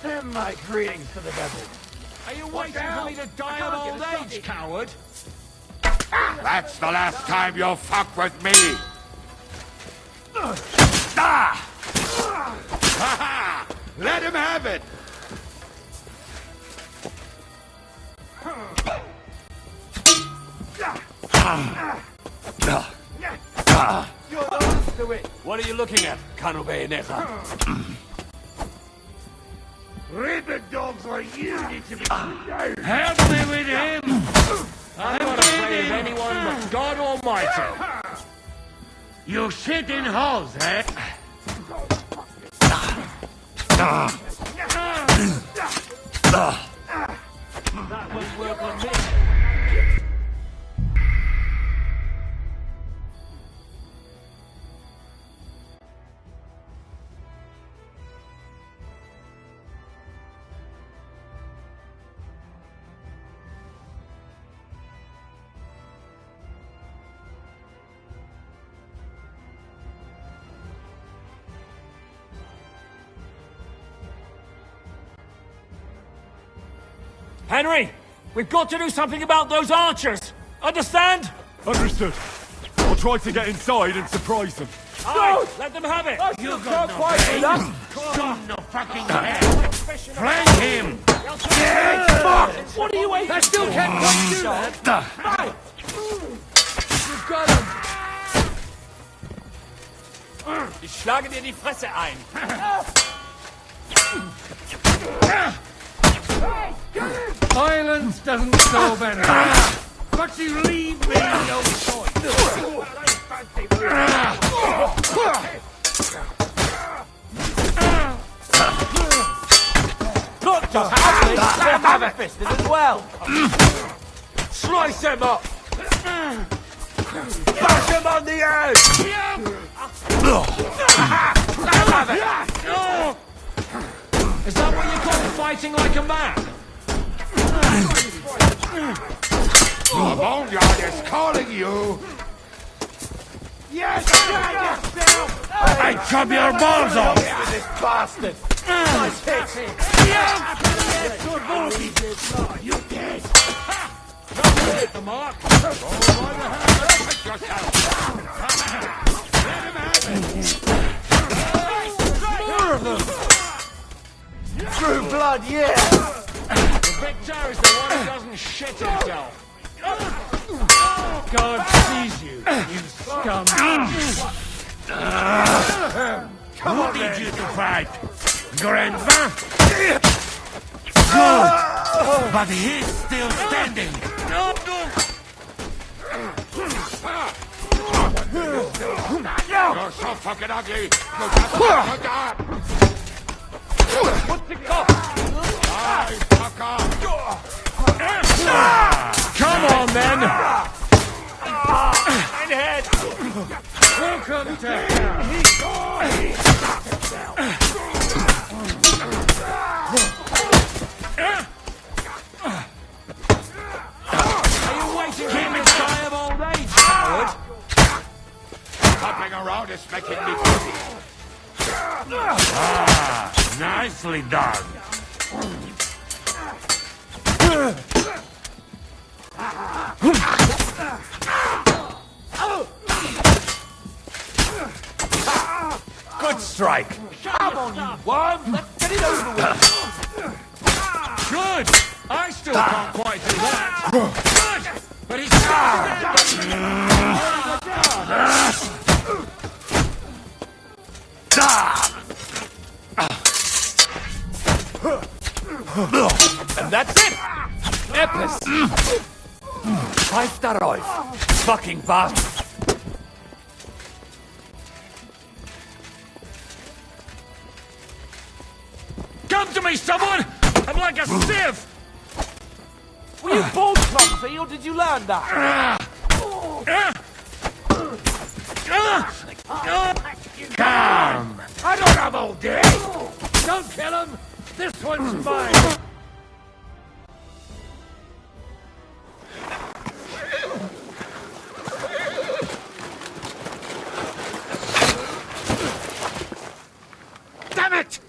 S10: Send my greetings to the devil.
S14: Are you waiting for me to die of old age, coward?
S2: That's the last time you'll fuck with me! Let him have it!
S14: What are you looking at, Kano Bayoneja?
S1: Rabid dogs like you need to be help me with him!
S14: I'm not afraid of anyone but God Almighty.
S1: You shit in holes, eh?
S14: That won't work on me. Henry, we've got to do something about those archers. Understand?
S3: Understood. I'll try to get inside and surprise them.
S14: Aye, let them have it.
S1: You got no brains! Shoot no fucking head! Flank him!
S14: Fuck! What are you waiting for? I still can't quite do that. Right. You've got him. Ich schlage dir die Fresse ein.
S10: Violence doesn't solve anything. But you leave me no choice.
S14: Look, just have a fisted as well. Slice him up. Bash him on the head. Is that what you call fighting like a man?
S2: The boneyard is calling you!
S14: Yes,
S1: I chop your balls off!
S14: This bastard. Nice hit.
S1: You dead!
S14: Don't hit the mark. More of them. True blood, yeah. The victor is the one who doesn't shit himself.
S10: God sees you, you scum.
S1: Who did you to fight? Grandma? Good! But he's still standing!
S2: You're so fucking ugly!
S14: What's it got?
S2: Fuck off!
S14: Come on, then! And head!
S10: Welcome to hell.
S14: Are you waiting for him to die of old age, coward?
S2: Hopping around is making me dizzy.
S1: Nicely done.
S7: Good strike. Come on, you worm. Let's get it over with.
S13: Good! I still can't quite do that. Good! But he's
S7: And that's it! Epis! Pfeift darauf! Fucking bastard!
S13: Come to me, someone! I'm like a sieve!
S15: Were you born clumsy, or did you learn that?
S10: Come! I don't have all day! Don't kill him! This one's mine! Damn it!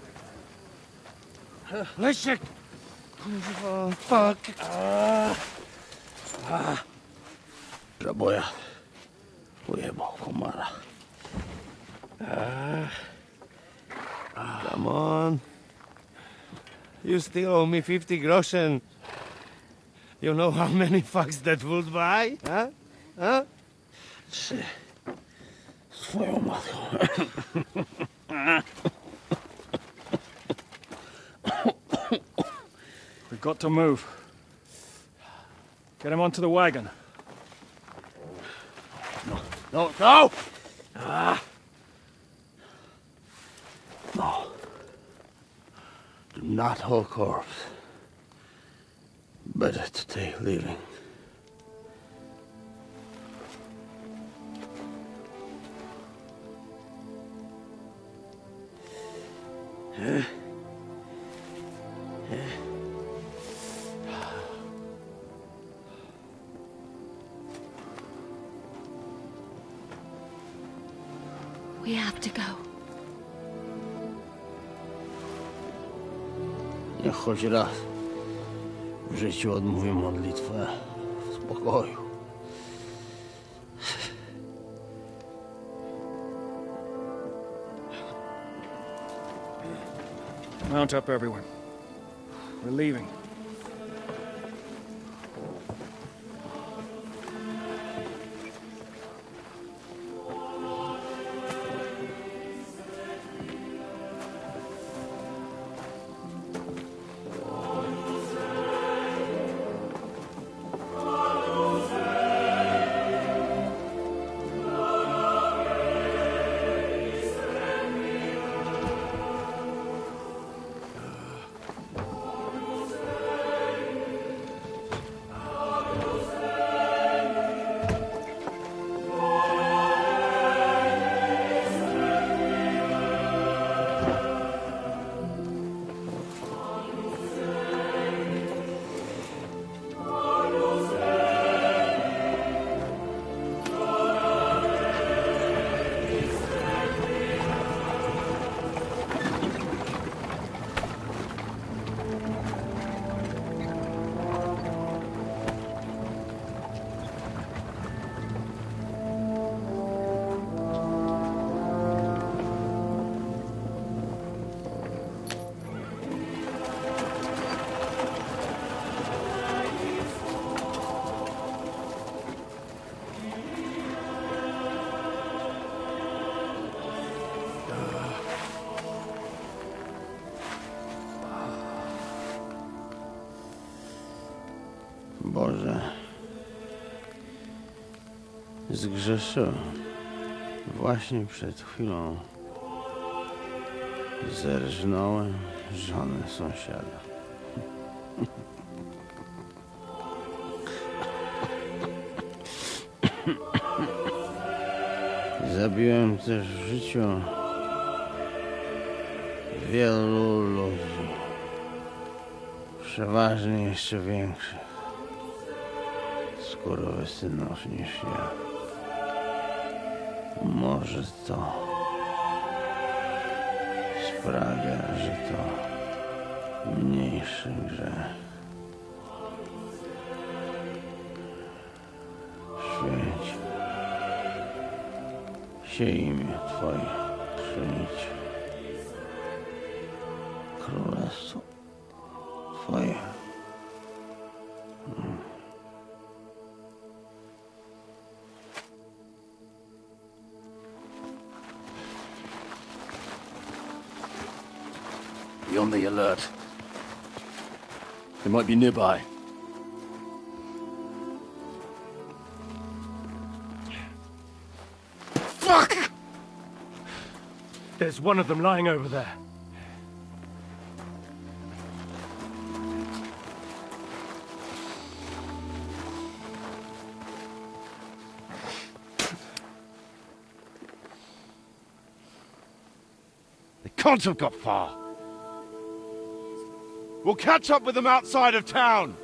S8: Leszek! Oh, fuck. Żaboja. Ujebał komara. Come on. You still owe me 50 groschen. You know how many fucks that would buy? Huh? Huh? Swoją matką.
S13: We've got to move. Get him onto the wagon.
S8: No, no! No. Do not hold corpse. Better to take living.
S22: We have to go.
S8: Niech choć raz w życiu odmówię modlitwę w spokoju.
S13: Mount up, everyone. We're leaving.
S8: Boże, zgrzeszyłem. Właśnie przed chwilą zerżnąłem żonę sąsiada. Zabiłem też w życiu wielu ludzi, przeważnie jeszcze większych skurwysynów niż ja. Może to sprawia, że to mniejszy grzech.
S16: Święcie imię Twoje przyjdź. Królestwo Twoje.
S15: Be on the alert. They might be nearby.
S3: Fuck! There's one of them lying over there.
S8: They can't have got far. We'll catch up with them outside of town.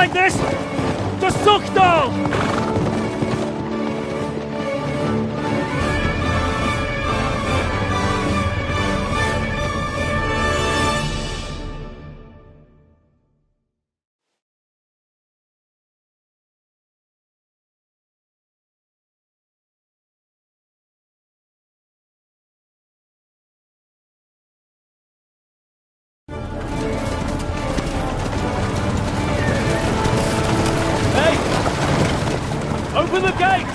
S20: like this! To Suchdal! Open the gate!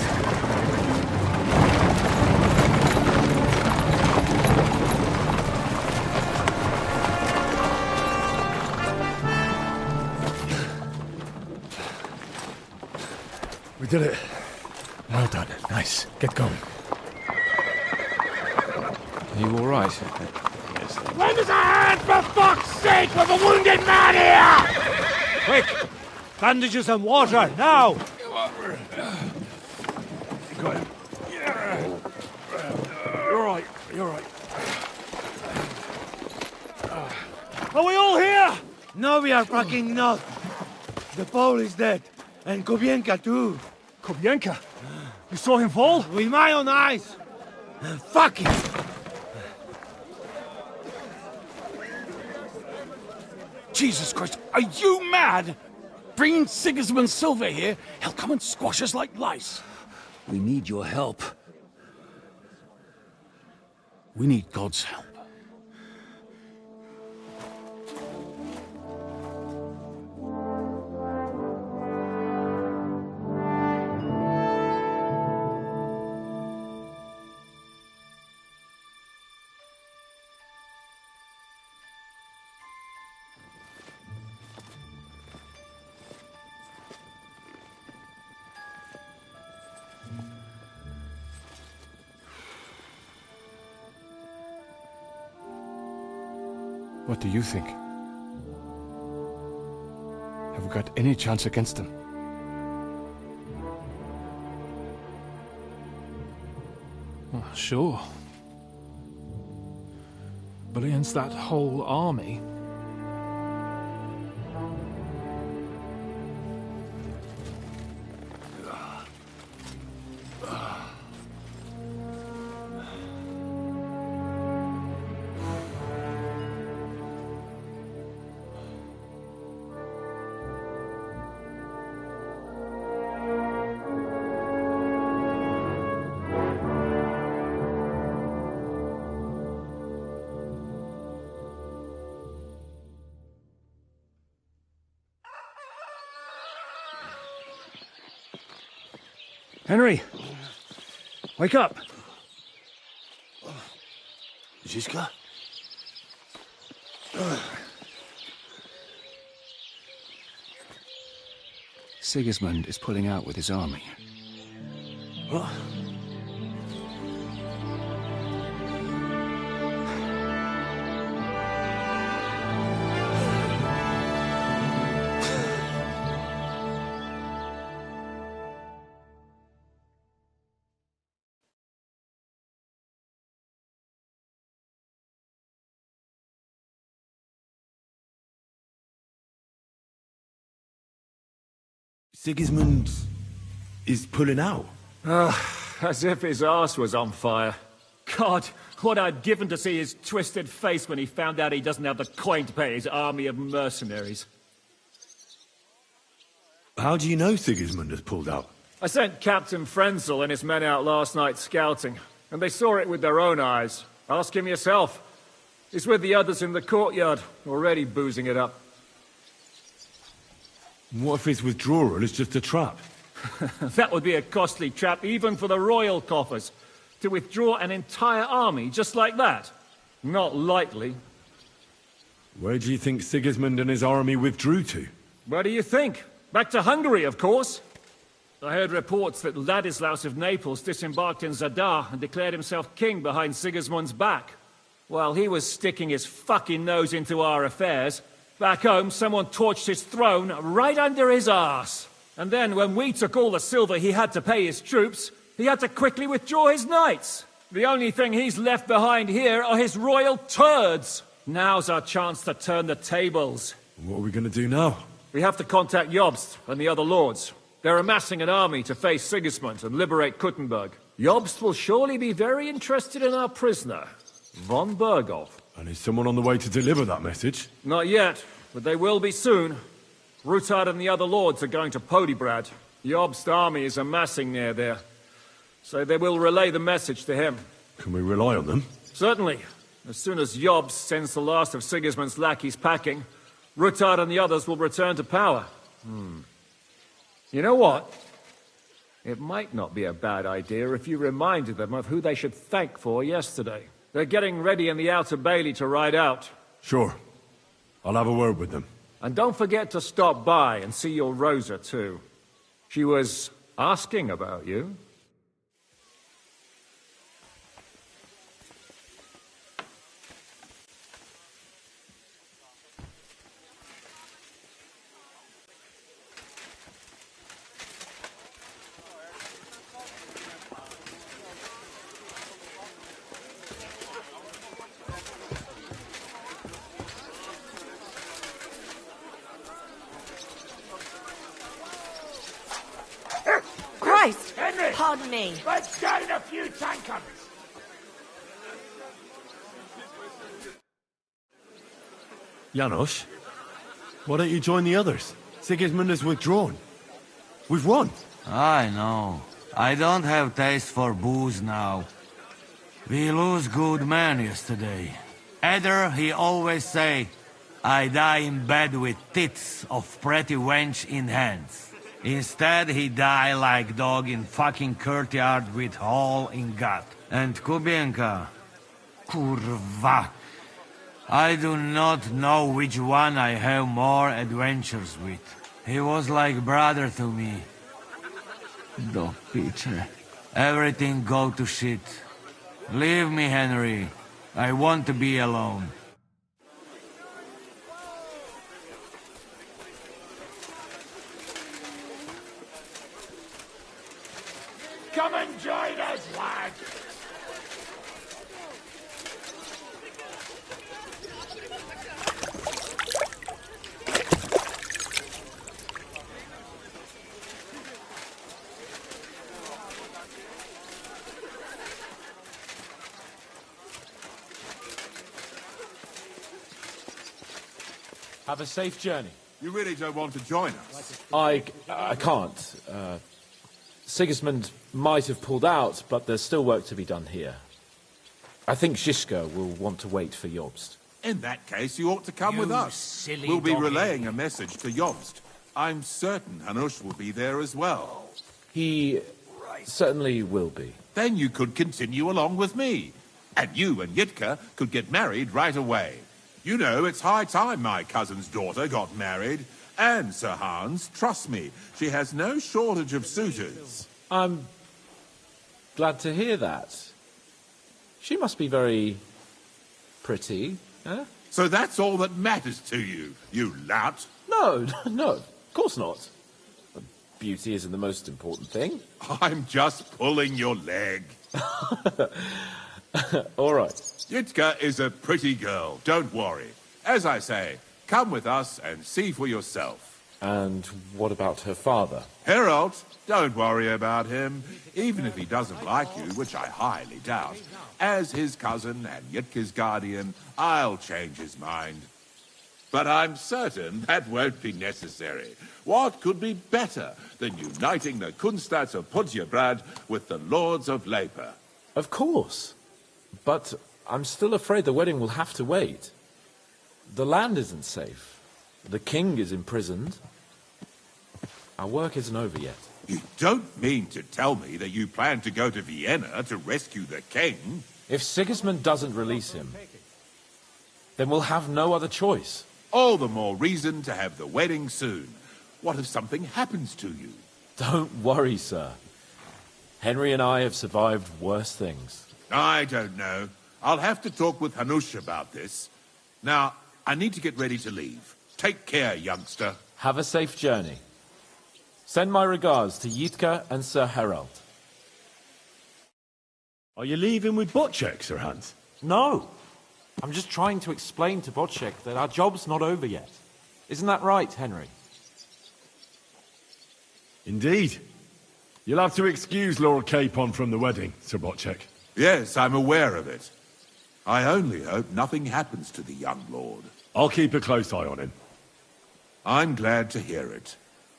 S3: We did it. Well done. Nice. Get going.
S18: Are you all right? Yes.
S20: Lend us a hand, for fuck's sake! With a wounded man here! Quick! Bandages and water, now!
S3: Got him. You're right. You're right.
S20: Are we all here?
S8: No, we are fucking not. The Pole is dead. And Kobienka too.
S20: Kobienka? You saw him fall?
S8: With my own eyes. Fuck it.
S15: Jesus Christ, are you mad? Bringing Sigismund Silva here, he'll come and squash us like lice. We need your help. We need God's help.
S3: What do you think? Have we got any chance against them?
S21: Well, sure. But against that whole army...
S13: Henry! Wake up!
S9: Žižka?
S4: Sigismund is pulling out with his army.
S9: What? Sigismund is pulling out.
S13: As if his arse was on fire. God, what I'd given to see his twisted face when he found out he doesn't have the coin to pay his army of mercenaries.
S3: How do you know Sigismund has pulled out?
S13: I sent Captain Frenzel and his men out last night scouting, and they saw it with their own eyes. Ask him yourself. He's with the others in the courtyard, already boozing it up.
S3: What if his withdrawal is just a trap?
S13: That would be a costly trap, even for the royal coffers. To withdraw an entire army just like that? Not likely.
S3: Where do you think Sigismund and his army withdrew to?
S13: Where do you think? Back to Hungary, of course. I heard reports that Ladislaus of Naples disembarked in Zadar and declared himself king behind Sigismund's back. While he was sticking his fucking nose into our affairs, back home someone torched his throne right under his arse. And then when we took all the silver he had to pay his troops, he had to quickly withdraw his knights. The only thing he's left behind here are his royal turds. Now's our chance to turn the tables.
S3: What are we going to do now?
S13: We have to contact Jobst and the other lords. They're amassing an army to face Sigismund and liberate Kuttenberg. Jobst will surely be very interested in our prisoner, von Berghoff.
S3: And is someone on the way to deliver that message?
S13: Not yet, but they will be soon. Rutard and the other lords are going to Podebrad. Jobst's army is amassing near there. So they will relay the message to him.
S3: Can we rely on them?
S13: Certainly. As soon as Jobst sends the last of Sigismund's lackeys packing, Rutard and the others will return to power. You know what? It might not be a bad idea if you reminded them of who they should thank for yesterday. They're getting ready in the Outer Bailey to ride out.
S3: Sure. I'll have a word with them.
S13: And don't forget to stop by and see your Rosa, too. She was asking about you.
S12: Pardon me.
S14: Let's gain a few tankers.
S3: Janos, why don't you join the others? Sigismund has withdrawn. We've won.
S6: I know. I don't have taste for booze now. We lose good men yesterday. Eder, he always say, I die in bed with tits of pretty wench in hands. Instead, he die like dog in fucking courtyard with hole in gut. And Kubienka, kurva. I do not know which one I have more adventures with. He was like brother to me. Do piče. Everything go to shit. Leave me, Henry. I want to be alone.
S14: Come and join us, lad!
S5: Have a safe journey.
S19: You really don't want to join us?
S5: I can't. Sigismund might have pulled out, but there's still work to be done here. I think Žižka will want to wait for Jobst.
S19: In that case, you ought to come with us. We'll be relaying a message to Jobst. I'm certain Hanush will be there as well.
S5: He certainly will be.
S19: Then you could continue along with me. And you and Yitka could get married right away. You know, it's high time my cousin's daughter got married. And, Sir Hans, trust me, she has no shortage of suitors.
S5: I'm glad to hear that. She must be very pretty, eh?
S19: So that's all that matters to you, you lout?
S5: No, no, of course not. Beauty isn't the most important thing.
S19: I'm just pulling your leg.
S5: All right.
S19: Yitka is a pretty girl, don't worry. As I say, come with us and see for yourself.
S5: And what about her father?
S19: Harold, don't worry about him. Even if he doesn't like you, which I highly doubt, as his cousin and Yitka's guardian, I'll change his mind. But I'm certain that won't be necessary. What could be better than uniting the Kunstads of Podjebrad with the Lords of Leper?
S5: Of course. But I'm still afraid the wedding will have to wait. The land isn't safe. The king is imprisoned. Our work isn't over yet.
S19: You don't mean to tell me that you plan to go to Vienna to rescue the king?
S5: If Sigismund doesn't release him, then we'll have no other choice.
S19: All the more reason to have the wedding soon. What if something happens to you?
S5: Don't worry, sir. Henry and I have survived worse things.
S19: I don't know. I'll have to talk with Hanush about this. Now, I need to get ready to leave. Take care, youngster.
S5: Have a safe journey. Send my regards to Yitka and Sir Harold.
S3: Are you leaving with Bocek, Sir Hans?
S5: No. I'm just trying to explain to Bocek that our job's not over yet. Isn't that right, Henry?
S3: Indeed. You'll have to excuse Lord Capon from the wedding, Sir Bocek.
S19: Yes, I'm aware of it. I only hope nothing happens to the young lord.
S3: I'll keep a close eye on him.
S19: I'm glad to hear it.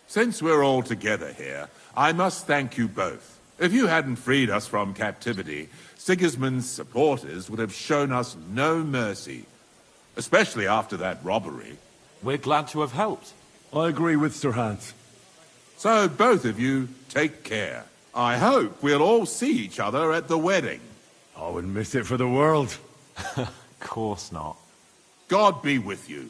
S19: Since we're all together here, I must thank you both. If you hadn't freed us from captivity, Sigismund's supporters would have shown us no mercy. Especially after that robbery.
S5: We're glad to have helped.
S3: I agree with Sir Hans.
S19: So both of you, take care. I hope we'll all see each other at the wedding.
S3: I wouldn't miss it for the world.
S5: Of course not.
S19: God be with you.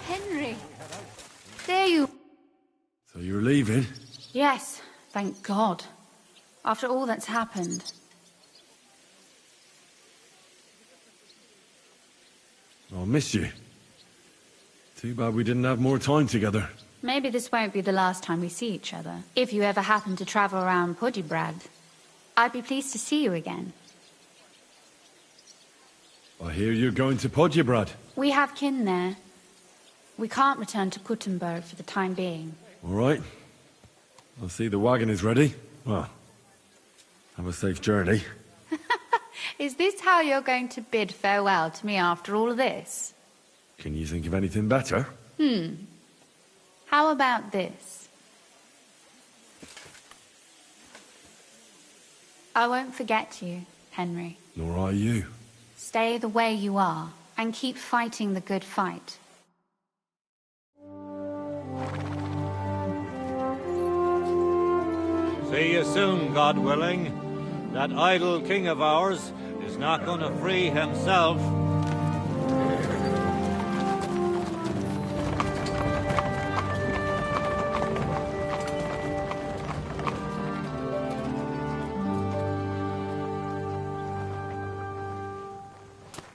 S11: Henry! There you...
S3: So you're leaving?
S11: Yes, thank God. After all that's happened.
S3: I'll miss you. Too bad we didn't have more time together.
S11: Maybe this won't be the last time we see each other. If you ever happen to travel around Podjebrad, I'd be pleased to see you again.
S3: I hear you're going to Podjebrad.
S11: We have kin there. We can't return to Kuttenberg for the time being.
S3: All right. I'll see the wagon is ready. Well, have a safe journey.
S11: Is this how you're going to bid farewell to me after all of this?
S3: Can you think of anything better?
S11: How about this? I won't forget you, Henry.
S3: Nor are you.
S11: Stay the way you are, and keep fighting the good fight.
S8: See you soon, God willing. That idle king of ours is not going to free himself.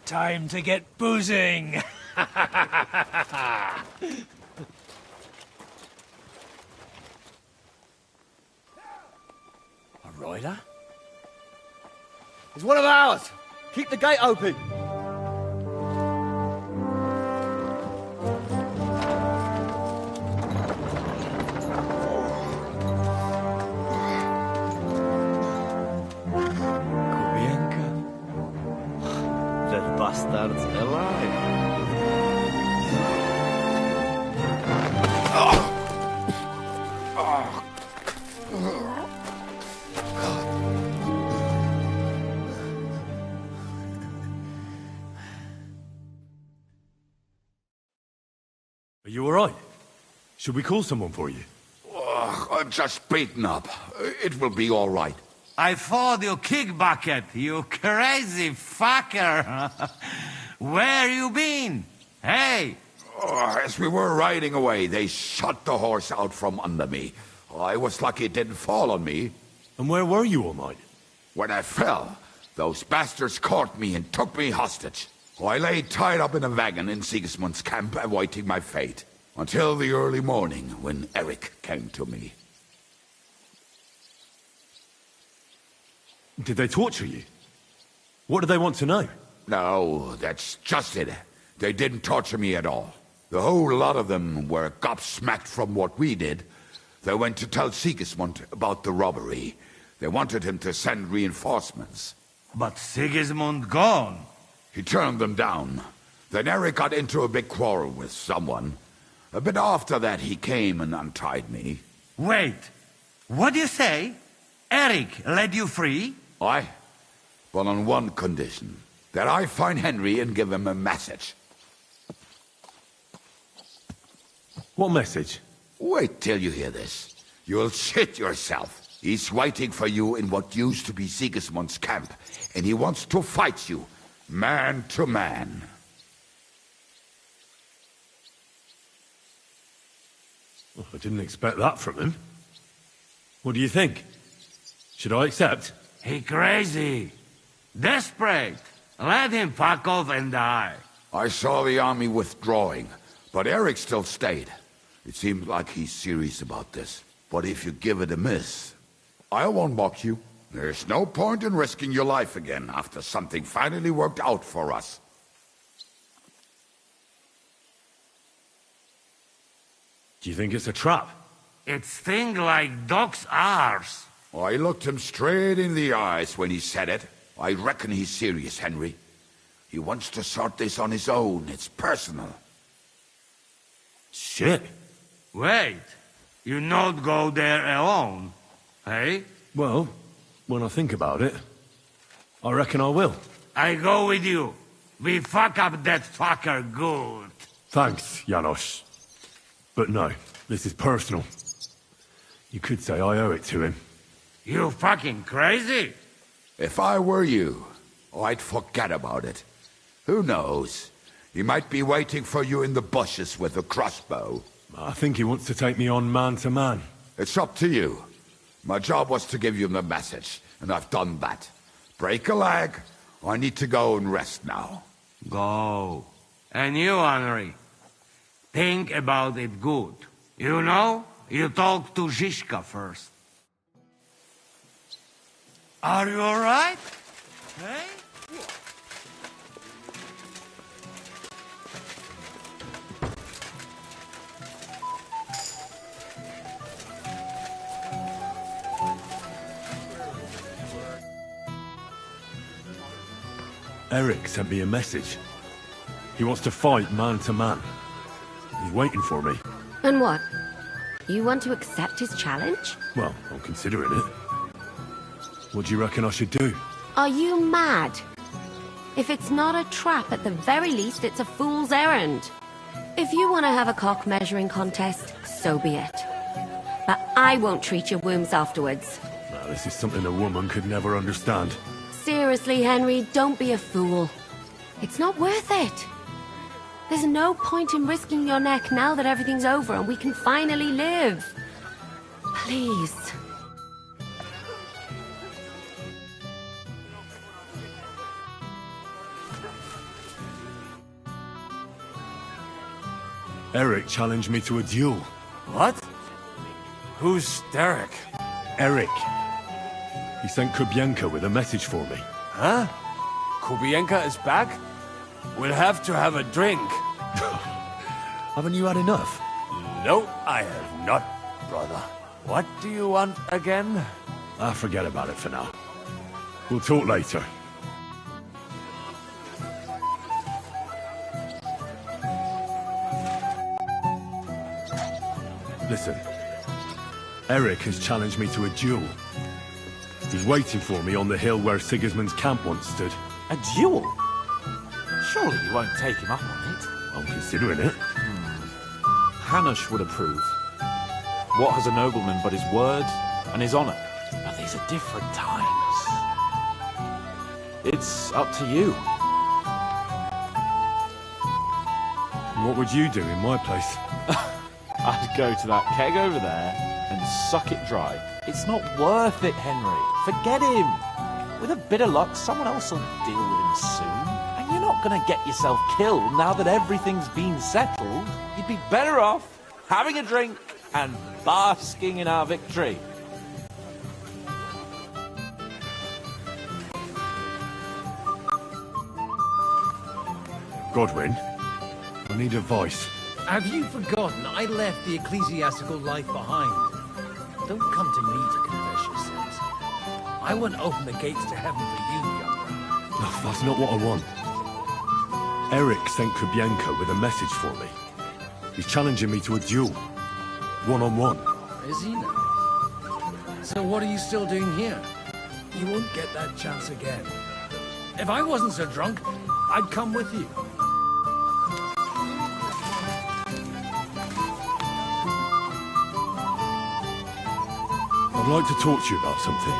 S20: Time to get boozing!
S8: A rider?
S12: It's one of ours! Keep the gate open!
S8: Kubienka? That bastard's alive.
S3: Are you alright? Should we call someone for you?
S2: Oh, I'm just beaten up. It will be all right.
S1: I fought you kick bucket, you crazy fucker. Where you been? Hey!
S2: Oh, as we were riding away, they shot the horse out from under me. I was lucky it didn't fall on me.
S3: And where were you all night?
S2: When I fell, those bastards caught me and took me hostage. I lay tied up in a wagon in Sigismund's camp, awaiting my fate. Until the early morning, when Eric came to me.
S3: Did they torture you? What do they want to know?
S2: No, that's just it. They didn't torture me at all. The whole lot of them were gobsmacked from what we did. They went to tell Sigismund about the robbery. They wanted him to send reinforcements.
S1: But Sigismund gone.
S2: He turned them down. Then Eric got into a big quarrel with someone. A bit after that, he came and untied me.
S1: Wait, what do you say? Eric let you free?
S2: Aye, but on one condition. That I find Henry and give him a message.
S3: What message?
S2: Wait till you hear this. You'll shit yourself. He's waiting for you in what used to be Sigismund's camp, and he wants to fight you, man to man.
S3: Well, I didn't expect that from him. What do you think? Should I accept?
S1: He crazy. Desperate. Let him fuck off and die.
S2: I saw the army withdrawing, but Eric still stayed. It seems like he's serious about this. But if you give it a miss, I won't mock you. There's no point in risking your life again after something finally worked out for us.
S3: Do you think it's a trap?
S1: It's thing like dog's arse.
S2: I looked him straight in the eyes when he said it. I reckon he's serious, Henry. He wants to sort this on his own. It's personal.
S3: Shit.
S1: Wait. You not go there alone, hey?
S3: Well, when I think about it, I reckon I will.
S1: I go with you. We fuck up that fucker good.
S3: Thanks, Janos. But no, this is personal. You could say I owe it to him.
S1: You fucking crazy?
S2: If I were you, I'd forget about it. Who knows? He might be waiting for you in the bushes with a crossbow.
S3: I think he wants to take me on man to man.
S2: It's up to you. My job was to give you the message, and I've done that. Break a leg. I need to go and rest now.
S1: Go. And you, Henry, think about it good. You know, you talk to Zizka first. Are you all right? Hey?
S3: Eric sent me a message. He wants to fight man to man. He's waiting for me.
S22: And what? You want to accept his challenge?
S3: Well, I'm considering it. What do you reckon I should do?
S22: Are you mad? If it's not a trap, at the very least, it's a fool's errand. If you want to have a cock measuring contest, so be it. But I won't treat your wounds afterwards.
S3: Now, this is something a woman could never understand.
S22: Seriously, Henry, don't be a fool. It's not worth it. There's no point in risking your neck now that everything's over and we can finally live. Please.
S3: Eric challenged me to a duel.
S15: What? Who's Derek?
S3: Eric. He sent Kubienka with a message for me.
S15: Huh? Kubienka is back? We'll have to have a drink.
S3: Haven't you had enough?
S15: No, I have not, brother. What do you want again?
S3: Forget about it for now. We'll talk later. Listen. Eric has challenged me to a duel. He's waiting for me on the hill where Sigismund's camp once stood.
S5: A duel? Surely you won't take him up on it?
S3: I'm considering it.
S5: Hanush would approve. What has a nobleman but his word and his honor? But these are different times. It's up to you.
S3: What would you do in my place?
S5: I'd go to that keg over there and suck it dry. It's not worth it, Henry. Forget him. With a bit of luck, someone else will deal with him soon. And you're not going to get yourself killed now that everything's been settled. You'd be better off having a drink and basking in our victory.
S3: Godwin, I need advice.
S10: Have you forgotten I left the ecclesiastical life behind? Don't come to me to confess your sins. I won't open the gates to heaven for you, young man.
S3: No, that's not what I want. Eric sent Kubienko with a message for me. He's challenging me to a duel. One-on-one.
S10: Is he now? So what are you still doing here? You won't get that chance again. If I wasn't so drunk, I'd come with you.
S3: I'd like to talk to you about something.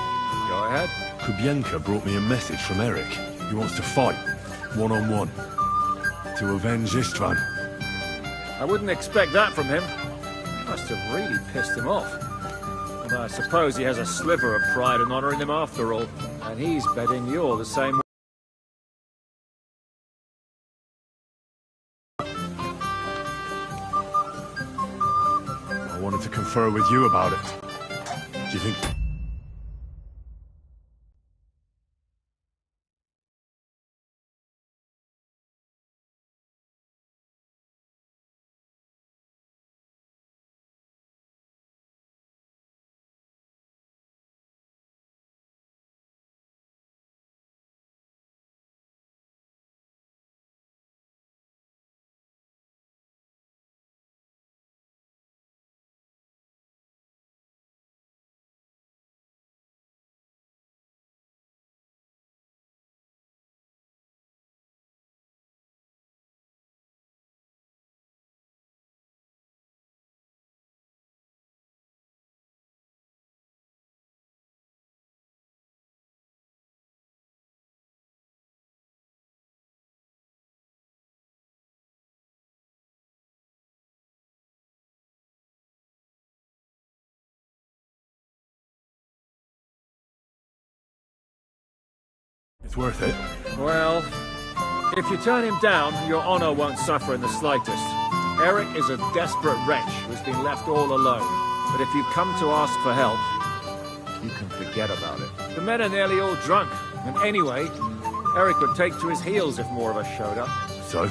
S13: Go ahead.
S3: Kubienko brought me a message from Eric. He wants to fight, one-on-one, to avenge Istvan.
S13: I wouldn't expect that from him. Must have really pissed him off. And I suppose he has a sliver of pride and honor in him after all. And he's betting you're the same way.
S3: I wanted to confer with you about it. Do you think... It's worth it.
S13: Well, if you turn him down, your honor won't suffer in the slightest. Eric is a desperate wretch who's been left all alone. But if you come to ask for help, you can forget about it. The men are nearly all drunk. And anyway, Eric would take to his heels if more of us showed up.
S3: So,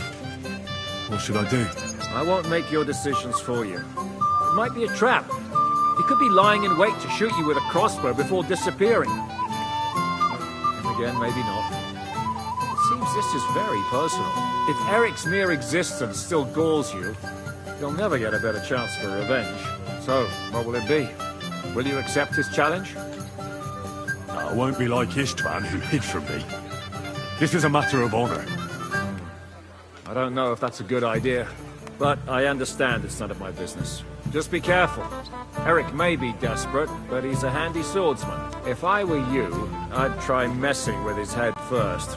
S3: what should I do?
S13: I won't make your decisions for you. It might be a trap. He could be lying in wait to shoot you with a crossbow before disappearing. Again, maybe not. It seems this is very personal. If Eric's mere existence still galls you, you'll never get a better chance for revenge. So, what will it be? Will you accept his challenge?
S3: I won't be like Istvan, who hid from me. This is a matter of honor.
S13: I don't know if that's a good idea, but I understand it's none of my business. Just be careful. Eric may be desperate, but he's a handy swordsman. If I were you, I'd try messing with his head first.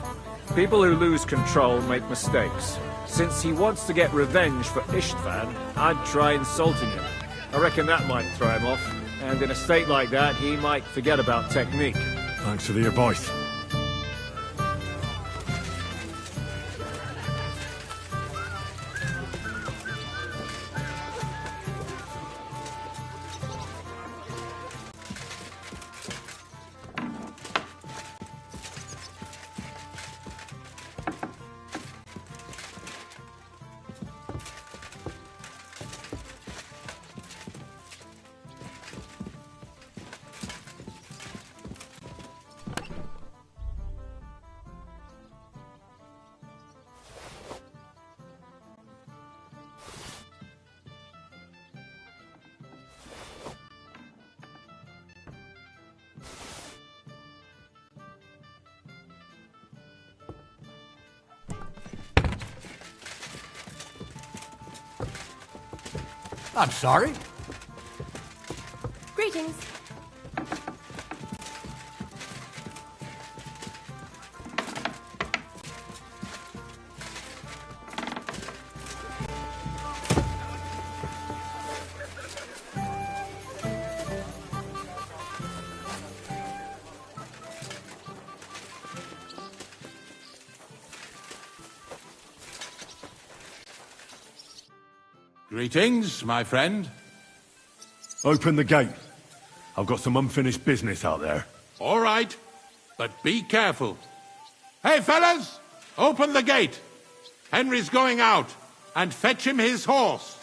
S13: People who lose control make mistakes. Since he wants to get revenge for Istvan, I'd try insulting him. I reckon that might throw him off. And in a state like that, he might forget about technique.
S3: Thanks for the advice.
S7: I'm sorry.
S22: Greetings.
S19: Greetings, my friend.
S3: Open the gate. I've got some unfinished business out there.
S19: All right, but be careful. Hey, fellas! Open the gate. Henry's going out, and fetch him his horse.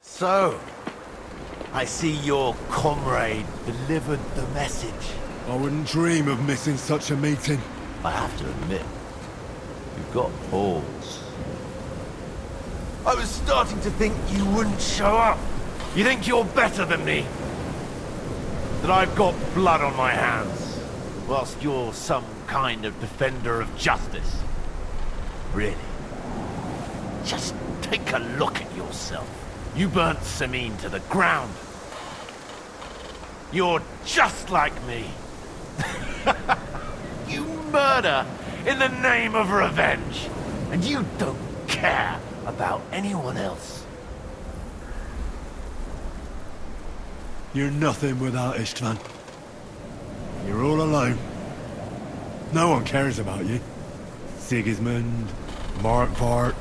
S17: So, I see your comrade delivered the message.
S3: I wouldn't dream of missing such a meeting.
S17: I have to admit, you've got balls. I was starting to think you wouldn't show up. You think you're better than me? That I've got blood on my hands, whilst you're some kind of defender of justice. Really? Just take a look at yourself. You burnt Sameen to the ground. You're just like me. You murder in the name of revenge. And you don't care about anyone else.
S3: You're nothing without Istvan. You're all alone. No one cares about you. Sigismund, Markvart,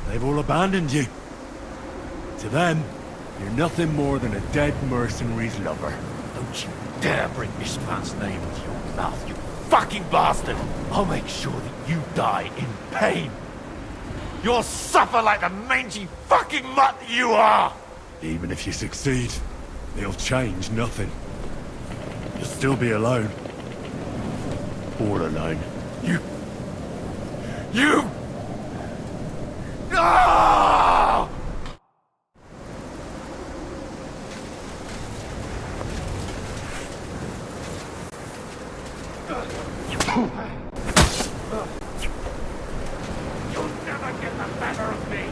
S3: they've all abandoned you. To them, you're nothing more than a dead mercenary's lover.
S17: Don't you dare bring Istvan's name into your mouth, you fucking bastard! I'll make sure that you die in pain. You'll suffer like the mangy fucking mutt you are!
S3: Even if you succeed, it'll change nothing. You'll still be alone. All alone.
S17: You... Ah! You'll never get the better of me!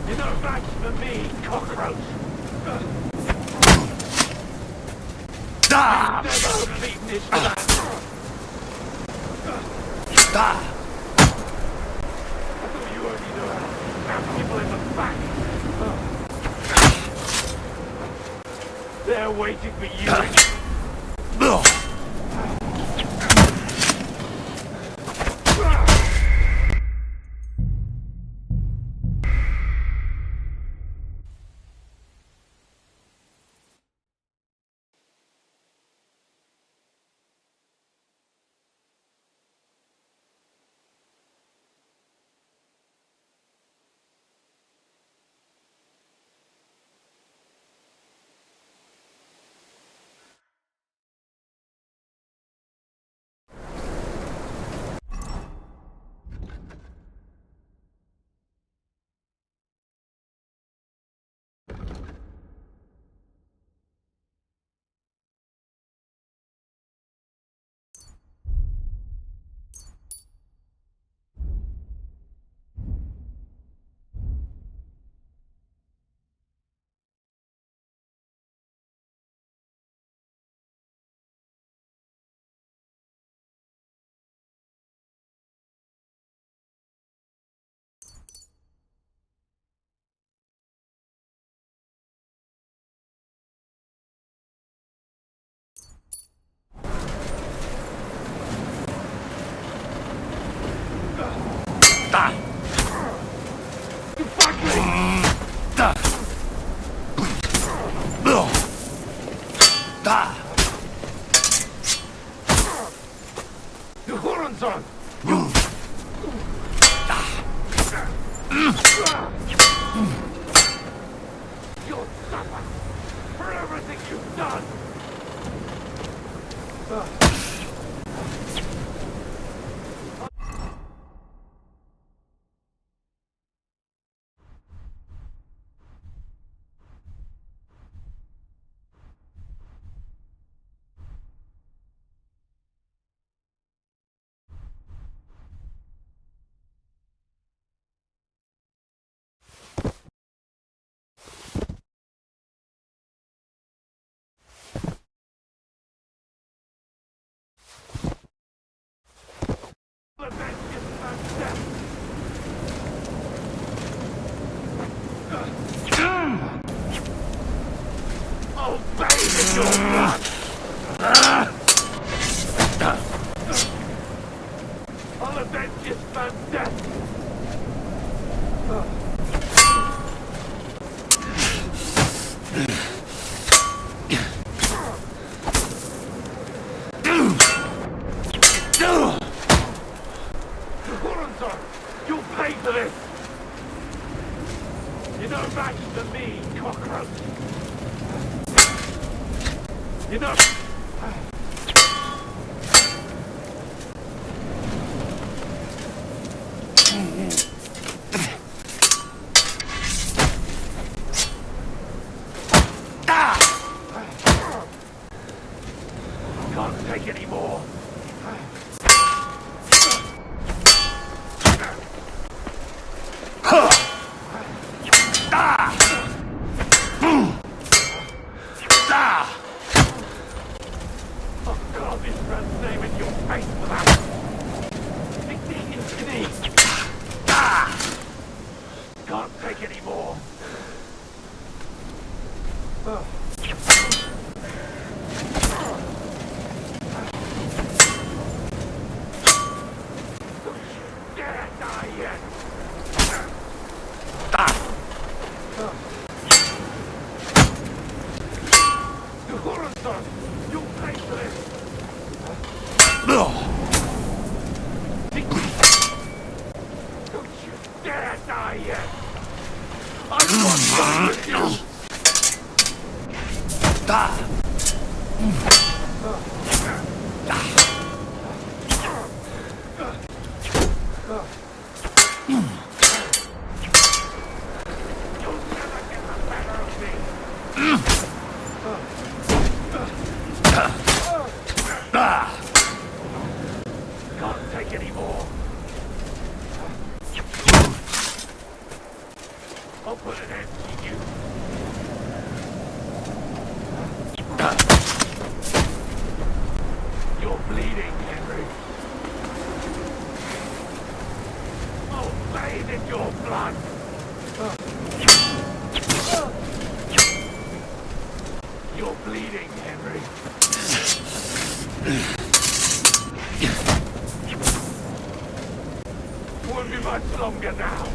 S20: You're no match for me, cockroach. You've never beaten this man. I thought you only knew how to stab people in the back. They're waiting for you.
S17: I'll put an end to you. You're bleeding, Henry. I'll bathe in your blood. You're bleeding, Henry. Won't be much longer now.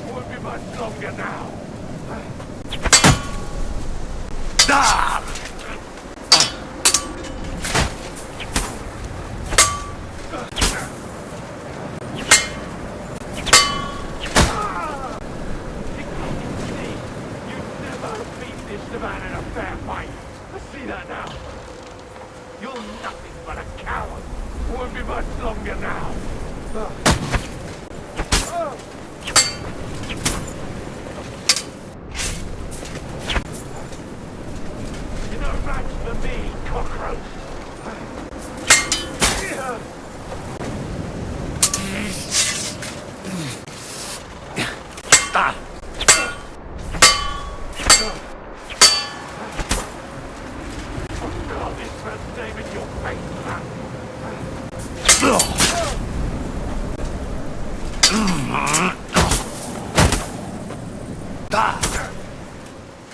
S17: Won't be much longer now.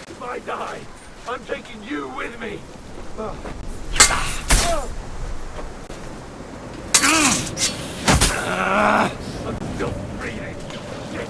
S17: If I die, I'm taking you with me. I'm still breathing, you shit.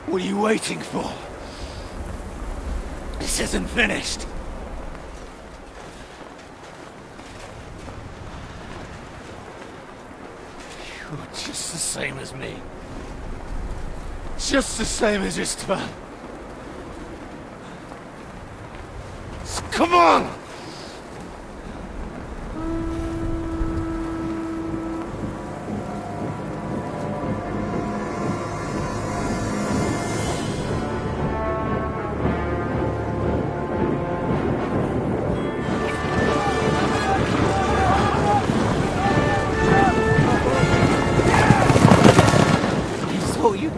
S6: What are you waiting for? This isn't finished. You're just the same as me. Just the same as Istvan. Come on!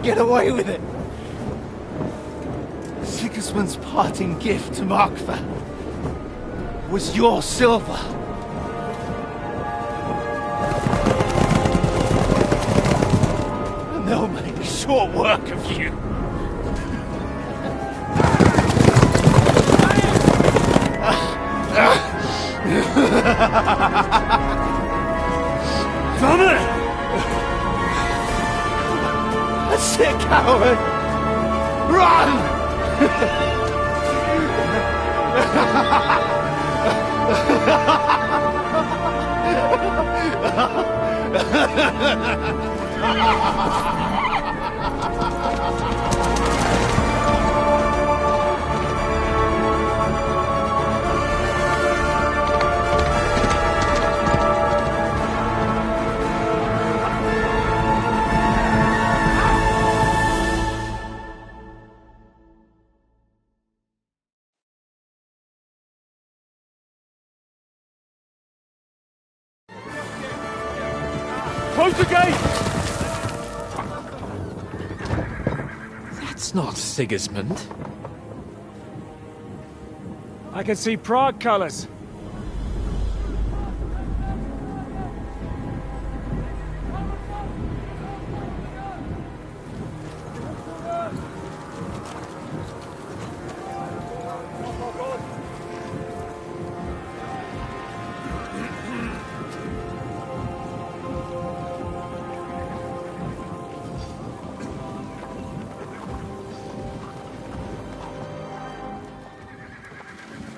S6: Get away with it! Sigismund's parting gift to Markva was your silver. And they'll make short work of you. Damn it! That's it, coward!
S3: Close the gate!
S5: That's not Sigismund.
S13: I can see Prague colors.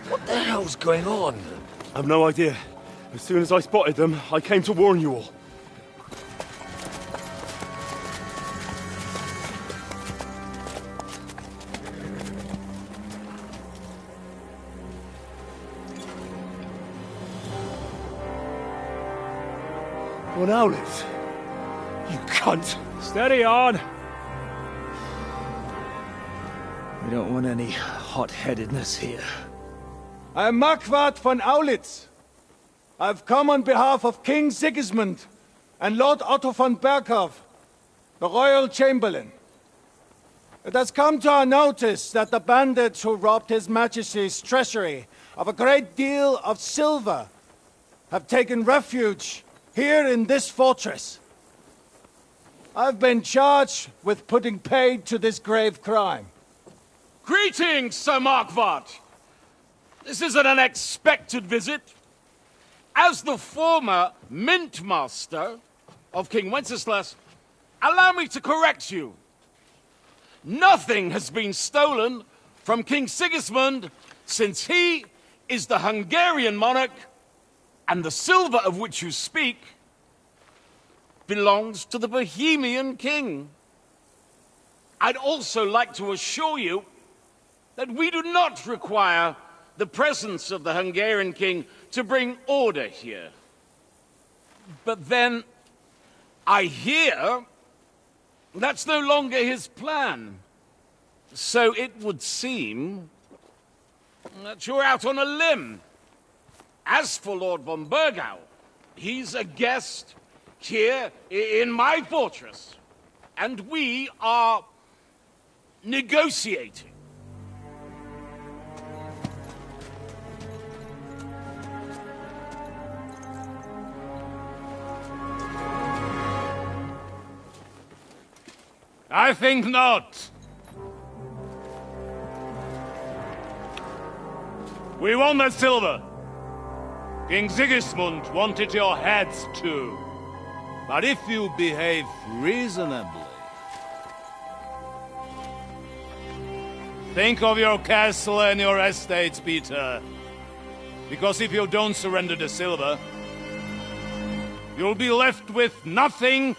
S17: What the hell's going on?
S3: I've no idea. As soon as I spotted them, I came to warn you all.
S14: Von Owlet. You cunt.
S13: Steady on. We don't want any hot-headedness here.
S14: I am Marquard von Aulitz. I've come on behalf of King Sigismund and Lord Otto von Berghoff, the Royal Chamberlain. It has come to our notice that the bandits who robbed His Majesty's treasury of a great deal of silver have taken refuge here in this fortress. I've been charged with putting paid to this grave crime.
S7: Greetings, Sir Marquard. This is an unexpected visit. As the former Mint Master of King Wenceslas, allow me to correct you. Nothing has been stolen from King Sigismund since he is the Hungarian monarch, and the silver of which you speak belongs to the Bohemian king. I'd also like to assure you that we do not require the presence of the Hungarian king to bring order here. But then, I hear that's no longer his plan. So it would seem that you're out on a limb. As for Lord von Burgau, he's a guest here in my fortress, and we are negotiating.
S14: I think not. We want that silver. King Sigismund wanted your heads too. But if you behave reasonably... Think of your castle and your estates, Peter. Because if you don't surrender the silver, you'll be left with nothing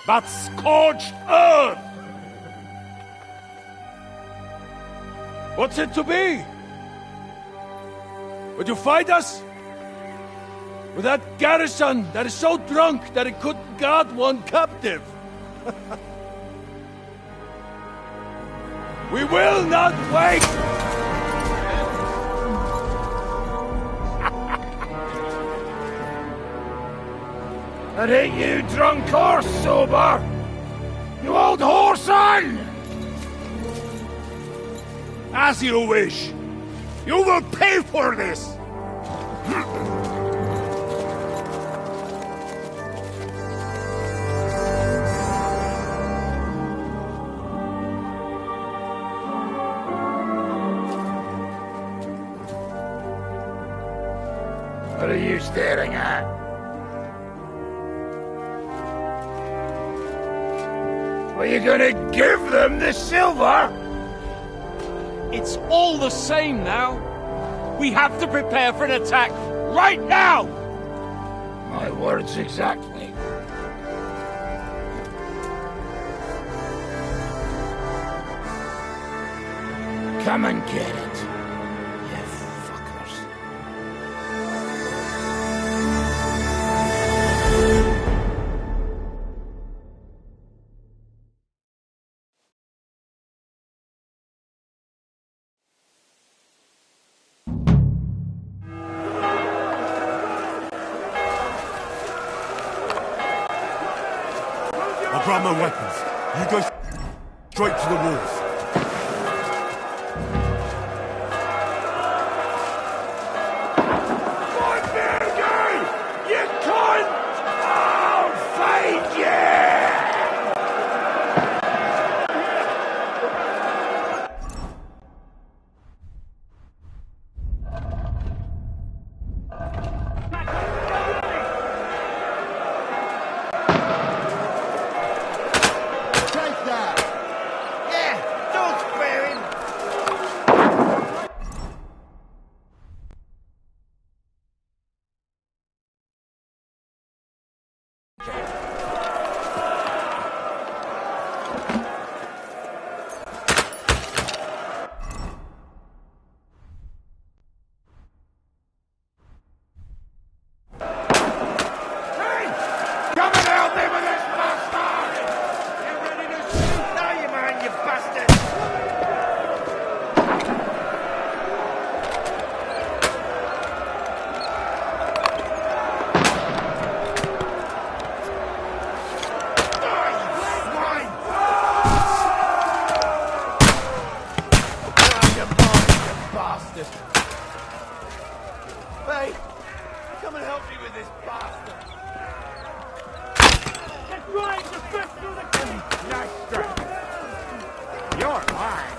S14: but scorched earth! What's it to be? Would you fight us? With that garrison that is so drunk that it couldn't guard one captive? We will not wait!
S20: And ain't you drunk or sober? You old whoreson!
S14: As you wish. You will pay for this!
S20: What are you staring at? Are you gonna give them the silver?
S7: It's all the same now. We have to prepare for an attack right now!
S20: My words exactly. Come and get it, you fuckers.
S3: I brought my weapons. You go straight to the walls.
S20: You cunt! I'll find you!
S2: Take that! Yeah,
S15: bastard! Hey! Come and help me with this bastard!
S20: Get right! The fist through the gate!
S15: Nice strike! You're mine!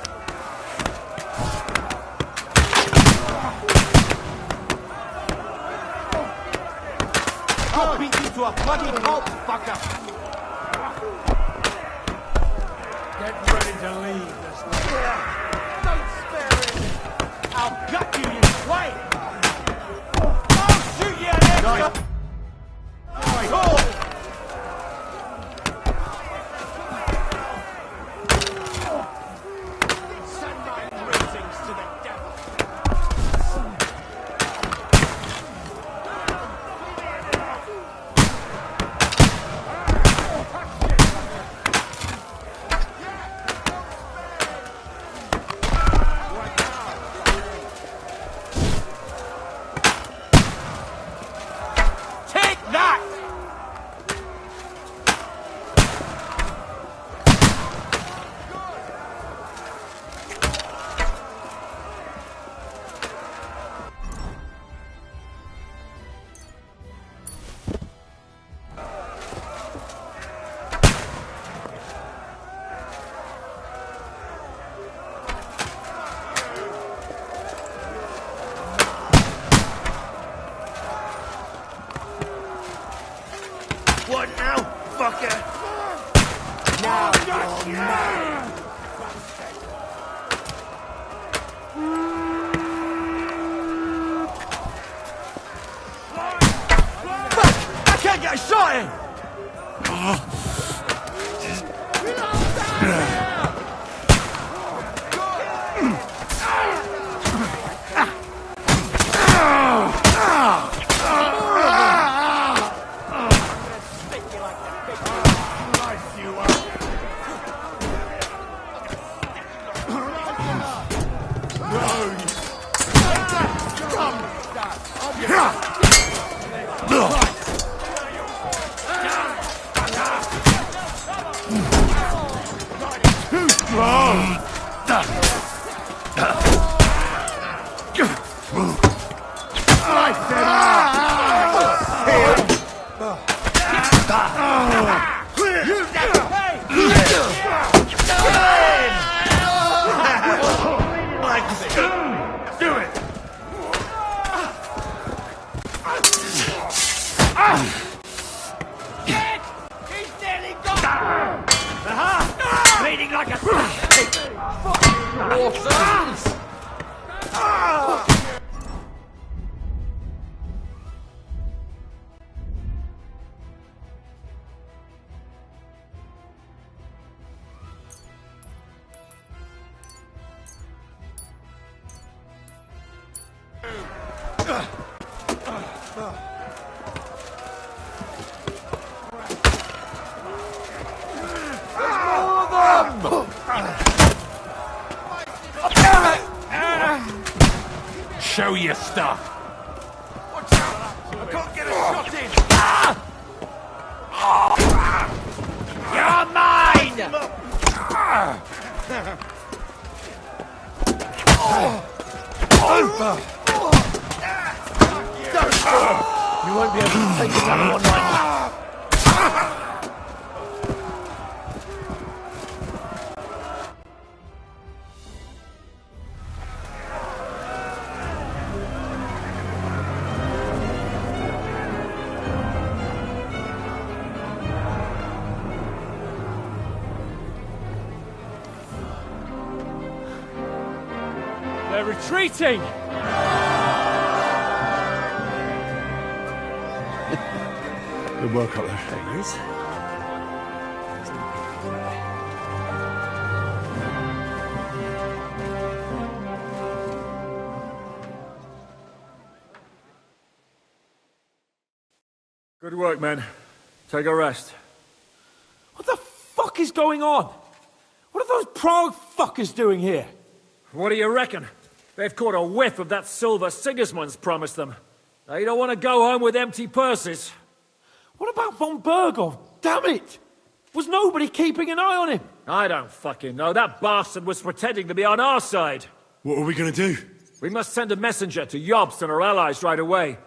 S15: I'll beat you to a bloody pulp, fucker!
S20: Get ready to leave this land.
S15: Don't spare him! I'll gut you, you swine! I'll shoot you, Nice. Cool. Send my greetings to the devil! Take that! What now, fucker? Now you're mine! Fuck! I can't get a shot in! Bleeding like a
S20: Show your stuff.
S15: Watch out! I can't get a shot in!
S20: You're mine!
S15: You won't be able to take another one like that.
S20: They're retreating!
S3: Good work up there.
S20: There he is.
S13: Good work, men. Take a rest.
S20: What the fuck is going on? What are those Prague fuckers doing here?
S13: What do you reckon? They've caught a whiff of that silver Sigismund's promised them. They don't want to go home with empty purses.
S20: What about von Bergov? Damn it! Was nobody keeping an eye on him?
S13: I don't fucking know. That bastard was pretending to be on our side.
S3: What are we gonna do?
S13: We must send a messenger to Jobst and our allies right away.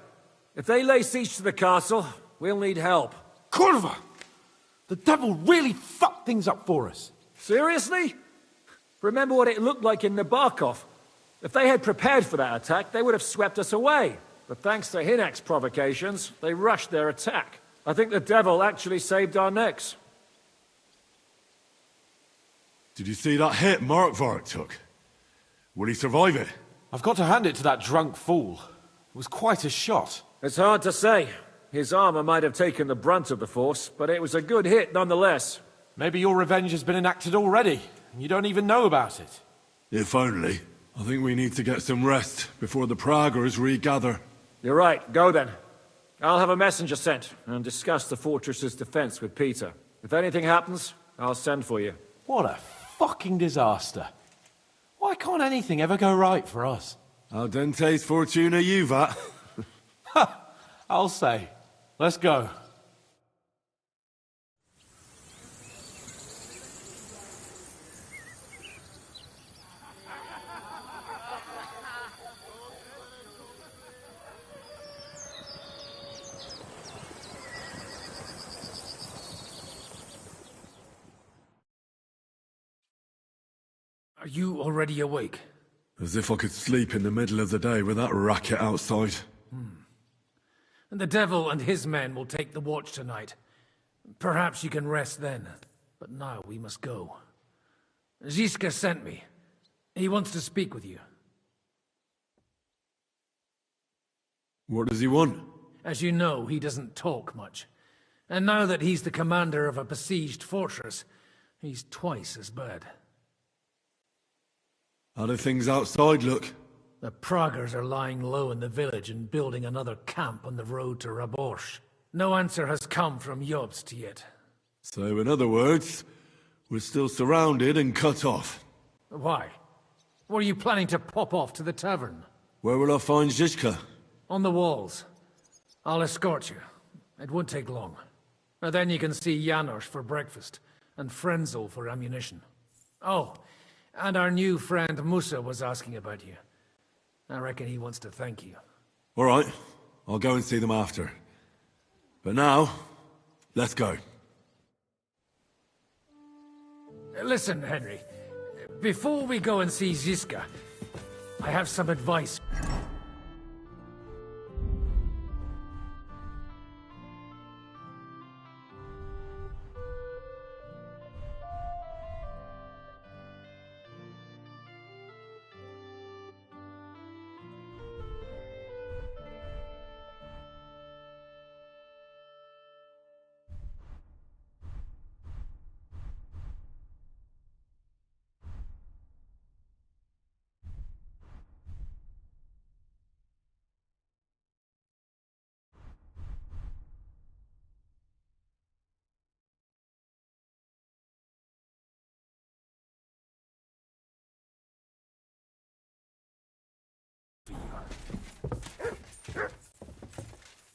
S13: If they lay siege to the castle, we'll need help.
S5: Kurva! The devil really fucked things up for us.
S13: Seriously? Remember what it looked like in Nabokov. If they had prepared for that attack, they would have swept us away. But thanks to Hinek's provocations, they rushed their attack. I think the devil actually saved our necks.
S3: Did you see that hit Markvark took? Will he survive it?
S5: I've got to hand it to that drunk fool. It was quite a shot.
S13: It's hard to say. His armor might have taken the brunt of the force, but it was a good hit nonetheless.
S5: Maybe your revenge has been enacted already, and you don't even know about it.
S3: If only. I think we need to get some rest before the Praggers regather.
S13: You're right. Go then. I'll have a messenger sent and discuss the fortress's defense with Peter. If anything happens, I'll send for you.
S5: What a fucking disaster. Why can't anything ever go right for us?
S3: Al dente's fortuna juvat.
S5: I'll say. Let's go.
S10: Are you already awake?
S3: As if I could sleep in the middle of the day with that racket outside.
S10: And the devil and his men will take the watch tonight. Perhaps you can rest then. But now we must go. Ziska sent me. He wants to speak with you.
S3: What does he want?
S10: As you know, he doesn't talk much. And now that he's the commander of a besieged fortress, he's twice as bad.
S3: How do things outside look?
S10: The Praggers are lying low in the village and building another camp on the road to Raborsh. No answer has come from Jobst yet.
S3: So in other words, we're still surrounded and cut off.
S10: Why? Were you planning to pop off to the tavern?
S3: Where will I find Zizka?
S10: On the walls. I'll escort you. It won't take long. And then you can see Janos for breakfast, and Frenzel for ammunition. Oh, and our new friend Musa was asking about you. I reckon he wants to thank you.
S3: All right, I'll go and see them after. But now, let's go.
S10: Listen, Henry. Before we go and see Ziska, I have some advice.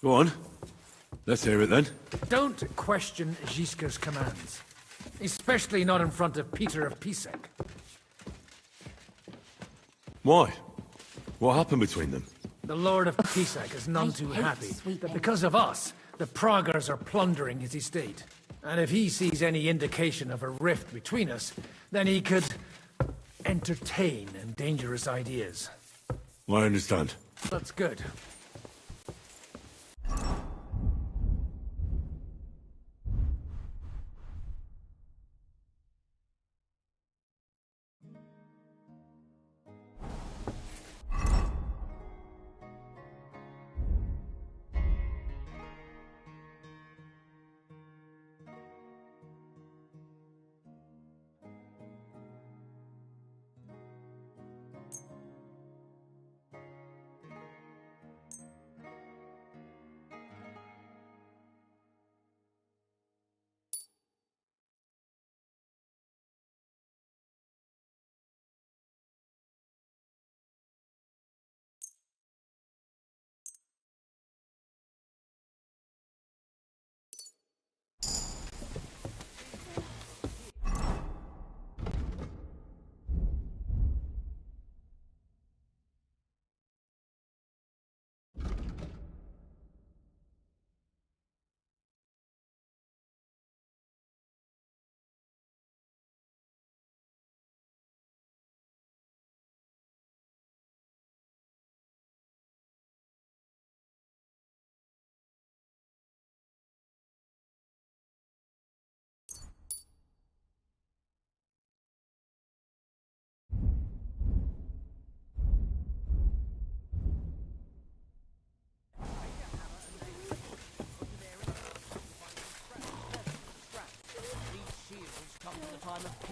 S3: Go on. Let's hear it then.
S10: Don't question Ziska's commands. Especially not in front of Peter of Pisek.
S3: Why? What happened between them?
S10: The Lord of Pisek is none too happy that because of us, the Praggers are plundering his estate. And if he sees any indication of a rift between us, then he could entertain dangerous ideas.
S3: I understand.
S10: That's good.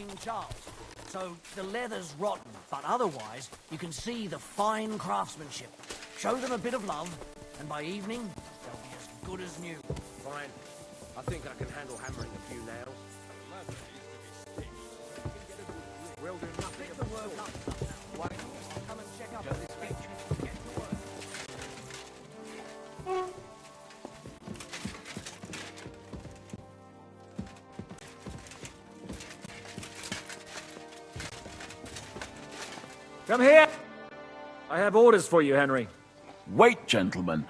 S16: King Charles. So the leather's rotten, but otherwise you can see the fine craftsmanship. Show them a bit of love, and by evening they'll be as good as new.
S17: Fine. I think I can handle hammering a few nails. We'll do nothing of the work up now. Why don't you come and check up on this beach? Get to work.
S13: Come here! I have orders for you, Henry.
S18: Wait, gentlemen.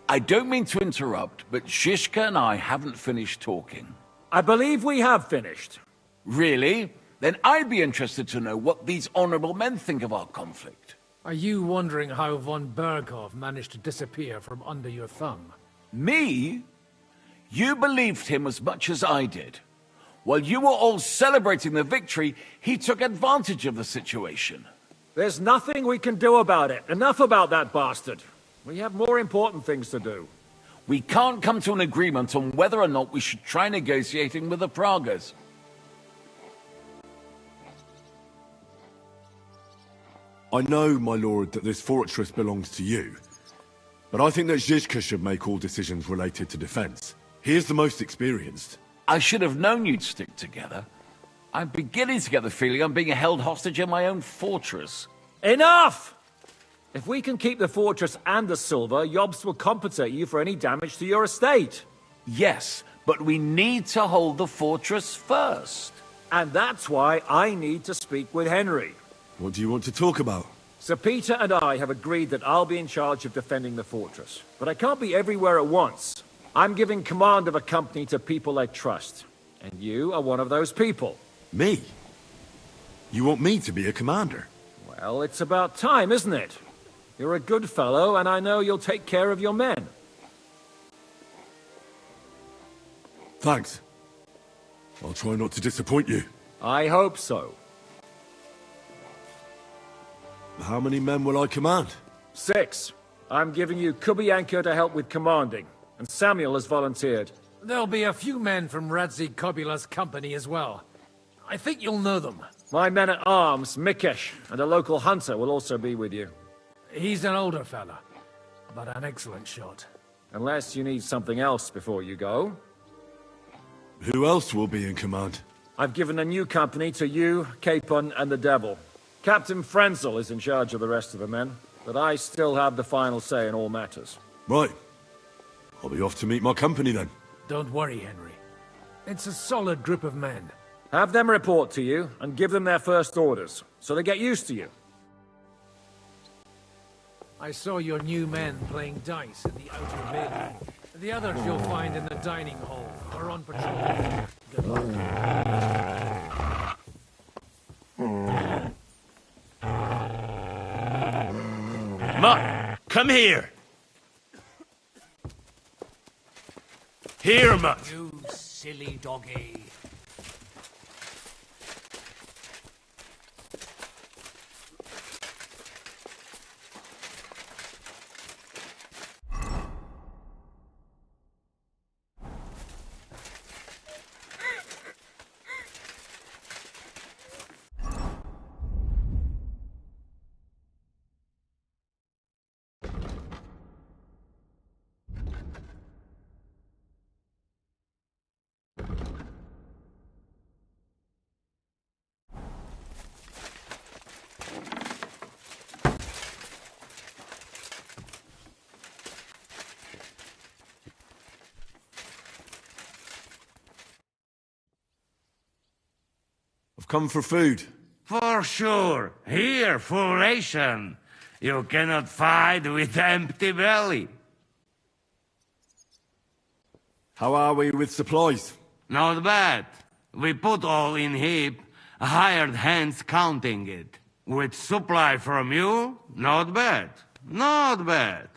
S18: I don't mean to interrupt, but Shishka and I haven't finished talking.
S13: I believe we have finished.
S18: Really? Then I'd be interested to know what these honorable men think of our conflict.
S10: Are you wondering how von Berghoff managed to disappear from under your thumb?
S18: Me? You believed him as much as I did. While you were all celebrating the victory, he took advantage of the situation.
S13: There's nothing we can do about it. Enough about that bastard. We have more important things to do.
S18: We can't come to an agreement on whether or not we should try negotiating with the Pragas.
S3: I know, my lord, that this fortress belongs to you. But I think that Zizka should make all decisions related to defense. He is the most experienced.
S18: I should have known you'd stick together. I'm beginning to get the feeling I'm being held hostage in my own fortress.
S13: Enough! If we can keep the fortress and the silver, Yobst will compensate you for any damage to your estate.
S18: Yes, but we need to hold the fortress first.
S13: And that's why I need to speak with Henry.
S3: What do you want to talk about?
S13: Sir Peter and I have agreed that I'll be in charge of defending the fortress. But I can't be everywhere at once. I'm giving command of a company to people I trust. And you are one of those people.
S3: Me? You want me to be a commander?
S13: Well, it's about time, isn't it? You're a good fellow, and I know you'll take care of your men.
S3: Thanks. I'll try not to disappoint you.
S13: I hope so.
S3: How many men will I command?
S13: 6. I'm giving you Kubianka to help with commanding, and Samuel has volunteered.
S10: There'll be a few men from Radzi Kobula's company as well. I think you'll know them.
S13: My men-at-arms, Mikesh, and a local hunter will also be with you.
S10: He's an older fella, but an excellent shot.
S13: Unless you need something else before you go.
S3: Who else will be in command?
S13: I've given a new company to you, Capon, and the Devil. Captain Frenzel is in charge of the rest of the men, but I still have the final say in all matters.
S3: Right. I'll be off to meet my company then.
S10: Don't worry, Henry. It's a solid group of men.
S13: Have them report to you, and give them their first orders, so they get used to you.
S10: I saw your new men playing dice in the outer mid. The others you'll find in the dining hall, or on patrol. Good luck.
S8: Mutt, come here. Here, Mutt.
S16: You silly doggy.
S3: Come for food.
S1: For sure. Here, full ration. You cannot fight with empty belly.
S3: How are we with supplies?
S1: Not bad. We put all in heap, hired hands counting it. With supply from you, not bad. Not bad.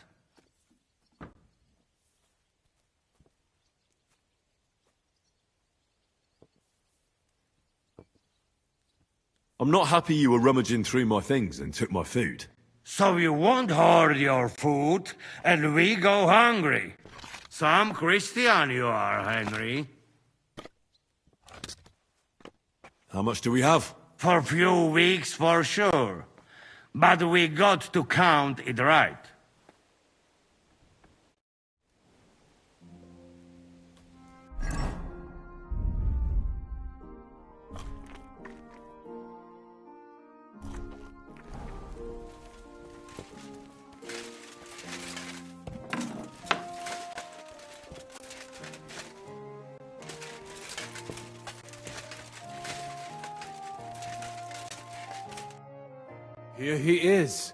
S3: I'm not happy you were rummaging through my things and took my food.
S1: So you won't hoard your food, and we go hungry. Some Christian you are, Henry.
S3: How much do we have?
S1: For a few weeks, for sure. But we got to count it right.
S15: Here he is,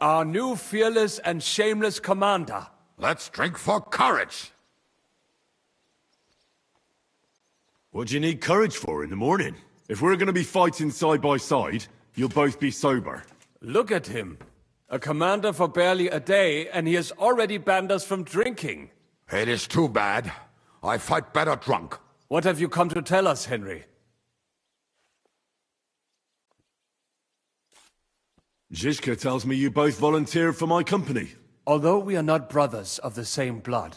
S15: our new fearless and shameless commander.
S2: Let's drink for courage.
S3: What do you need courage for in the morning? If we're going to be fighting side by side, you'll both be sober.
S15: Look at him. A commander for barely a day, and he has already banned us from drinking.
S2: It is too bad. I fight better drunk.
S15: What have you come to tell us, Henry?
S3: Zizka tells me you both volunteered for my company.
S15: Although we are not brothers of the same blood,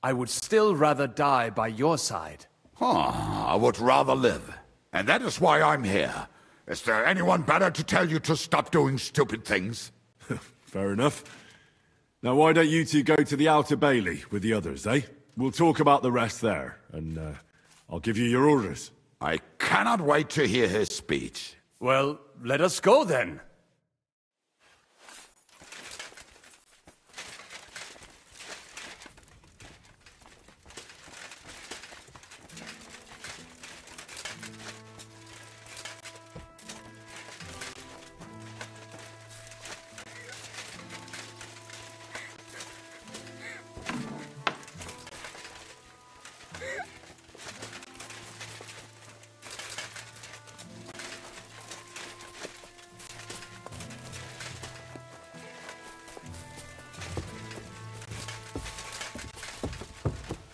S15: I would still rather die by your side.
S2: I would rather live. And that is why I'm here. Is there anyone better to tell you to stop doing stupid things?
S3: Fair enough. Now why don't you two go to the Outer Bailey with the others, eh? We'll talk about the rest there, and I'll give you your orders.
S2: I cannot wait to hear his speech.
S15: Well, let us go then.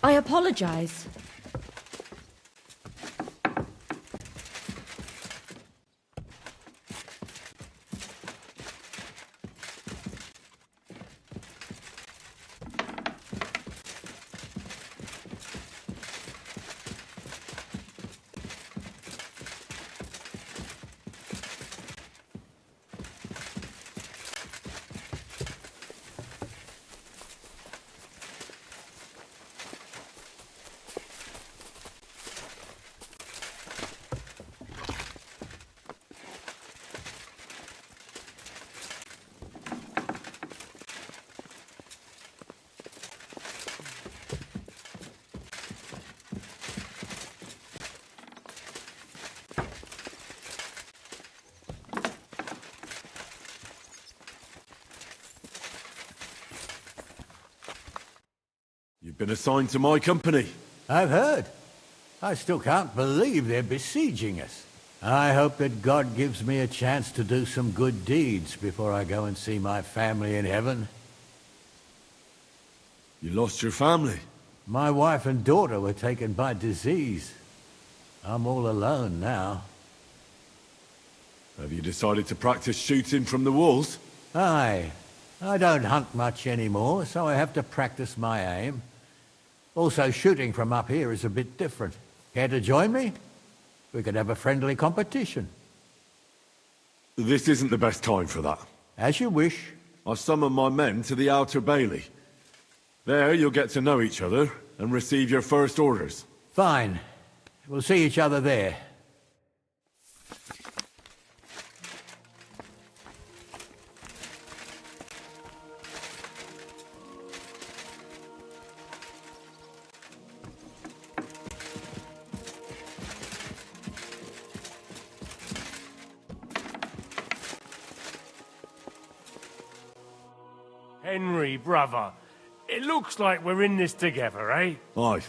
S22: I apologize.
S3: You've been assigned to my company.
S4: I've heard. I still can't believe they're besieging us. I hope that God gives me a chance to do some good deeds before I go and see my family in heaven.
S3: You lost your family?
S4: My wife and daughter were taken by disease. I'm all alone now.
S3: Have you decided to practice shooting from the walls?
S4: Aye. I don't hunt much anymore, so I have to practice my aim. Also, shooting from up here is a bit different. Care to join me? We could have a friendly competition.
S3: This isn't the best time for that.
S4: As you wish.
S3: I summon my men to the Outer Bailey. There you'll get to know each other and receive your first orders.
S4: Fine. We'll see each other there.
S3: Henry, brother, it looks like we're in this together, eh? Aye.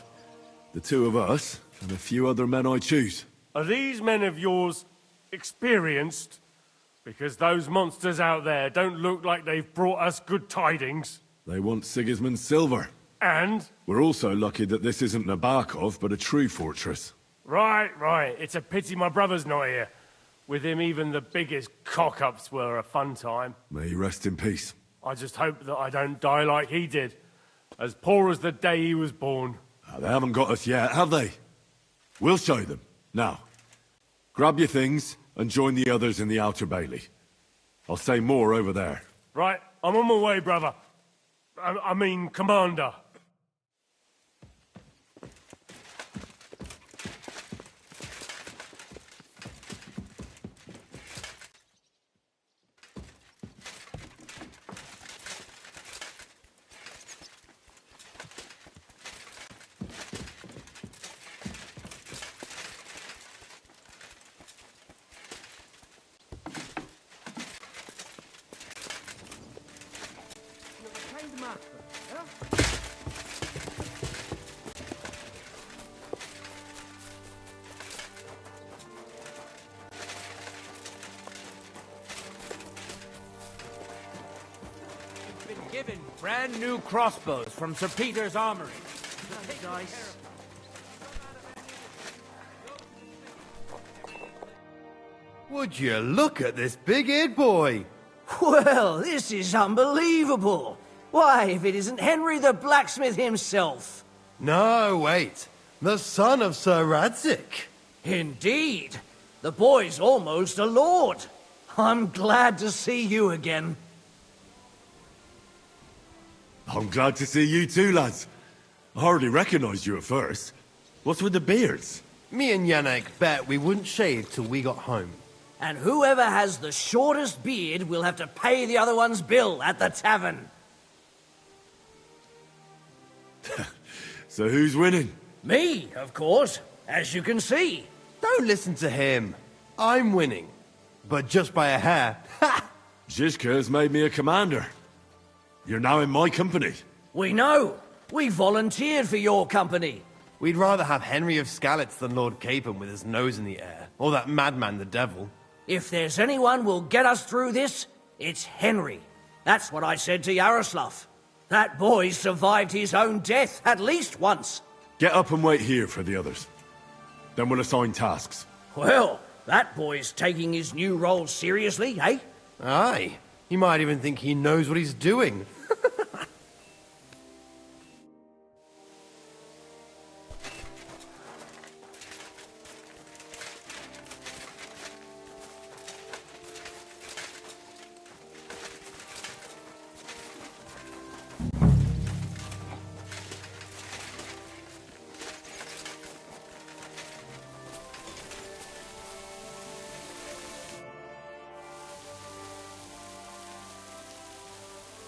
S3: The two of us, and a few other men I choose.
S21: Are these men of yours experienced? Because those monsters out there don't look like they've brought us good tidings.
S3: They want Sigismund's silver.
S21: And?
S3: We're also lucky that this isn't Nabokov, but a true fortress.
S21: Right. It's a pity my brother's not here. With him, even the biggest cock-ups were a fun time.
S3: May he rest in peace.
S21: I just hope that I don't die like he did. As poor as the day he was born.
S3: They haven't got us yet, have they? We'll show them. Now, Grab your things and join the others in the Outer Bailey. I'll say more over there.
S21: Right, I'm on my way, brother. I mean, Commander.
S9: Given brand new crossbows from Sir Peter's armory.
S16: Nice.
S11: Would you look at this big-eared boy?
S16: Well, this is unbelievable. Why, if it isn't Henry the blacksmith himself.
S11: No, wait. The son of Sir Radzig.
S16: Indeed. The boy's almost a lord. I'm glad to see you again.
S3: I'm glad to see you too, lads. I hardly recognised you at first. What's with the beards?
S11: Me and Yannick bet we wouldn't shave till we got home.
S16: And whoever has the shortest beard will have to pay the other one's bill at the tavern.
S3: So who's winning?
S16: Me, of course, as you can see.
S11: Don't listen to him. I'm winning. But just by a hair. Ha!
S3: Zizka has made me a commander. You're now in my company.
S16: We know. We volunteered for your company.
S11: We'd rather have Henry of Skalitz than Lord Capon with his nose in the air. Or that madman, the devil.
S16: If there's anyone will get us through this, it's Henry. That's what I said to Yaroslav. That boy survived his own death at least once.
S3: Get up and wait here for the others. Then we'll assign tasks.
S16: Well, that boy's taking his new role seriously, eh?
S11: Aye. He might even think he knows what he's doing.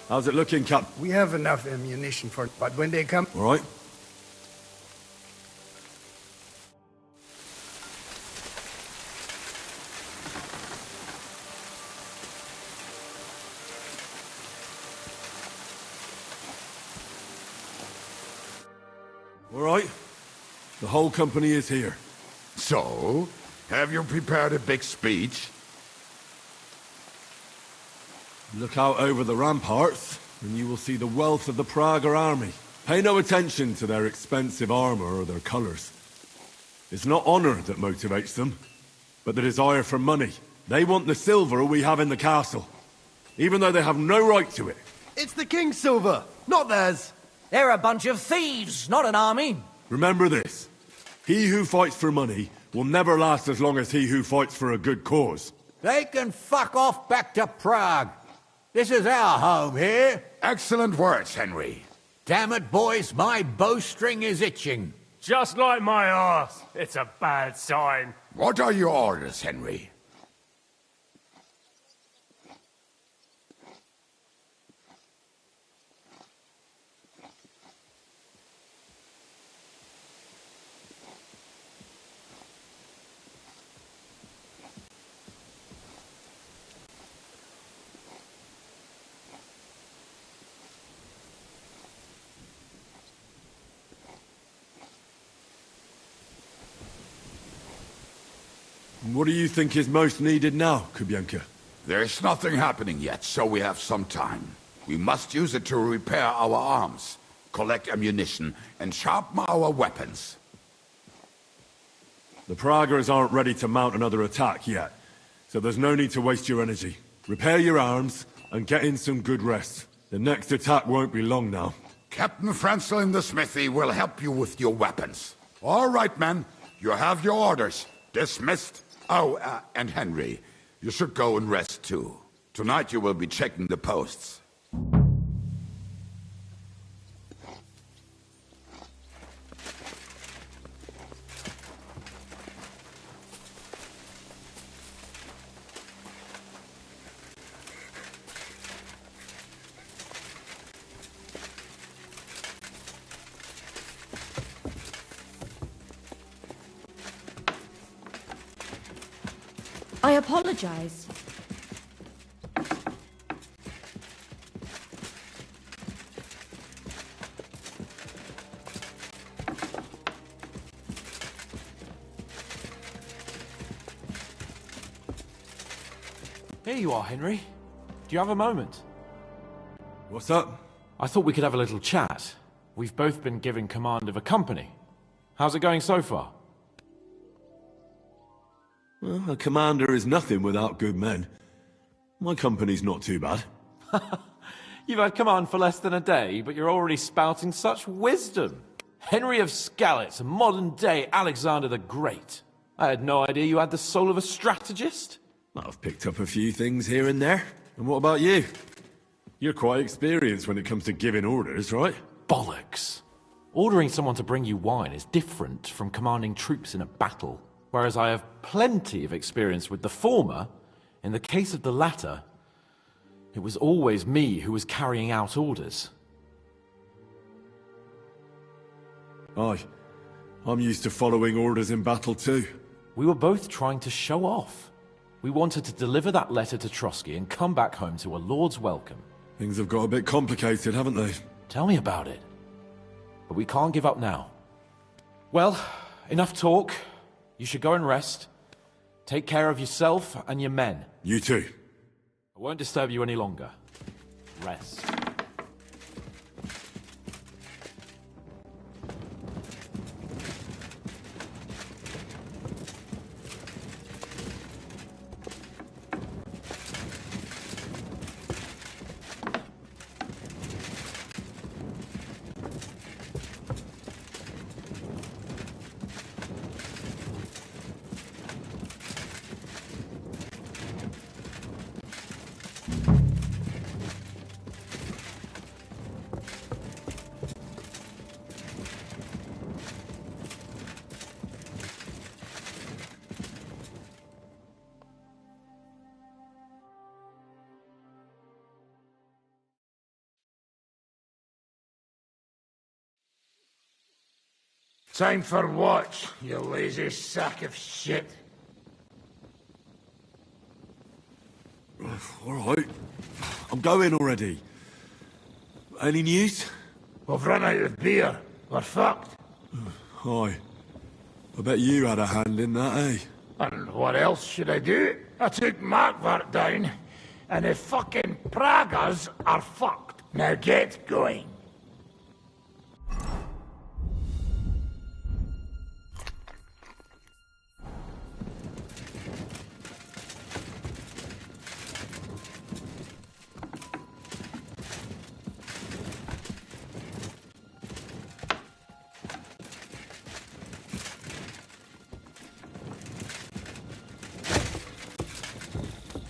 S3: How's it looking, Cap?
S23: We have enough ammunition for it, but when they come...
S3: All right. All right. The whole company is here.
S2: So, have you prepared a big speech?
S3: Look out over the ramparts, and you will see the wealth of the Prager army. Pay no attention to their expensive armor or their colors. It's not honor that motivates them, but the desire for money. They want the silver we have in the castle, even though they have no right to it.
S11: It's the king's silver, not theirs.
S16: They're a bunch of thieves, not an army.
S3: Remember this. He who fights for money will never last as long as he who fights for a good cause.
S4: They can fuck off back to Prague. This is our home here.
S2: Excellent words, Henry.
S4: Damn it, boys, my bowstring is itching.
S21: Just like my arse. It's a bad sign.
S2: What are your orders, Henry?
S3: What do you think is most needed now, Kubienka?
S2: There's nothing happening yet, so we have some time. We must use it to repair our arms, collect ammunition, and sharpen our weapons.
S3: The Pragers aren't ready to mount another attack yet, so there's no need to waste your energy. Repair your arms, and get in some good rest. The next attack won't be long now.
S2: Captain Franzel in the smithy will help you with your weapons. All right, men. You have your orders. Dismissed. Oh, and Henry, you should go and rest too. Tonight you will be checking the posts.
S22: I apologize.
S5: Here you are, Henry. Do you have a moment?
S3: What's up?
S5: I thought we could have a little chat. We've both been given command of a company. How's it going so far?
S6: Well, a commander is nothing without good men. My company's not too bad.
S5: You've had command for less than a day, but you're already spouting such wisdom. Henry of Skalitz, a modern-day Alexander the Great. I had no idea you had the soul of a strategist.
S6: I've picked up a few things here and there. And what about you? You're quite experienced when it comes to giving orders, right?
S5: Bollocks. Ordering someone to bring you wine is different from commanding troops in a battle. Whereas I have plenty of experience with the former, in the case of the latter, it was always me who was carrying out orders.
S6: Aye. I'm used to following orders in battle too.
S5: We were both trying to show off. We wanted to deliver that letter to Trotsky and come back home to a lord's welcome.
S6: Things have got a bit complicated, haven't they?
S5: Tell me about it. But we can't give up now. Well, enough talk. You should go and rest. Take care of yourself and your men.
S6: You too.
S5: I won't disturb you any longer. Rest.
S20: Time for what, you lazy sack of shit?
S6: All right. I'm going already. Any news?
S20: We've run out of beer. We're fucked.
S6: Aye. I bet you had a hand in that, eh?
S20: And what else should I do? I took Markvart down, and the fucking Pragas are fucked. Now get going.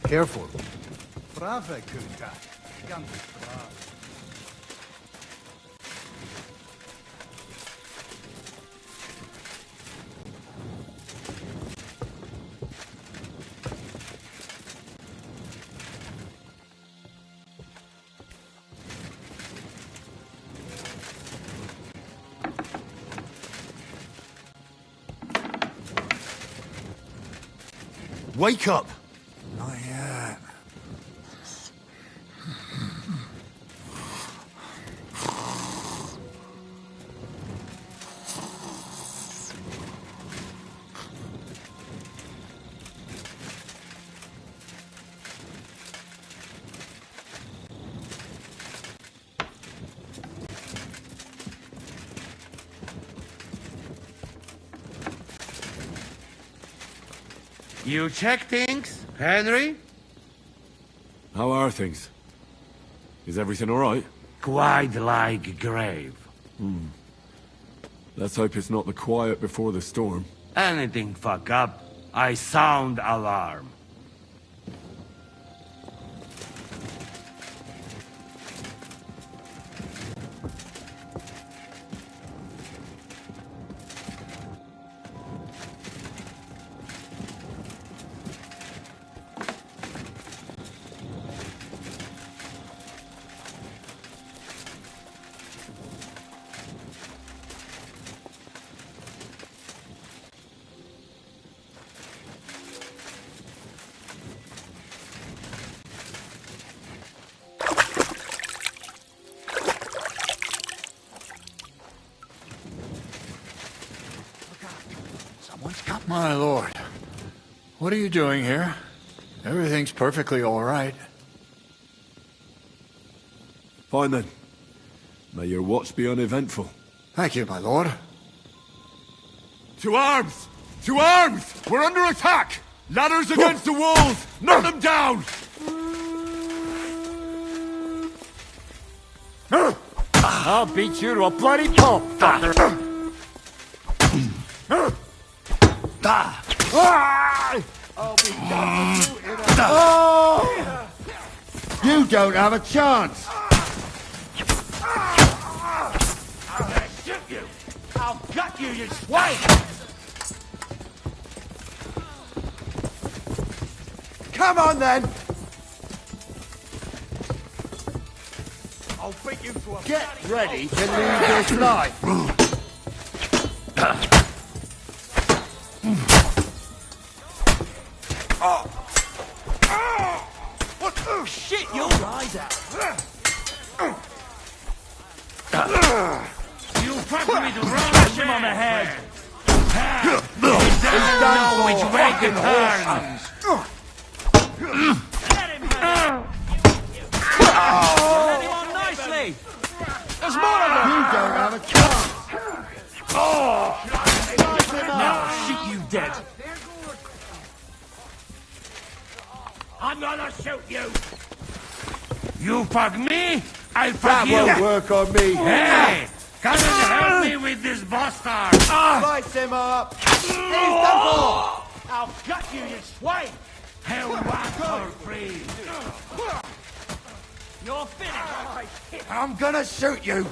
S23: Careful. Brave Kuta. Ganz brav.
S6: Wake up!
S23: Not yet.
S1: You check things, Henry?
S6: How are things? Is everything all right?
S1: Quite like grave.
S6: Let's hope it's not the quiet before the storm.
S1: Anything fuck up, I sound alarm.
S20: My lord, what are you doing here? Everything's perfectly all right.
S6: Fine then. May your watch be uneventful.
S20: Thank you, my lord.
S3: To arms! To arms! We're under attack! Ladders against the walls! Knock them down!
S13: I'll beat you to a bloody pulp, fucker!
S2: I'll be done with you in a... You don't have a chance!
S9: I'm gonna shoot you! I'll gut you, you swine!
S2: Come on then!
S9: I'll beat you to a...
S2: Get ready to lose this life!
S9: What? Oh, shit, you'll rise out.
S1: You fucked me the wrong
S9: him on the head.
S1: You don't know which way to turn.
S9: Let him on nicely. There's more of them.
S2: You don't have a chance!
S9: Now I'll shoot you dead. I'm gonna shoot you.
S1: You fuck me, I'll
S2: That
S1: fuck you.
S2: won't work on me!
S1: Hey, come and help me with this bastard.
S2: Slice him up! He's done for!
S9: I'll gut you, you swine.
S1: Hell, walk for free.
S9: You're finished.
S2: I'm gonna shoot you!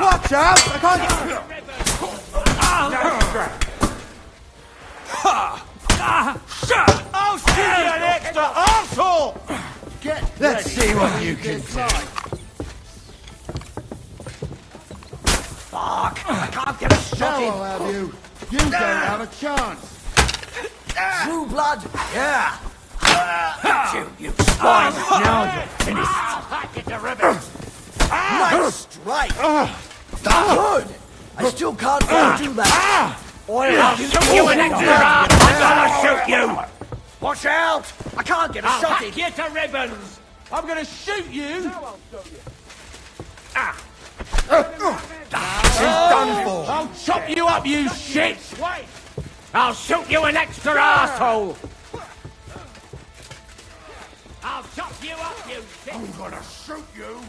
S2: Watch out! I can't...
S9: I'll shoot you an extra arsehole!
S2: Let's see what you can do.
S9: Fuck! I can't get a shot
S2: Now I'll have you. You don't have a chance.
S16: True blood.
S9: Yeah! Got you, you swine! Now you're finished! I'll hack it to ribbons!
S16: Nice strike. Good. I still can't quite do that.
S9: I'll shoot you an extra arm! I'm gonna shoot you!
S16: Watch out! I can't get a
S9: I'll
S16: shot
S9: hack you to ribbons! I'm gonna shoot you!
S16: She's done for.
S9: I'll chop you up, you shit! I'll shoot you an extra arsehole! I'll chop you up, you shit!
S2: I'm gonna shoot you.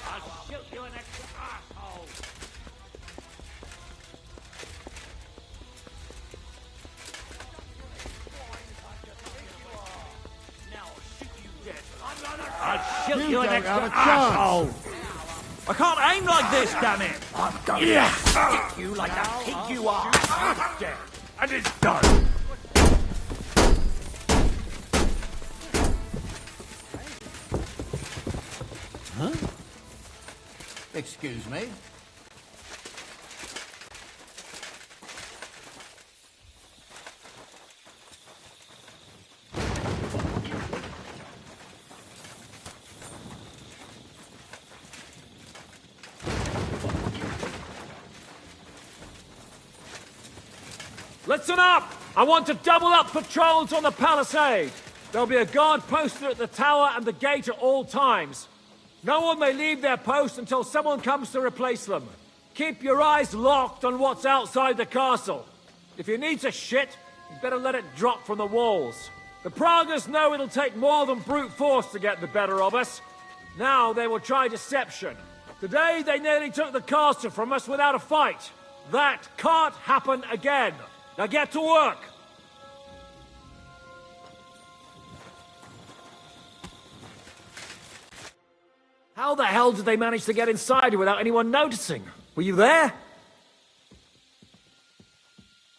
S9: I'll shoot you an extra arsehole! Now I'll shoot you dead. I'll shoot you an
S2: don't
S9: extra
S2: have a chance.
S9: arsehole! I can't aim like this, damn it!
S16: I'm going to stick you like that pig you are.
S9: Dead. And it's done!
S4: Huh? Excuse me?
S13: Listen up! I want to double up patrols on the palisade. There'll be a guard posted at the tower and the gate at all times. No one may leave their post until someone comes to replace them. Keep your eyes locked on what's outside the castle. If you need to shit, you better let it drop from the walls. The Pragas know it'll take more than brute force to get the better of us. Now they will try deception. Today they nearly took the castle from us without a fight. That can't happen again. Now get to work! How the hell did they manage to get inside without anyone noticing? Were you there?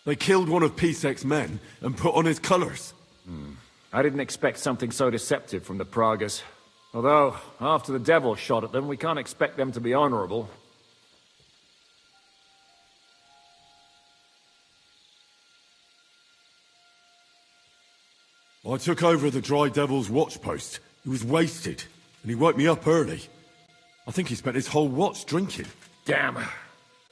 S6: They killed one of Pisek's men and put on his colours.
S13: I didn't expect something so deceptive from the Pragas. Although, after the devil shot at them, we can't expect them to be honourable.
S6: I took over the Dry Devil's watch post. He was wasted, and he woke me up early. I think he spent his whole watch drinking.
S13: Damn.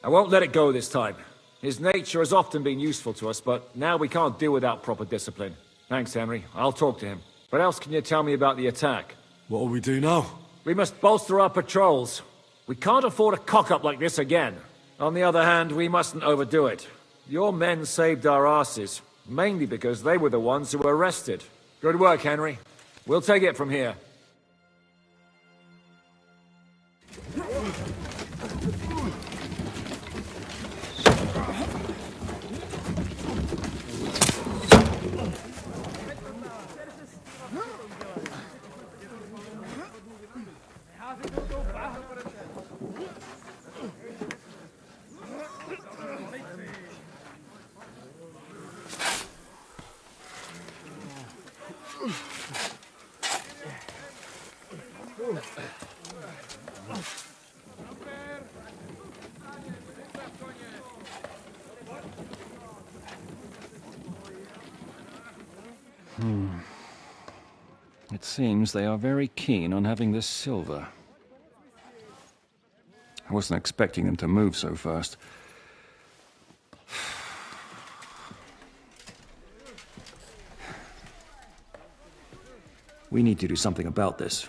S13: I won't let it go this time. His nature has often been useful to us, but now we can't do without proper discipline. Thanks, Henry. I'll talk to him. What else can you tell me about the attack?
S6: What'll we do now?
S13: We must bolster our patrols. We can't afford a cock-up like this again. On the other hand, we mustn't overdo it. Your men saved our asses, mainly because they were the ones who were arrested. Good work, Henry. We'll take it from here.
S12: It seems they are very keen on having this silver. I wasn't expecting them to move so fast. We need to do something about this.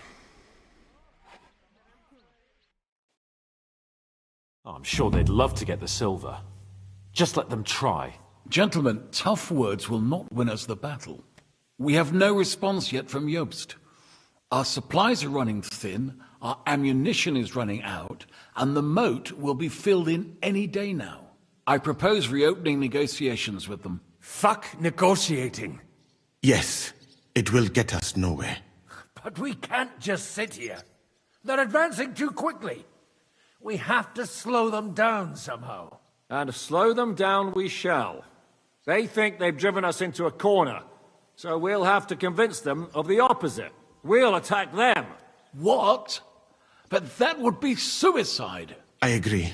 S5: Oh, I'm sure they'd love to get the silver. Just let them try.
S18: Gentlemen, tough words will not win us the battle. We have no response yet from Jobst. Our supplies are running thin, our ammunition is running out, and the moat will be filled in any day now. I propose reopening negotiations with them.
S20: Fuck negotiating.
S14: Yes, it will get us nowhere.
S10: But we can't just sit here. They're advancing too quickly. We have to slow them down somehow.
S13: And slow them down we shall. They think they've driven us into a corner, so we'll have to convince them of the opposite. We'll attack them.
S18: What? But that would be suicide.
S14: I agree.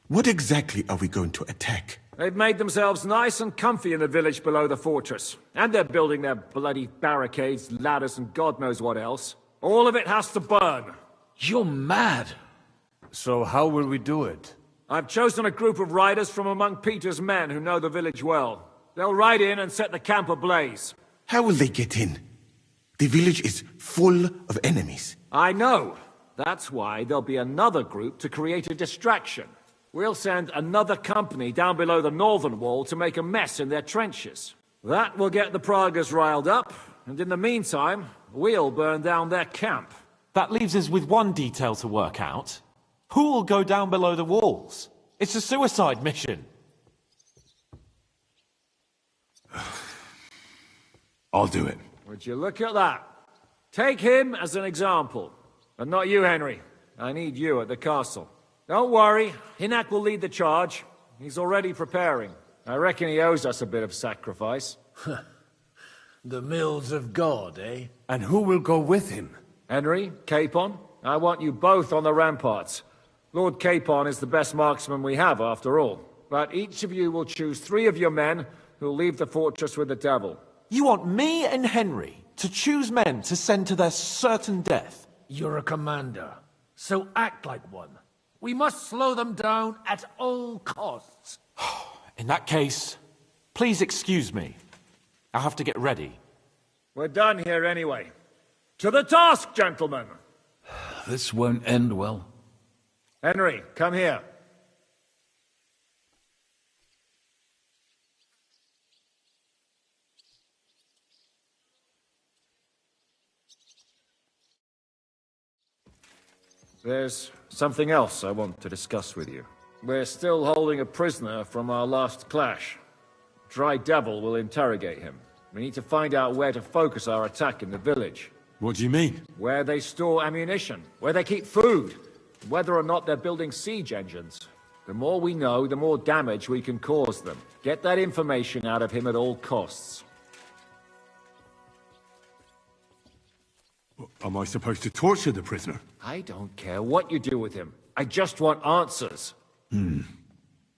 S14: What exactly are we going to attack?
S13: They've made themselves nice and comfy in the village below the fortress. And they're building their bloody barricades, ladders, and God knows what else. All of it has to burn.
S18: You're mad.
S8: So how will we do it?
S13: I've chosen a group of riders from among Peter's men who know the village well. They'll ride in and set the camp ablaze.
S14: How will they get in? The village is full of enemies.
S13: I know. That's why there'll be another group to create a distraction. We'll send another company down below the northern wall to make a mess in their trenches. That will get the Pragas riled up, and in the meantime, we'll burn down their camp.
S5: That leaves us with one detail to work out. Who will go down below the walls? It's a suicide mission.
S6: I'll do it.
S13: Would you look at that? Take him as an example. And not you, Henry. I need you at the castle. Don't worry, Hinak will lead the charge. He's already preparing. I reckon he owes us a bit of sacrifice.
S10: The mills of God, eh?
S8: And who will go with him?
S13: Henry, Capon, I want you both on the ramparts. Lord Capon is the best marksman we have, after all. But each of you will choose 3 of your men who'll leave the fortress with the devil.
S5: You want me and Henry to choose men to send to their certain death?
S10: You're a commander, so act like one. We must slow them down at all costs.
S5: In that case, please excuse me. I'll have to get ready.
S13: We're done here anyway. To the task, gentlemen!
S18: This won't end well.
S13: Henry, come here. There's something else I want to discuss with you. We're still holding a prisoner from our last clash. Dry Devil will interrogate him. We need to find out where to focus our attack in the village.
S6: What do you mean?
S13: Where they store ammunition, where they keep food, whether or not they're building siege engines. The more we know, the more damage we can cause them. Get that information out of him at all costs.
S6: Am I supposed to torture the prisoner?
S13: I don't care what you do with him. I just want answers.
S6: I'm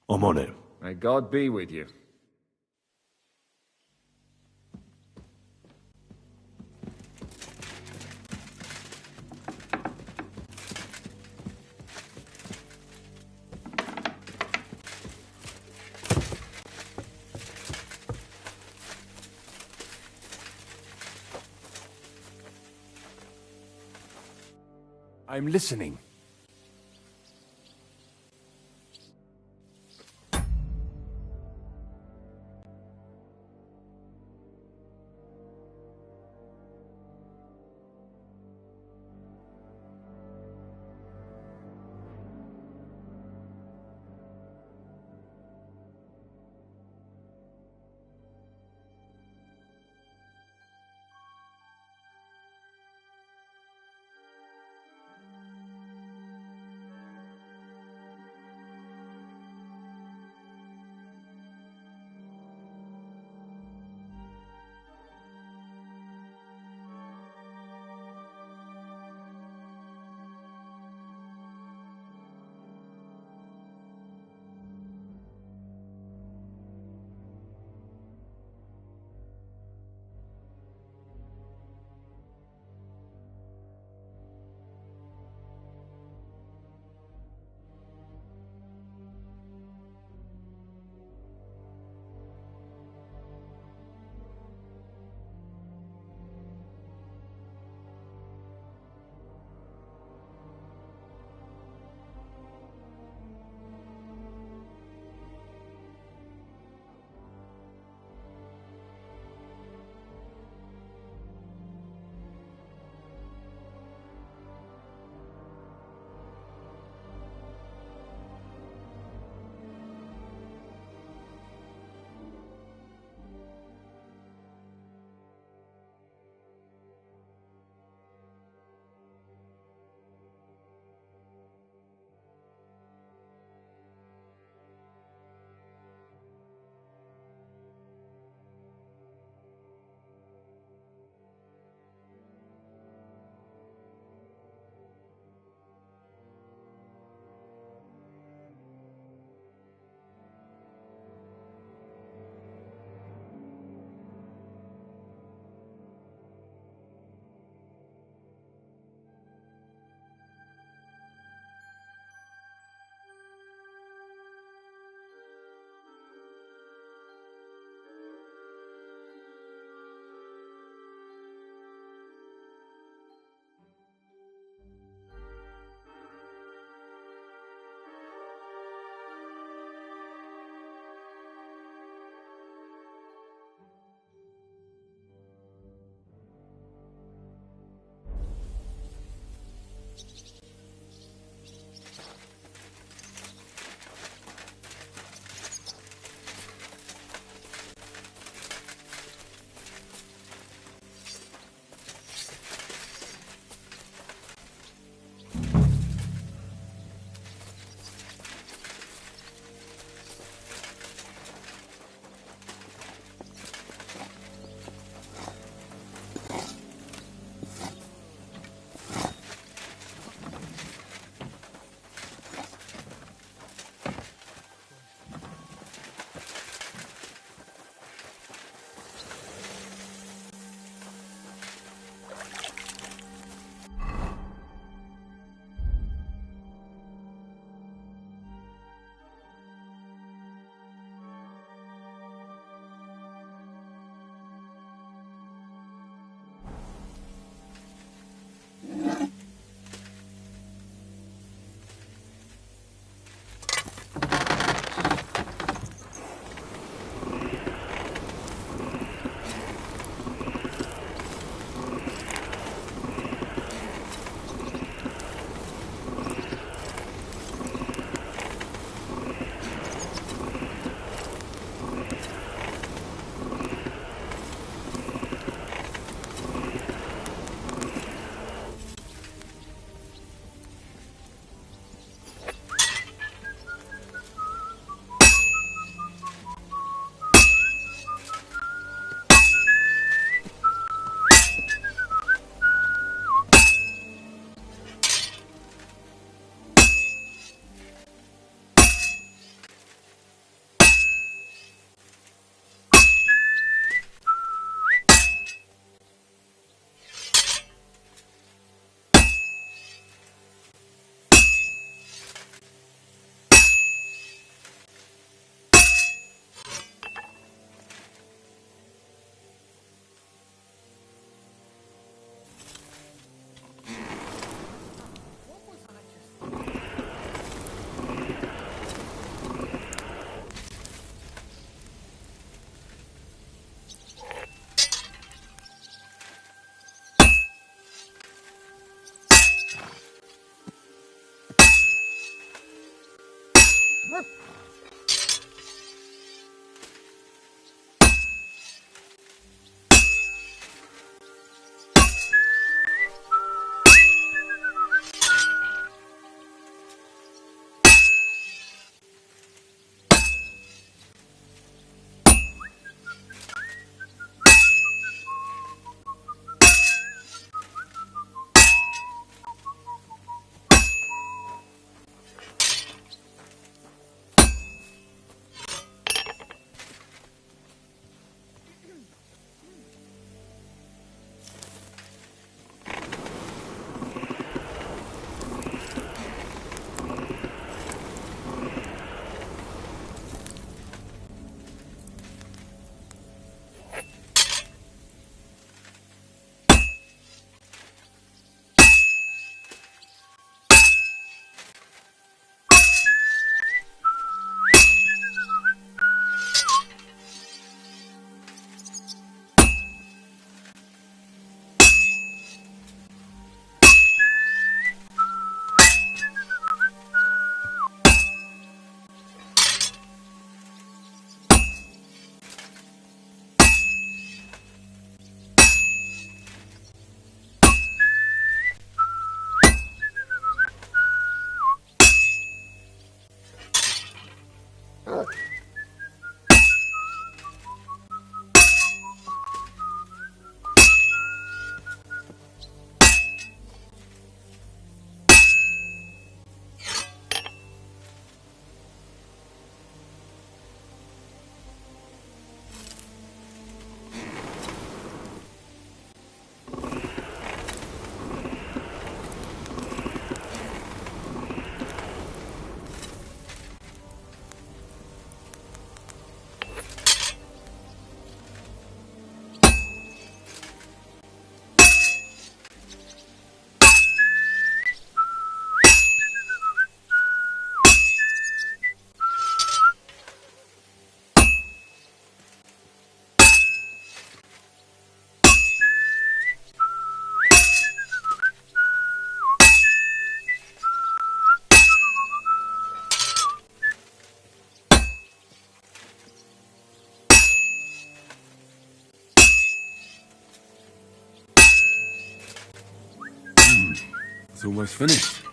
S6: on it.
S13: May God be with you.
S15: I'm listening.
S6: It's almost finished.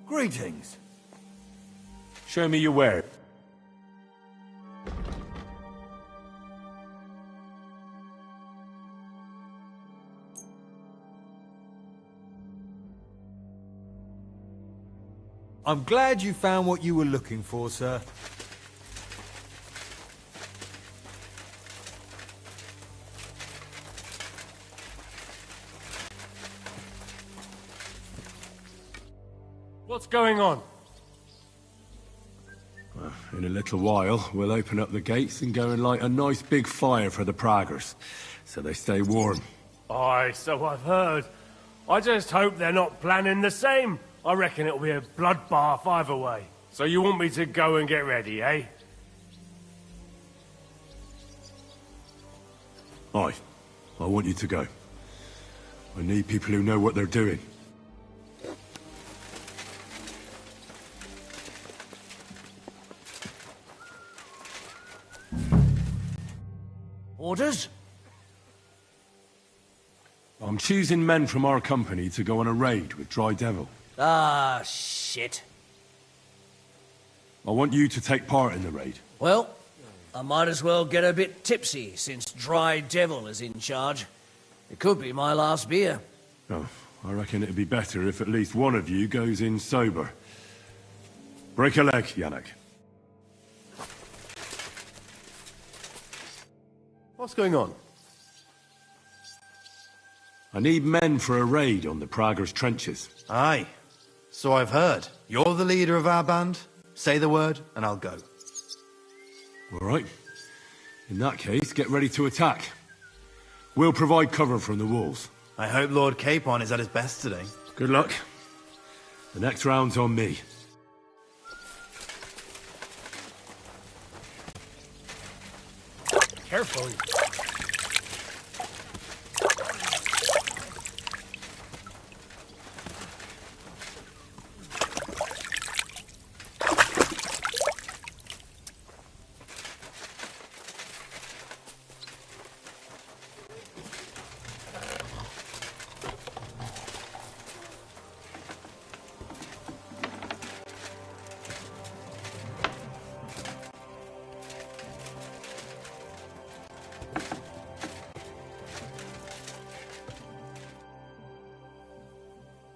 S23: Greetings.
S6: Show me your ware.
S23: I'm glad you found what you were looking for, sir.
S21: What's going on?
S6: Well, in a little while, we'll open up the gates and go and light a nice big fire for the Praggers, so they stay warm.
S21: Aye, so I've heard. I just hope they're not planning the same. I reckon it'll be a bloodbath either way. So you want me to go and get ready, eh?
S6: Aye. I want you to go. I need people who know what they're doing.
S16: Orders?
S3: I'm choosing men from our company to go on a raid with Dry Devil.
S16: Ah, shit.
S3: I want you to take part in the raid.
S16: Well, I might as well get a bit tipsy, since Dry Devil is in charge. It could be my last beer.
S3: Oh, I reckon it'd be better if at least one of you goes in sober. Break a leg, Yannick.
S11: What's going on?
S3: I need men for a raid on the Prager's trenches.
S11: Aye. So I've heard. You're the leader of our band. Say the word, and I'll go.
S3: All right. In that case, get ready to attack. We'll provide cover from the walls.
S11: I hope Lord Capon is at his best today.
S3: Good luck. The next round's on me.
S10: Careful.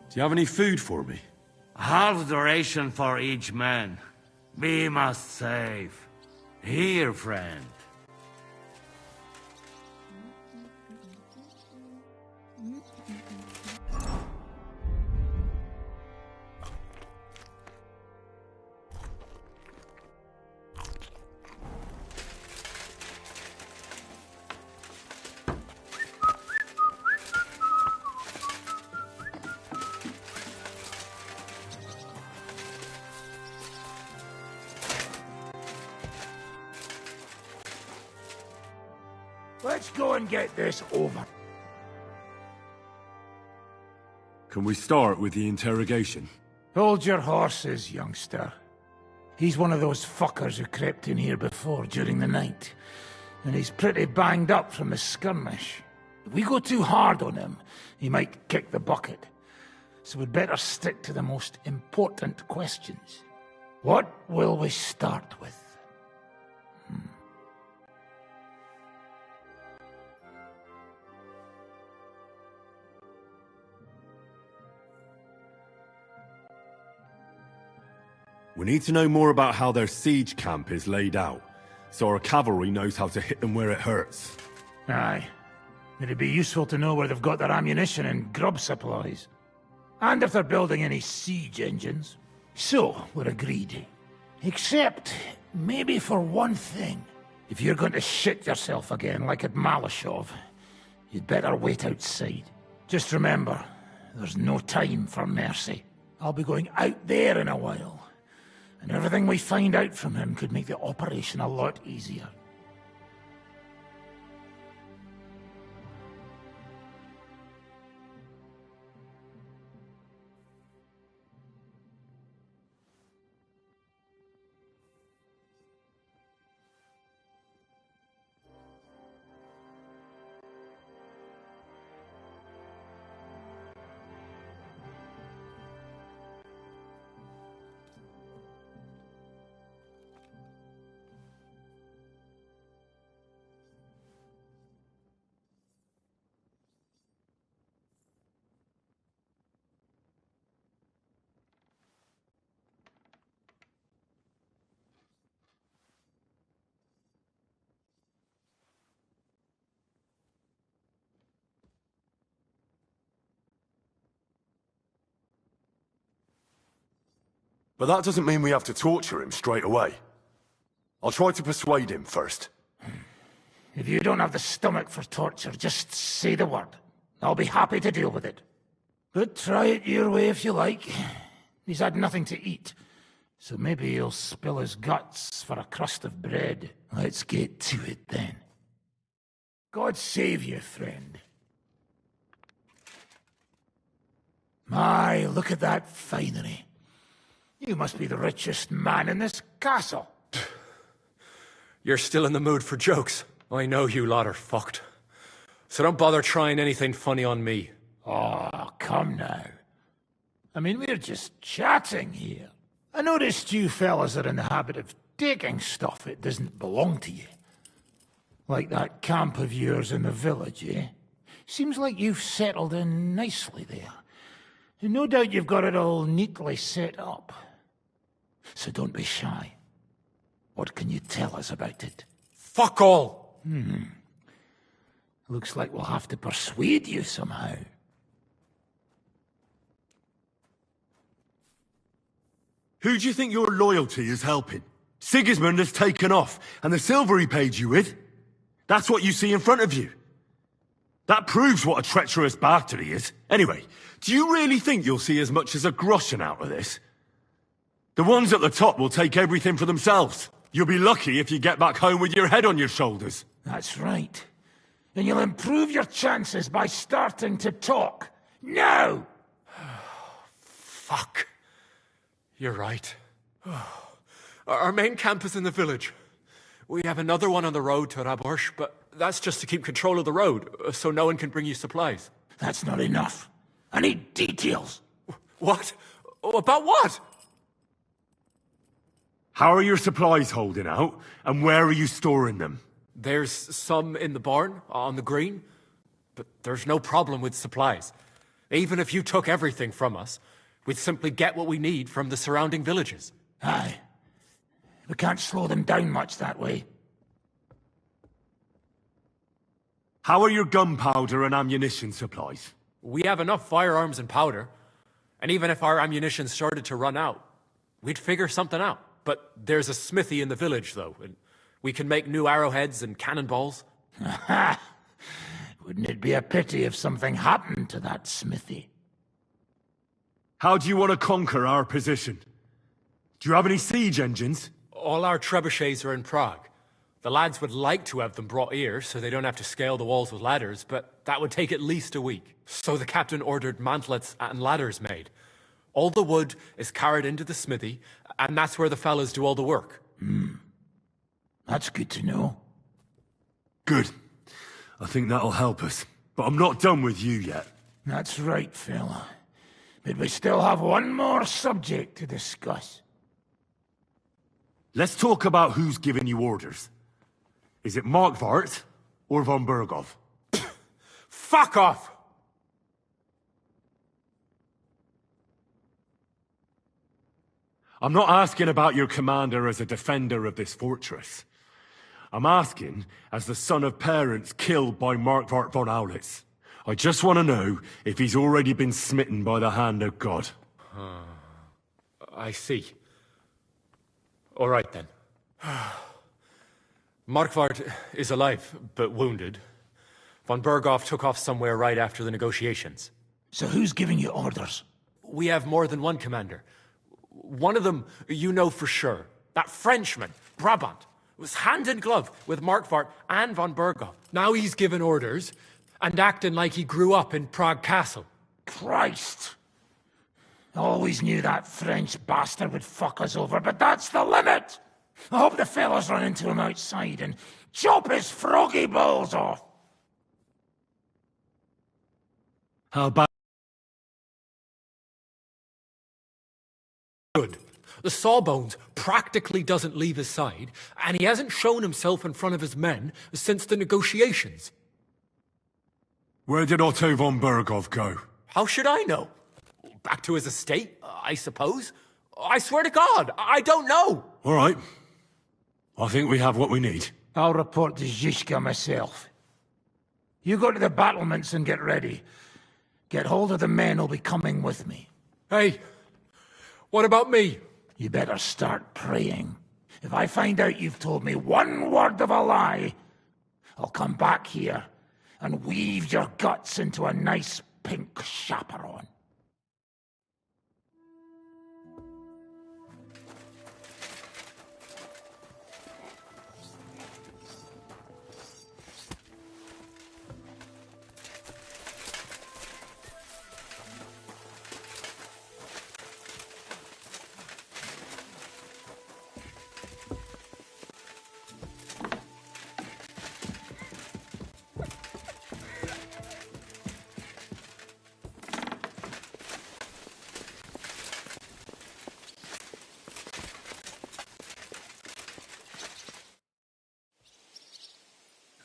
S3: Do you have any food for me?
S1: Half the ration for each man. We must save. Here, friend.
S20: Let's go and get this over.
S3: Can we start with the interrogation?
S20: Hold your horses, youngster. He's one of those fuckers who crept in here before during the night. And he's pretty banged up from the skirmish. If we go too hard on him, he might kick the bucket. So we'd better stick to the most important questions. What will we start with?
S3: We need to know more about how their siege camp is laid out, so our cavalry knows how to hit them where it hurts.
S20: Aye. It'd be useful to know where they've got their ammunition and grub supplies. And if they're building any siege engines. So, we're agreed. Except, maybe for one thing. If you're going to shit yourself again, like at Malashov, you'd better wait outside. Just remember, there's no time for mercy. I'll be going out there in a while. And everything we find out from him could make the operation a lot easier.
S3: But that doesn't mean we have to torture him straight away. I'll try to persuade him first.
S20: If you don't have the stomach for torture, just say the word. I'll be happy to deal with it. But try it your way if you like. He's had nothing to eat, so maybe he'll spill his guts for a crust of bread. Let's get to it then. God save you, friend. My, look at that finery. You must be the richest man in this castle.
S7: You're still in the mood for jokes. I know you lot are fucked. So don't bother trying anything funny on me.
S20: Oh, come now. I mean, we're just chatting here. I noticed you fellas are in the habit of taking stuff that doesn't belong to you. Like that camp of yours in the village, eh? Seems like you've settled in nicely there. And no doubt you've got it all neatly set up. So don't be shy. What can you tell us about it?
S7: Fuck all!
S20: Looks like we'll have to persuade you somehow.
S3: Who do you think your loyalty is helping? Sigismund has taken off, and the silver he paid you with? That's what you see in front of you. That proves what a treacherous bastard he is. Anyway, do you really think you'll see as much as a groschen out of this? The ones at the top will take everything for themselves. You'll be lucky if you get back home with your head on your shoulders.
S20: That's right. And you'll improve your chances by starting to talk. Now!
S7: Fuck. You're right. Our main camp is in the village. We have another one on the road to Raborsh, but that's just to keep control of the road, so no one can bring you supplies.
S20: That's not enough. I need details.
S7: What? About what?
S3: How are your supplies holding out, and where are you storing them?
S7: There's some in the barn, on the green, but there's no problem with supplies. Even if you took everything from us, we'd simply get what we need from the surrounding villages.
S20: Aye. We can't slow them down much that way.
S3: How are your gunpowder and ammunition supplies?
S7: We have enough firearms and powder, and even if our ammunition started to run out, we'd figure something out. But there's a smithy in the village, though, and we can make new arrowheads and cannonballs.
S20: Wouldn't it be a pity if something happened to that smithy?
S3: How do you want to conquer our position? Do you have any siege engines?
S7: All our trebuchets are in Prague. The lads would like to have them brought here so they don't have to scale the walls with ladders, but that would take at least a week. So the captain ordered mantlets and ladders made. All the wood is carried into the smithy, and that's where the fellas do all the work.
S20: That's good to know.
S3: Good. I think that'll help us. But I'm not done with you yet.
S20: That's right, fella. But we still have one more subject to discuss.
S3: Let's talk about who's giving you orders. Is it Markvart or von Bergov?
S7: Fuck off!
S3: I'm not asking about your commander as a defender of this fortress. I'm asking as the son of parents killed by Markvart von Aulitz. I just want to know if he's already been smitten by the hand of God.
S7: I see. All right, then. Markvart is alive, but wounded. Von Bergov took off somewhere right after the negotiations.
S20: So who's giving you orders?
S7: We have more than one commander. One of them you know for sure. That Frenchman, Brabant, was hand in glove with Markvart and von Bergov. Now he's given orders and acting like he grew up in Prague Castle.
S20: Christ! I always knew that French bastard would fuck us over, but that's the limit! I hope the fellas run into him outside and chop his froggy balls off!
S3: How about...
S7: Good. The Sawbones practically doesn't leave his side, and he hasn't shown himself in front of his men since the negotiations.
S3: Where did Otto von Bergov go?
S7: How should I know? Back to his estate, I suppose? I swear to God, I don't know!
S3: All right. I think we have what we need.
S20: I'll report to Zhishka myself. You go to the battlements and get ready. Get hold of the men who'll be coming with me.
S7: Hey, what about me?
S20: You better start praying. If I find out you've told me one word of a lie, I'll come back here and weave your guts into a nice pink chaperon.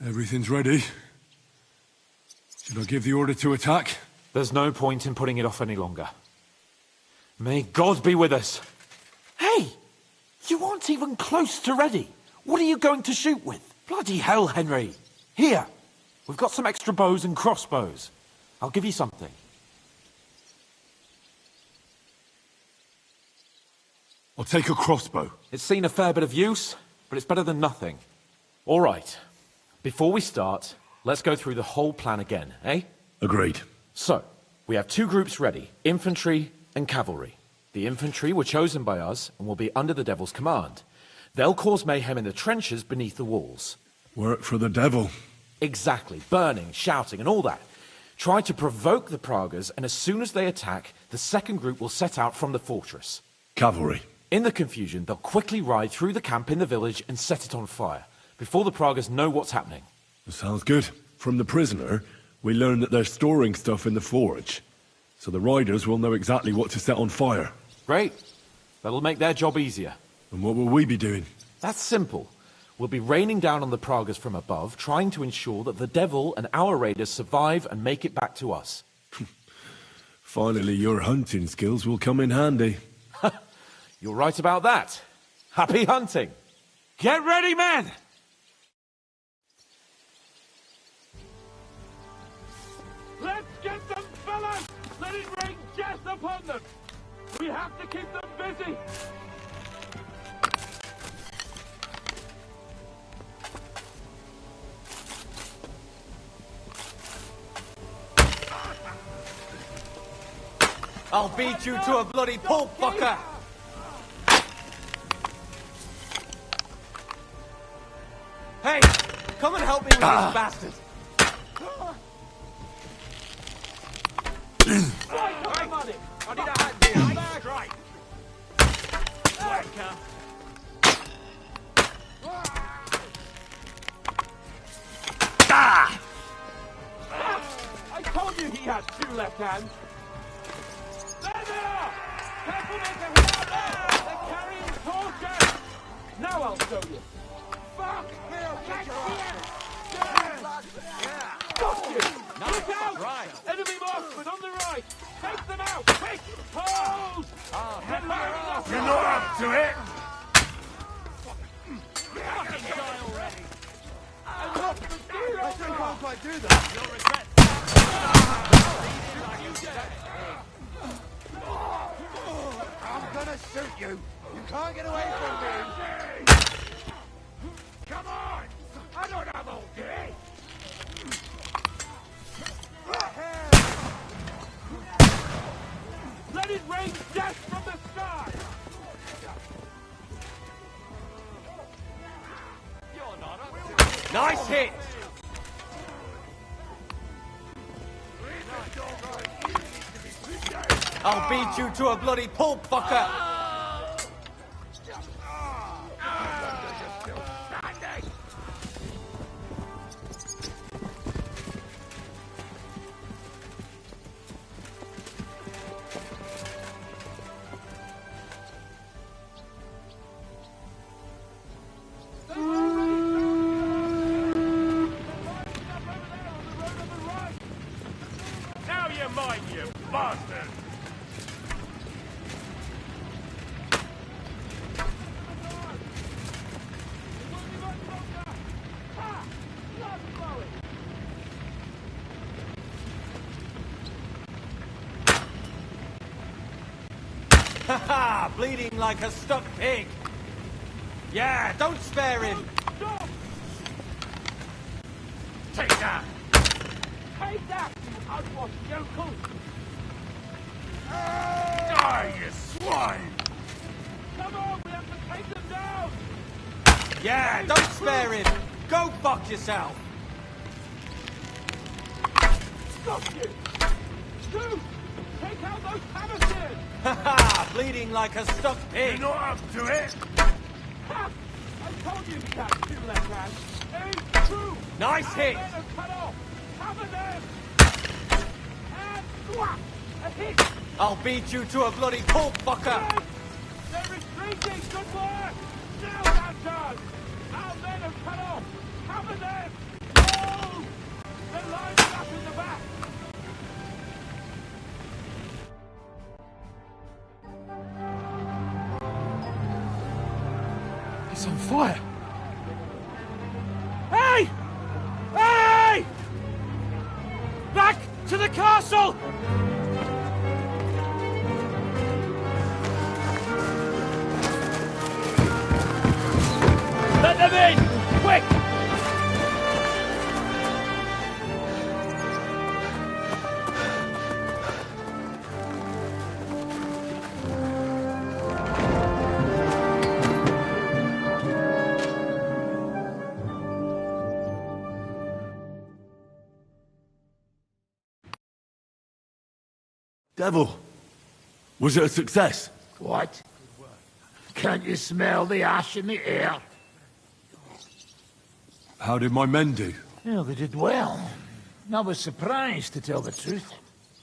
S6: Everything's ready. Should I give the order to attack?
S5: There's no point in putting it off any longer. May God be with us. Hey! You aren't even close to ready. What are you going to shoot with? Bloody hell, Henry. Here. We've got some extra bows and crossbows. I'll give you something.
S6: I'll take a crossbow.
S5: It's seen a fair bit of use, but it's better than nothing. All right. Before we start, let's go through the whole plan again, eh?
S6: Agreed.
S5: So, we have two groups ready, infantry and cavalry. The infantry were chosen by us and will be under the Devil's command. They'll cause mayhem in the trenches beneath the walls.
S6: Work for the Devil.
S5: Exactly. Burning, shouting, and all that. Try to provoke the Pragas, and as soon as they attack, the second group will set out from the fortress.
S6: Cavalry.
S5: In the confusion, they'll quickly ride through the camp in the village and set it on fire, before the Pragas know what's happening.
S6: Sounds good. From the prisoner, we learned that they're storing stuff in the forge. So the riders will know exactly what to set on fire.
S5: Great. That'll make their job easier.
S6: And what will we be doing?
S5: That's simple. We'll be raining down on the Pragas from above, trying to ensure that the Devil and our raiders survive and make it back to us.
S6: Finally, your hunting skills will come in handy.
S5: You're right about that. Happy hunting. Get ready, men!
S17: Let's get them, fellas! Let it rain death upon them! We have to keep them busy!
S11: I'll beat you to a bloody pulp, fucker! Hey! Come and help me with this bastard!
S17: Right, come on it! I need a hand here! Strike! Wanker! I told you he had two left hands! There they are! Careful, Mr. Howard! They're carrying torches! Now I'll show you! Fuck! Catch Got you! Look out! Right. Enemy marksmen on the right! Take them out! Quick! Hold!
S21: You're not up to it!
S17: Fucking die already! I lost the deal!
S11: I can't quite do that! You'll regret I'm gonna shoot you! You can't get away from me!
S17: Come on! I don't have all day! Let it rain death from the sky!
S11: Nice hit! I'll beat you to a bloody pulp, fucker!
S17: Now you're mine, you bastard!
S11: Haha! Bleeding like a stuck pig! Yeah, don't spare him!
S17: Take that! Take that, you unwashed yokel!
S21: Die, you swine!
S17: Come on, we have to take them down!
S11: Yeah, don't spare him! Go fuck yourself!
S17: Stop you! Shoot! Take out those Hammersters!
S11: Haha! Bleeding like a stuck pig!
S21: You're not up to it!
S17: Ha! I told you he had two left hands! Aim true!
S11: Nice hit!
S17: Men are cut off! Cover them! And whack! A hit!
S11: I'll beat you to a bloody pulp, fucker!
S17: They're retreating! Good work! Now that's done! Our men are cut off! Cover them!
S20: fire! Hey! Hey! Back to the castle! Let them in! Quick!
S6: Devil, was it a success?
S20: What? Can't you smell the ash in the air?
S6: How did my men do?
S20: Well, they did well. I was surprised, to tell the truth.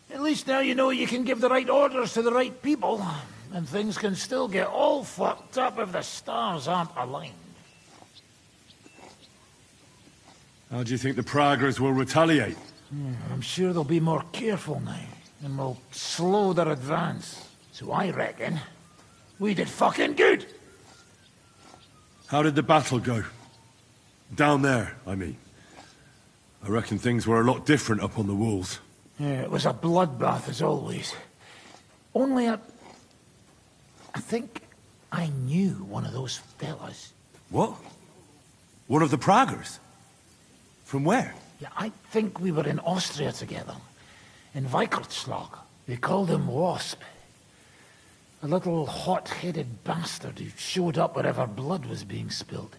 S20: At least now you know you can give the right orders to the right people, and things can still get all fucked up if the stars aren't aligned.
S6: How do you think the Praguers will retaliate?
S20: I'm sure they'll be more careful now, and will slow their advance. So I reckon we did fucking good!
S6: How did the battle go? Down there, I mean. I reckon things were a lot different up on the walls.
S20: Yeah, it was a bloodbath as always. Only I think I knew one of those fellas.
S6: What? One of the Praguers? From where?
S20: Yeah, I think we were in Austria together. In Weikertslag. They called him Wasp. A little hot-headed bastard who showed up wherever blood was being spilled.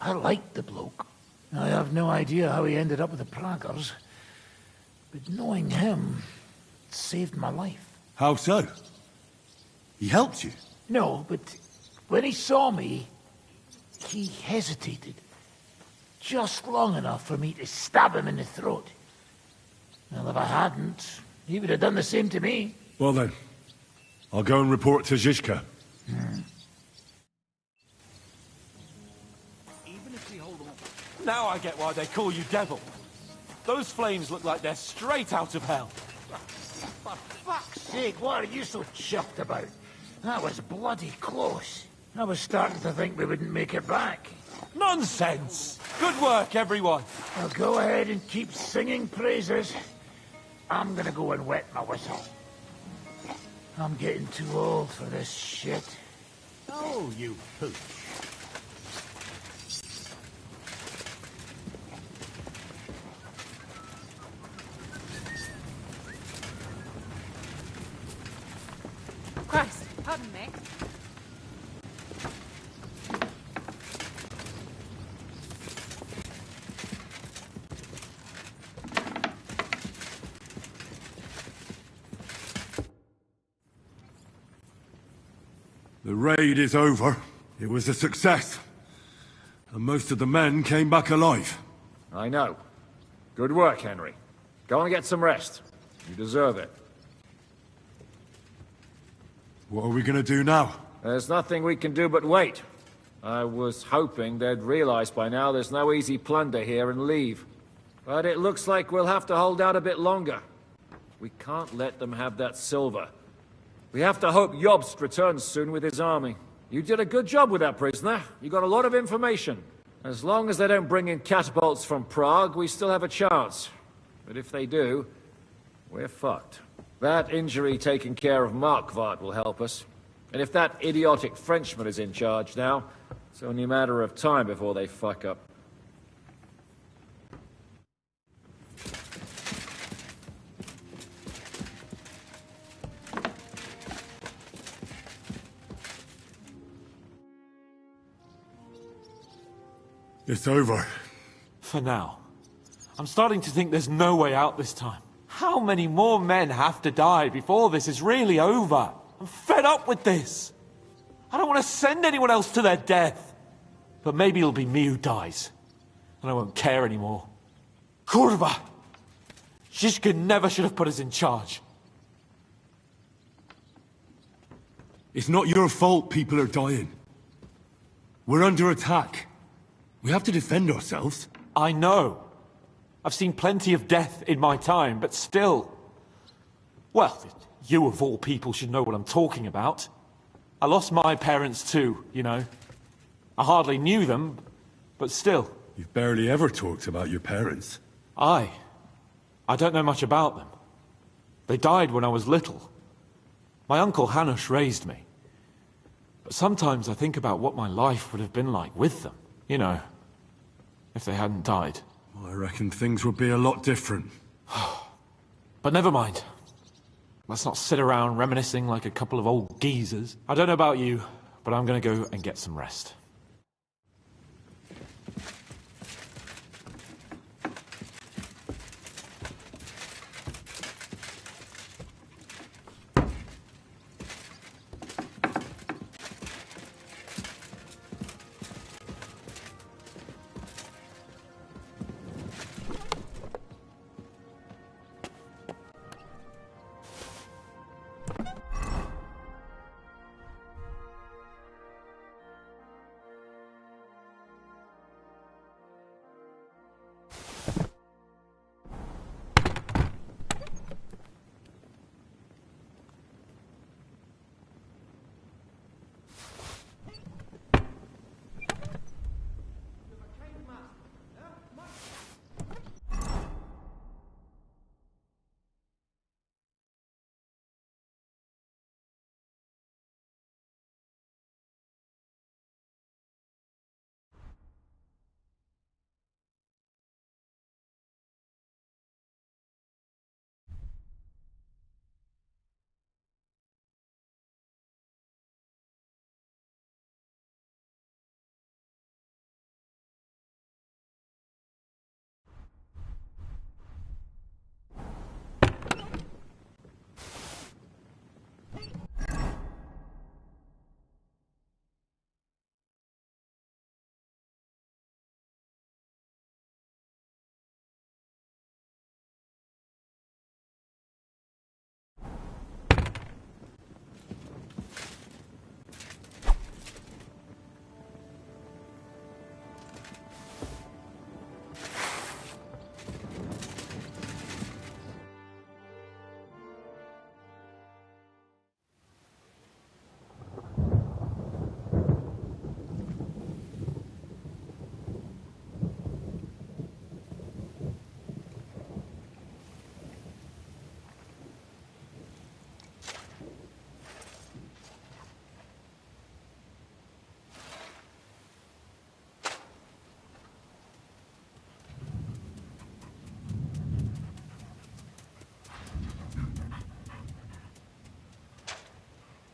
S20: I liked the bloke. I have no idea how he ended up with the Praguers. But knowing him saved my life.
S6: How so? He helped you?
S20: No, but when he saw me, he hesitated. Just long enough for me to stab him in the throat. Well, if I hadn't, he would have done the same to me.
S6: Well then, I'll go and report to Zizka.
S15: Now I get why they call you Devil. Those flames look like they're straight out of hell.
S20: For fuck's sake, what are you so chuffed about? That was bloody close. I was starting to think we wouldn't make it back.
S15: Nonsense! Good work, everyone!
S20: Well, go ahead and keep singing praises. I'm gonna go and wet my whistle. I'm getting too old for this shit.
S4: Oh, you pooch.
S2: Christ, pardon me.
S6: The raid is over. It was a success. And most of the men came back alive.
S13: I know. Good work, Henry. Go and get some rest. You deserve it.
S6: What are we gonna do now?
S13: There's nothing we can do but wait. I was hoping they'd realize by now there's no easy plunder here and leave. But it looks like we'll have to hold out a bit longer. We can't let them have that silver. We have to hope Jobst returns soon with his army. You did a good job with that prisoner. You got a lot of information. As long as they don't bring in catapults from Prague, we still have a chance. But if they do, we're fucked. That injury taken care of Markvart will help us. And if that idiotic Frenchman is in charge now, it's only a matter of time before they fuck up.
S6: It's over.
S5: For now. I'm starting to think there's no way out this time. How many more men have to die before this is really over? I'm fed up with this. I don't want to send anyone else to their death. But maybe it'll be me who dies. And I won't care anymore. Kurva! Zizka never should have put us in charge.
S6: It's not your fault people are dying. We're under attack. We have to defend ourselves.
S5: I know. I've seen plenty of death in my time, but still. Well, you of all people should know what I'm talking about. I lost my parents too, you know. I hardly knew them, but still.
S6: You've barely ever talked about your parents.
S5: I don't know much about them. They died when I was little. My uncle Hanush raised me. But sometimes I think about what my life would have been like with them. You know, if they hadn't died.
S6: I reckon things would be a lot different.
S5: But never mind. Let's not sit around reminiscing like a couple of old geezers. I don't know about you, but I'm gonna go and get some rest.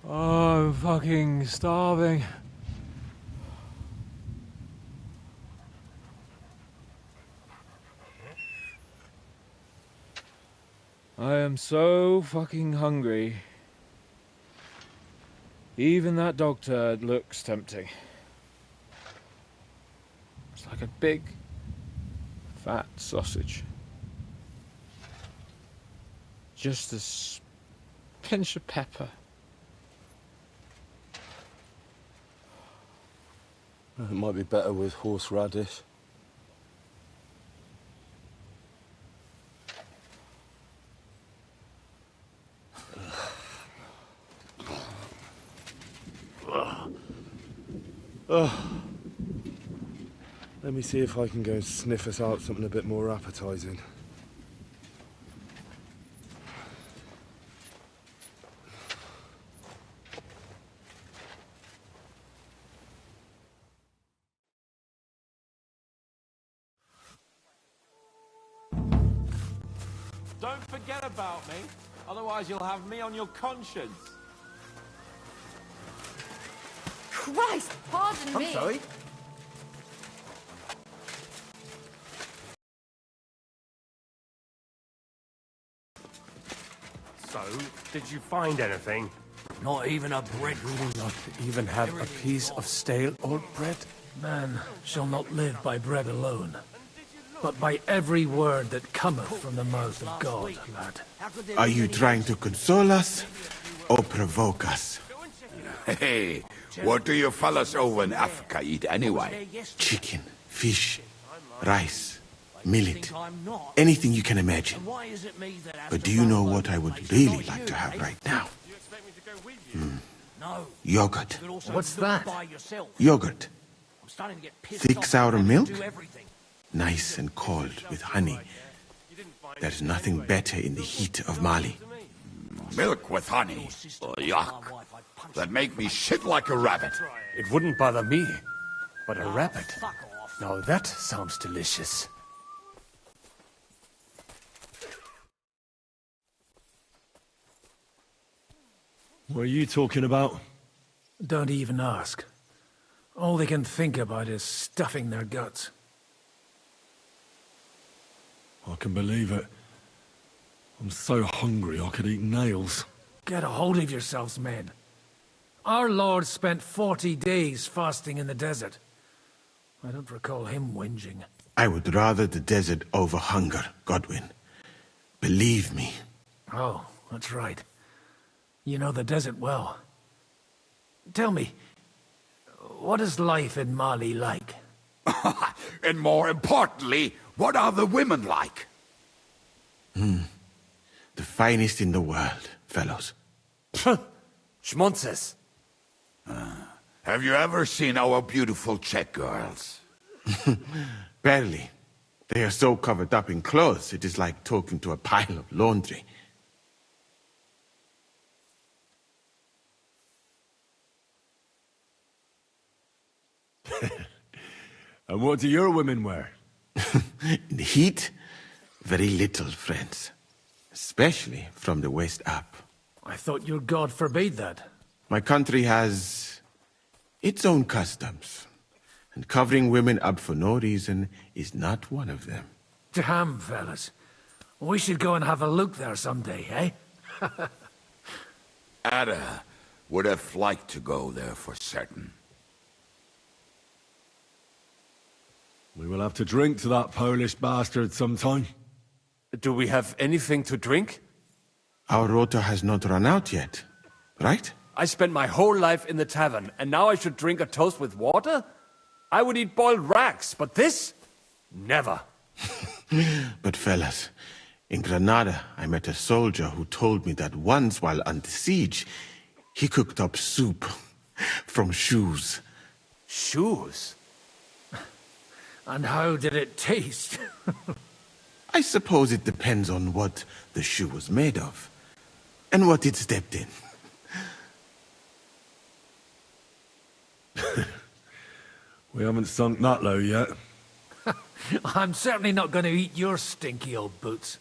S2: Oh, I'm fucking starving. I am so fucking hungry. Even that dog turd looks tempting. It's like a big, fat sausage. Just a pinch of pepper.
S6: It might be better with horseradish. Let me see if I can go and sniff us out something a bit more appetizing.
S5: Don't forget about me, otherwise you'll have me on your conscience.
S19: Christ, pardon me.
S11: I'm sorry.
S21: So, did you find anything?
S16: Not even a bread.
S21: Not even have a piece of stale old bread?
S10: Man shall not live by bread alone, but by every word that cometh from the mouth of God, lad.
S14: Are you trying to console us or provoke us?
S9: Hey, what do you fellas over in Africa eat anyway?
S14: Chicken, fish, rice, millet, anything you can imagine. But do you know what I would really like to have right now? Yogurt.
S10: What's that?
S14: Yogurt.
S16: I'm starting to get pissed
S14: Thick
S16: off
S14: sour
S16: having to
S14: milk?
S16: do everything.
S14: Nice and cold with honey. There's nothing better in the heat of Mali.
S8: Milk with honey. Oh, yuck. That'd make me shit like a rabbit.
S21: It wouldn't bother me, but a rabbit. Now that sounds delicious.
S6: What are you talking about?
S10: Don't even ask. All they can think about is stuffing their guts.
S6: I can believe it. I'm so hungry I could eat nails.
S10: Get a hold of yourselves, men. Our Lord spent 40 days fasting in the desert. I don't recall him whinging.
S14: I would rather the desert over hunger, Godwin. Believe me.
S10: Oh, that's right. You know the desert well. Tell me, what is life in Mali like?
S8: And more importantly, what are the women like?
S14: The finest in the world, fellows.
S21: Schmonzes.
S8: Have you ever seen our beautiful Czech girls?
S14: Barely. They are so covered up in clothes, it is like talking to a pile of laundry.
S6: And what do your women wear?
S14: In the heat, very little, friends. Especially from the west up.
S10: I thought your god forbade that.
S14: My country has its own customs. And covering women up for no reason is not one of them.
S10: Damn, fellas. We should go and have a look there someday, eh?
S8: Ada would have liked to go there for certain.
S6: We will have to drink to that Polish bastard sometime.
S21: Do we have anything to drink?
S14: Our rota has not run out yet, right?
S21: I spent my whole life in the tavern, and now I should drink a toast with water? I would eat boiled rags, but this? Never.
S14: But fellas, in Granada I met a soldier who told me that once while under siege, he cooked up soup from shoes.
S21: Shoes?
S10: And how did it taste?
S14: I suppose it depends on what the shoe was made of, and what it stepped in.
S6: We haven't sunk that low yet.
S10: I'm certainly not going to eat your stinky old boots.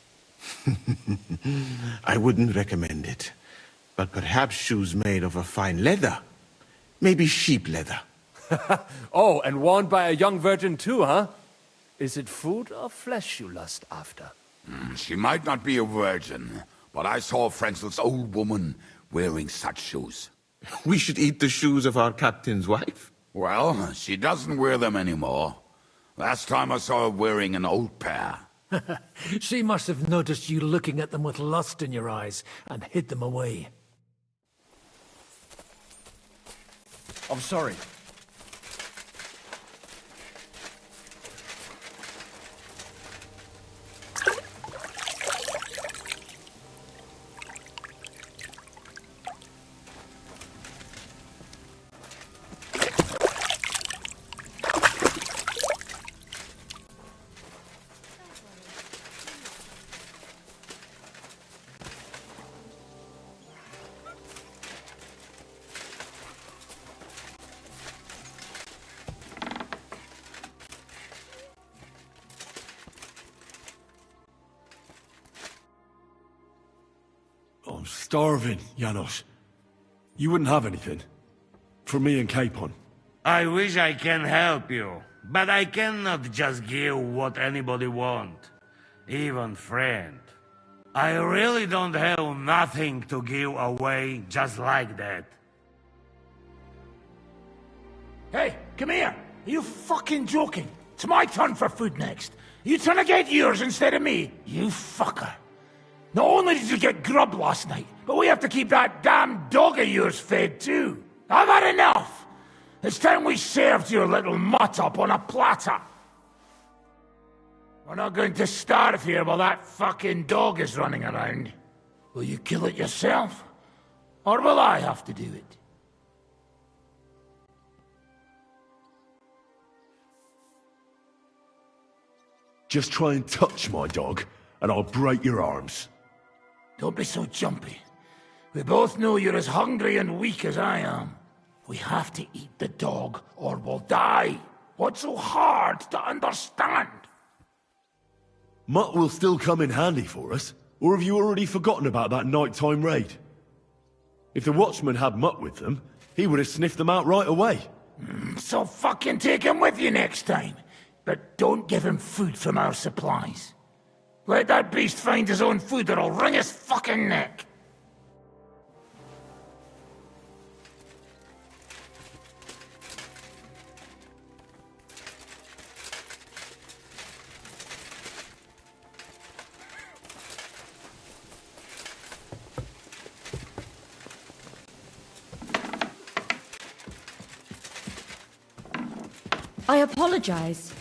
S14: I wouldn't recommend it, but perhaps shoes made of a fine leather. Maybe sheep leather.
S21: Oh, and worn by a young virgin too, huh? Is it food or flesh you lust after?
S8: She might not be a virgin, but I saw Frenzel's old woman wearing such shoes.
S14: We should eat the shoes of our captain's wife.
S8: Well, she doesn't wear them anymore. Last time I saw her wearing an old pair.
S10: She must have noticed you looking at them with lust in your eyes and hid them away.
S11: I'm sorry.
S6: I'm starving, Janos. You wouldn't have anything? For me and Capon.
S1: I wish I can help you, but I cannot just give what anybody want, even friend. I really don't have nothing to give away just like that.
S20: Hey, come here! Are you fucking joking? It's my turn for food next. You trying to get yours instead of me? You fucker. Not only did you get grub last night, but we have to keep that damn dog of yours fed too. I've had enough! It's time we served your little mutt up on a platter. We're not going to starve here while that fucking dog is running around. Will you kill it yourself? Or will I have to do it?
S3: Just try and touch my dog, and I'll break your arms.
S20: Don't be so jumpy. We both know you're as hungry and weak as I am. We have to eat the dog, or we'll die. What's so hard to understand?
S3: Mutt will still come in handy for us, or have you already forgotten about that nighttime raid? If the watchmen had Mutt with them, he would have sniffed them out right away.
S20: So fucking take him with you next time. But don't give him food from our supplies. Let that beast find his own food or I'll wring his fucking neck.
S19: I apologize.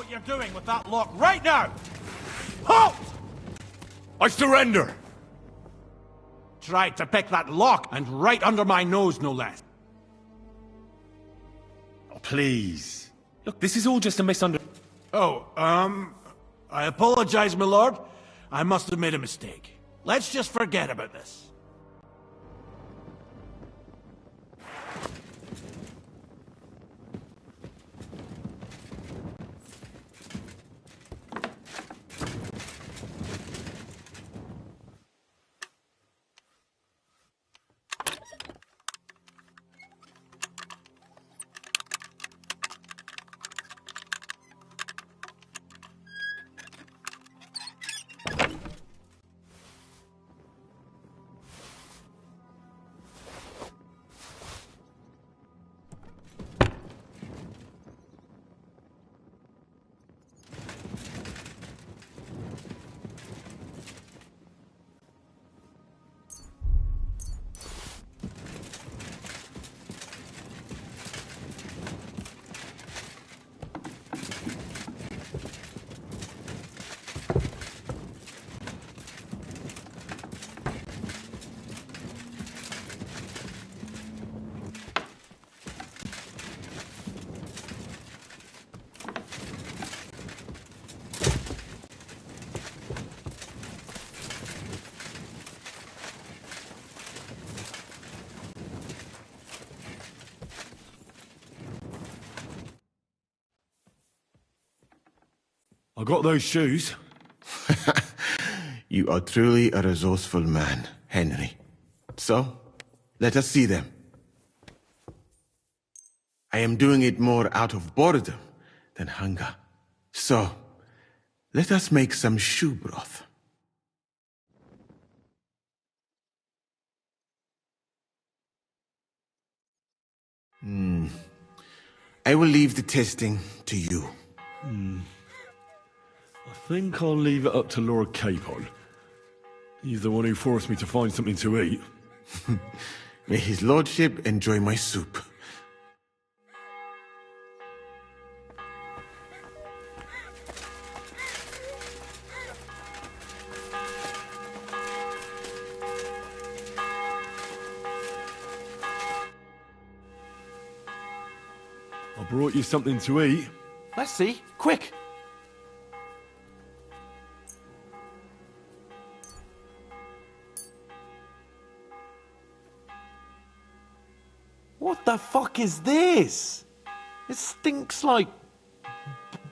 S9: what you're doing with that lock right now! Halt!
S6: I surrender!
S9: Tried to pick that lock, and right under my nose, no less.
S6: Oh, please. Look, this is all just a misunderstanding.
S9: Oh, I apologize, my lord. I must have made a mistake. Let's just forget about this.
S6: I got those shoes.
S14: You are truly a resourceful man, Henry. So, let us see them. I am doing it more out of boredom than hunger. So, let us make some shoe broth. I will leave the testing to you.
S6: I think I'll leave it up to Lord Capon. He's the one who forced me to find something to eat.
S14: May his lordship enjoy my soup.
S6: I brought you something to eat.
S5: Let's see. Quick! What the fuck is this? It stinks like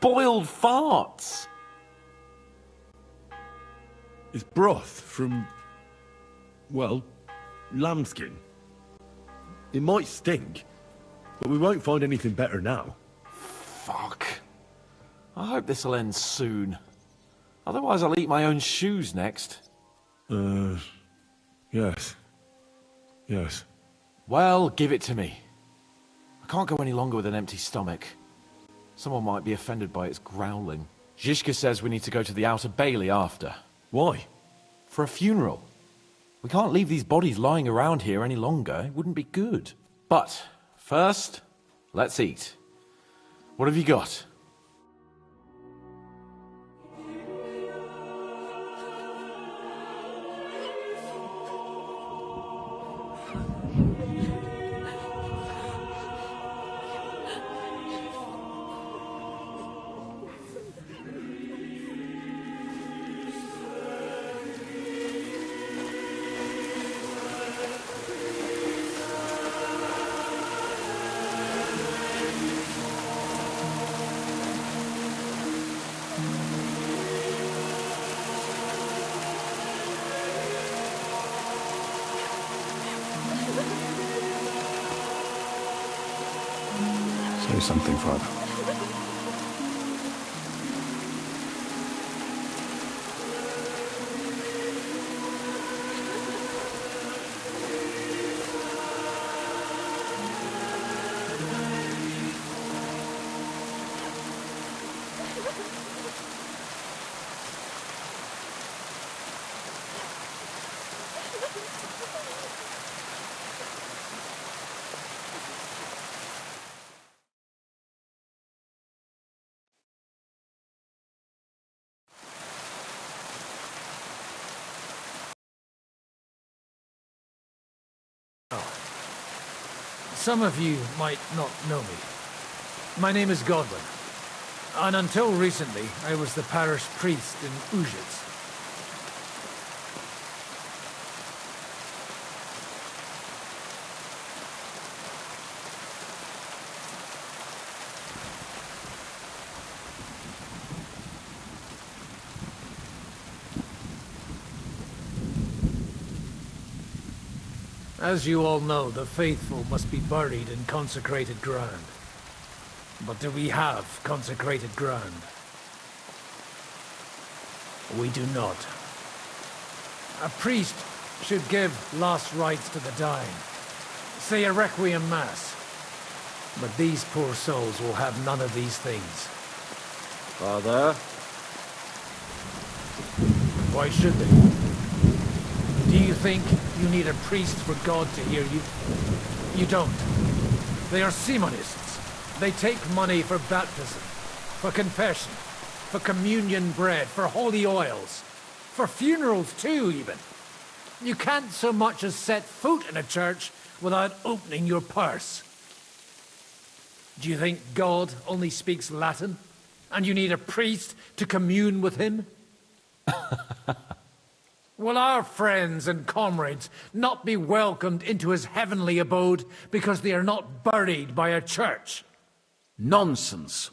S5: boiled farts.
S6: It's broth from, well, lambskin. It might stink, but we won't find anything better now.
S5: Fuck. I hope this'll end soon. Otherwise I'll eat my own shoes next.
S6: Yes. Yes.
S5: Well, give it to me. I can't go any longer with an empty stomach. Someone might be offended by its growling. Zizka says we need to go to the Outer Bailey after.
S6: Why?
S5: For a funeral. We can't leave these bodies lying around here any longer. It wouldn't be good. But, first, let's eat. What have you got?
S12: Say something, Father.
S10: Some of you might not know me. My name is Godwin, and until recently, I was the parish priest in Ujitz. As you all know, the faithful must be buried in consecrated ground. But do we have consecrated ground? We do not. A priest should give last rites to the dying, say a requiem mass. But these poor souls will have none of these things.
S21: Father?
S10: Why should they? Do you think you need a priest for God to hear you? You don't. They are Simonists. They take money for baptism, for confession, for communion bread, for holy oils, for funerals too, even. You can't so much as set foot in a church without opening your purse. Do you think God only speaks Latin, and you need a priest to commune with him? Will our friends and comrades not be welcomed into his heavenly abode because they are not buried by a church?
S9: Nonsense.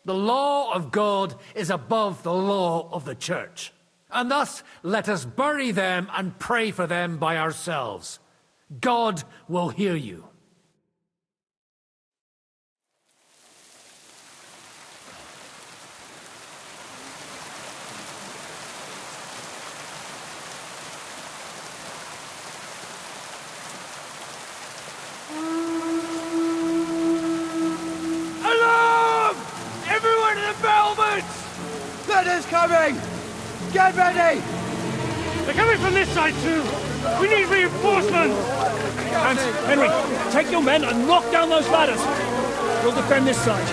S10: The law of God is above the law of the church. And thus, let us bury them and pray for them by ourselves. God will hear you.
S17: Letters coming! Get ready!
S21: They're coming from this side too! We need reinforcements!
S13: And Henry, take your men and knock down those ladders! We'll defend this side.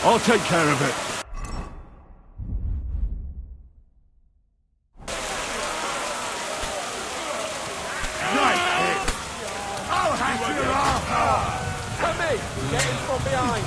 S3: I'll take care of it.
S17: Nice hit! I'll hack you off!
S15: Come in! Get him from behind!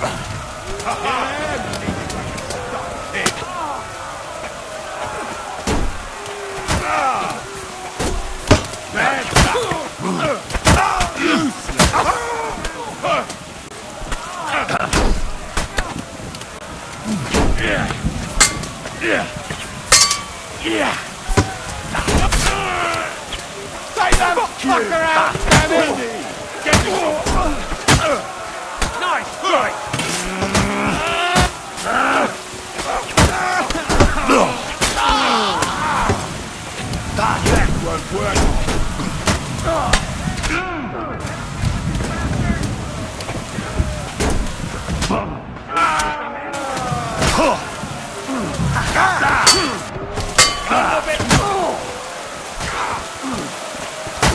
S17: Take that fucker out, damn it! Nice strike! That won't work.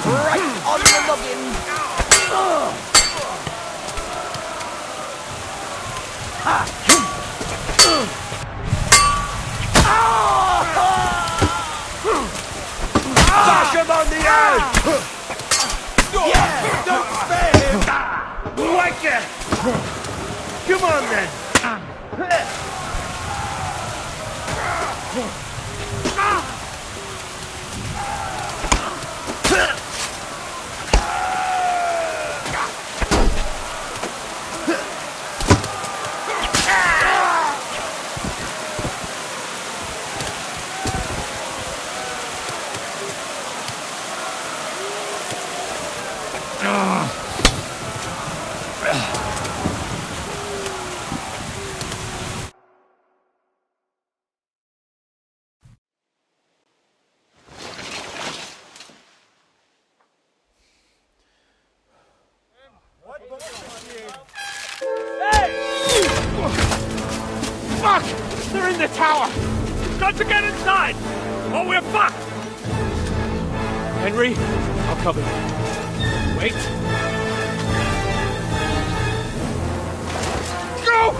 S16: Right on the noggin.
S17: Bash him on the head! Yeah, don't spare him! Whack it! Come on then!
S21: tower! We've got to get inside, or we're fucked!
S7: Henry, I'll cover you. Wait.
S21: Go!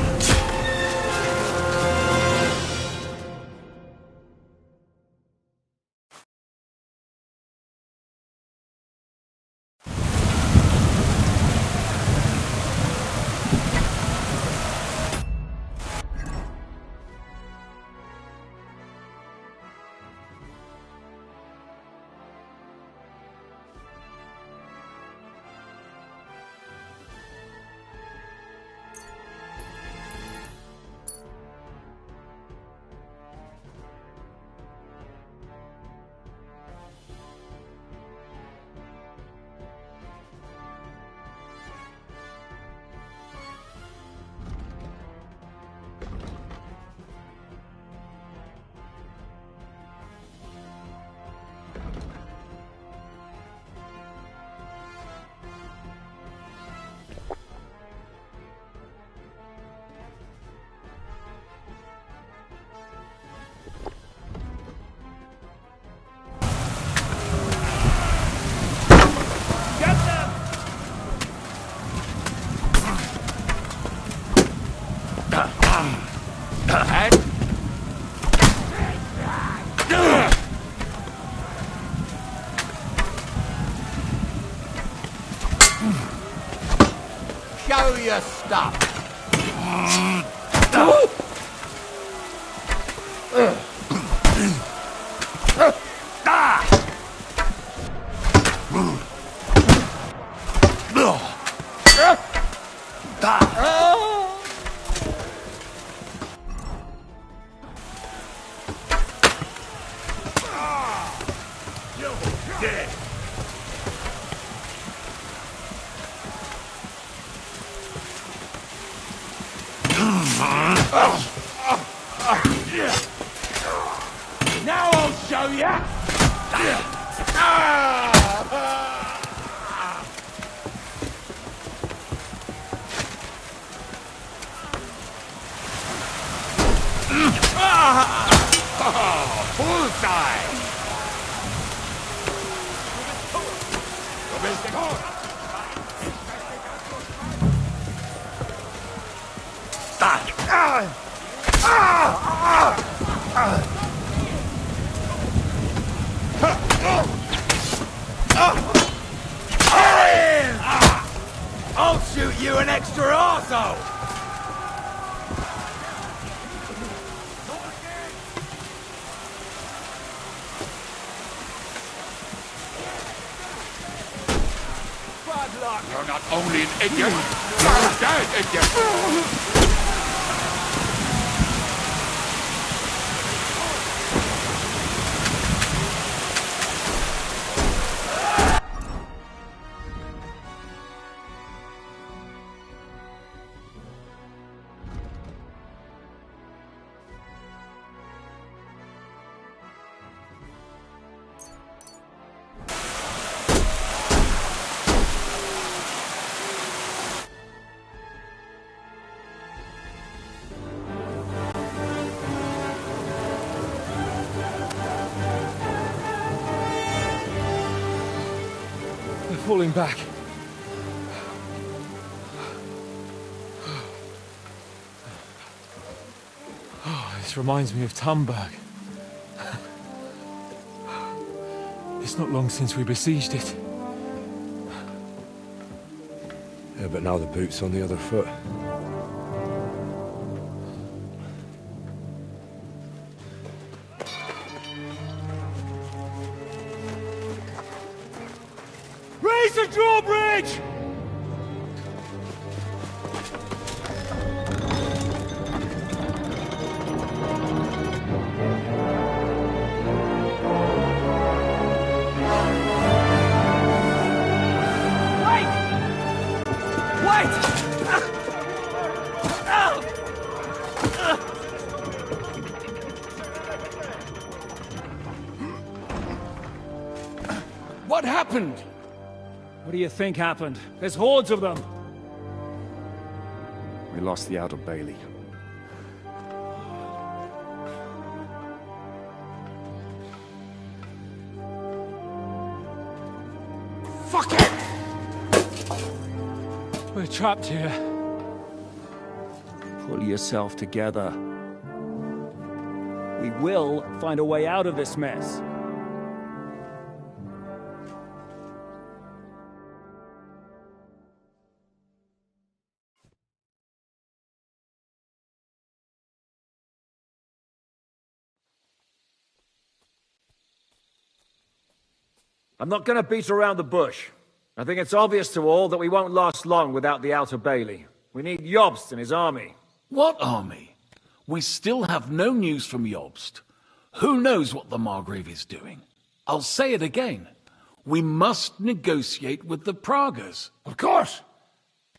S4: Show your stuff.
S21: Now I'll show ya!
S8: Bullseye!
S21: I'll shoot you an extra arsehole!
S8: Bad luck! You're not only an idiot, you're a dead idiot!
S7: Falling back. Oh, this reminds me of Tamburg. It's not long since we besieged it.
S6: Yeah, but now the boot's on the other foot.
S21: Raise the drawbridge!
S13: What happened? What do you think happened? There's hordes of them.
S12: We lost the Outer Bailey.
S20: Fuck it!
S7: We're trapped here.
S13: Pull yourself together. We will find a way out of this mess. I'm not going to beat around the bush. I think it's obvious to all that we won't last long without the Outer Bailey. We need Jobst and his army.
S18: What army? We still have no news from Jobst. Who knows what the Margrave is doing? I'll say it again. We must negotiate with the Pragas.
S20: Of course.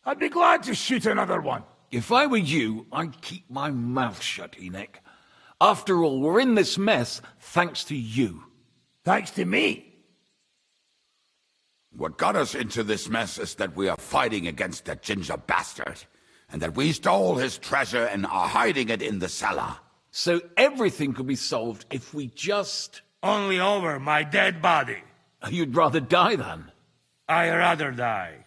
S20: I'd be glad to shoot another one.
S18: If I were you, I'd keep my mouth shut, Enoch. After all, we're in this mess thanks to you.
S20: Thanks to me?
S8: What got us into this mess is that we are fighting against that ginger bastard, and that we stole his treasure and are hiding it in the cellar.
S18: So everything could be solved if we just...
S1: Only over my dead body.
S18: You'd rather die then?
S1: I'd rather die.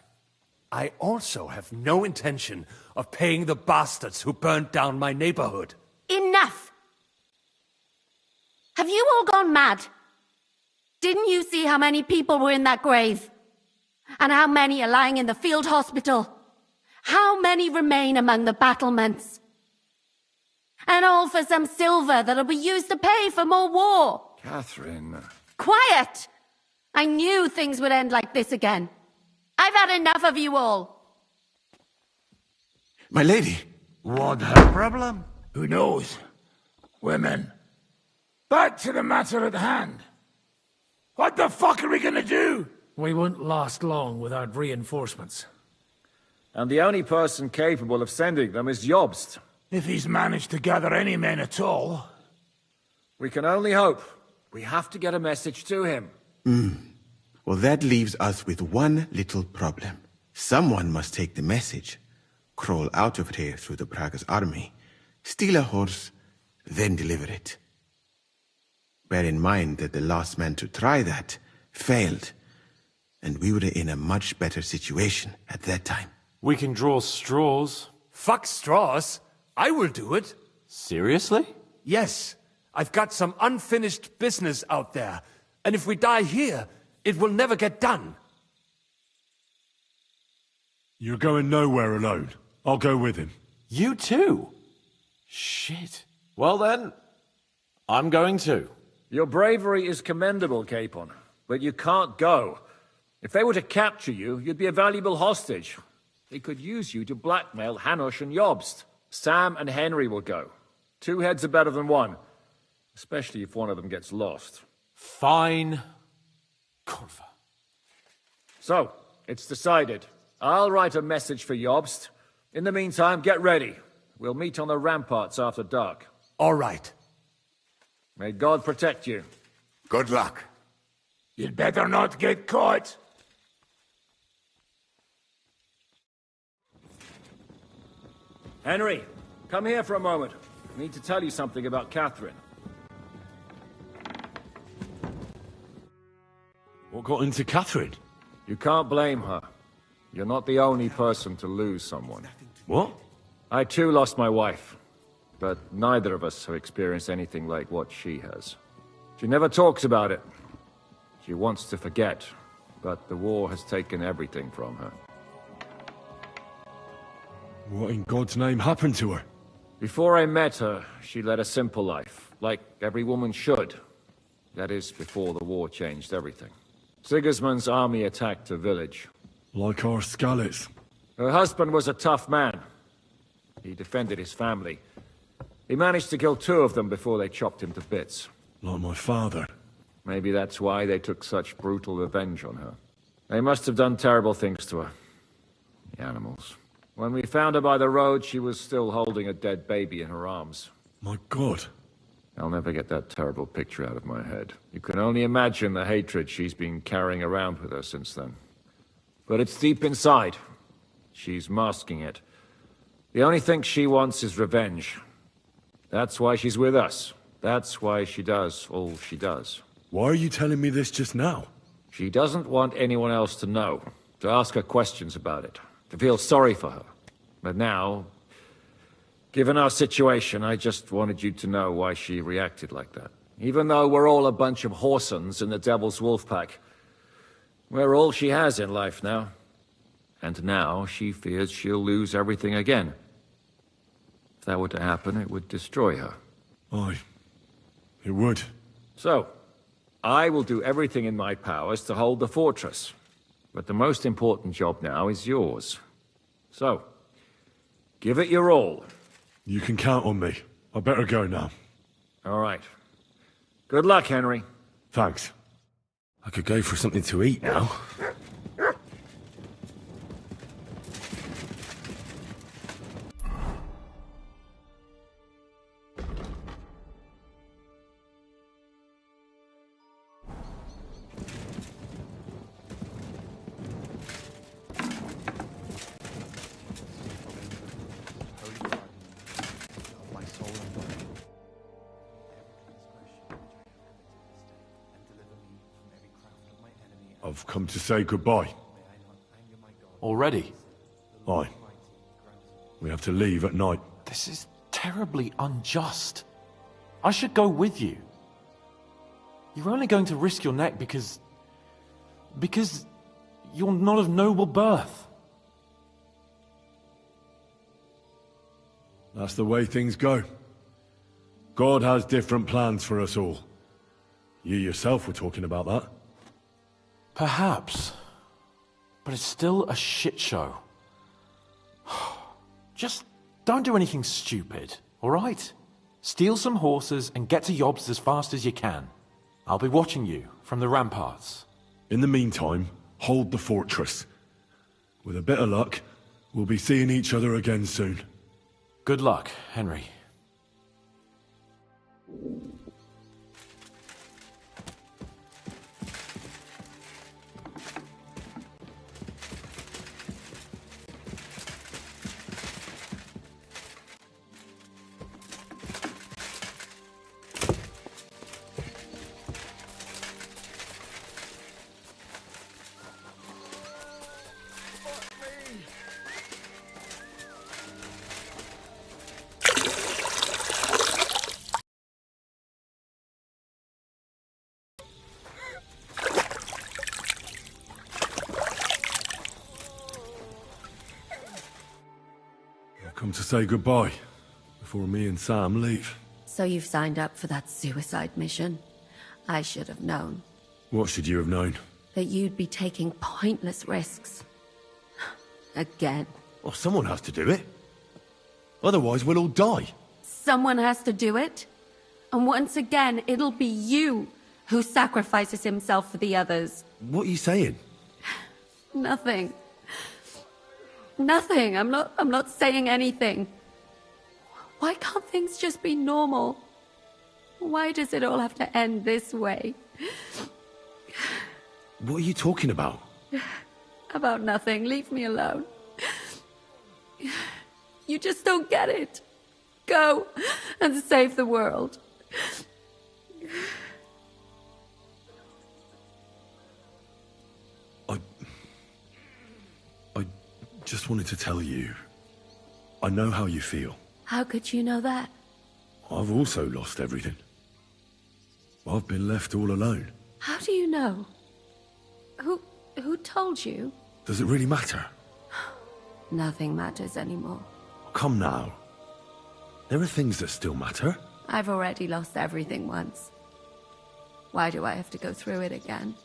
S11: I also have no intention of paying the bastards who burnt down my neighborhood.
S19: Enough! Have you all gone mad? Didn't you see how many people were in that grave? And how many are lying in the field hospital? How many remain among the battlements? And all for some silver that'll be used to pay for more war.
S15: Catherine...
S19: Quiet! I knew things would end like this again. I've had enough of you all.
S14: My lady.
S1: What her problem?
S20: Who knows? Women. Back to the matter at hand. What the fuck are we gonna do?
S10: We won't last long without reinforcements.
S13: And the only person capable of sending them is Jobst.
S20: If he's managed to gather any men at all.
S13: We can only hope. We have to get a message to him.
S14: Well, that leaves us with one little problem. Someone must take the message, crawl out of here through the Pragas army, steal a horse, then deliver it. Bear in mind that the last man to try that failed, and we were in a much better situation at that time.
S5: We can draw straws.
S11: Fuck straws. I will do it.
S5: Seriously?
S11: Yes. I've got some unfinished business out there, and if we die here, it will never get done.
S3: You're going nowhere alone. I'll go with him.
S5: You too? Shit. Well then, I'm going too.
S13: Your bravery is commendable, Capon, but you can't go. If they were to capture you, you'd be a valuable hostage. They could use you to blackmail Hanush and Jobst. Sam and Henry will go. 2 heads are better than 1, especially if one of them gets lost.
S5: Fine. Corva.
S13: So, it's decided. I'll write a message for Jobst. In the meantime, get ready. We'll meet on the ramparts after dark.
S11: All right.
S13: May God protect you.
S8: Good luck.
S20: You'd better not get caught.
S13: Henry, come here for a moment. I need to tell you something about Catherine.
S3: What got into Catherine?
S13: You can't blame her. You're not the only person to lose someone.
S3: What?
S13: I too lost my wife, but neither of us have experienced anything like what she has. She never talks about it. She wants to forget, but the war has taken everything from her.
S3: What in God's name happened to her?
S13: Before I met her, she led a simple life, like every woman should. That is, before the war changed everything. Sigismund's army attacked a village.
S3: Like our Skalitz.
S13: Her husband was a tough man. He defended his family. He managed to kill 2 of them before they chopped him to bits.
S3: Like my father.
S13: Maybe that's why they took such brutal revenge on her. They must have done terrible things to her. The animals. When we found her by the road, she was still holding a dead baby in her arms.
S3: My God.
S13: I'll never get that terrible picture out of my head. You can only imagine the hatred she's been carrying around with her since then. But it's deep inside. She's masking it. The only thing she wants is revenge. That's why she's with us. That's why she does all she does.
S3: Why are you telling me this just now?
S13: She doesn't want anyone else to know, to ask her questions about it, to feel sorry for her. But now, given our situation, I just wanted you to know why she reacted like that. Even though we're all a bunch of whoresons in the Devil's Wolf Pack, we're all she has in life now. And now she fears she'll lose everything again. If that were to happen, it would destroy her.
S3: Aye, it would.
S13: So, I will do everything in my powers to hold the fortress. But the most important job now is yours. So, give it your all.
S3: You can count on me. I better go now.
S13: All right. Good luck, Henry.
S3: Thanks. I could go for something to eat now. I've come to say goodbye.
S5: Already?
S3: Aye. We have to leave at night.
S5: This is terribly unjust. I should go with you. You're only going to risk your neck because you're not of noble birth.
S3: That's the way things go. God has different plans for us all. You yourself were talking about that.
S5: Perhaps. But it's still a shit show. Just don't do anything stupid, all right? Steal some horses and get to Yobst as fast as you can. I'll be watching you from the ramparts.
S3: In the meantime, hold the fortress. With a bit of luck, we'll be seeing each other again soon.
S5: Good luck, Henry.
S3: Come to say goodbye before me and Sam leave.
S19: So you've signed up for that suicide mission? I should have known.
S3: What should you have known?
S19: That you'd be taking pointless risks. Again.
S3: Well, someone has to do it. Otherwise, we'll all die.
S19: Someone has to do it. And once again, it'll be you who sacrifices himself for the others.
S3: What are you saying?
S19: Nothing. Nothing. I'm not saying anything. Why can't things just be normal? Why does it all have to end this way?
S3: What are you talking about?
S19: About nothing. Leave me alone. You just don't get it. Go and save the world.
S3: I just wanted to tell you, I know how you feel.
S19: How could you know that?
S3: I've also lost everything. I've been left all alone.
S19: How do you know? Who told you?
S3: Does it really matter?
S19: Nothing matters anymore.
S3: Come now. There are things that still matter.
S19: I've already lost everything once. Why do I have to go through it again?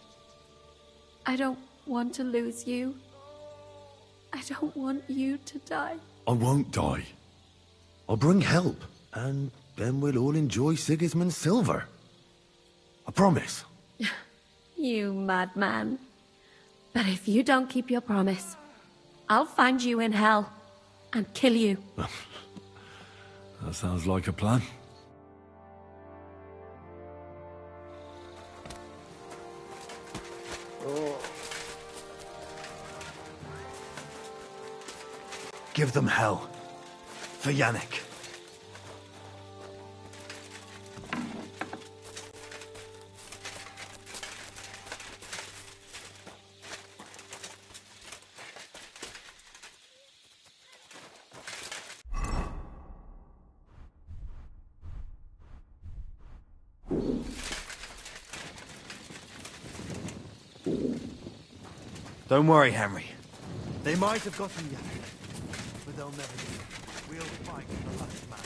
S19: I don't want to lose you. I don't want you to die.
S3: I won't die. I'll bring help, and then we'll all enjoy Sigismund's silver. I promise.
S19: You madman. But if you don't keep your promise, I'll find you in hell and kill you.
S3: That sounds like a plan.
S9: Give them hell. For Yannick.
S2: Don't worry, Henry. They might have gotten you, but they'll never do it. We'll fight to the last man.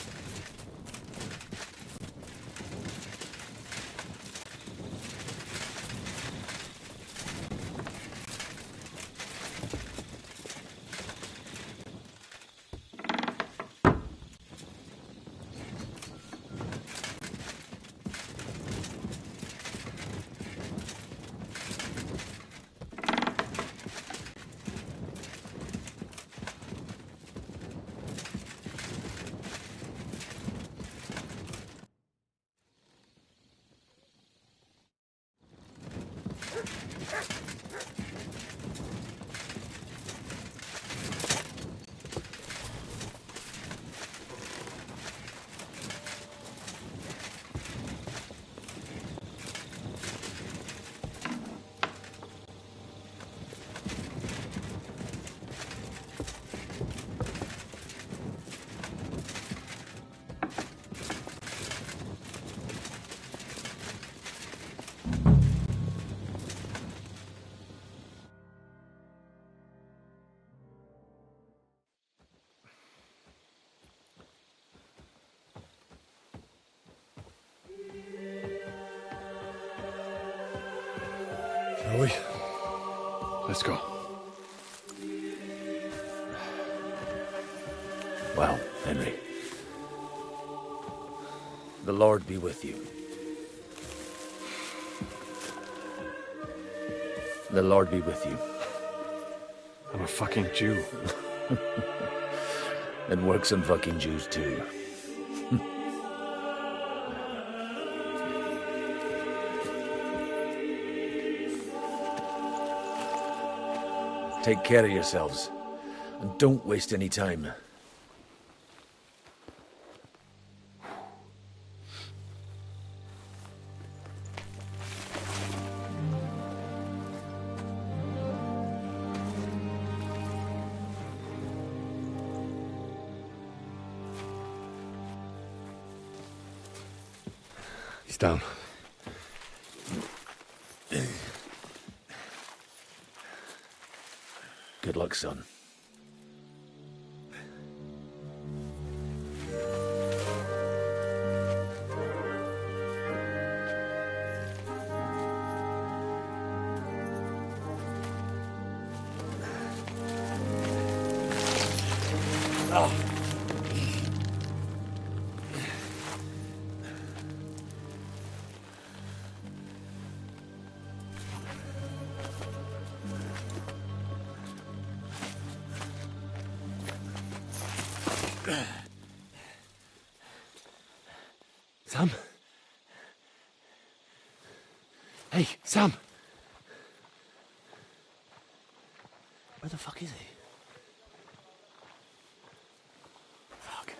S6: Shall we? Let's go.
S15: Well, Henry. The Lord be with you. The Lord be with you.
S6: I'm a fucking Jew.
S15: And works on fucking Jews too. Take care of yourselves, and don't waste any time.
S6: He's down.
S15: Good luck, son.
S6: Oh. Sam? Hey, Sam! Where the fuck is he? Fuck.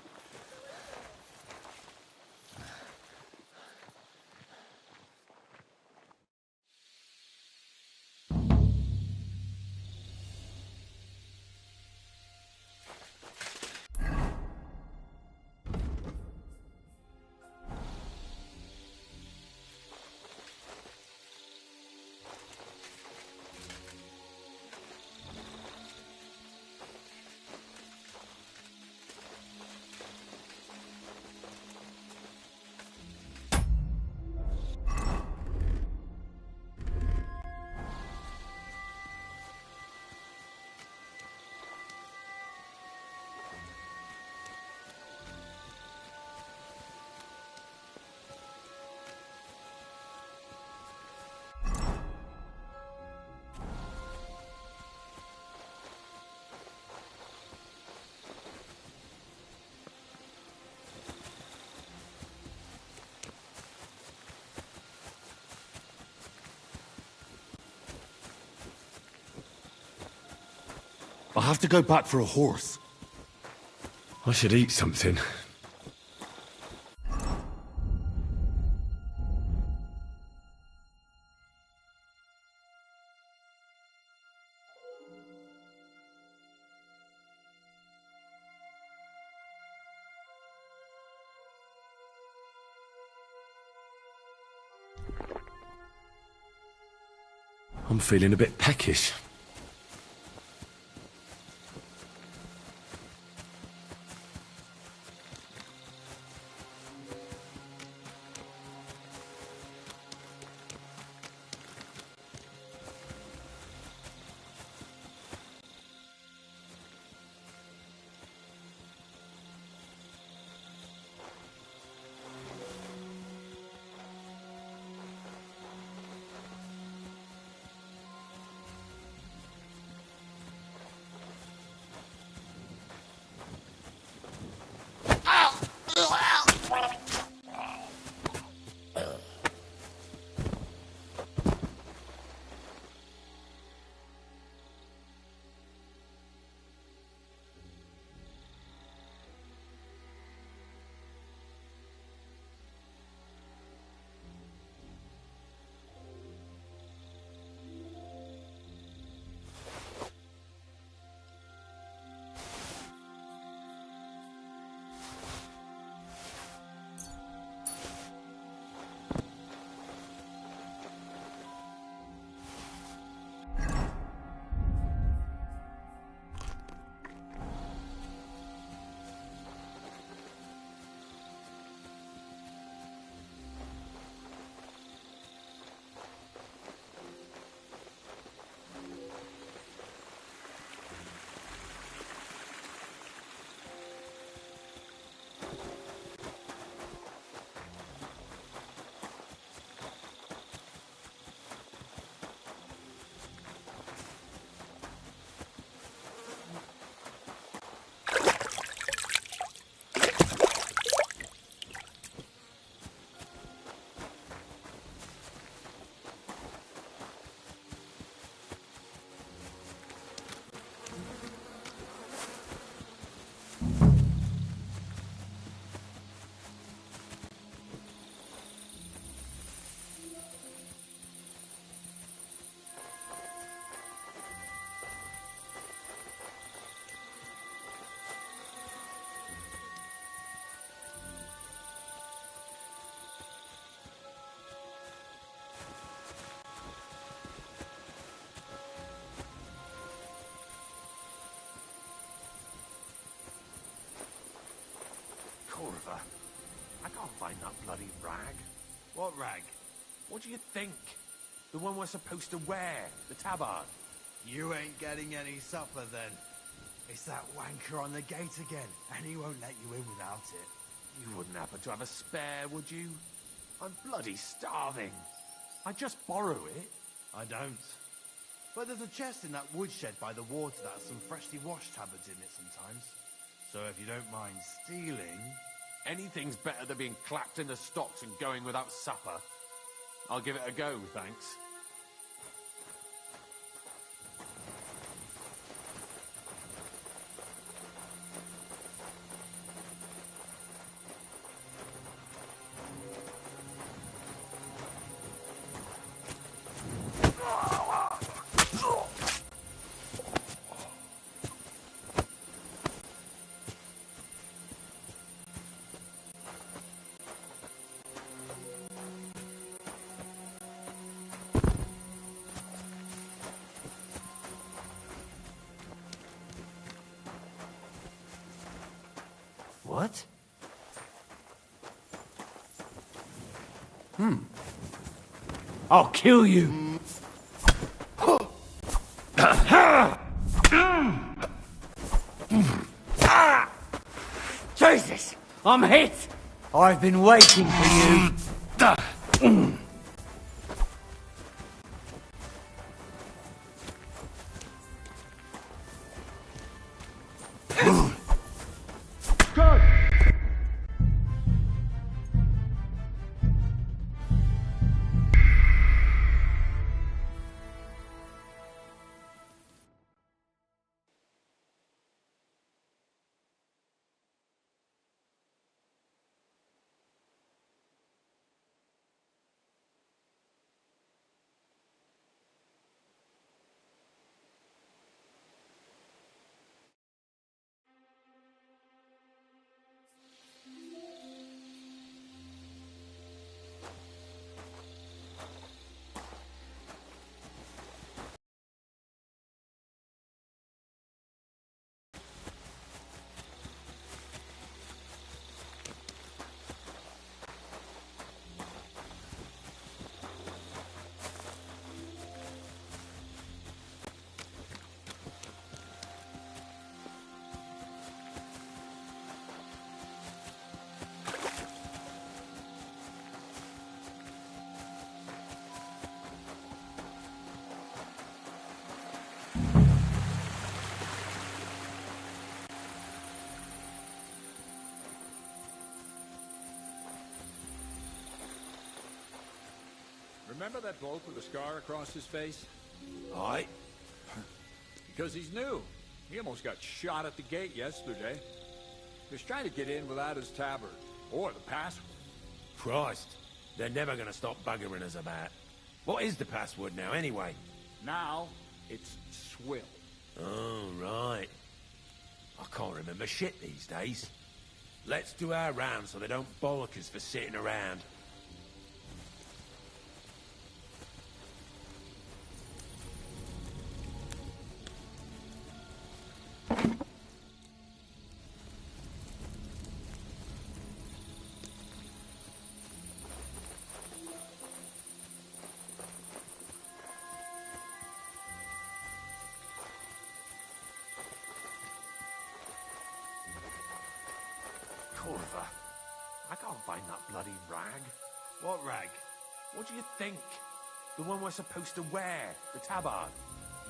S3: I'll have to go back for a horse. I should eat something. I'm feeling a bit peckish.
S5: Corva, I can't find that bloody rag.
S9: What rag?
S5: What do you think? The one we're supposed to wear, the tabard.
S2: You ain't getting any supper then. It's that wanker on the gate again, and he won't let you in without it.
S5: You wouldn't happen to have a spare, would you? I'm bloody starving. I just borrow it.
S2: I don't. But there's a chest in that woodshed by the water that has some freshly washed tabards in it sometimes. So if you don't mind stealing...
S5: Anything's better than being clapped in the stocks and going without supper. I'll give it a go, thanks.
S10: What? I'll kill you!
S1: Jesus! I'm hit!
S10: I've been waiting for you.
S16: Remember that bloke with a scar across his face?
S9: Aye.
S16: Because he's new. He almost got shot at the gate yesterday. He was trying to get in without his tabard. Or the password.
S9: Christ. They're never gonna stop buggering us about. What is the password now, anyway?
S16: Now, it's swill.
S9: Oh, right. I can't remember shit these days. Let's do our round so they don't bollock us for sitting around.
S5: Corva, I can't find that bloody rag.
S2: What rag?
S5: What do you think? The one we're supposed to wear, the tabard.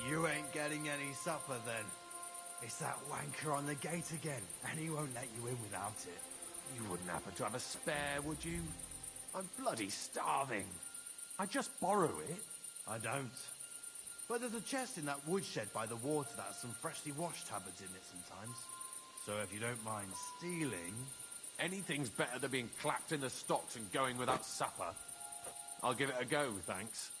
S2: You ain't getting any supper then. It's that wanker on the gate again, and he won't let you in without it.
S5: You wouldn't happen to have a spare, would you? I'm bloody starving. I just borrow it.
S2: I don't. But there's a chest in that woodshed by the water that has some freshly washed tabards in it sometimes. So if you don't mind stealing...
S5: Anything's better than being clapped in the stocks and going without supper. I'll give it a go, thanks.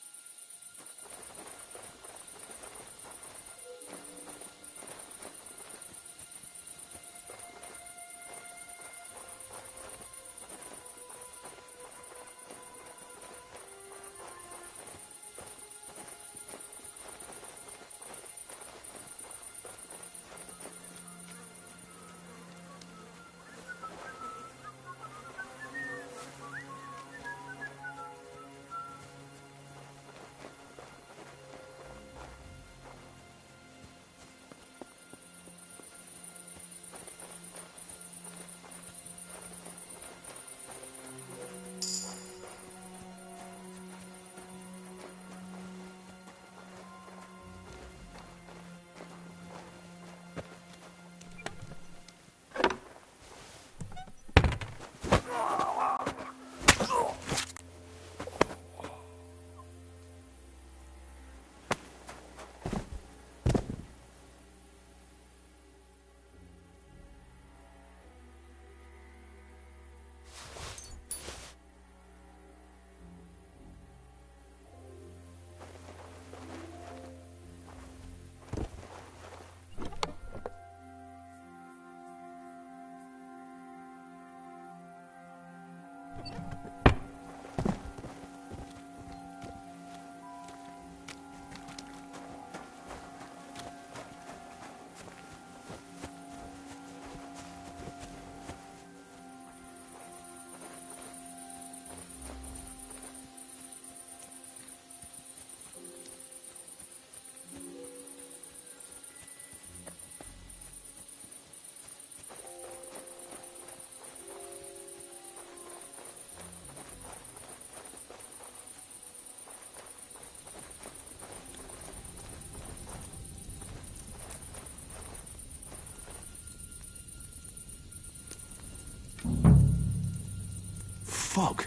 S6: Fuck!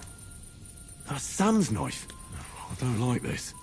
S6: That's Sam's knife. I don't like this.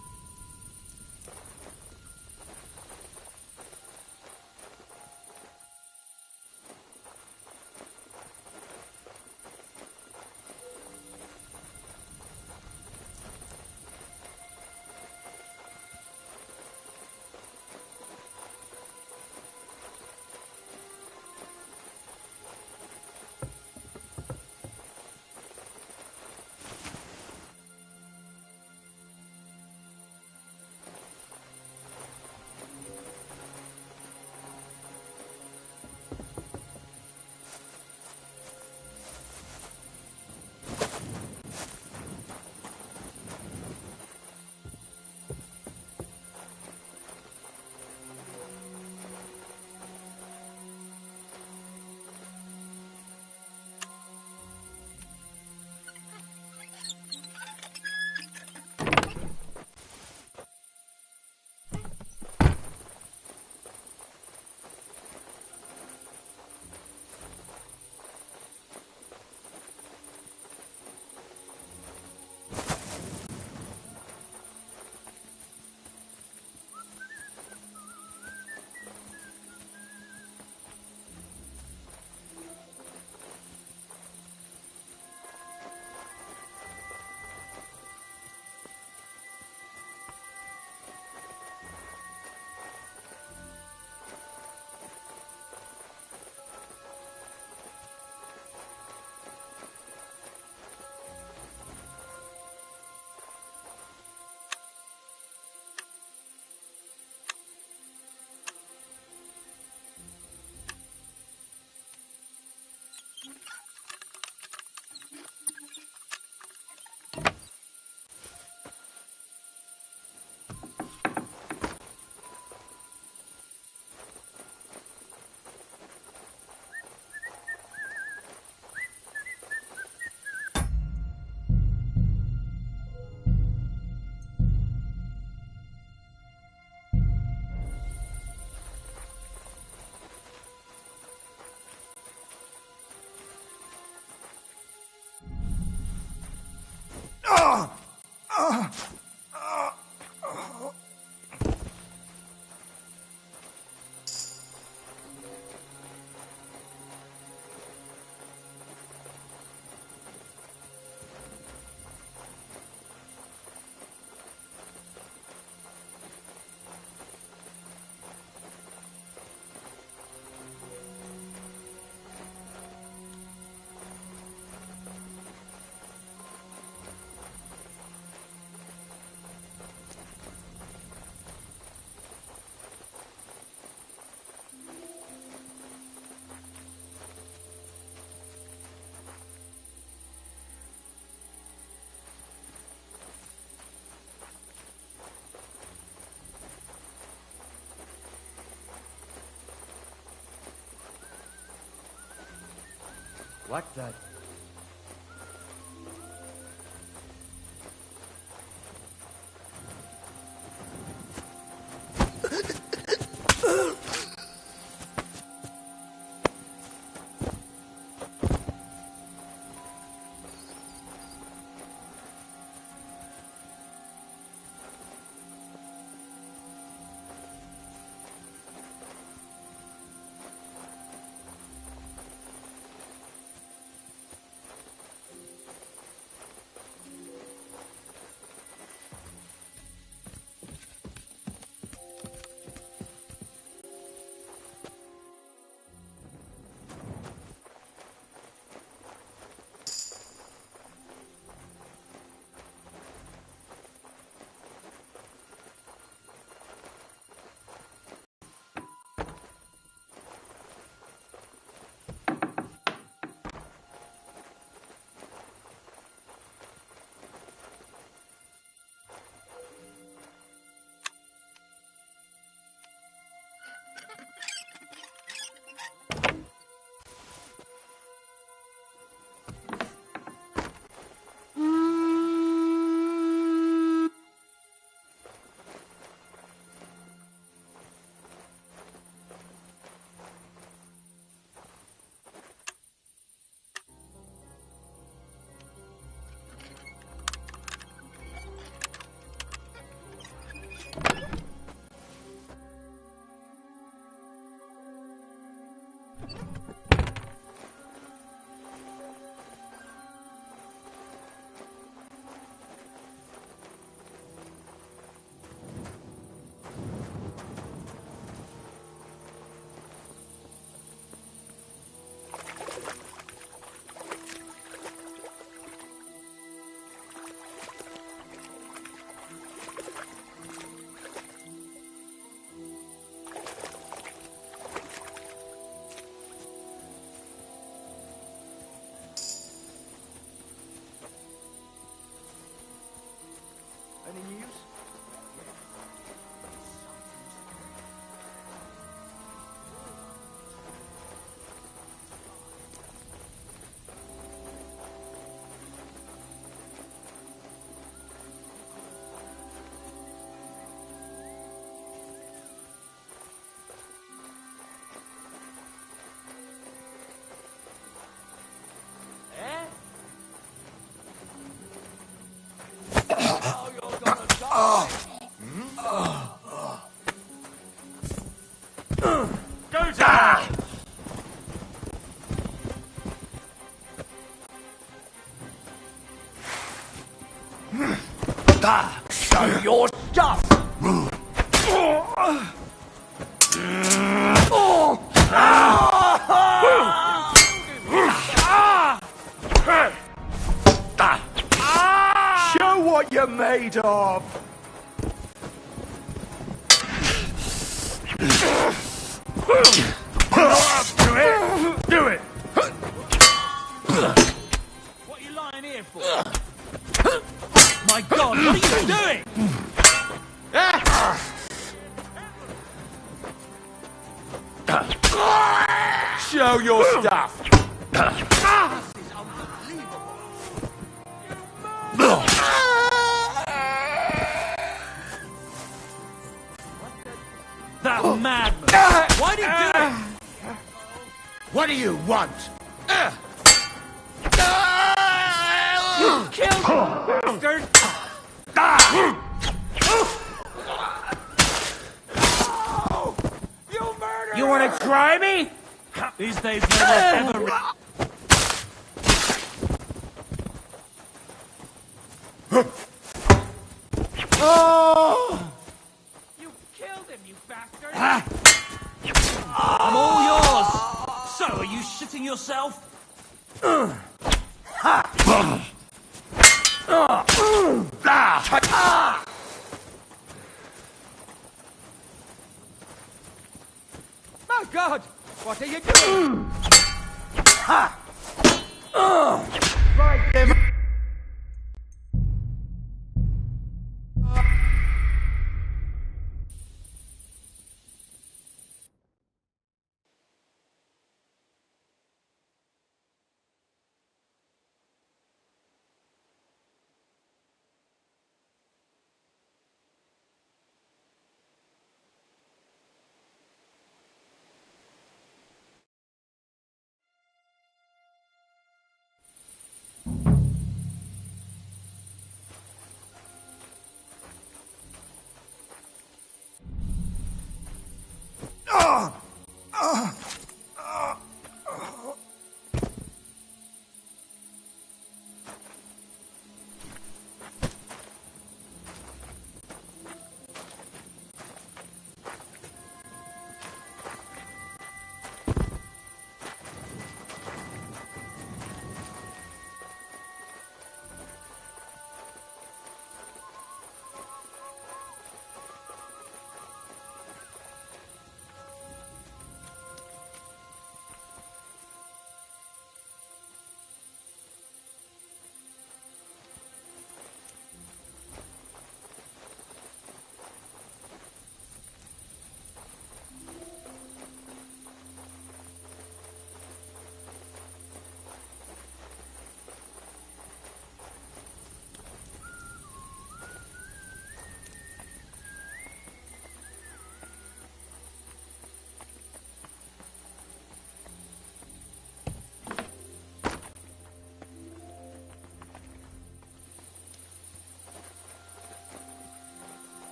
S10: What the...
S9: Show your stuff! Show what you're made of!
S21: Do it! Do it!
S9: What are you lying here for? My God, what are you doing? Show your stuff! That madman! Why'd he do it?
S1: What do you want?
S9: You killed him, bastard!
S21: You want to try me?
S9: These days, no one's ever... You killed him, you bastard! I'm all yours! So, are you shitting yourself?
S21: My God! What are you doing? Right them.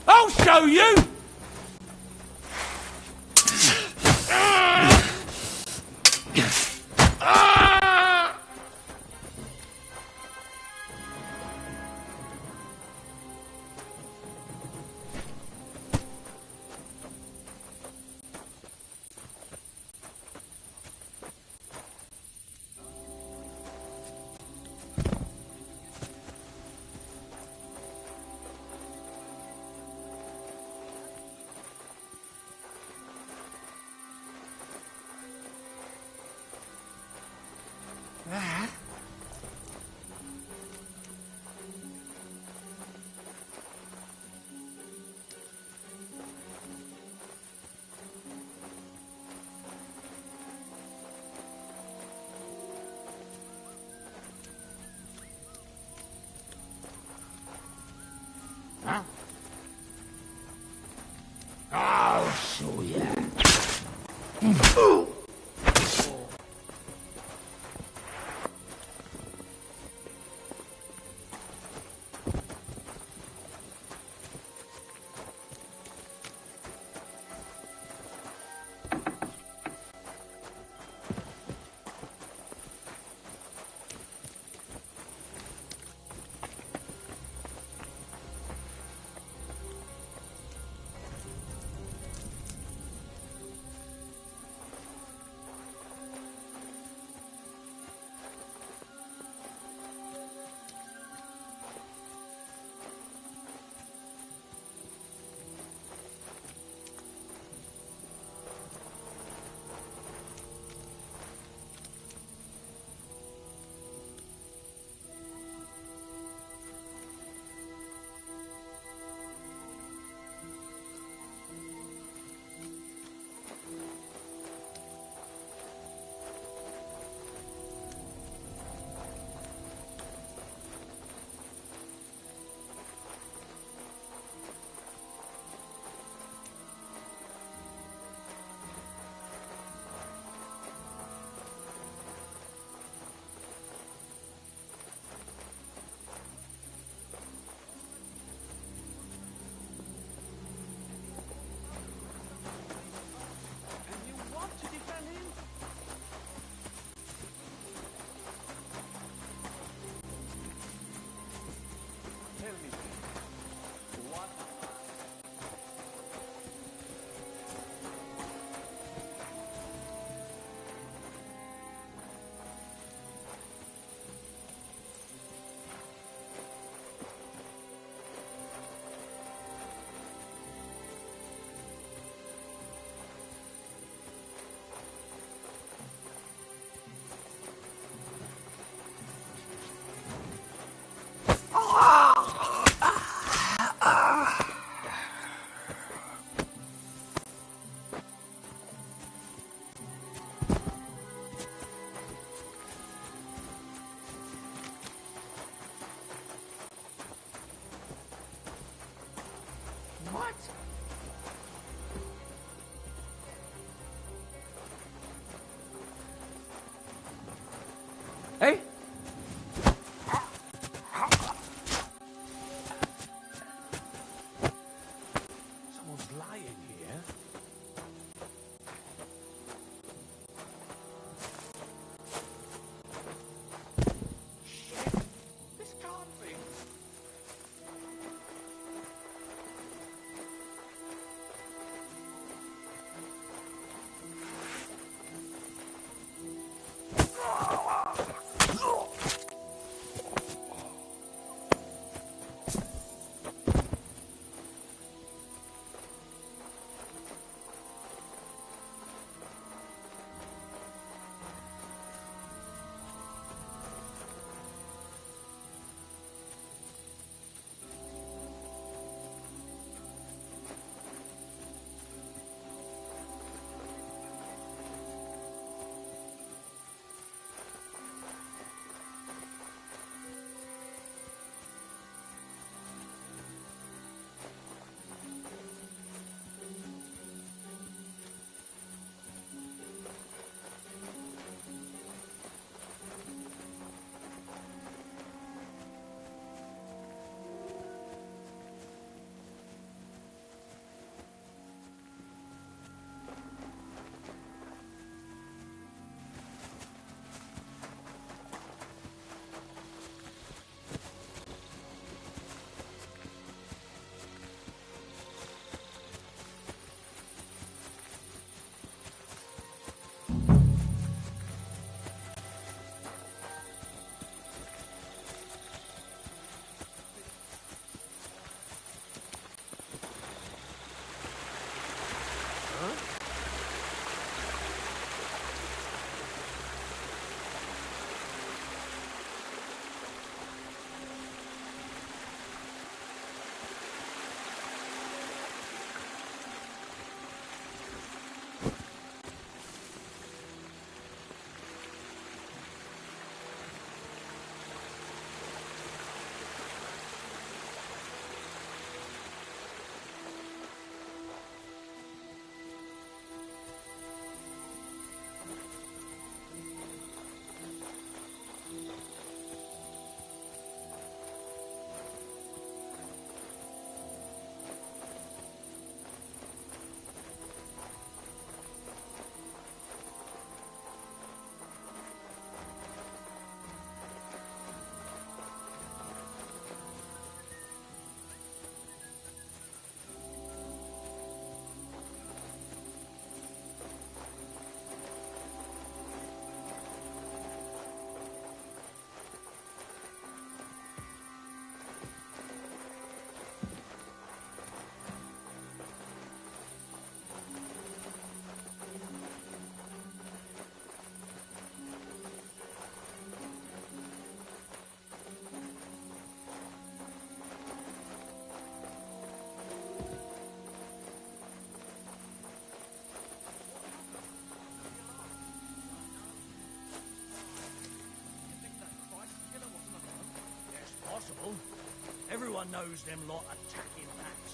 S9: I'll show you!
S20: Huh? I'll show you. What?
S15: Hey?
S9: Someone's lying here. Shit! This can't be.
S2: Everyone knows them lot attacking bats.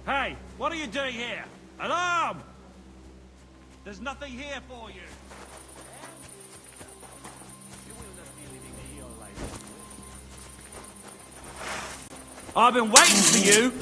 S17: Hey, what are you doing here? Alarm! There's nothing here for you. I've been waiting for you.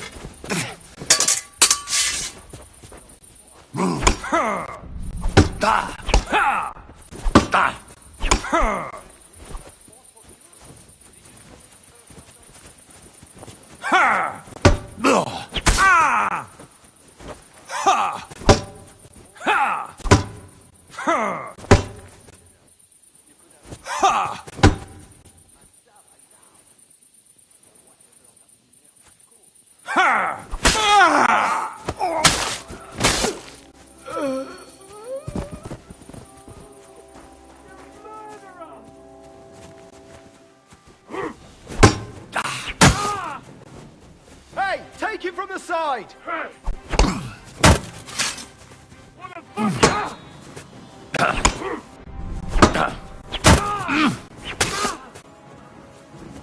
S22: Hey, take him from the side!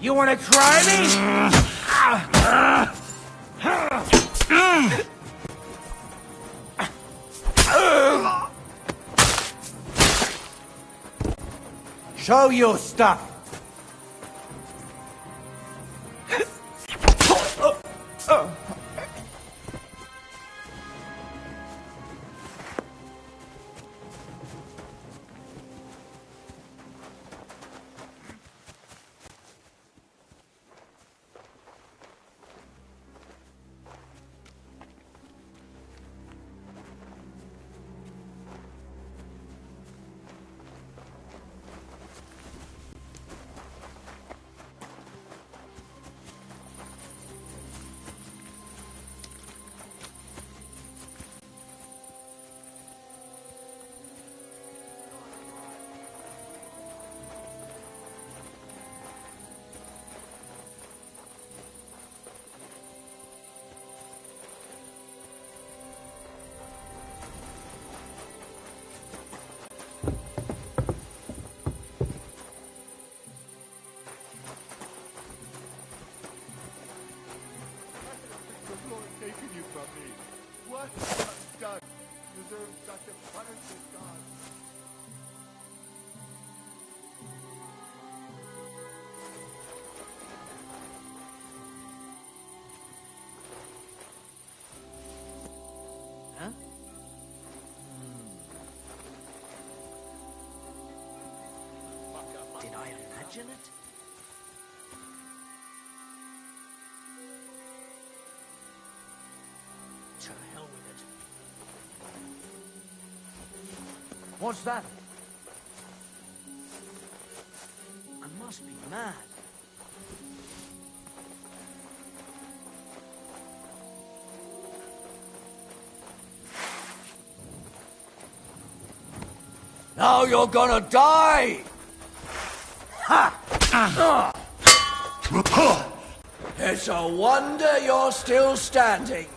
S21: You want to try me?
S4: Show your stuff.
S22: What have you done? Deserve such a punishment, God.
S2: Huh? Did I imagine it? To hell with it.
S10: What's that?
S2: I must be mad.
S10: Now you're gonna die! Ha! It's a wonder you're still standing.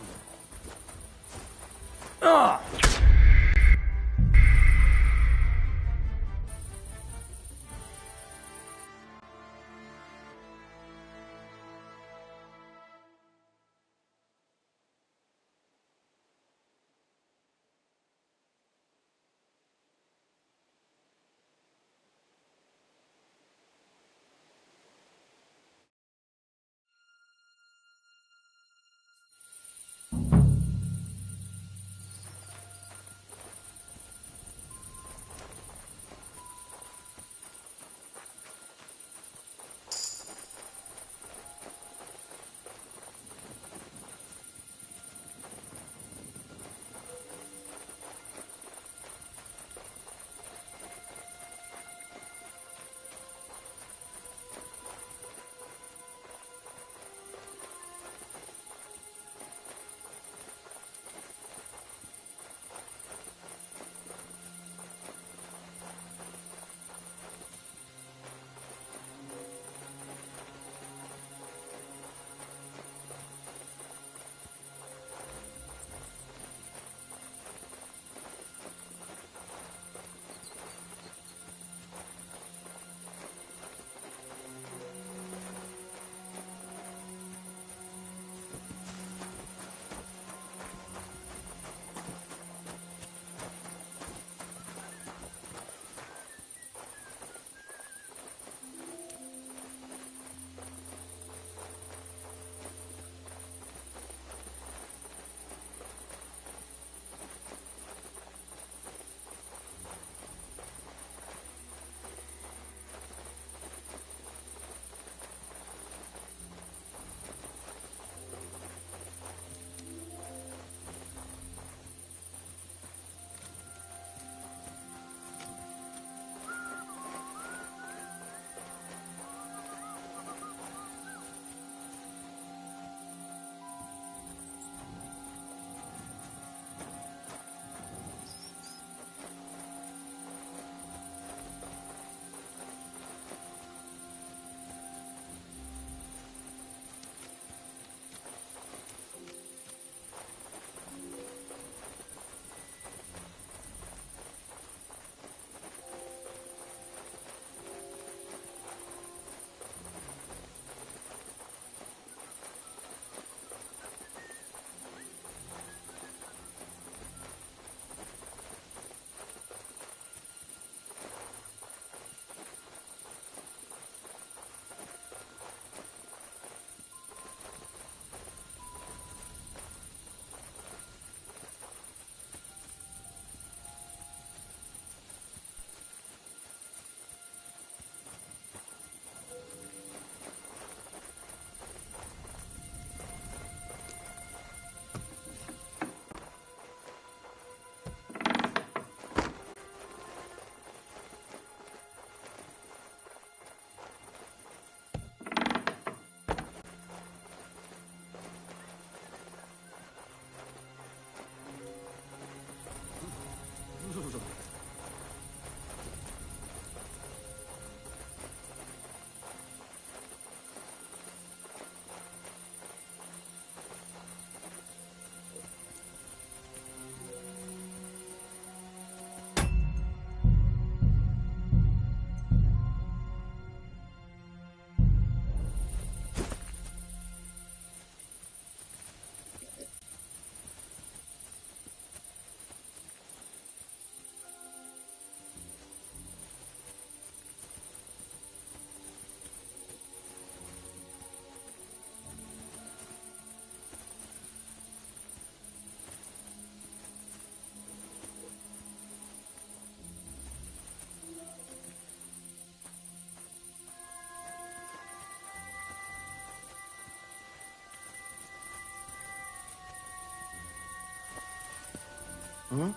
S2: Hmm?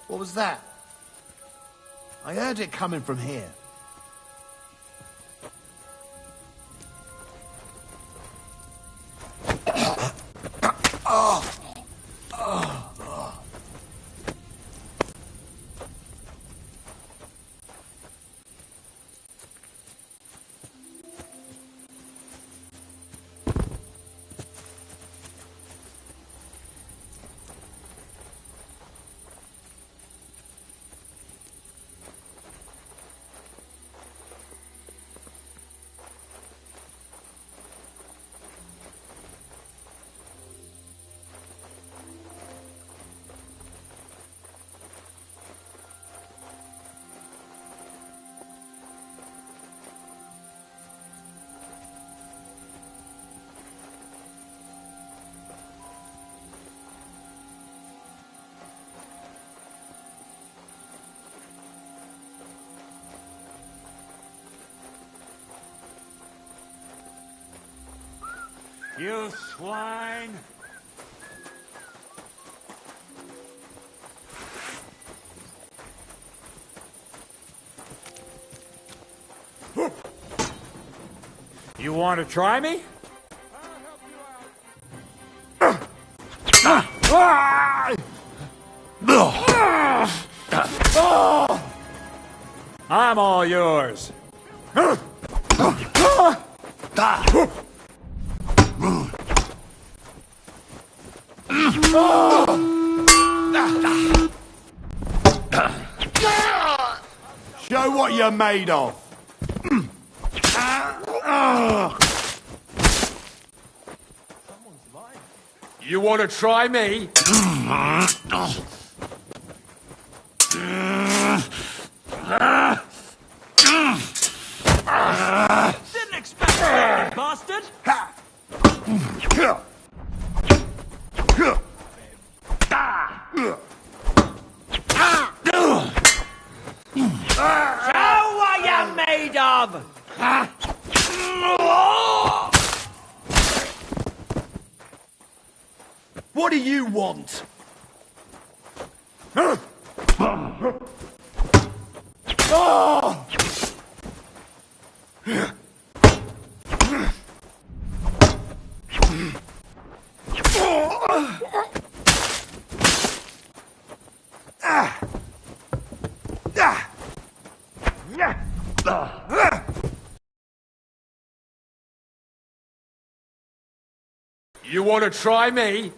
S2: What was that? I heard it coming from here.
S17: You swine!
S9: You want to try me? I'm all yours.
S2: Show what you're made of.
S9: You want to try me?
S17: Didn't expect that, bastard! Show what you're made of!
S2: What do you want?
S9: You want to try me?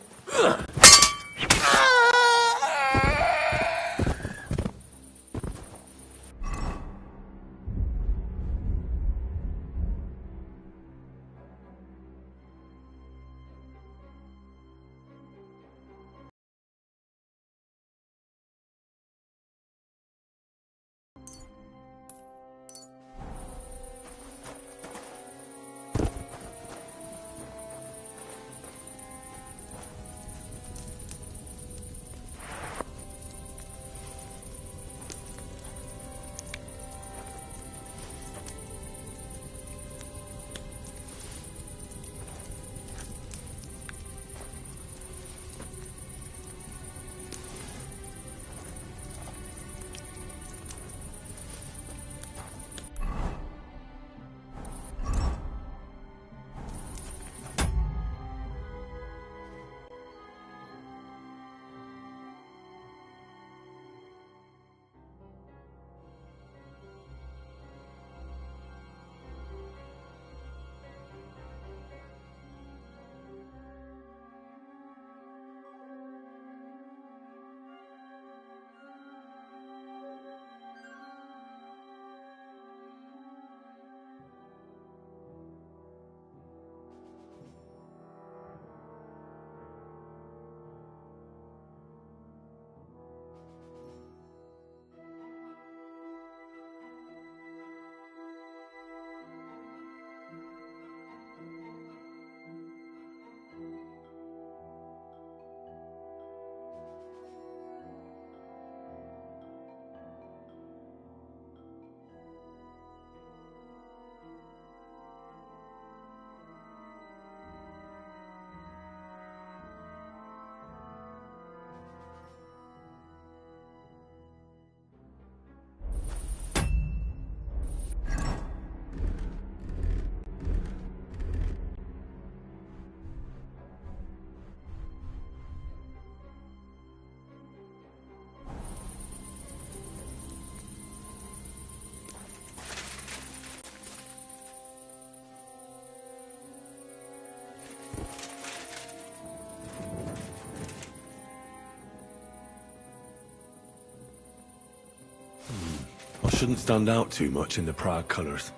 S6: I shouldn't stand out too much in the Prague colours.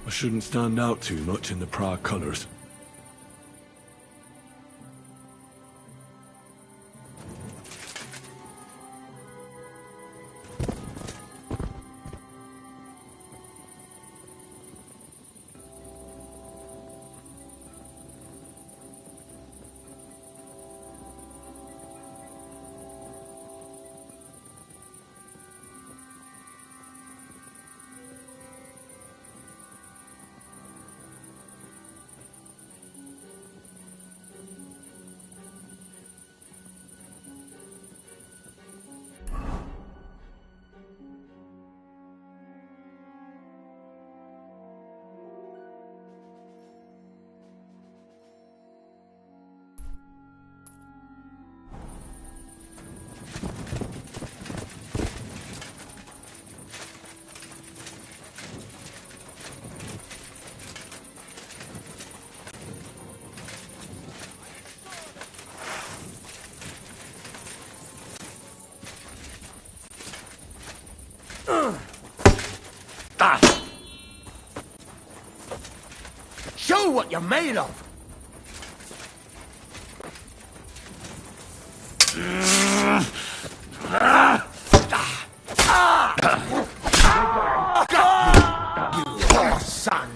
S6: I shouldn't stand out too much in the Prague colours.
S2: Show what you're made of! You son!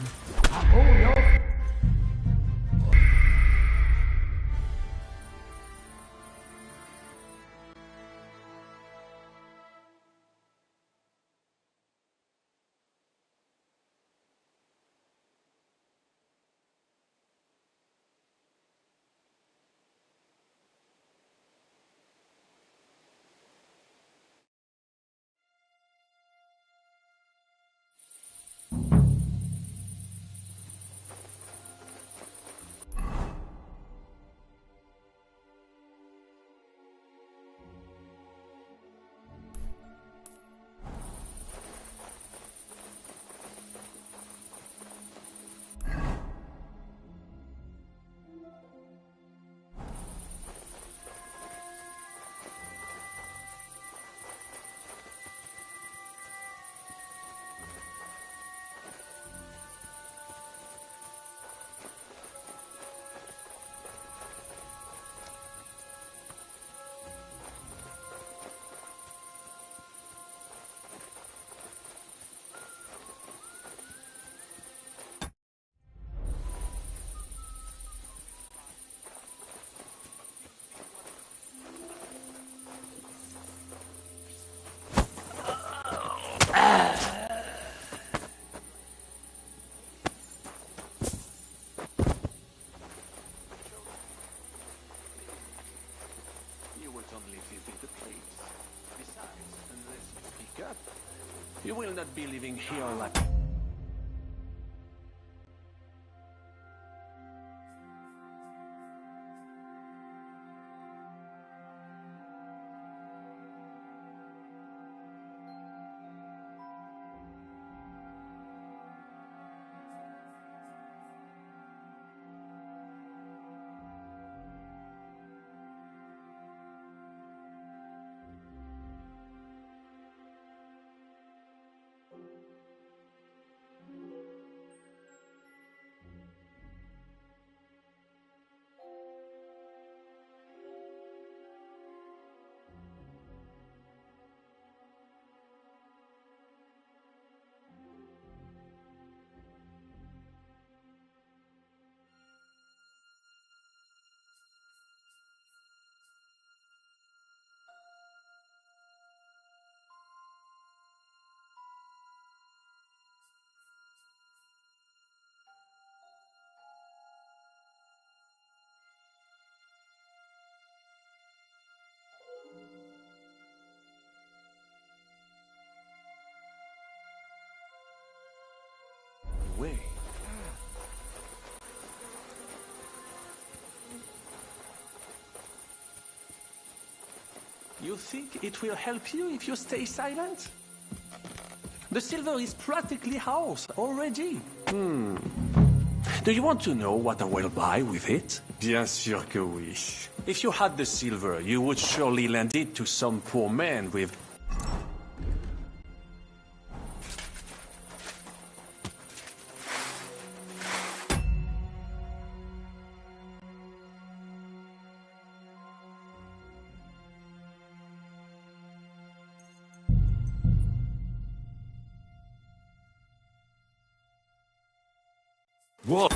S18: You will not be living here like... Way. You think it will help you if you stay silent? The silver is practically ours already. Do you want to know what I will buy with it?
S7: Bien sûr que oui. If you had the silver, you would surely lend it to some poor man with...
S6: What?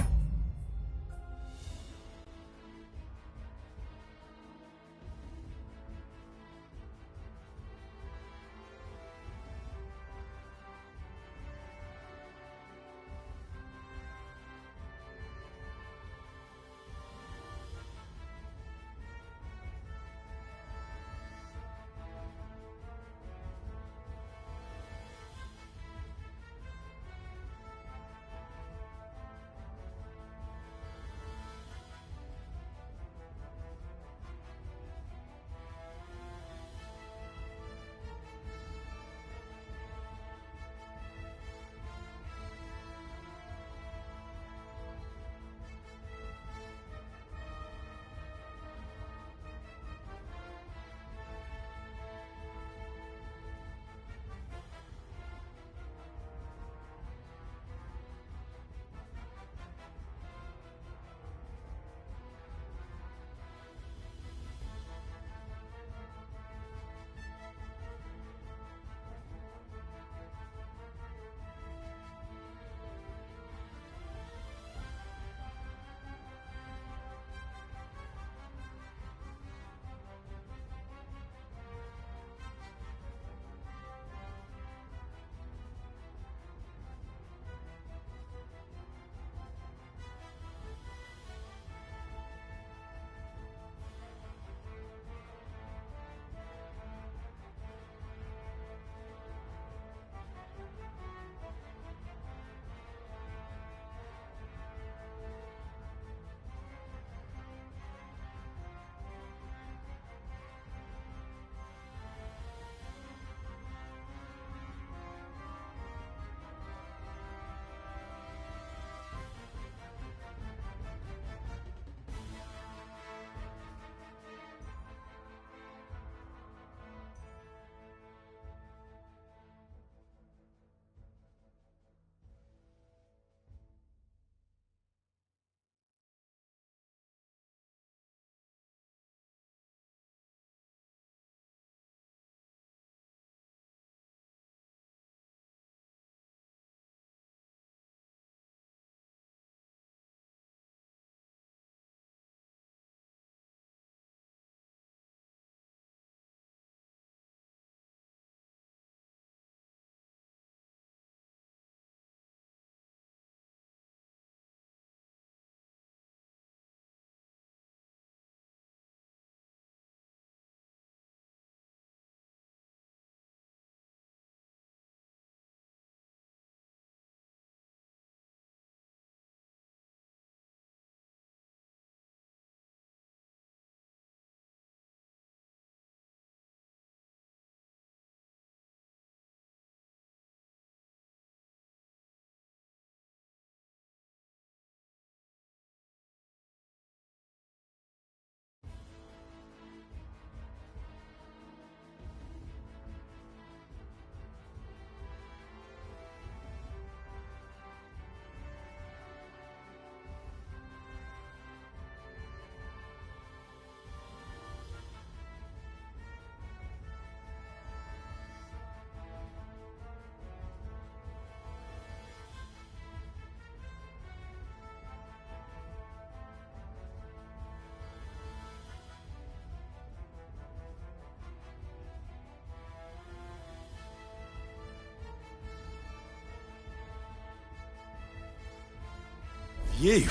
S6: You!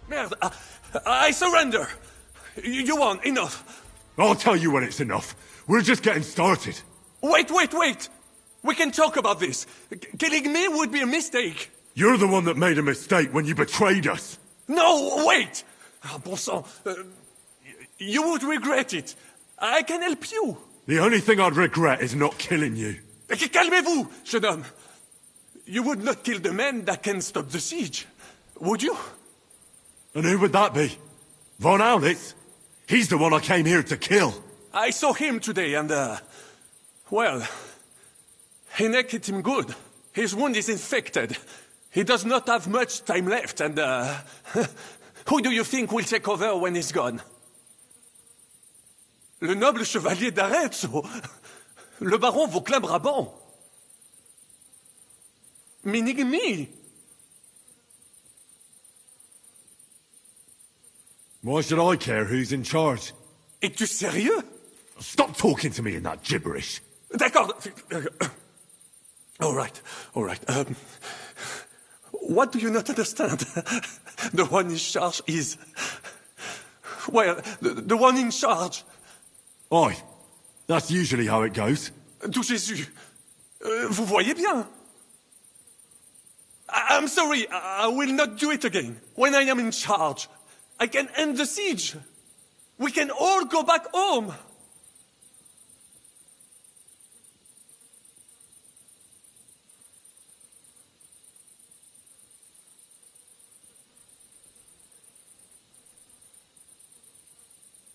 S7: Merde! I surrender! You won, enough!
S3: I'll tell you when it's enough. We're just getting started.
S7: Wait! We can talk about this. Killing me would be a mistake.
S3: You're the one that made a mistake when you betrayed us.
S7: No, wait! Bon sang, You would regret it. I can help you.
S3: The only thing I'd regret is not killing you.
S7: Calmez-vous, jeune homme. You would not kill the man that can stop the siege, would you?
S3: And who would that be? Von Aulitz? He's the one I came here to kill.
S7: I saw him today and, well, he naked him good. His wound is infected. He does not have much time left and, who do you think will take over when he's gone? Le noble chevalier d'Arezzo. Le baron Vauclin-Brabant. Meaning me.
S3: Why should I care who's in charge?
S7: Es-tu sérieux?
S3: Stop talking to me in that gibberish.
S7: D'accord. All right, all right. What do you not understand? The one in charge is... Well, the one in charge.
S3: Aye. That's usually how it goes.
S7: Du Jésus. Vous voyez bien. I'm sorry, I will not do it again. When I am in charge, I can end the siege. We can all go back home.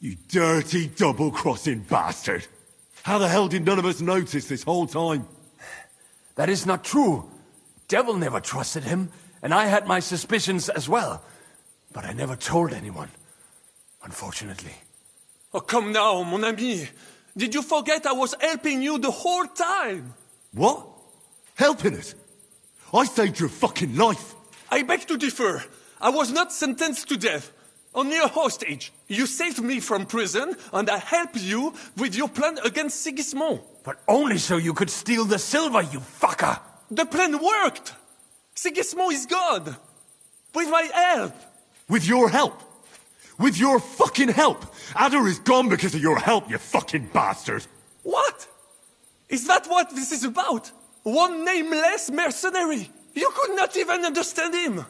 S3: You dirty, double-crossing bastard. How the hell did none of us notice this whole time?
S15: That is not true. Devil never trusted him, and I had my suspicions as well. But I never told anyone, unfortunately.
S7: Oh, come now, mon ami. Did you forget I was helping you the whole time?
S3: What? Helping us? I saved your fucking life.
S7: I beg to differ. I was not sentenced to death. Only a hostage. You saved me from prison, and I helped you with your plan against Sigismund.
S15: But only so you could steal the silver, you fucker!
S7: The plan worked! Sigismund is gone! With my help!
S3: With your help? With your fucking help! Adder is gone because of your help, you fucking bastard!
S7: What? Is that what this is about? One nameless mercenary? You could not even understand him!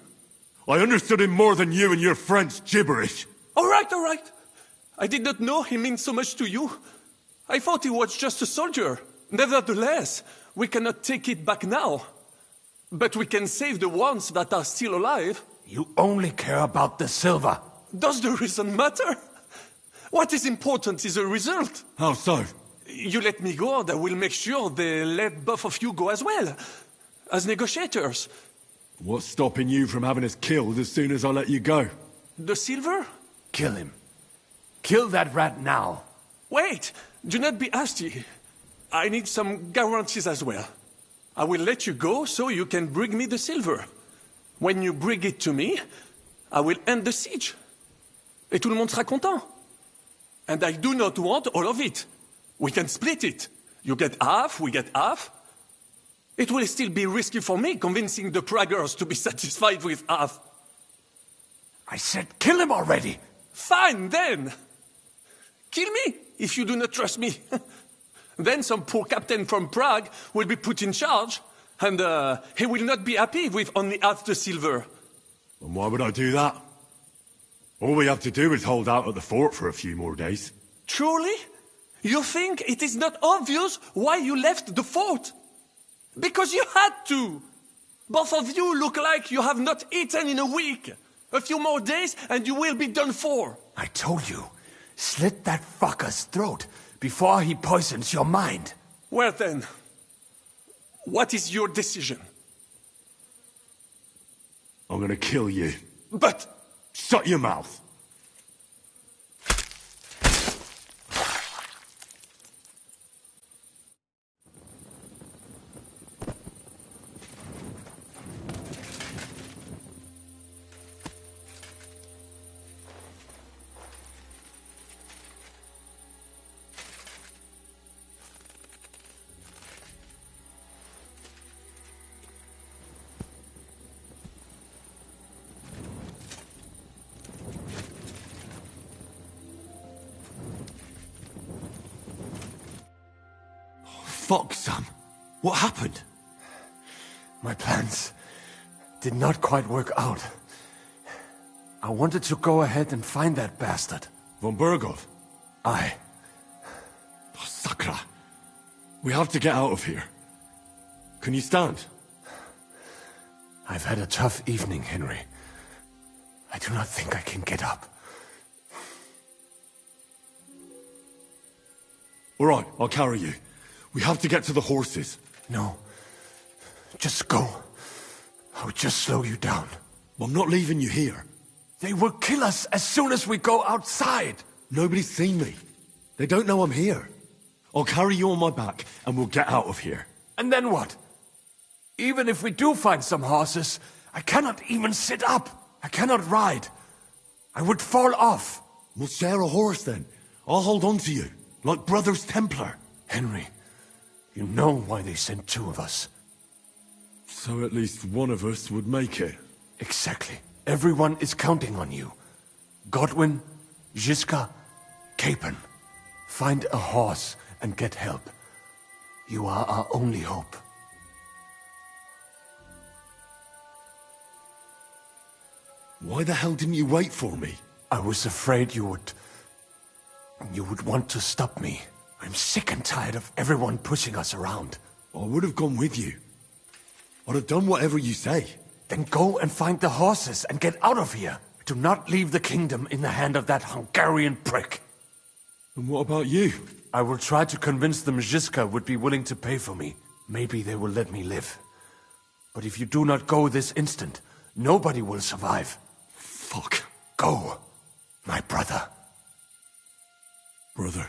S3: I understood him more than you and your French gibberish.
S7: All right, all right. I did not know he meant so much to you. I thought he was just a soldier. Nevertheless, we cannot take it back now. But we can save the ones that are still alive.
S15: You only care about the silver.
S7: Does the reason matter? What is important is the result.
S3: How so?
S7: You let me go, and I will make sure they let both of you go as well. As negotiators.
S3: What's stopping you from having us killed as soon as I let you go?
S7: The silver?
S15: Kill him. Kill that rat now.
S7: Wait! Do not be hasty. I need some guarantees as well. I will let you go so you can bring me the silver. When you bring it to me, I will end the siege. Et tout le monde sera content. And I do not want all of it. We can split it. You get half, we get half. It will still be risky for me convincing the Praggers to be satisfied with half.
S15: I said kill him already!
S7: Fine, then! Kill me, if you do not trust me. Then some poor captain from Prague will be put in charge, and he will not be happy with only half the silver.
S3: And why would I do that? All we have to do is hold out at the fort for a few more days.
S7: Truly? You think it is not obvious why you left the fort? Because you had to! Both of you look like you have not eaten in a week. A few more days and you will be done for.
S15: I told you, slit that fucker's throat before he poisons your mind.
S7: Well then, what is your decision?
S3: I'm gonna kill you.
S7: But...
S3: Shut your mouth! Fuck, son. What happened?
S15: My plans did not quite work out. I wanted to go ahead and find that bastard.
S6: Von Bergov?
S11: Aye.
S6: Oh, Sakra. We have to get out of here. Can you stand?
S11: I've had a tough evening, Henry. I do not think I can get up.
S6: All right, I'll carry you. We have to get to the horses.
S11: No. Just go. I would just slow you down.
S6: I'm not leaving you here.
S11: They will kill us as soon as we go outside.
S6: Nobody's seen me. They don't know I'm here. I'll carry you on my back, and we'll get out of here.
S11: And then what? Even if we do find some horses, I cannot even sit up. I cannot ride. I would fall off.
S6: We'll share a horse then. I'll hold on to you, like Brothers Templar.
S11: Henry, you know why they sent two of us.
S6: So at least one of us would make it.
S11: Exactly. Everyone is counting on you. Godwin, Žižka, Capon. Find a horse and get help. You are our only hope.
S6: Why the hell didn't you wait for me?
S11: I was afraid you would want to stop me. I'm sick and tired of everyone pushing us around.
S6: I would have gone with you. I'd have done whatever you say.
S11: Then go and find the horses and get out of here. Do not leave the kingdom in the hand of that Hungarian prick.
S6: And what about you?
S11: I will try to convince them Žižka would be willing to pay for me. Maybe they will let me live. But if you do not go this instant, nobody will survive.
S6: Fuck.
S11: Go, my brother.
S6: Brother.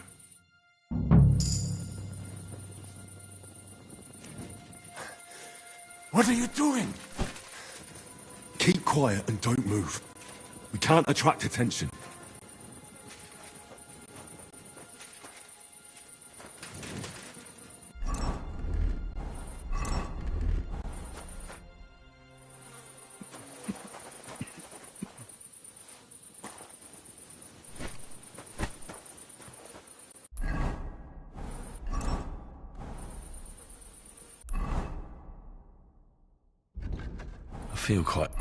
S11: What are you doing?
S6: Keep quiet and don't move. We can't attract attention. I feel quite...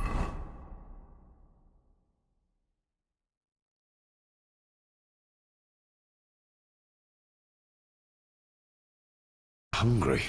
S6: hungry.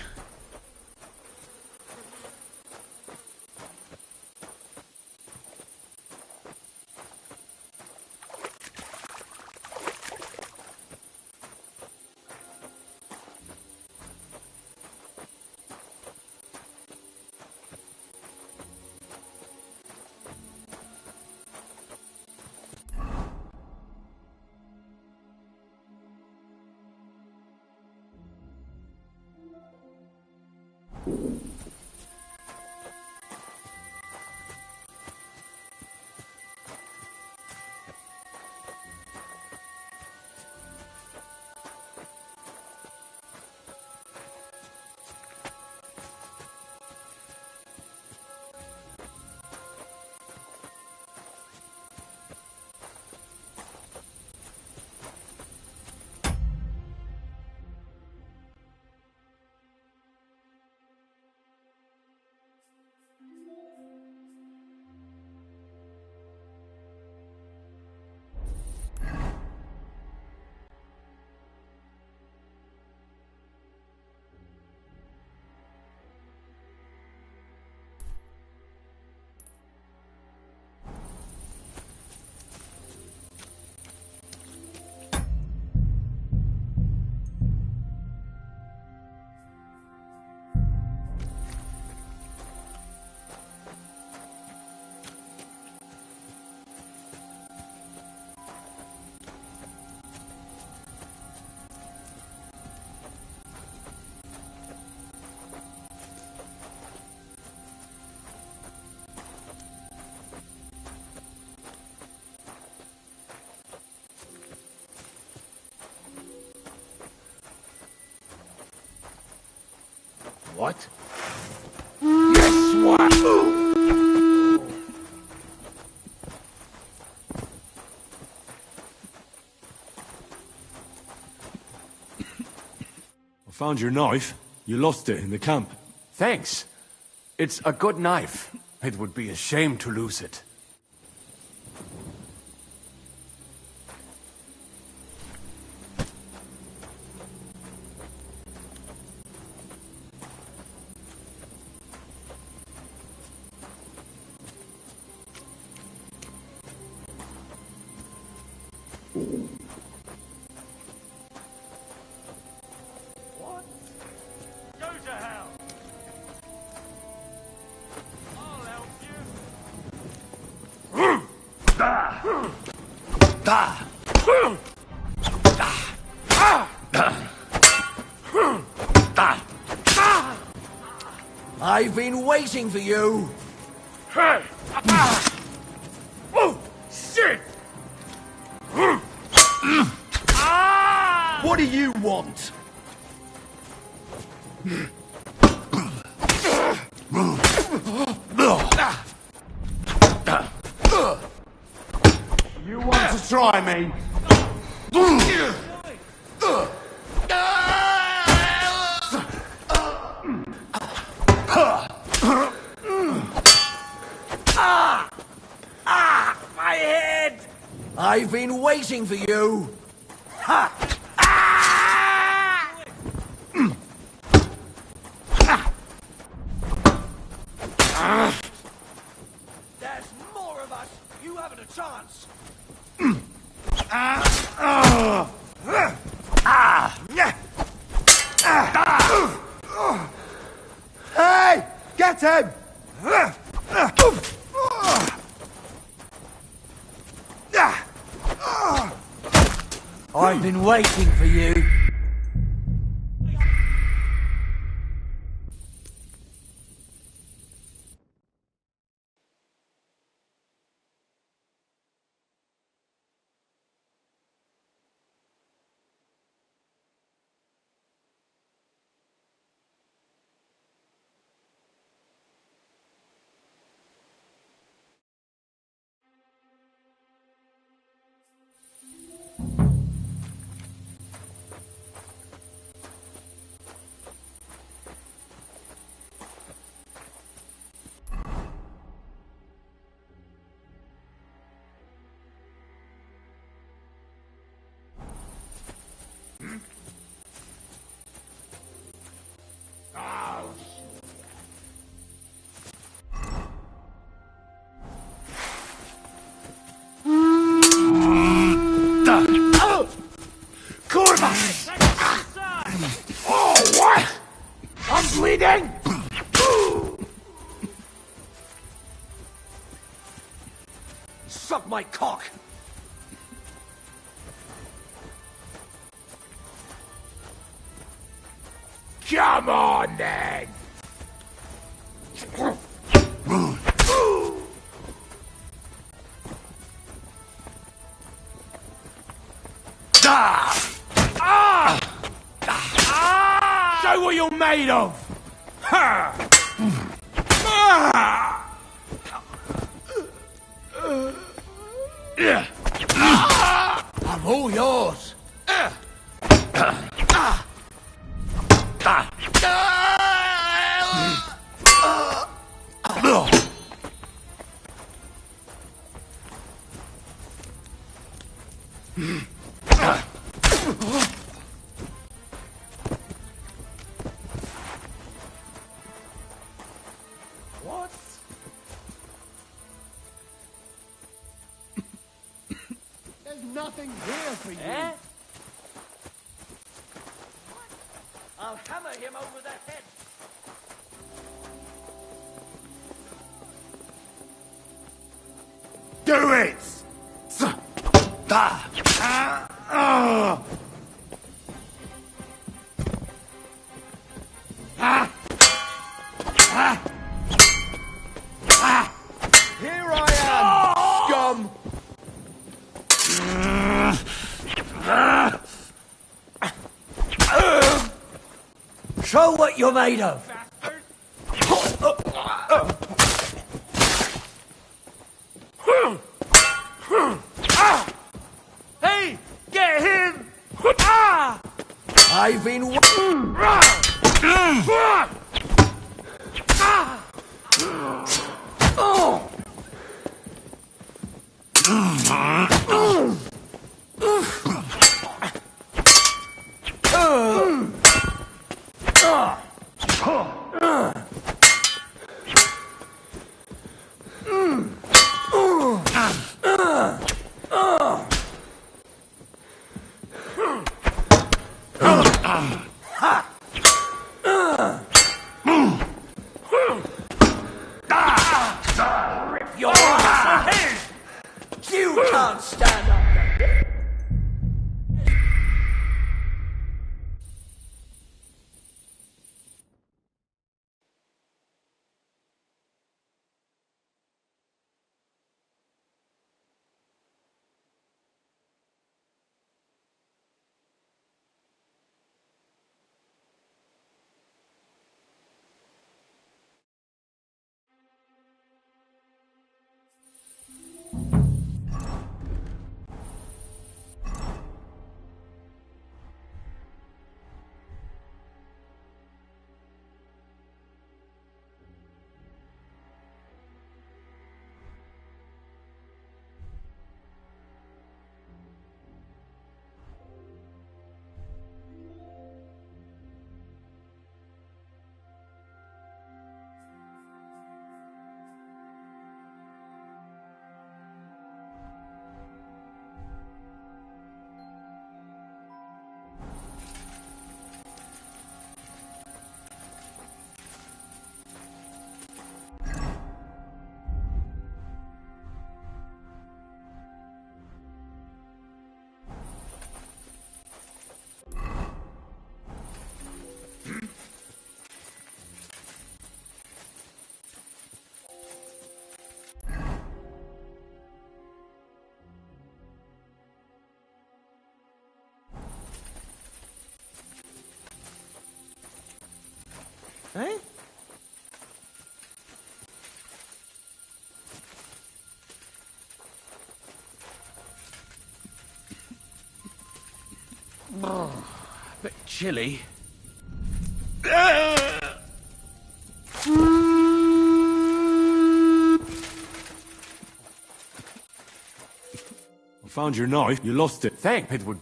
S20: What? Yes, what?
S6: I found your knife. You lost it in the camp.
S11: Thanks. It's a good knife. It would be a shame to lose it.
S21: What? Go to hell! I'll help
S4: I've been waiting for you.
S21: Hey! Oh, shit!
S4: What do you want?
S1: You want to try me?
S4: My head! I've been waiting for you. Ha! There's more of us. You haven't a chance.
S1: Hey! Get him!
S4: I've been waiting for you.
S21: Oh, what? I'm bleeding!
S4: Suck my cock.
S21: Come on, then! Show what you're made of! Ha!
S4: I'm all yours.
S21: What?
S22: There's nothing here for you.
S4: Eh? I'll hammer him over the head.
S1: Do it!
S4: Here I am, scum! Show what you're made of.
S21: Hey! Get him! Ah!
S4: I've been
S12: can't stand up there. Eh?
S9: Bit chilly.
S6: I found your knife. You lost it.
S11: Thank Pitwood.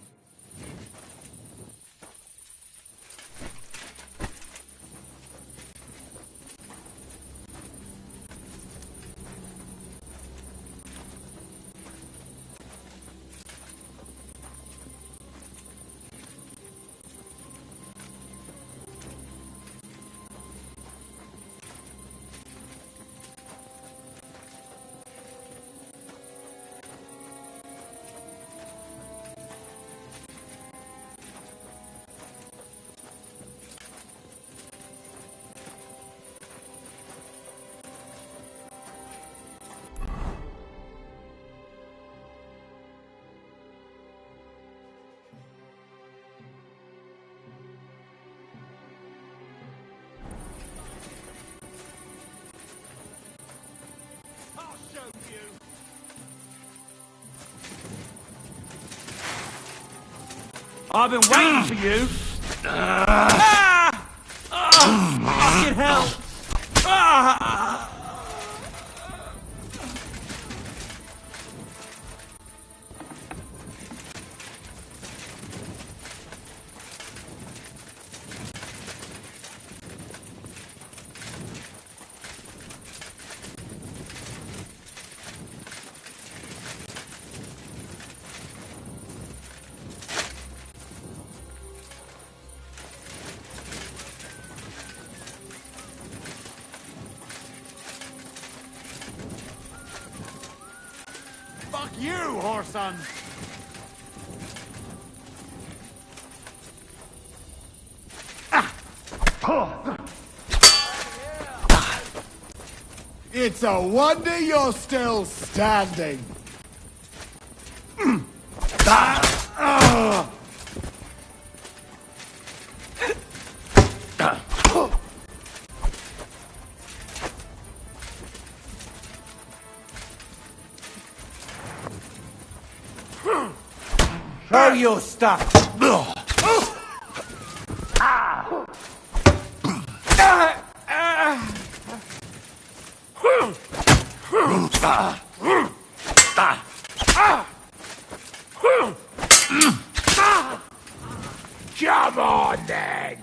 S17: I've been waiting for you. Fucking hell.
S2: Fuck you, whoreson!
S22: It's a wonder you're still standing.
S12: Show your stuff.
S20: Come on, then.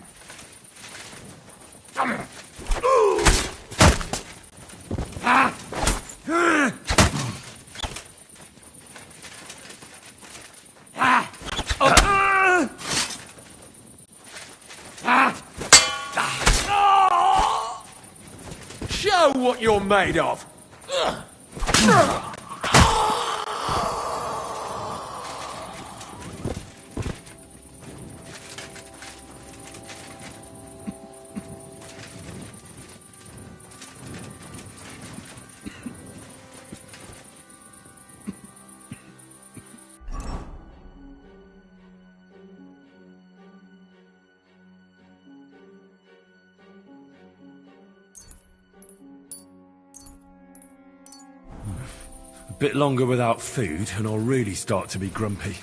S9: Show what you're made of.
S6: Bit longer without food, and I'll really start to be grumpy.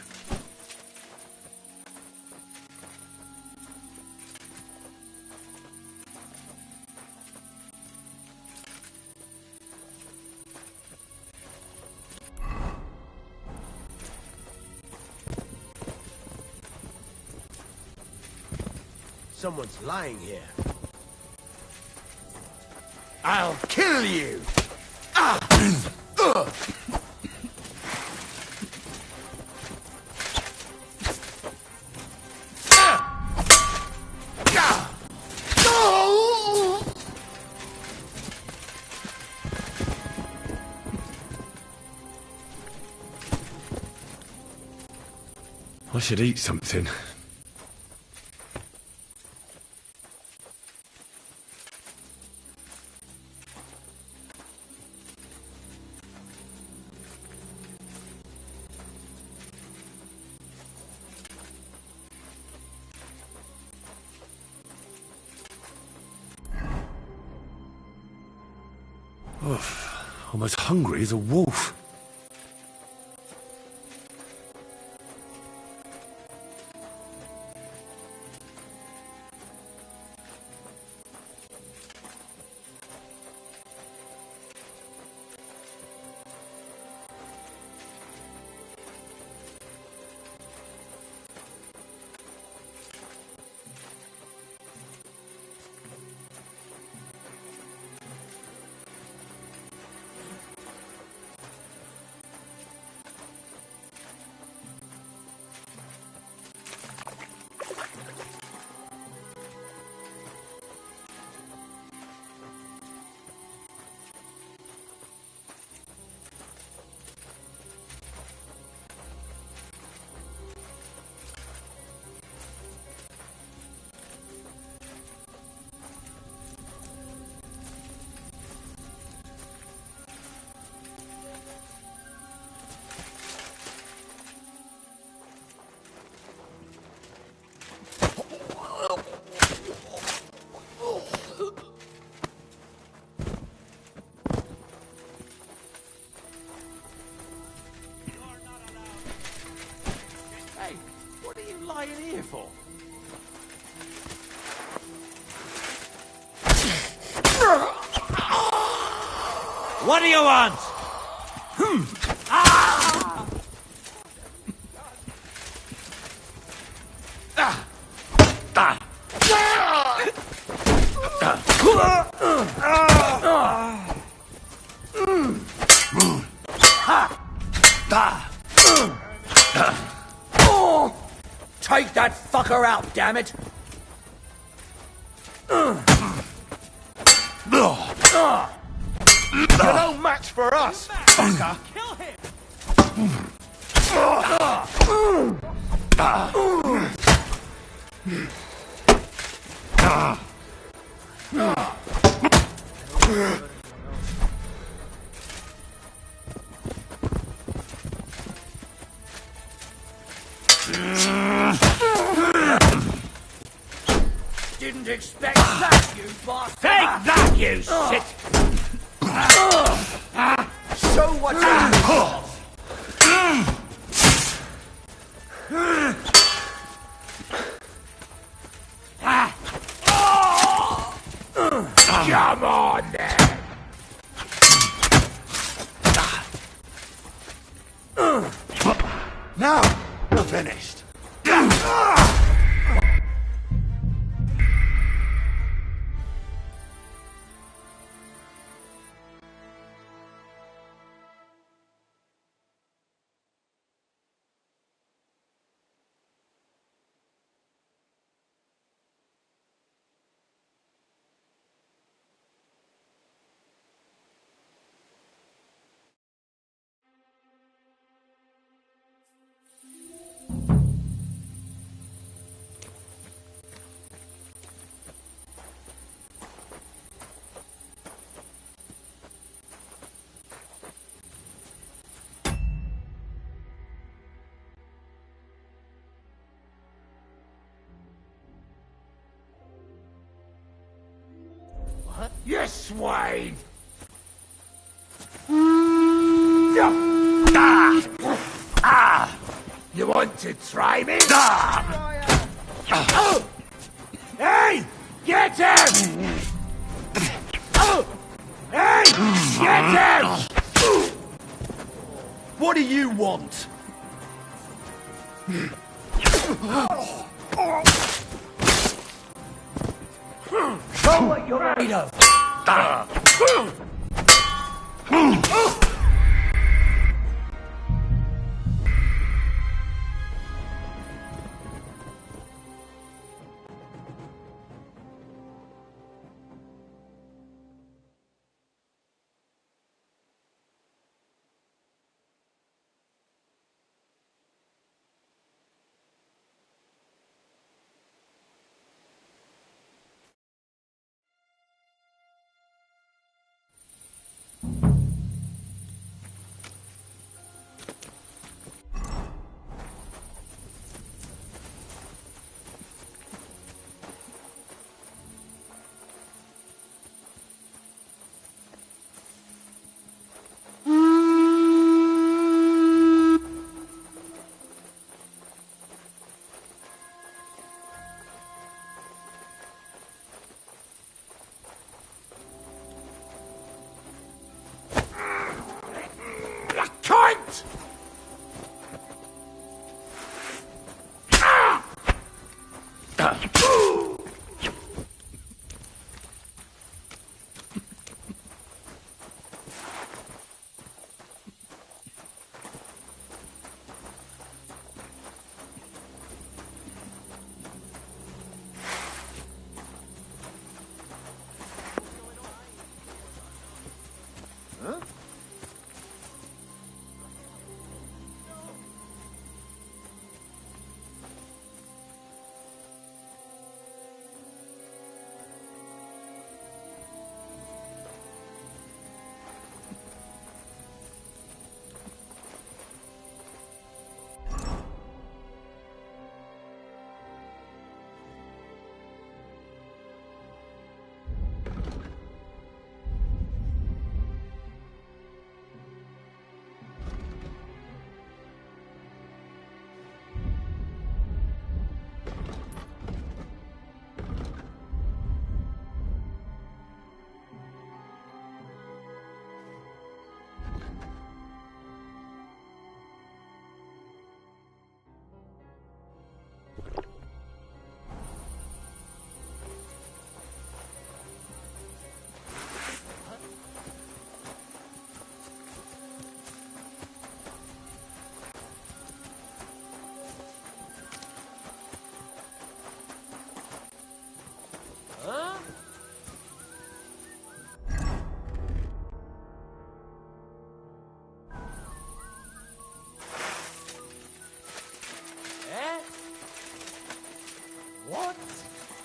S9: Someone's lying here. I'll kill you! Ah! Ugh!
S6: I should eat something. Oof, I'm as hungry as a wolf.
S9: Hey, what are you lying here for?
S17: What do you want?
S12: Take that fucker out, damn it!
S9: You're no match for us, fucker!
S17: Kill him!
S12: Didn't expect that, you bastard!
S17: Take that, you shit!
S12: Show what you
S17: Come on, then!
S9: Now, we're finished.
S12: You swine!
S20: want to try me? Hey! Get him! Hey! Get him!
S12: What do you want? Show what you're made of!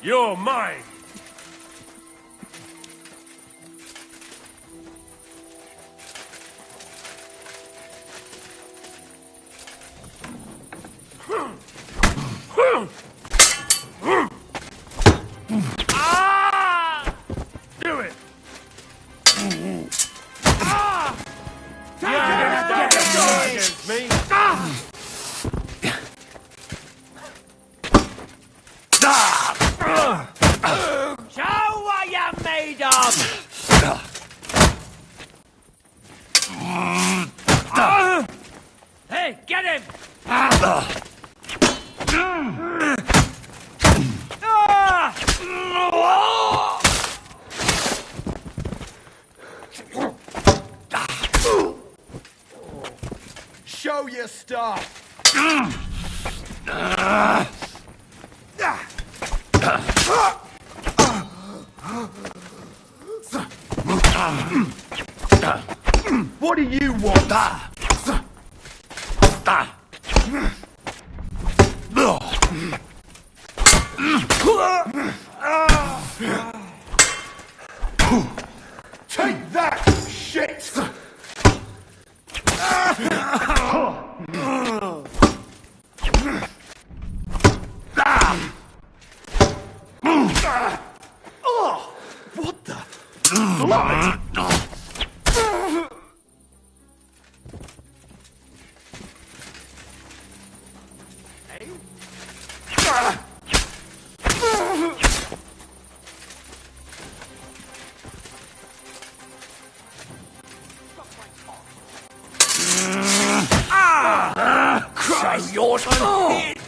S21: You're mine! Ah! Do it! Ah! Against me!
S12: Show what you're made of! Hey, get him!
S11: Show your stuff! What do you want? Take that, shit! What the? Blood!
S18: Christ!
S12: You're
S18: hit!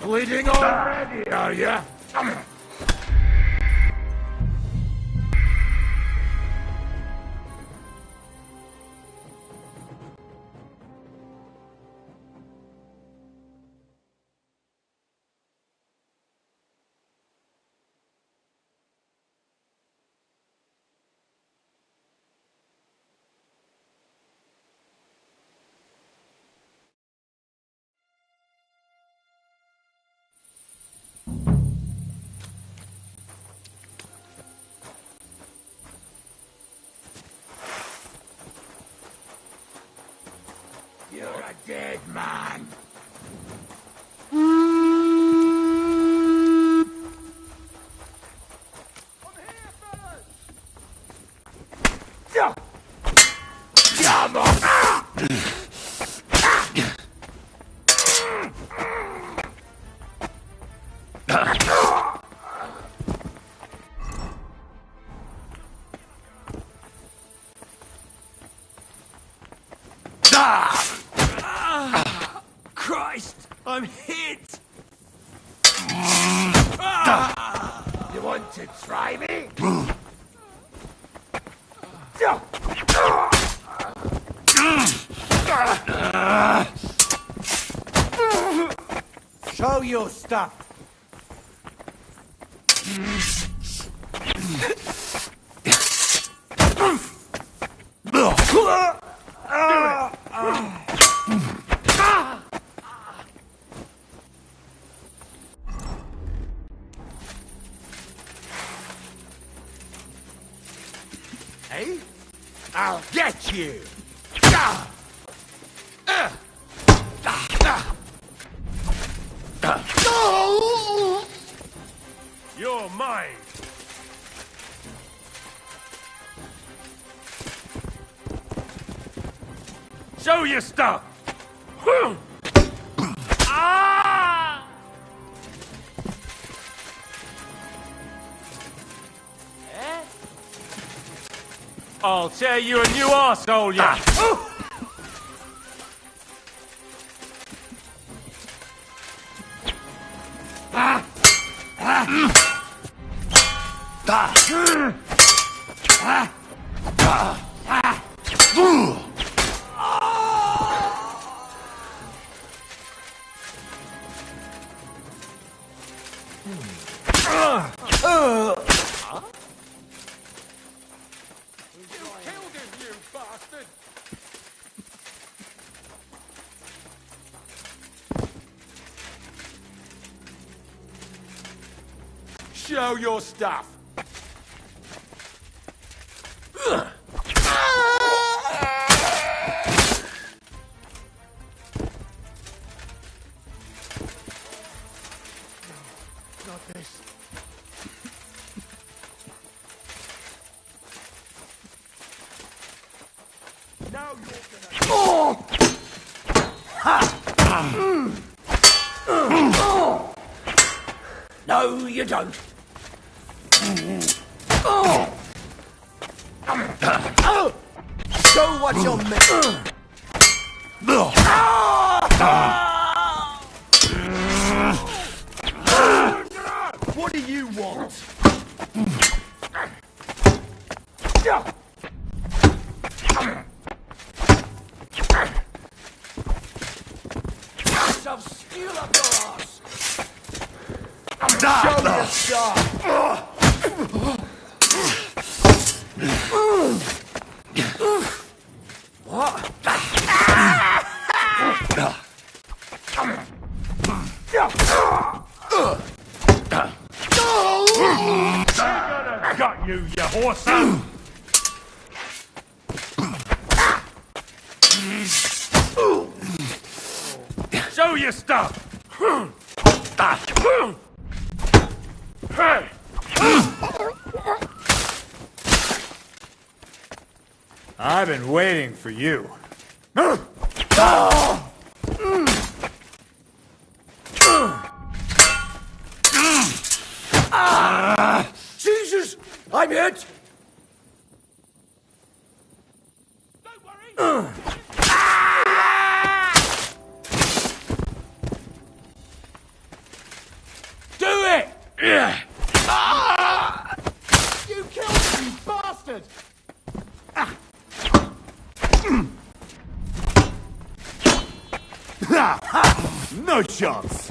S20: Bleeding already, are ya? You're a dead man. Come on!
S12: Christ! I'm hit!
S20: You want to try me?
S1: Show your stuff.
S12: Hey? I'll get you!
S21: You're mine. Show your stuff. Ah! I'll tear you a new arsehole, ya!
S12: Show your stuff!
S20: Not this. Now you're gonna...
S12: No, you don't. Show what you're made. What do you want? Shove steel up your ass. Show your stuff. What?
S21: Got you, you horse! Show your stuff!
S20: I've been waiting for you.
S12: Bastard!
S9: Do it!
S12: You killed him, you bastard!
S11: No chance!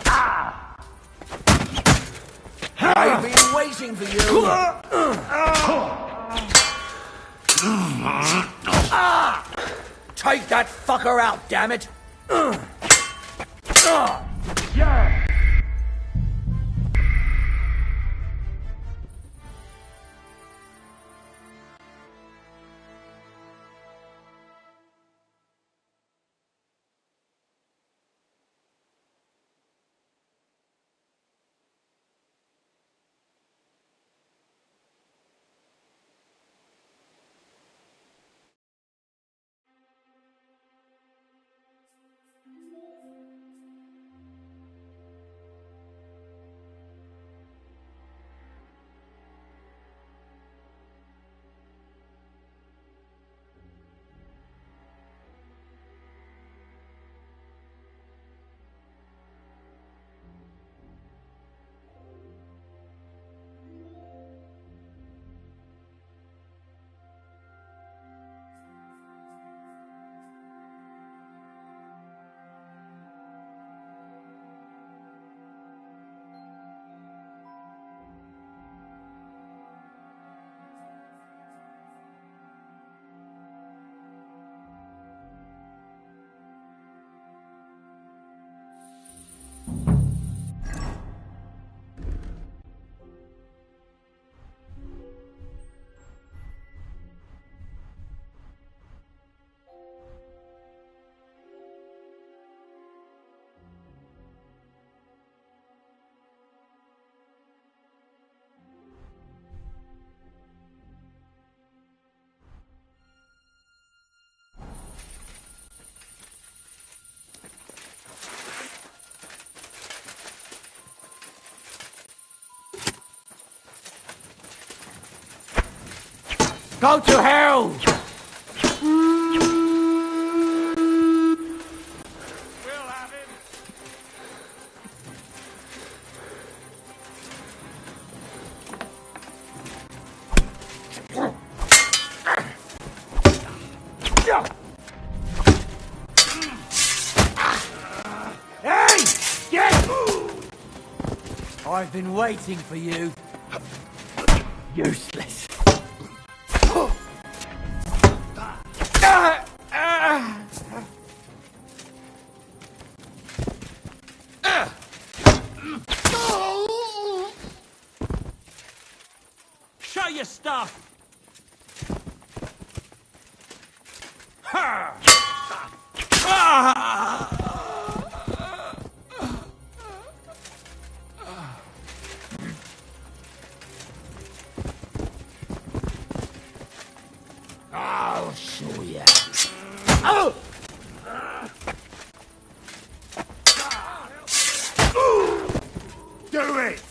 S12: I've been waiting for you! Take that fucker out, damn it!
S20: Yeah!
S12: Go to hell! Hey! Get! I've been waiting for you. Useless.
S17: Show your stuff!
S12: I'll show you.
S11: Do it!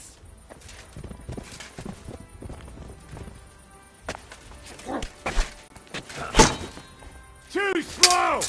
S11: Too slow!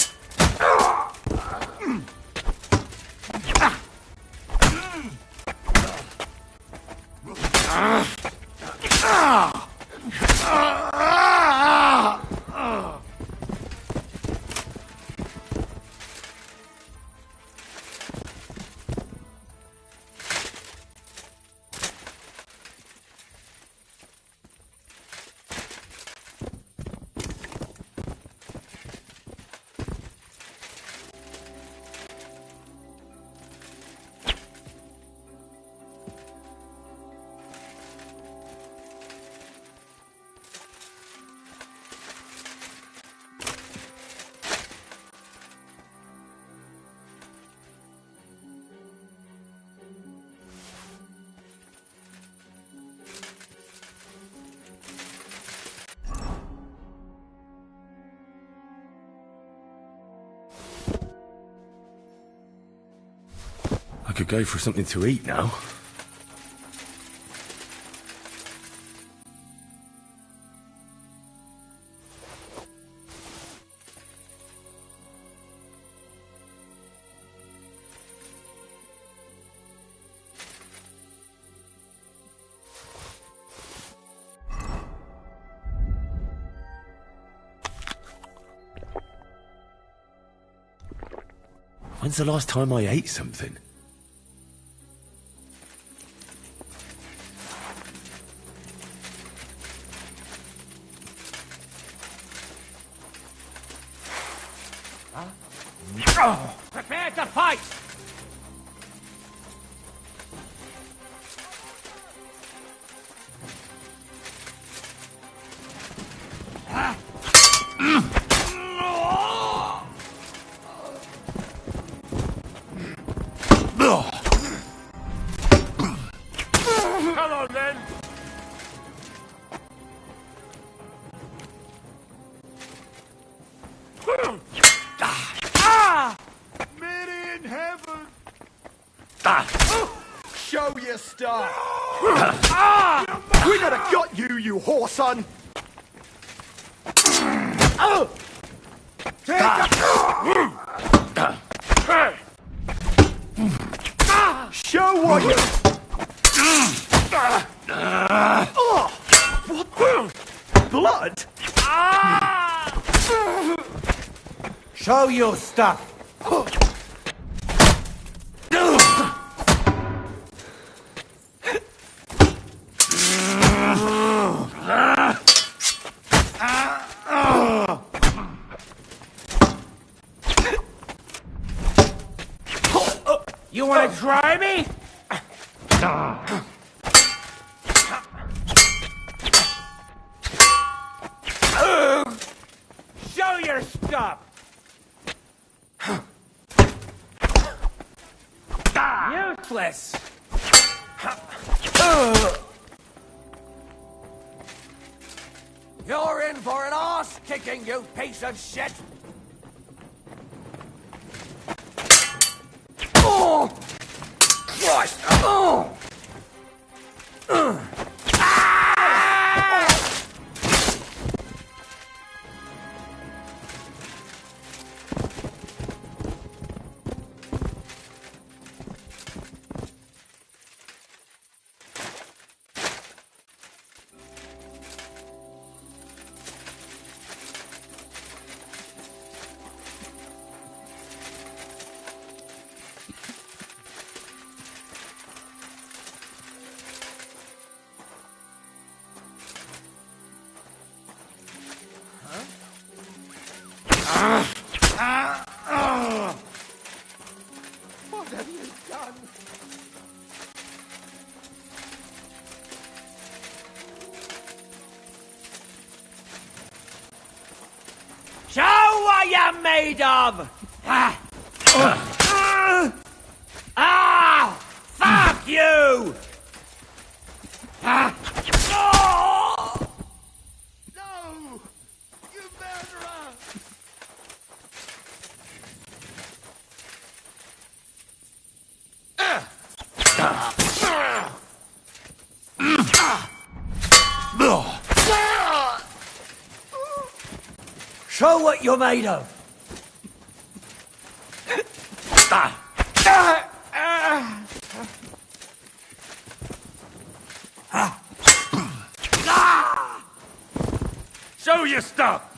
S6: I could go for something to eat now.
S9: When's the last time I ate something?
S12: Prepare to fight!
S21: Come on, then.
S22: Many in heaven!
S11: Show your stuff! We gotta got you, you whoreson! Show what you... What? Blood?
S12: Show your stuff! You want to try me? Show your stuff! Useless!
S15: You're in for an arse kicking, you piece of shit! Oh! Christ! Oh! What have you done?
S12: Show what you're made of! Fuck you!
S22: No! You murderer!
S12: Show what you're made of!
S21: Show your stuff!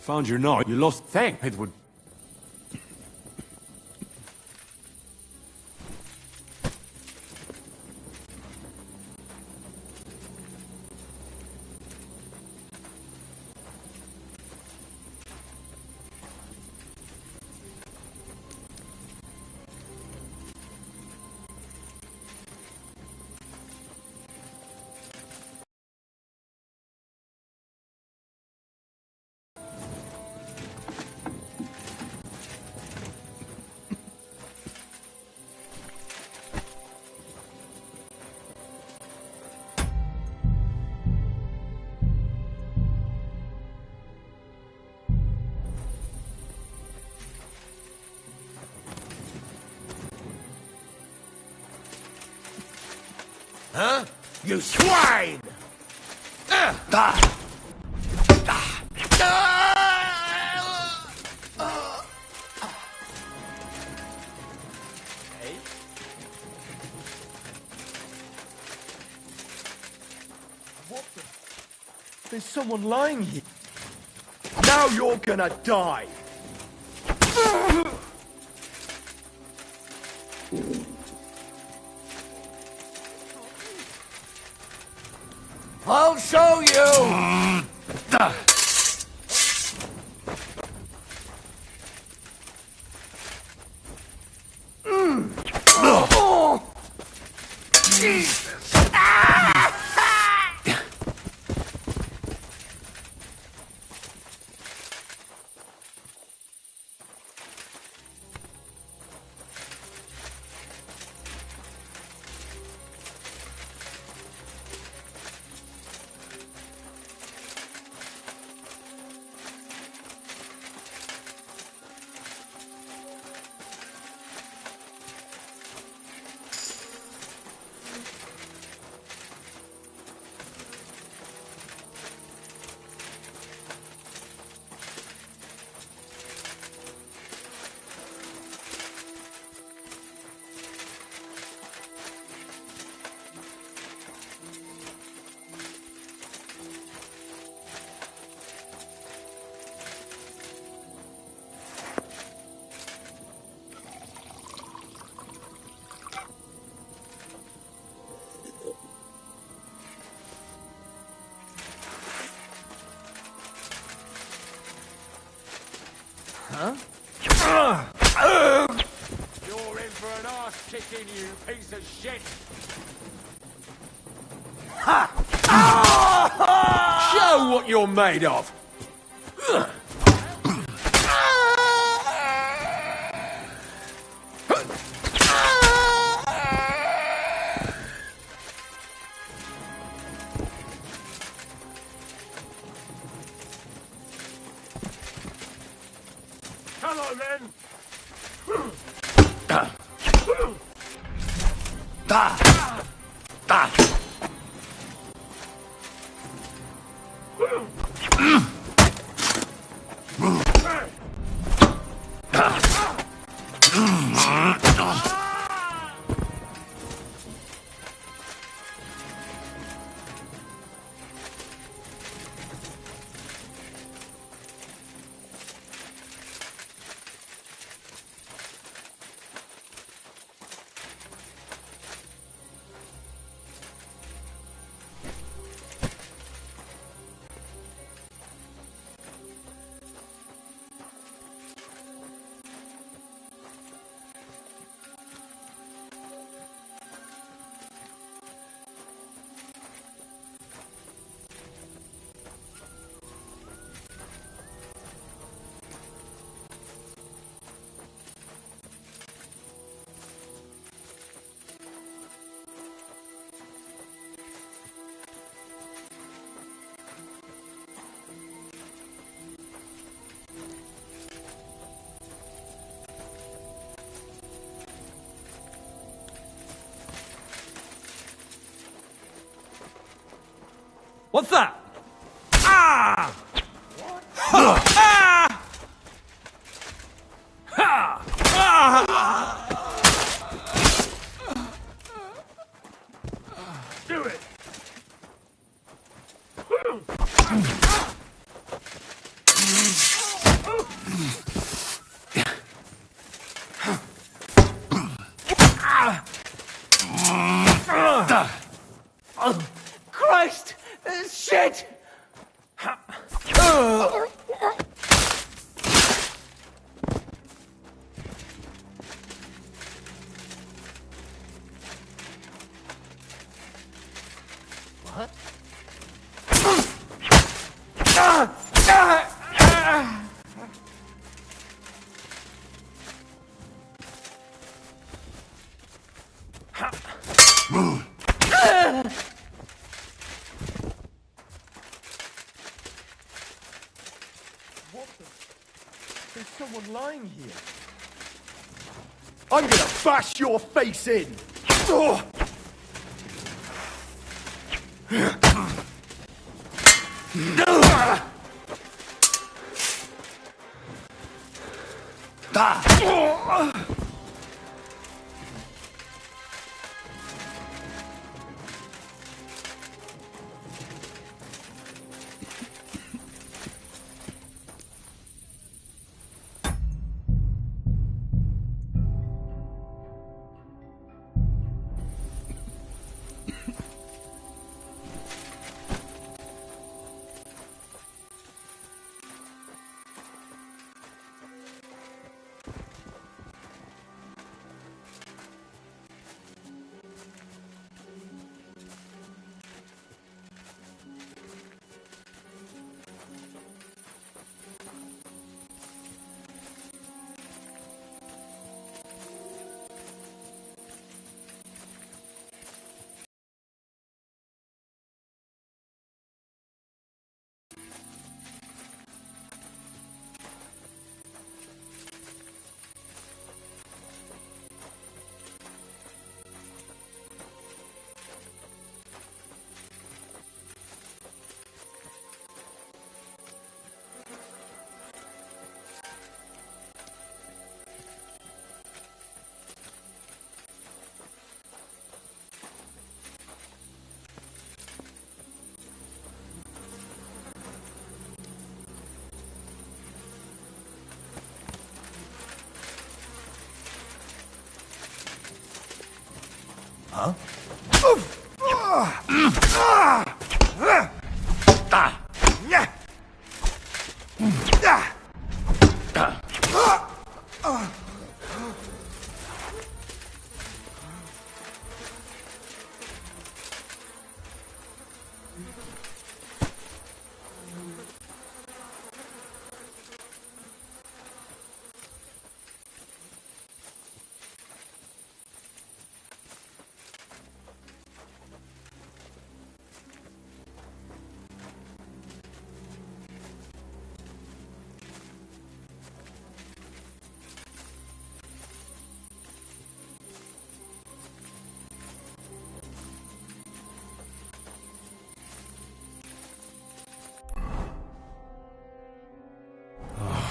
S6: Found your knife. You lost...
S11: Thank Edward.
S9: Huh? You swine!
S22: What the? There's someone lying here. Now you're gonna die.
S15: I'll show you!
S22: Oh, Jesus!
S9: Huh? You're in for an arse kicking, you piece of shit! Ha! Show what you're made of!
S21: Come on, then!
S17: What's that? Ah! Ha! Ah! Ha! Ah!
S21: Do it!
S12: Oh, Christ! Shit!
S22: What? What the? There's someone lying here. I'm gonna bash your face in! Ugh.
S11: Huh?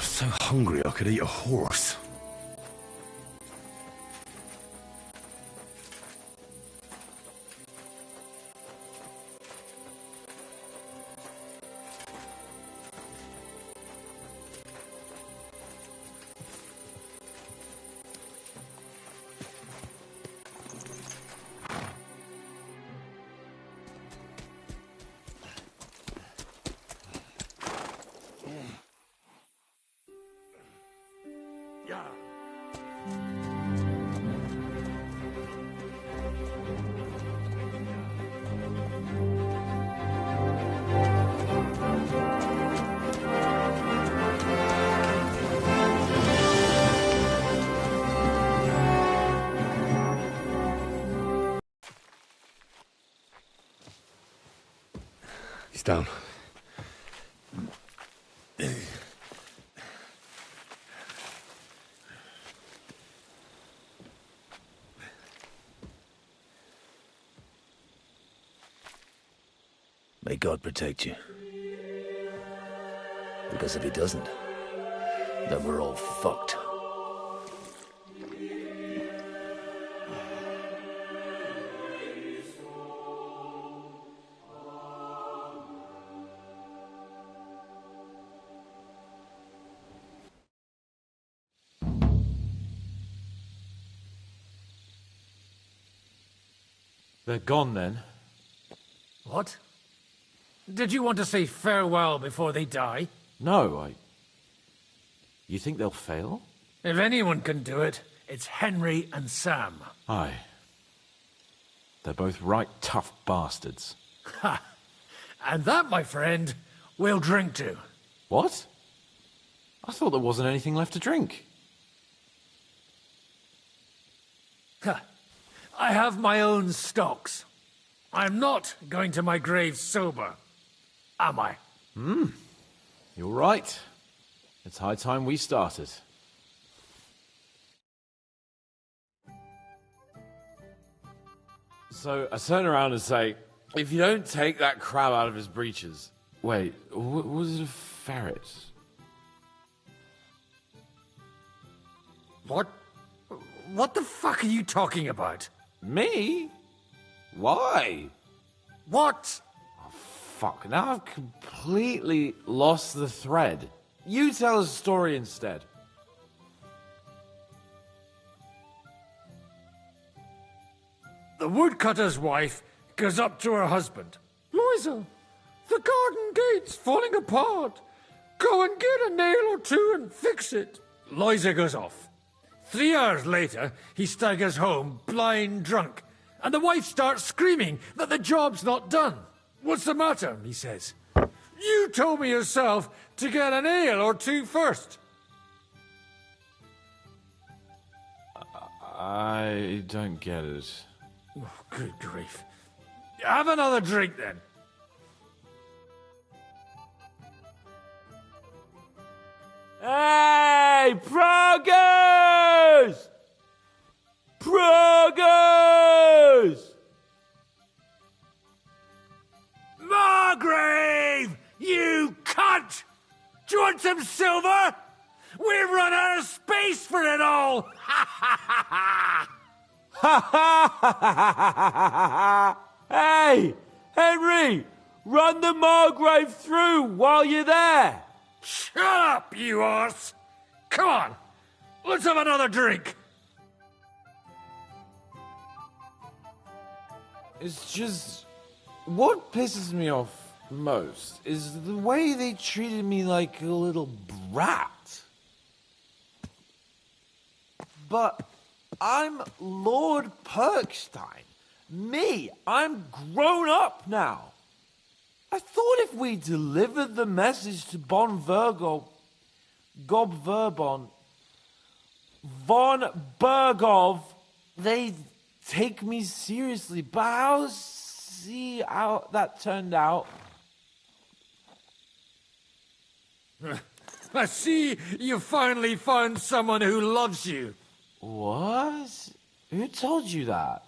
S11: So hungry I could eat a horse. He's down.
S8: May God protect you. Because if he doesn't, then we're all fucked.
S5: They're gone then?
S10: What? Did you want to say farewell before they die?
S5: No, You think they'll fail?
S10: If anyone can do it, it's Henry and Sam.
S5: Aye. They're both right tough bastards.
S10: Ha! And that, my friend, we'll drink to.
S5: What? I thought there wasn't anything left to drink.
S10: Ha! I have my own stocks. I'm not going to my grave sober, am I?
S5: You're right. It's high time we started. So I turn around and say,
S13: If you don't take that crab out of his breeches... Wait, was it a ferret?
S10: What? What the fuck are you talking about?
S13: Me? Why?
S10: What?
S13: Oh, fuck, now I've completely lost the thread. You tell us a story instead.
S10: The woodcutter's wife goes up to her husband. Loiza, the garden gate's falling apart. Go and get a nail or two and fix it. Loiza goes off. 3 hours later, he staggers home, blind drunk, and the wife starts screaming that the job's not done. What's the matter? He says. You told me yourself to get a nail or two first.
S13: I don't get it.
S10: Oh, good grief. Have another drink, then.
S13: Hey, progress! Progress!
S10: Margrave! You cunt! Do you want some silver? We've run out of space for it all! Ha ha ha ha!
S13: Ha ha ha! Hey, Henry, run the Margrave through while you're there.
S10: Shut up, you arse! Come on, let's have another drink.
S13: It's just... What pisses me off most is the way they treated me like a little brat. But I'm Lord Perkstein. Me, I'm grown up now. I thought if we delivered the message to Von Bergov, they'd take me seriously. But I'll see how that turned out.
S10: I see you finally found someone who loves you.
S13: What? Who told you that?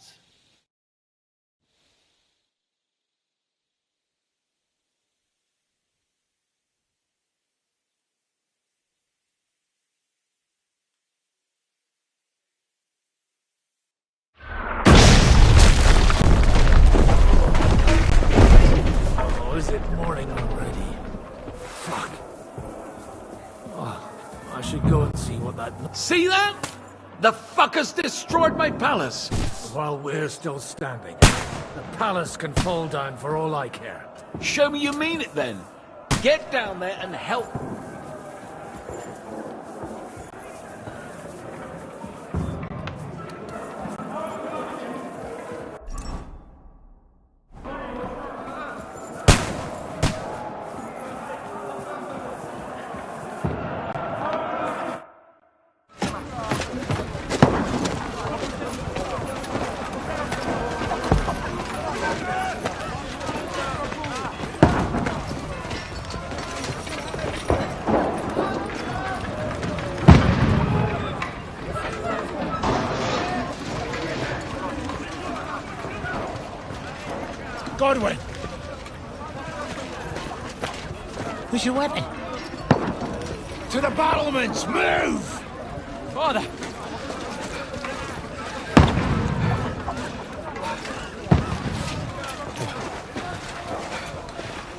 S10: Oh, is it morning already? Fuck. Oh, I should go and see what that...
S18: See that? The fuckers destroyed my palace.
S10: While we're still standing, the palace can fall down for all I care.
S18: Show me you mean it then. Get down there and help.
S20: Godwin! Who's your weapon? To the battlements! Move!
S18: Father!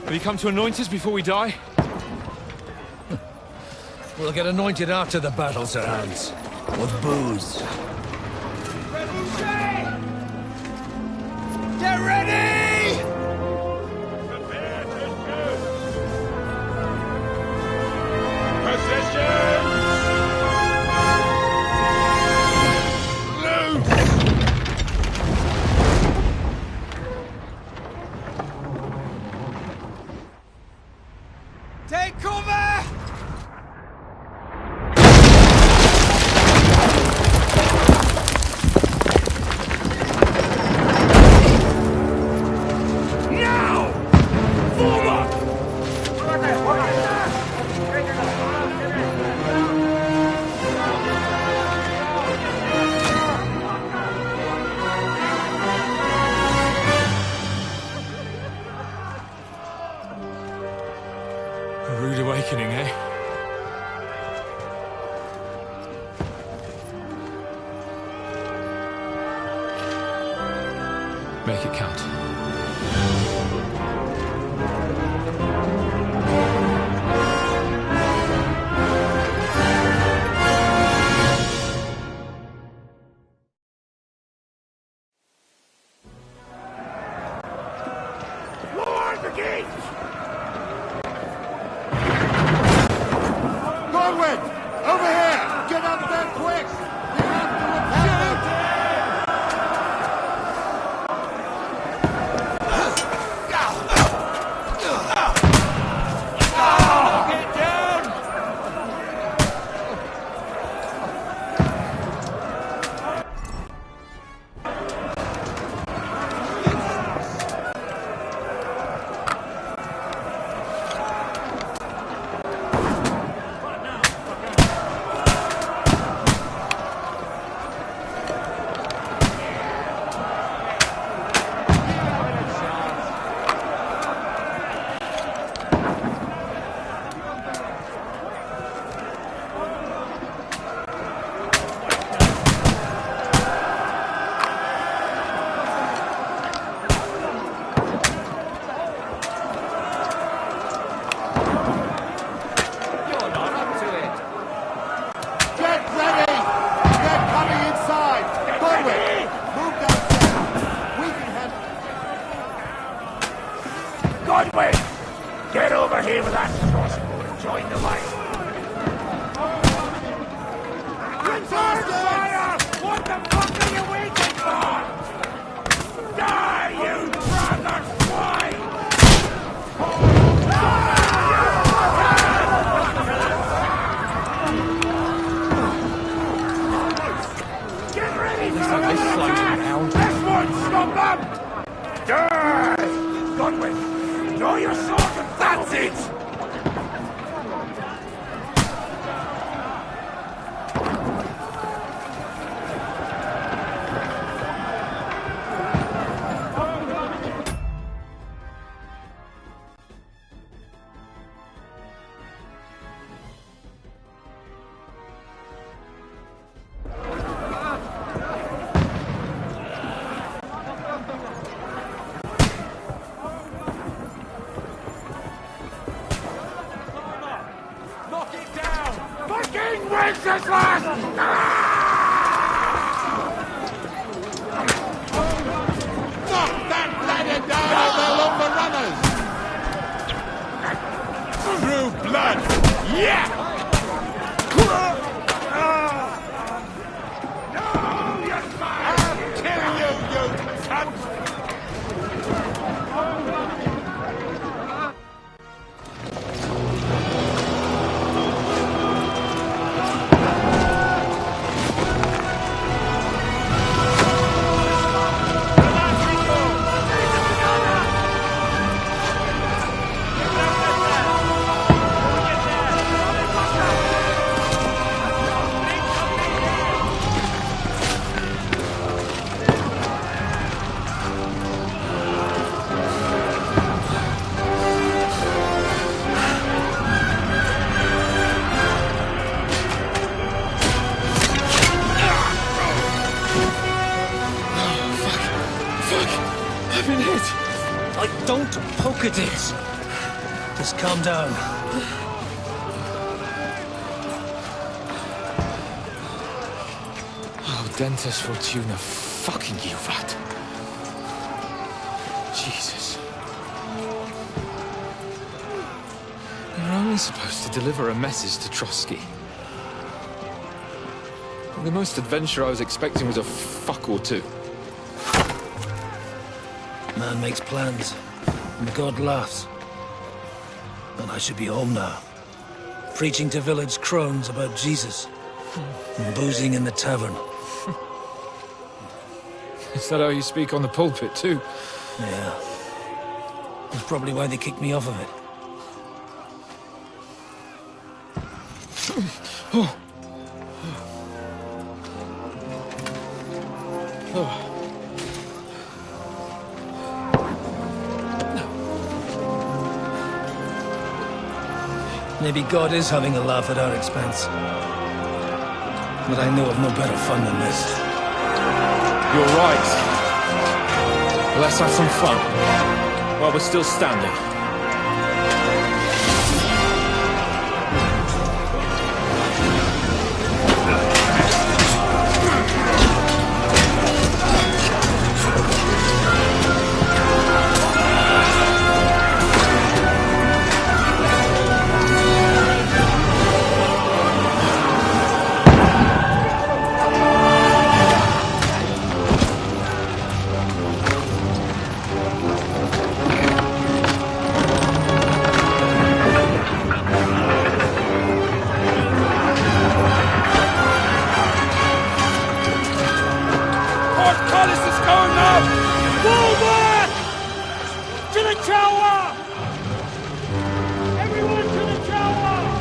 S14: Have you come to anoint us before we die?
S10: We'll get anointed after the battle, Sir Hans. With booze.
S12: Get ready! Take cover!
S14: Make it count.
S22: Lord the gate! Godwin! Over here! Get up there quick! We have to repel it!
S12: Get down!
S22: Get ready! They're coming inside! Godwin! Move downstairs! We can handle...
S20: Godwin! Get over here with that crossbow and join the line. Return fire! What the fuck are you waiting for? Die, you brother swine! Get ready for another attack! This won't stop them! Die! Godwin, draw your sword and that's it!
S12: Knock it down!
S20: Fucking Wenceslas!
S22: Knock that ladder down or they'll look for runners! Through blood! Yeah! I'll kill you, you cunt!
S16: I've been hit. Don't poke at it. Just calm down.
S14: Oh, Dentes Fortuna, fucking you, Vat. Jesus. You're only supposed to deliver a message to Trotsky. The most adventure I was expecting was a fuck or two.
S16: Man makes plans, and God laughs. And I should be home now, preaching to village crones about Jesus, and boozing in the tavern.
S14: Is that how you speak on the pulpit, too?
S16: Yeah. That's probably why they kicked me off of it.
S14: Oh. Oh.
S16: Maybe God is having a laugh at our expense. But I know of no better fun than this.
S14: You're right. Let's have some fun while we're still standing.
S12: To the tower! Everyone to the tower!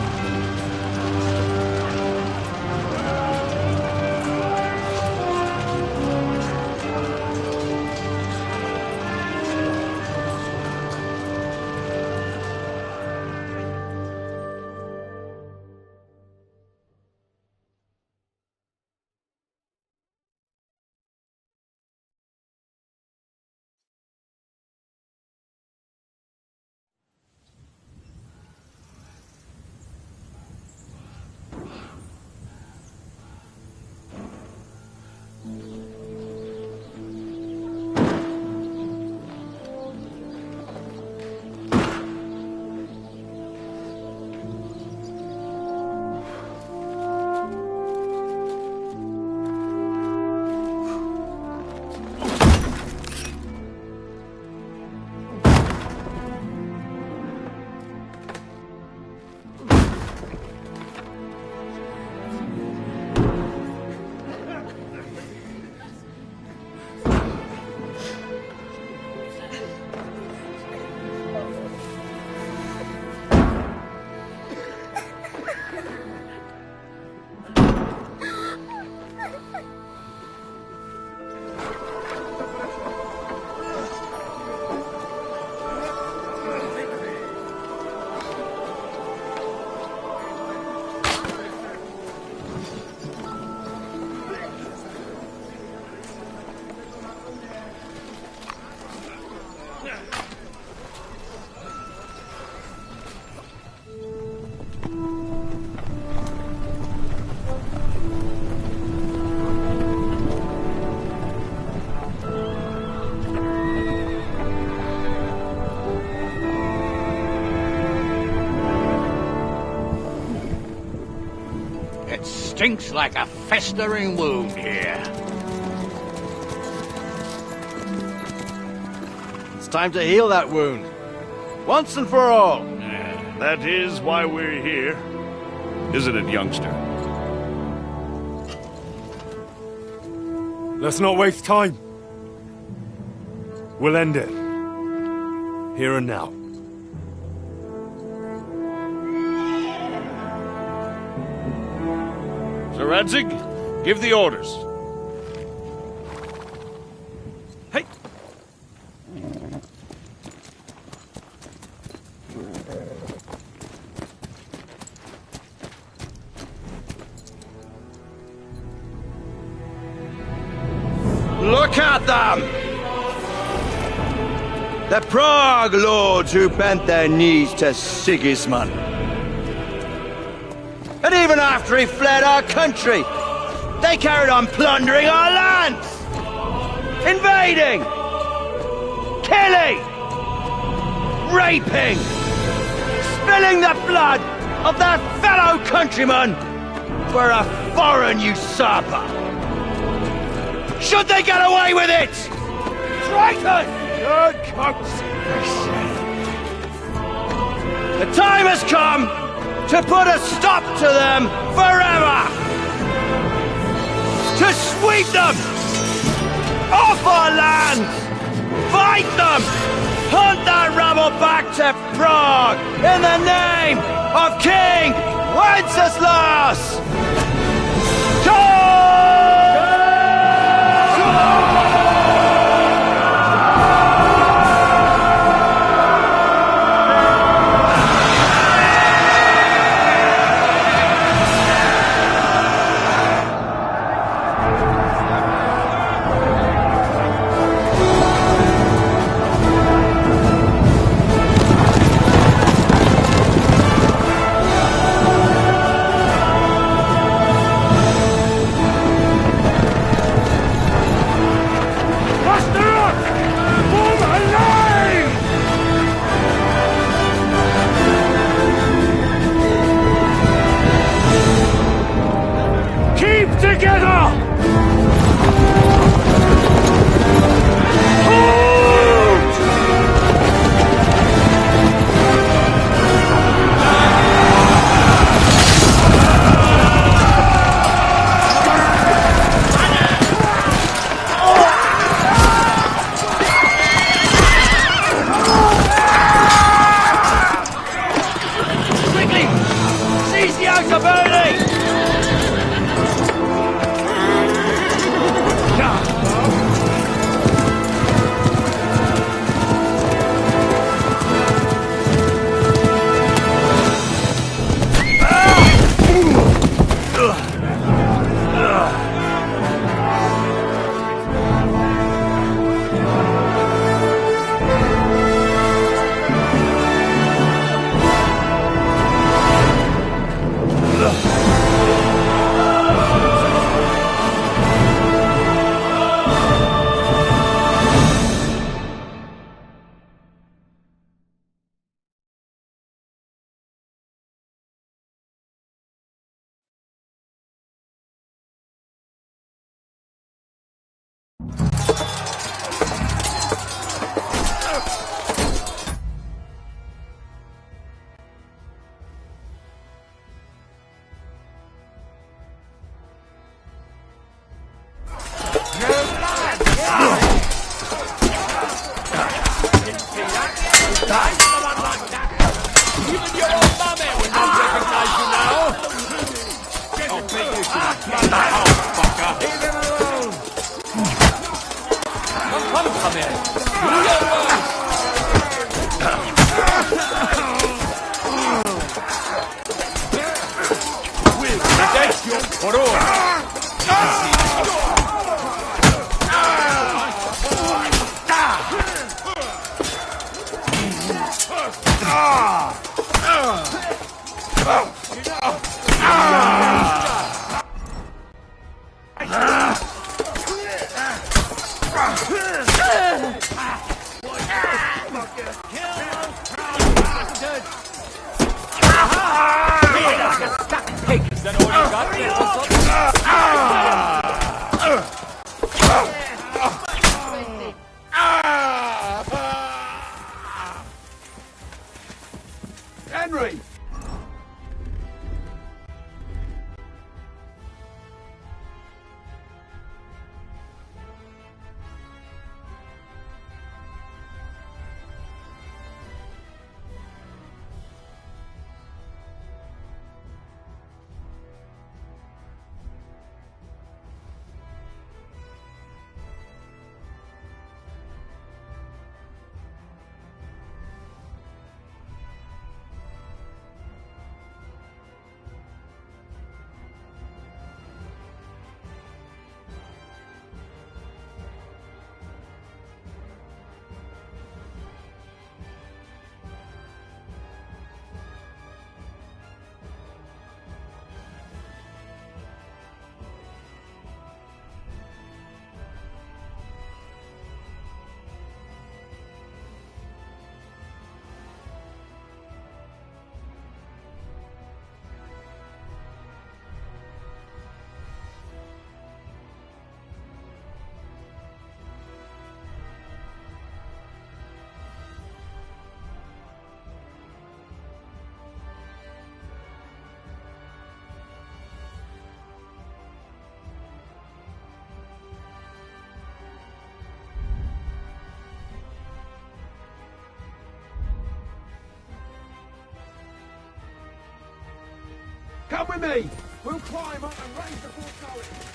S4: Stinks like a festering wound here.
S2: It's time to heal that wound. Once and for all.
S7: That is why we're here. Isn't it, youngster?
S3: Let's not waste time. We'll end it. Here and now.
S7: Sir Radzig, give the orders.
S3: Hey!
S19: Look at them! The Prague lords who bent their knees to Sigismund. And even after he fled our country, they carried on plundering our lands! Invading! Killing! Raping! Spilling the blood of their fellow countrymen for a foreign usurper! Should they get away with it? Traitors! Good consideration. The time has come to put a stop to them forever! To sweep them off our land! Fight them! Hunt that rabble back to Prague in the name of King Wenceslas!
S21: Keep together!
S19: Quickly! Seize the outer burning! Henry! Come with me! We'll climb up and raise the portcullis!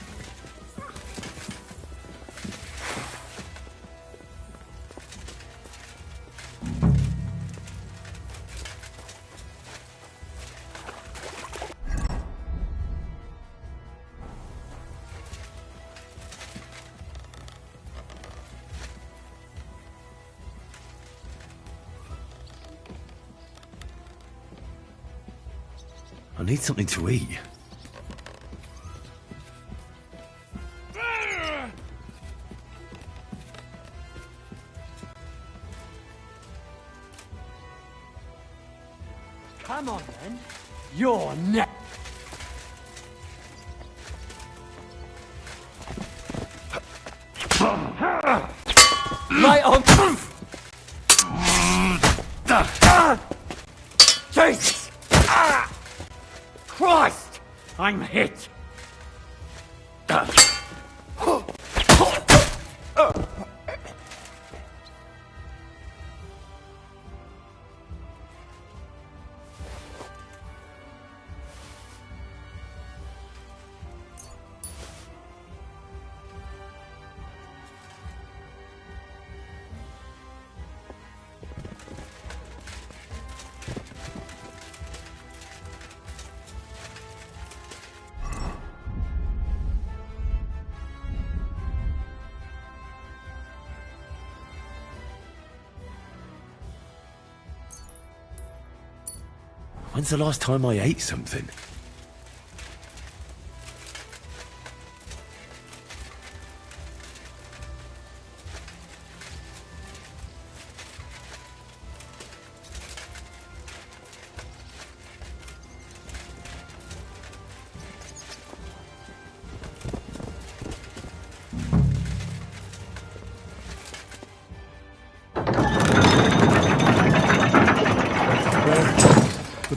S1: I need something to eat.
S12: Come on, then. You're next. Right on. Jesus! Christ! I'm hit.
S1: When's the last time I ate something?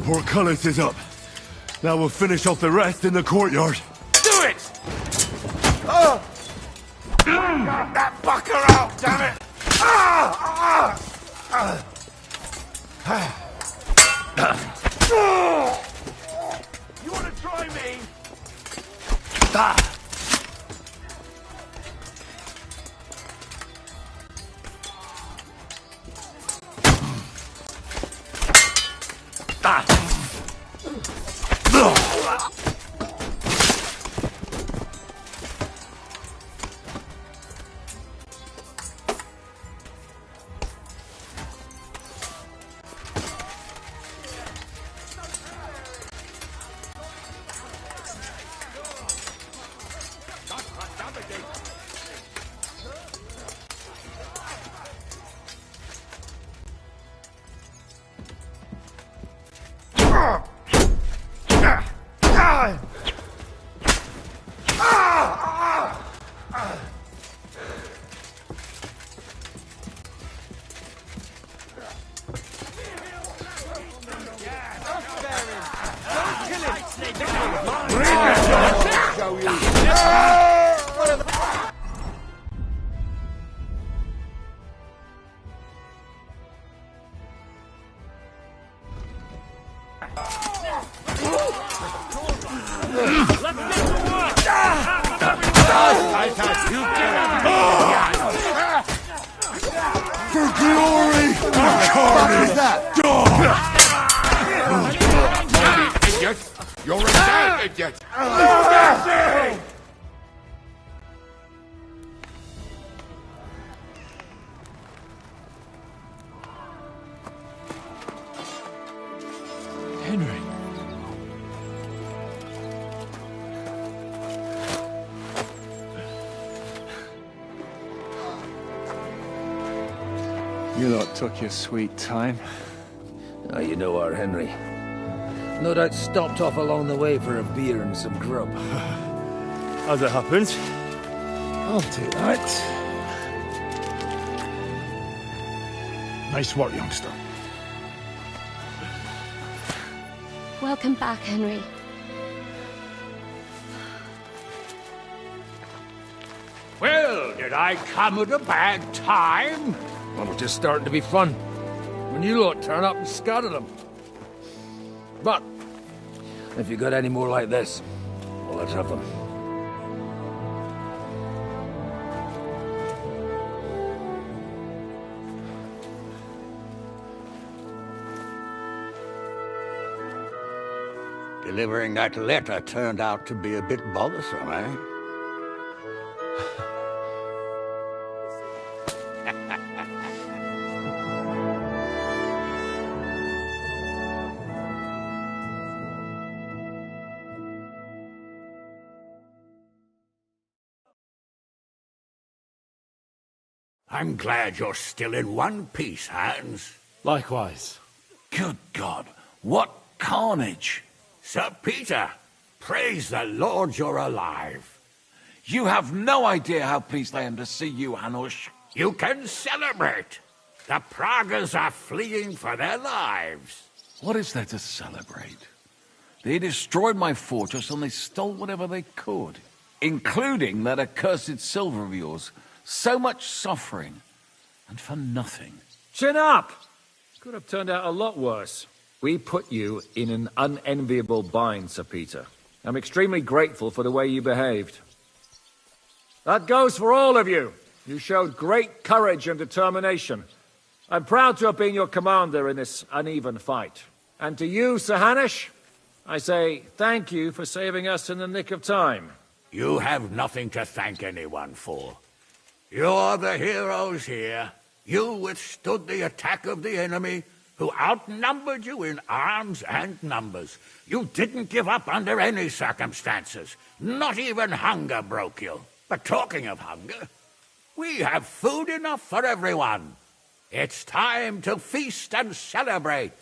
S3: Portcullis is up. Now we'll finish off the rest in the courtyard.
S9: Do it! Oh! Got that fucker out, damn it! You want to try me?
S3: For glory and carnage!
S9: Idiot! You're a dead idiot!
S14: Henry.
S6: You lot took your sweet time.
S16: Oh, you know our Henry. No doubt stopped off along the way for a beer and some grub.
S3: As it happens.
S20: I'll do that. Nice work, youngster.
S15: Welcome back, Henry.
S9: Well, did I come at a bad time?
S16: Well, it's just starting to be fun. When you lot turn up and scatter them. But, if you got any more like this, well, let's have them.
S4: Delivering that letter turned out to be a bit bothersome, eh?
S23: I'm glad you're still in one piece, Hans.
S5: Likewise.
S18: Good God, what carnage.
S23: Sir Peter, praise the Lord you're alive.
S18: You have no idea how pleased I am to see you, Hanush.
S23: You can celebrate. The Pragas are fleeing for their lives.
S18: What is there to celebrate? They destroyed my fortress and they stole whatever they could, including that accursed silver of yours. So much suffering, and for nothing.
S8: Chin up! Could have turned out a lot worse. We put you in an unenviable bind, Sir Peter. I'm extremely grateful for the way you behaved. That goes for all of you. You showed great courage and determination. I'm proud to have been your commander in this uneven fight. And to you, Sir Hanush, I say thank you for saving us in the nick of time.
S23: You have nothing to thank anyone for. You're the heroes here. You withstood the attack of the enemy, who outnumbered you in arms and numbers. You didn't give up under any circumstances. Not even hunger broke you. But talking of hunger, we have food enough for everyone. It's time to feast and celebrate.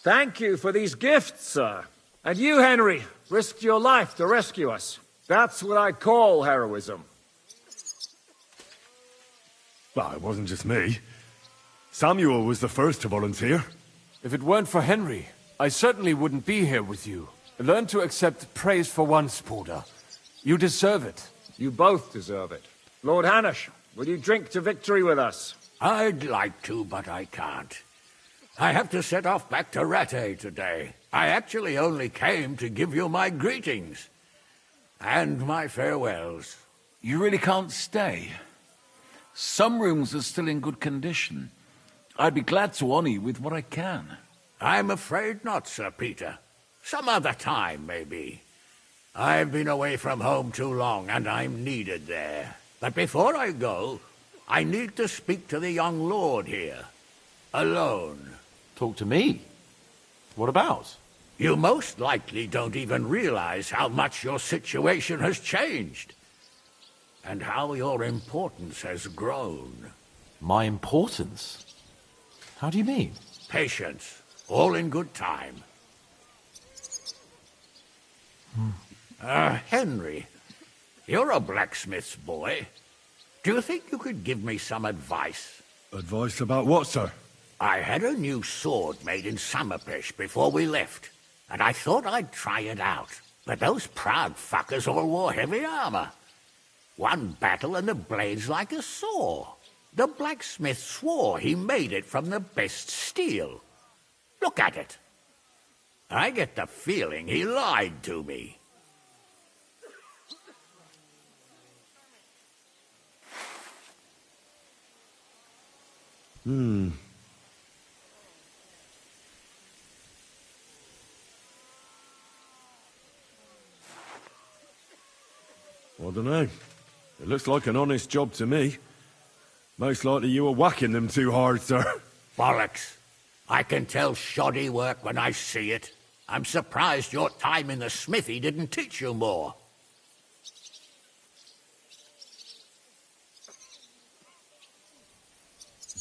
S8: Thank you for these gifts, sir. And you, Henry, risked your life to rescue us. That's what I call heroism.
S3: Well, it wasn't just me. Samuel was the first to volunteer.
S11: If it weren't for Henry, I certainly wouldn't be here with you. Learn to accept praise for once, Porter. You deserve it.
S8: You both deserve it. Lord Hanush, will you drink to victory with us?
S23: I'd like to, but I can't. I have to set off back to Rattay today. I actually only came to give you my greetings. And my farewells.
S18: You really can't stay? Some rooms are still in good condition. I'd be glad to honor you with what I can.
S23: I'm afraid not, Sir Peter. Some other time, maybe. I've been away from home too long, and I'm needed there. But before I go, I need to speak to the young lord here. Alone.
S5: Talk to me? What about?
S23: You most likely don't even realize how much your situation has changed. And how your importance has grown.
S5: My importance? How do you mean?
S23: Patience. All in good time. Henry, you're a blacksmith's boy. Do you think you could give me some advice?
S3: Advice about what, sir?
S23: I had a new sword made in Summerpish before we left, and I thought I'd try it out. But those Prague fuckers all wore heavy armor. One battle and the blade's like a saw. The blacksmith swore he made it from the best steel. Look at it. I get the feeling he lied to me.
S3: I don't know. It looks like an honest job to me. Most likely you were whacking them too hard, sir.
S23: Bollocks. I can tell shoddy work when I see it. I'm surprised your time in the smithy didn't teach you more.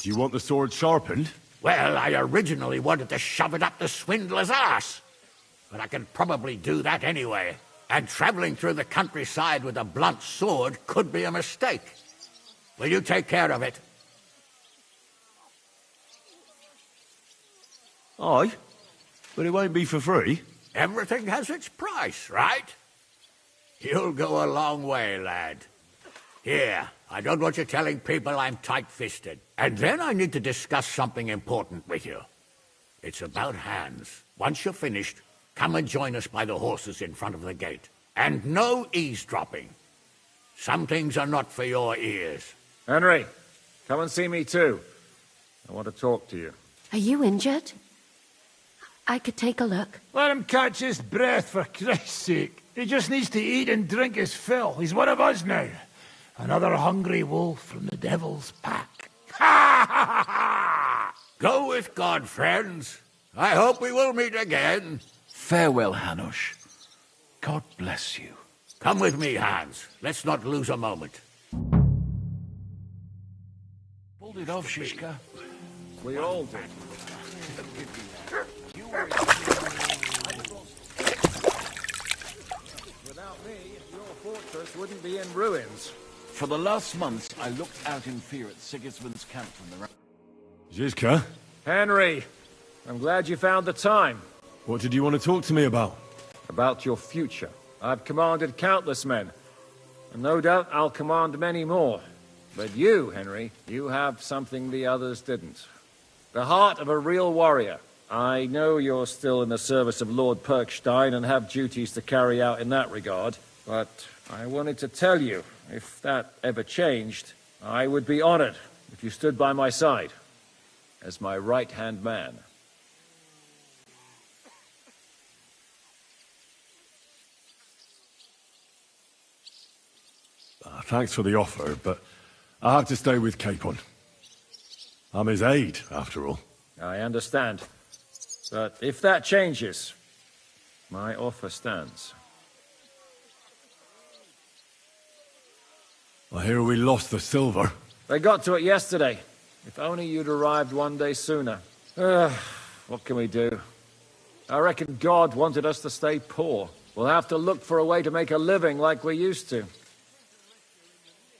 S3: Do you want the sword sharpened?
S23: Well, I originally wanted to shove it up the swindler's arse. But I can probably do that anyway. And traveling through the countryside with a blunt sword could be a mistake. Will you take care of it?
S3: Aye, but it won't be for free.
S23: Everything has its price, right? You'll go a long way, lad. Here, I don't want you telling people I'm tight-fisted. And then I need to discuss something important with you. It's about Hans. Once you're finished, come and join us by the horses in front of the gate. And no eavesdropping. Some things are not for your ears.
S8: Henry, come and see me too. I want to talk to you.
S15: Are you injured? I could take a look.
S20: Let him catch his breath, for Christ's sake. He just needs to eat and drink his fill. He's one of us now. Another hungry wolf from the devil's pack.
S23: Go with God, friends. I hope we will meet again.
S18: Farewell, Hanush. God bless you.
S23: Come with me, Hans. Let's not lose a moment.
S18: Hold it off, Shishka.
S8: We all did. Without me, your fortress wouldn't be in ruins.
S18: For the last months, I looked out in fear at Sigismund's camp from the...
S3: Zizka?
S8: Henry, I'm glad you found the time.
S3: What did you want to talk to me about?
S8: About your future. I've commanded countless men, and no doubt I'll command many more. But you, Henry, you have something the others didn't. The heart of a real warrior. I know you're still in the service of Lord Perkstein and have duties to carry out in that regard, but I wanted to tell you, if that ever changed, I would be honored if you stood by my side as my right-hand man.
S3: Thanks for the offer, but I have to stay with Capon. I'm his aide, after all.
S8: I understand. But if that changes, my offer stands.
S3: I hear we lost the silver.
S8: They got to it yesterday. If only you'd arrived one day sooner. What can we do? I reckon God wanted us to stay poor. We'll have to look for a way to make a living like we used to.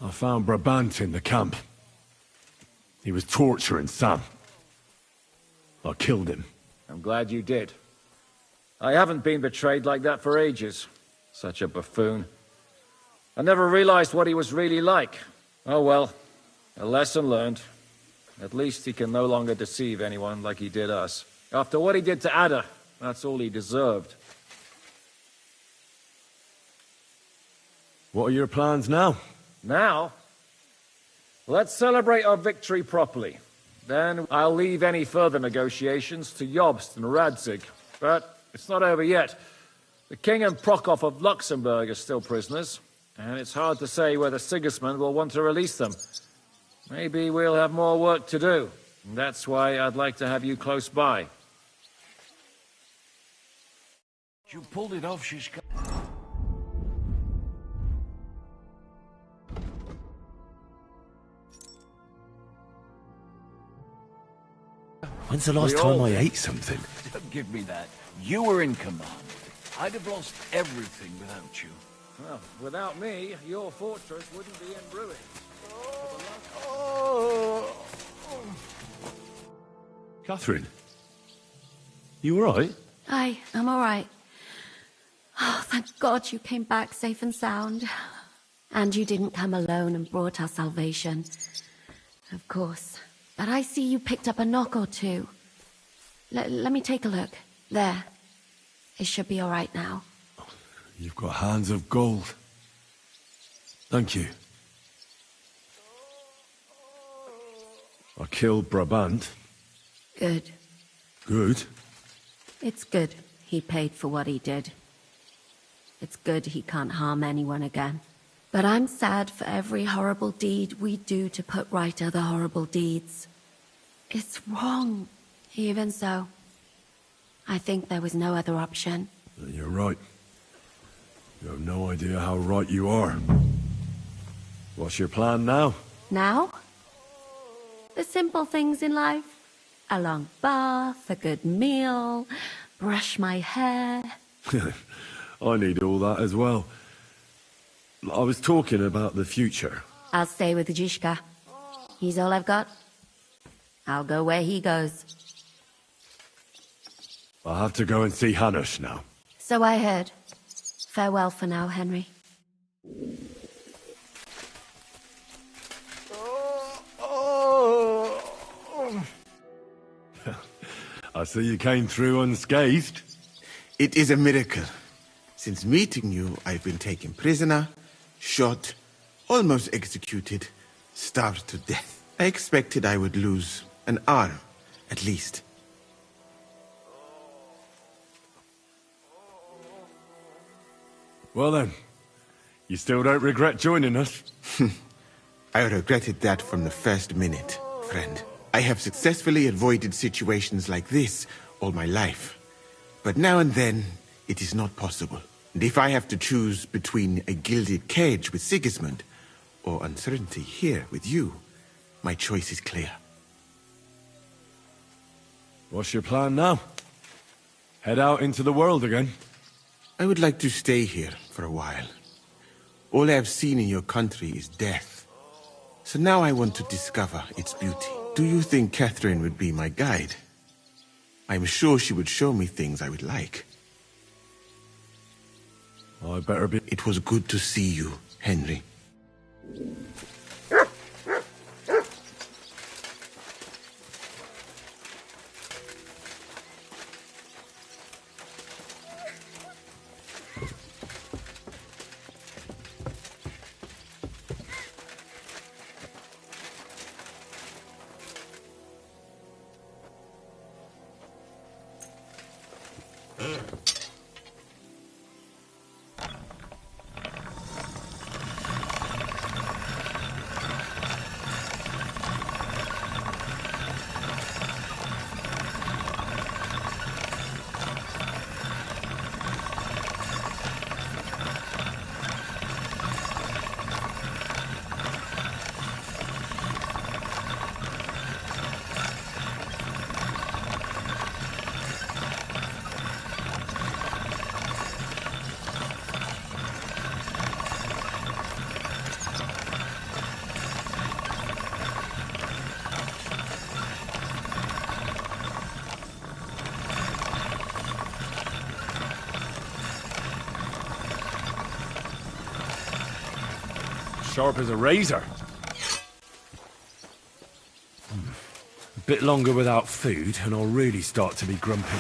S3: I found Brabant in the camp. He was torturing Sam. I killed him.
S8: I'm glad you did. I haven't been betrayed like that for ages. Such a buffoon. I never realized what he was really like. Oh well, a lesson learned. At least he can no longer deceive anyone like he did us. After what he did to Ada, that's all he deserved.
S3: What are your plans now?
S8: Now? Let's celebrate our victory properly. Then I'll leave any further negotiations to Jobst and Radzig. But it's not over yet. The King and Prokop of Luxembourg are still prisoners, and it's hard to say whether Sigismund will want to release them. Maybe we'll have more work to do. And that's why I'd like to have you close by.
S18: You pulled it off, Shishka.
S1: When's the last time I ate something?
S18: Don't give me that. You were in command. I'd have lost everything without you.
S8: Well, without me, your fortress wouldn't be in ruins.
S3: Catherine? You alright?
S15: I'm all right. Oh, thank God you came back safe and sound. And you didn't come alone and brought us salvation. Of course. But I see you picked up a knock or two. Let me take a look. There. It should be all right now.
S3: You've got hands of gold. Thank you. I killed Brabant.
S15: Good.
S3: Good?
S15: It's good he paid for what he did. It's good he can't harm anyone again. But I'm sad for every horrible deed we do to put right other horrible deeds. It's wrong. Even so, I think there was no other option.
S3: You're right. You have no idea how right you are. What's your plan now?
S15: Now? The simple things in life. A long bath, a good meal, brush my hair.
S3: I need all that as well. I was talking about the future.
S15: I'll stay with Zizka. He's all I've got. I'll go where he goes.
S3: I'll have to go and see Hanush now.
S15: So I heard. Farewell for now, Henry.
S3: I see you came through unscathed.
S10: It is a miracle. Since meeting you, I've been taken prisoner, shot, almost executed, starved to death. I expected I would lose an arm, at least.
S3: Well then, you still don't regret joining us?
S10: I regretted that from the first minute, friend. I have successfully avoided situations like this all my life. But now and then, it is not possible. And if I have to choose between a gilded cage with Sigismund or uncertainty here with you, My choice is clear.
S3: What's your plan now? Head out into the world again?
S10: I would like to stay here for a while. All I have seen in your country is death. So now I want to discover its beauty. Do you think Catherine would be my guide? I'm sure she would show me things I would like.
S3: I better be...
S10: It was good to see you, Henry.
S3: Sharp as a razor. A bit longer without food, and I'll really start to be grumpy.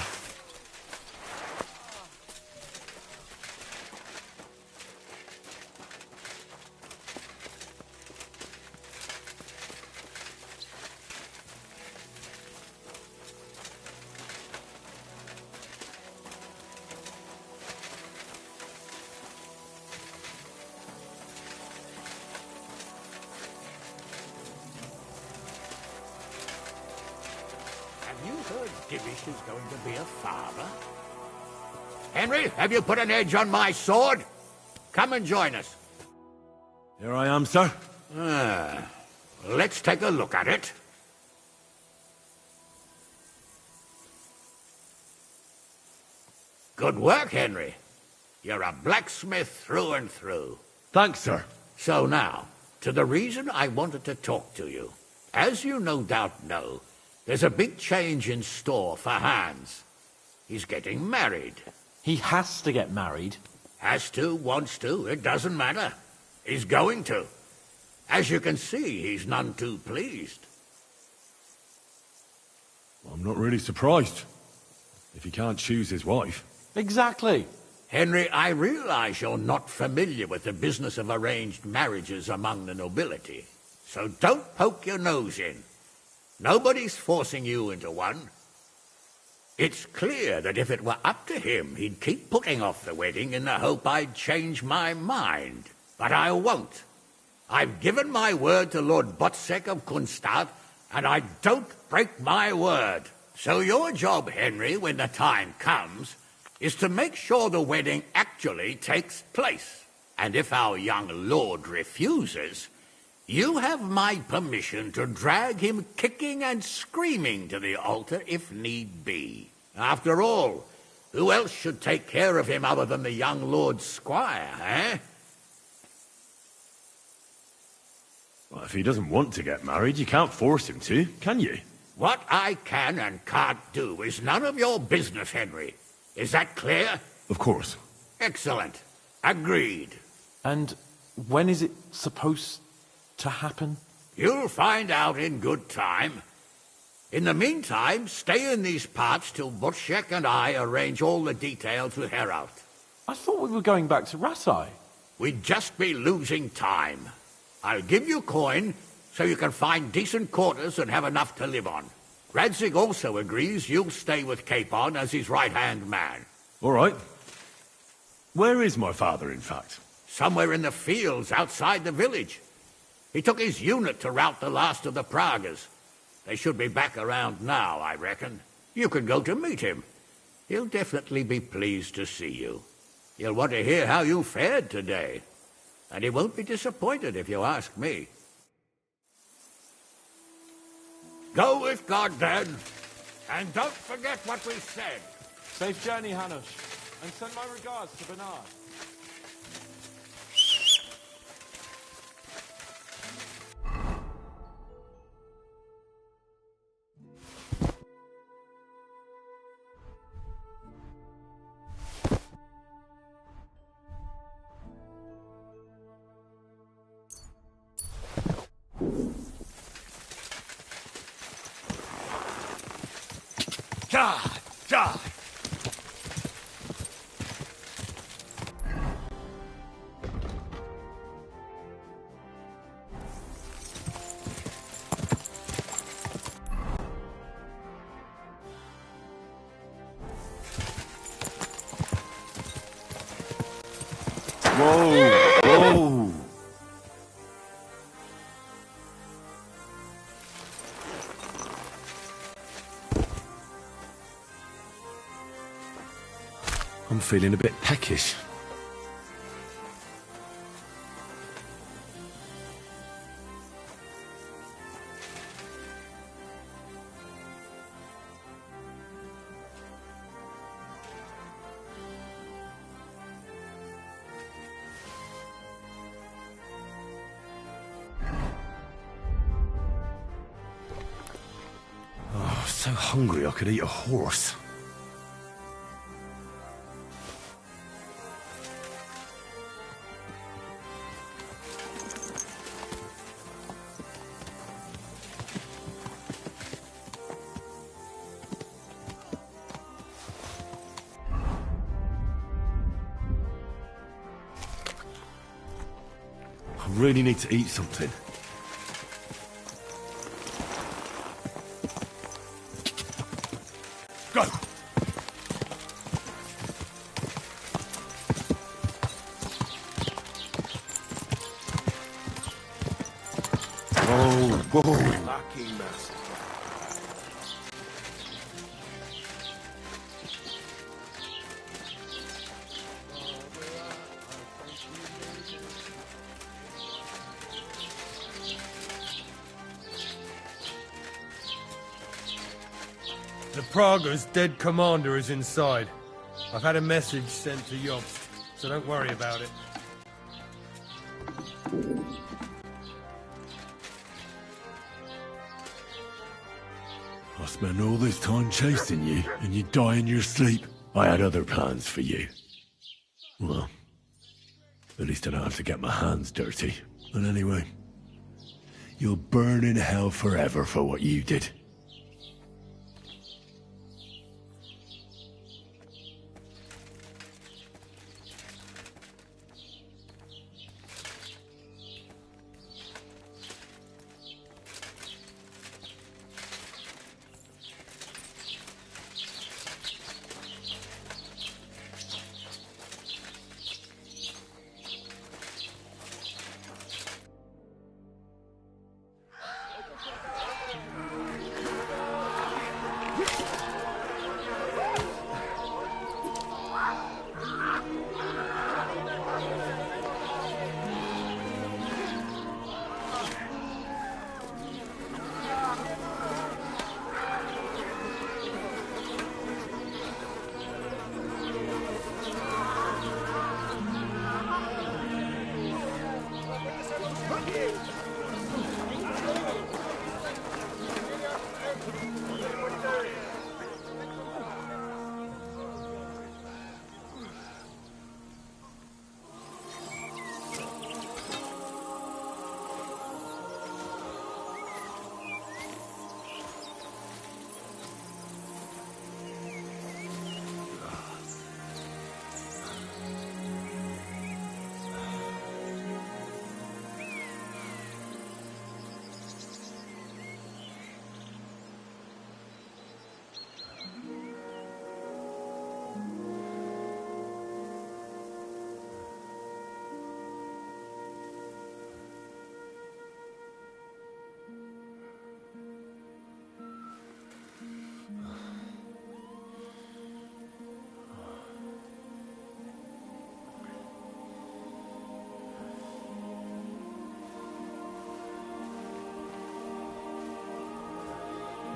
S23: Divish is going to be a father. Henry, have you put an edge on my sword? Come and join us.
S3: Here I am, sir.
S23: Let's take a look at it. Good work, Henry. You're a blacksmith through and through.
S3: Thanks, sir.
S23: So now, to the reason I wanted to talk to you. As you no doubt know, there's a big change in store for Hans. He's getting married.
S5: He has to get married.
S23: Has to, wants to, it doesn't matter. He's going to. As you can see, he's none too pleased.
S3: I'm not really surprised. If he can't choose his wife.
S5: Exactly.
S23: Henry, I realize you're not familiar with the business of arranged marriages among the nobility. So don't poke your nose in. Nobody's forcing you into one. It's clear that if it were up to him, he'd keep putting off the wedding in the hope I'd change my mind. But I won't. I've given my word to Lord Botzek of Kunstadt, and I don't break my word. So your job, Henry, when the time comes, is to make sure the wedding actually takes place. And if our young lord refuses, you have my permission to drag him kicking and screaming to the altar if need be. After all, who else should take care of him other than the young lord's squire, eh?
S3: Well, if he doesn't want to get married, you can't force him to, can you?
S23: What I can and can't do is none of your business, Henry. Is that clear?
S3: Of course.
S23: Excellent. Agreed.
S5: And when is it supposed to happen?
S23: You'll find out in good time. In the meantime, stay in these parts till Butchek and I arrange all the details with Heraut.
S5: I thought we were going back to Rattay.
S23: We'd just be losing time. I'll give you coin so you can find decent quarters and have enough to live on. Radzig also agrees you'll stay with Capon as his right-hand man.
S3: All right. Where is my father, in fact?
S23: Somewhere in the fields outside the village. He took his unit to rout the last of the Pragas. They should be back around now, I reckon. You can go to meet him. He'll definitely be pleased to see you. He'll want to hear how you fared today. And he won't be disappointed if you ask me. Go with God, then. And don't forget what we said.
S11: Safe journey, Hanush. And send my regards to Bernard.
S9: God! God!
S3: Whoa! Whoa!
S1: I'm feeling a bit peckish. Oh, so hungry I could eat a horse. I really need to eat something.
S3: Go!
S1: Whoa, whoa.
S9: Lucky master.
S21: The Prague's dead commander is inside. I've had a message sent to Jobst, so don't worry about it.
S3: I spent all this time chasing you, and you die in your sleep. I had other plans for you. Well, at least I don't have to get my hands dirty. And anyway, you'll burn in hell forever for what you did.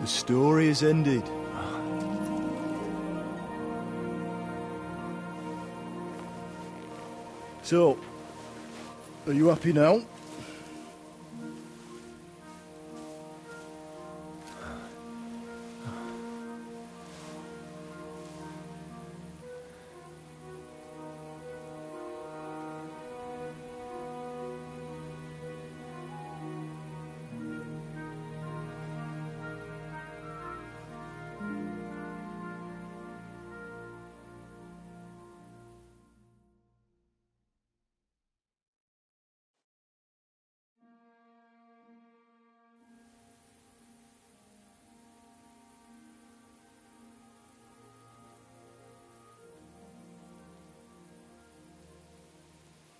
S13: The story is ended. So, are you happy now?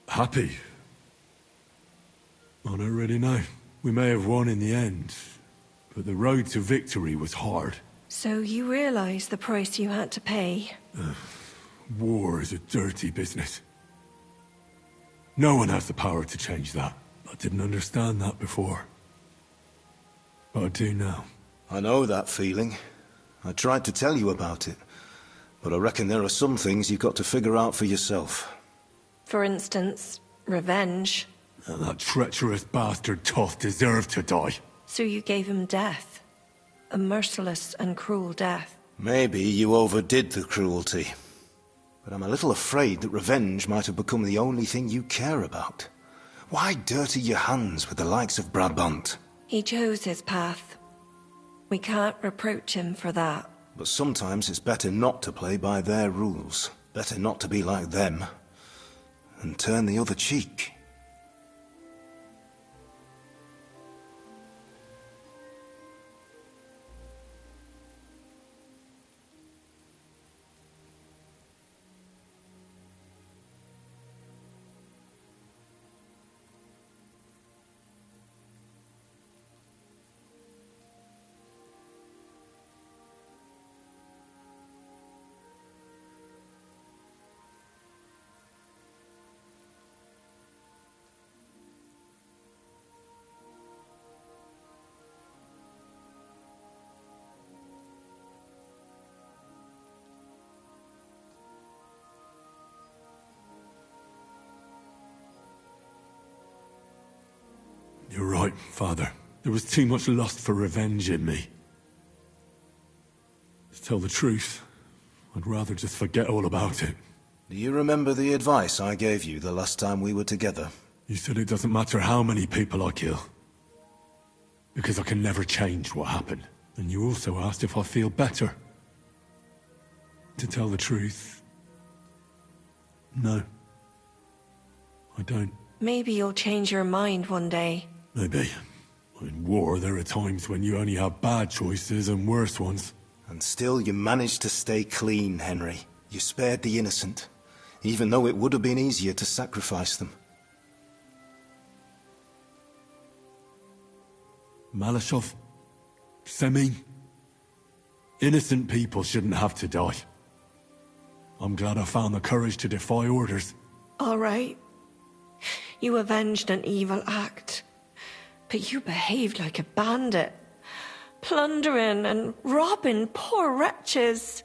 S3: Happy? I don't really know. We may have won in the end, but the road to victory was hard.
S17: So you realize the price you had to pay?
S3: War is a dirty business. No one has the power to change that. I didn't understand that before. But I do now.
S1: I know that feeling. I tried to tell you about it, but I reckon there are some things you've got to figure out for yourself.
S17: For instance, revenge.
S3: That treacherous bastard Toth deserved to die.
S17: So you gave him death. A merciless and cruel death.
S1: Maybe you overdid the cruelty. But I'm a little afraid that revenge might have become the only thing you care about. Why dirty your hands with the likes of Brabant?
S17: He chose his path. We can't reproach him for that.
S1: But sometimes it's better not to play by their rules. Better not to be like them. And turn the other cheek.
S3: You're right, Father. There was too much lust for revenge in me. To tell the truth, I'd rather just forget all about it.
S1: Do you remember the advice I gave you the last time we were together?
S3: You said it doesn't matter how many people I kill. Because I can never change what happened. And you also asked if I feel better. To tell the truth, no. I don't.
S17: Maybe you'll change your mind one day.
S3: Maybe. In war, there are times when you only have bad choices and worse ones.
S1: And still you managed to stay clean, Henry. You spared the innocent, even though it would have been easier to sacrifice them.
S3: Malashov? Semyon? Innocent people shouldn't have to die. I'm glad I found the courage to defy orders.
S17: All right. You avenged an evil act. But you behaved like a bandit. Plundering and robbing poor wretches.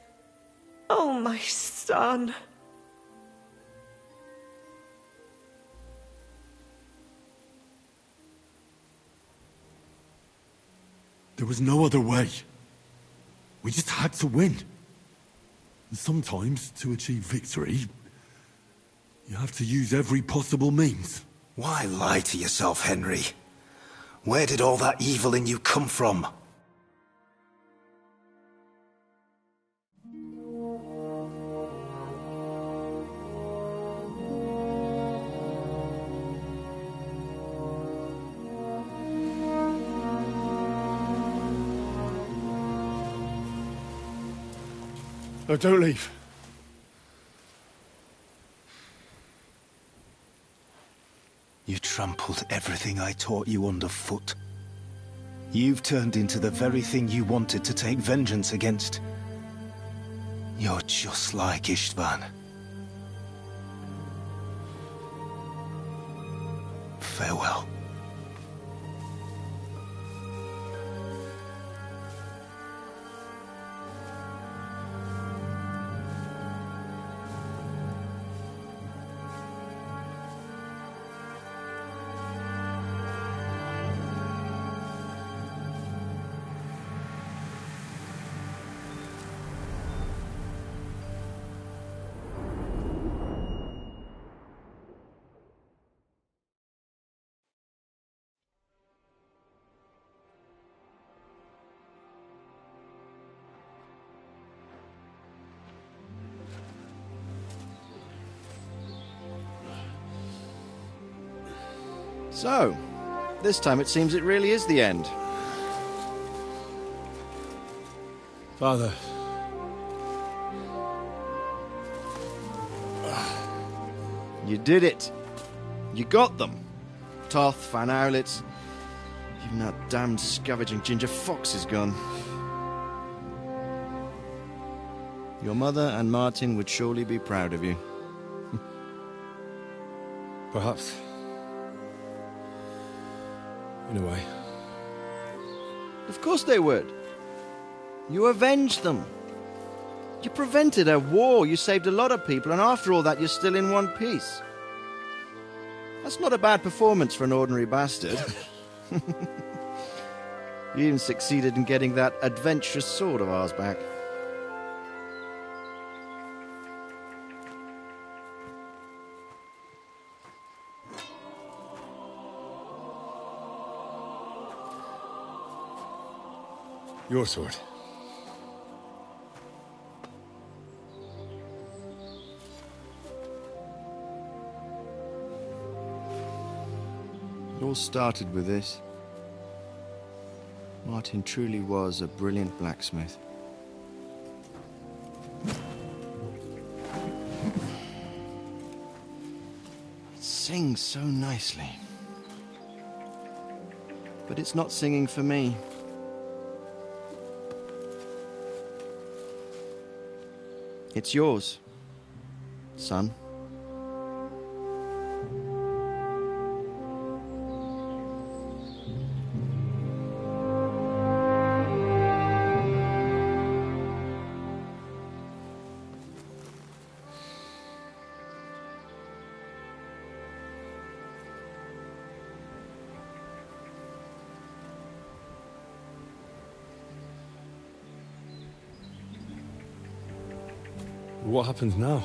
S17: Oh, my son.
S3: There was no other way. We just had to win. And sometimes, to achieve victory, you have to use every possible means.
S1: Why lie to yourself, Henry? Where did all that evil in you come from?
S3: No, don't leave.
S1: You trampled everything I taught you underfoot. You've turned into the very thing you wanted to take vengeance against. You're just like Istvan. Farewell.
S2: So, this time it seems it really is the end.
S13: Father.
S2: You did it. You got them. Toth, Van Owlitz. Even that damned scavenging ginger fox is gone. Your mother and Martin would surely be proud of you.
S13: Perhaps. In a way.
S2: Of course they would. You avenged them. You prevented a war, you saved a lot of people, and after all that you're still in one piece. That's not a bad performance for an ordinary bastard. You even succeeded in getting that adventurous sword of ours back.
S13: Your sword.
S2: It all started with this. Martin truly was a brilliant blacksmith. It sings so nicely. But it's not singing for me. It's yours, son.
S13: What happens now?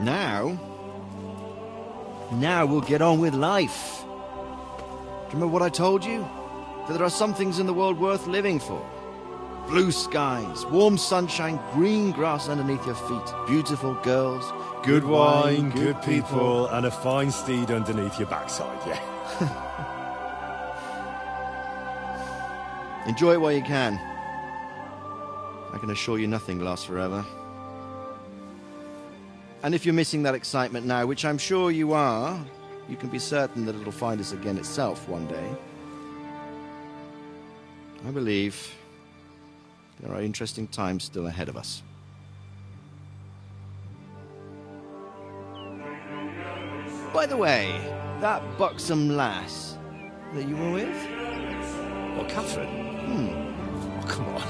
S2: Now? Now we'll get on with life. Do you remember what I told you? That there are some things in the world worth living for. Blue skies, warm sunshine, green grass underneath your feet, beautiful girls,
S13: Good wine, good people, and a fine steed underneath your backside, yeah.
S2: Enjoy it while you can. I can assure you nothing lasts forever. And if you're missing that excitement now, which I'm sure you are, you can be certain that it'll find us again itself one day. I believe there are interesting times still ahead of us. By the way, that buxom lass that you were with?
S13: What, Catherine? Oh, come on.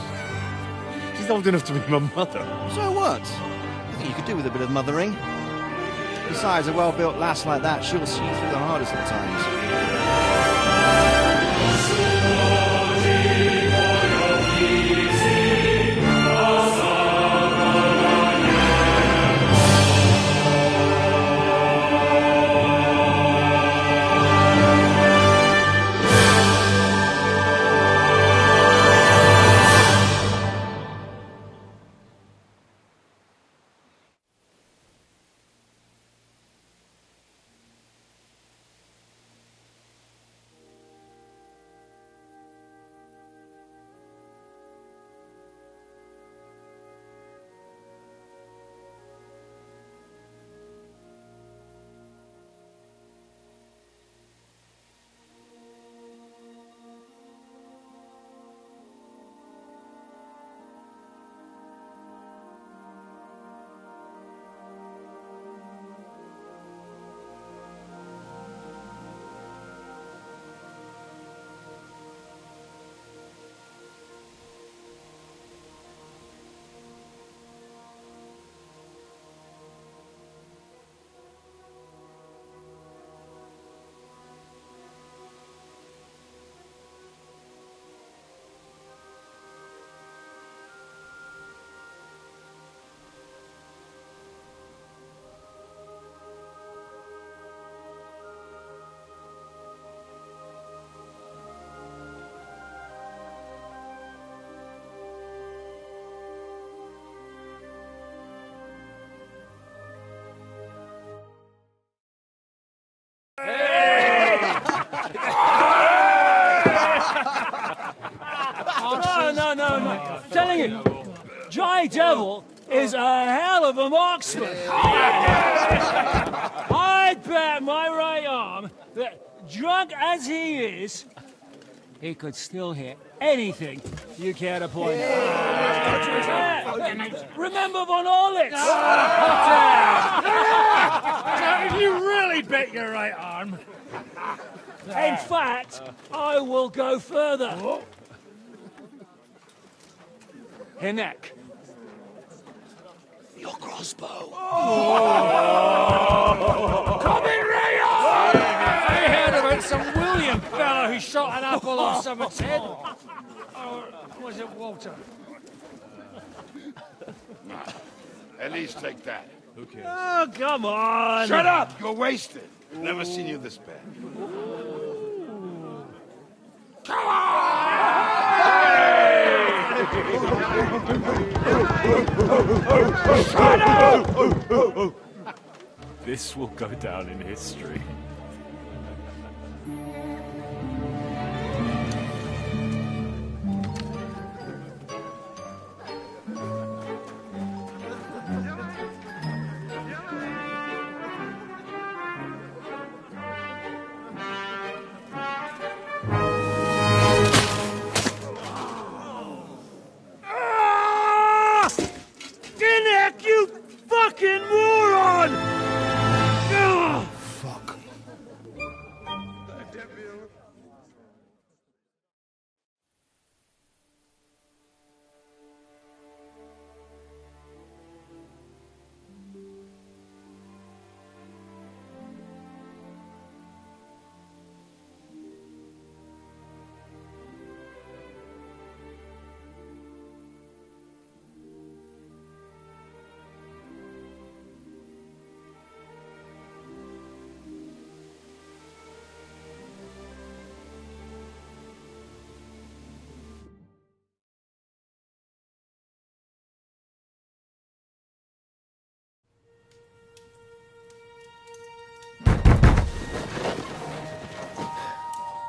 S13: She's old enough to be my mother.
S2: So what? I think you could do with a bit of mothering. Besides, a well-built lass like that, she'll see you through the hardest of times.
S12: telling you, Jai Devil is a hell of a marksman. I'd bet my right arm that, drunk as he is, he could still hit anything you care to point out. Remember Von Orlitz?
S20: You really bet your right arm.
S12: In fact, I will go further. Hinek.
S16: Your crossbow.
S12: Come in, Rayo! I heard about some William fella who shot an apple off someone's head. Or was it Walter?
S9: At least take that. Who cares?
S12: Oh, come on!
S9: Shut up! You're wasted. Never seen you this bad.
S12: Come on!
S11: Shut up! This will go down in history.
S12: Hinek, you fucking moron!
S1: Fuck.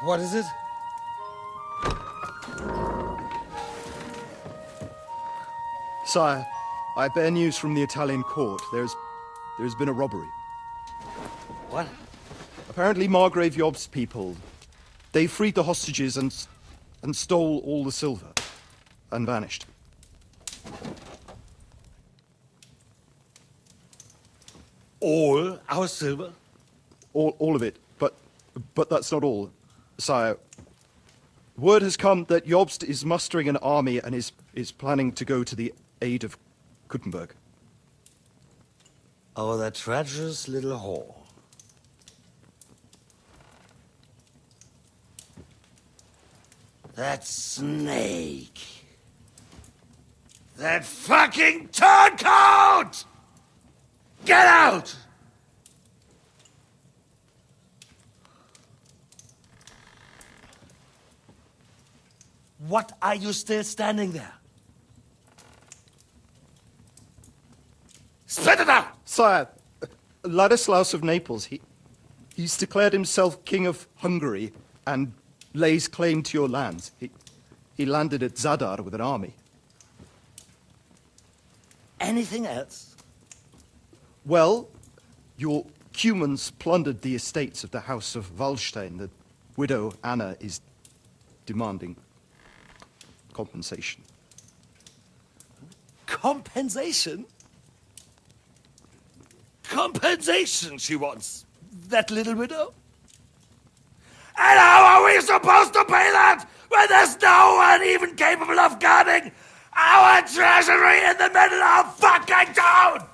S16: What is it?
S1: Sire, I bear news from the Italian court. There's been a robbery.
S16: What?
S1: Apparently Margrave Yob's people, they freed the hostages and stole all the silver and vanished.
S16: All our silver?
S1: All of it, but that's not all, sire. Word has come that Jobst is mustering an army and is planning to go to the aid of Kuttenberg.
S16: Oh, that treacherous little whore. That snake. That fucking turncoat! Get out! What are you still standing there? Spit it out!
S1: Sire, Ladislaus of Naples, he's declared himself King of Hungary and lays claim to your lands. He landed at Zadar with an army.
S16: Anything else?
S1: Well, your Cumans plundered the estates of the House of Wallstein. The widow Anna is demanding compensation.
S16: Compensation? Compensation she wants, that little widow? And how are we supposed to pay that when there's no one even capable of guarding our treasury in the middle of fucking town?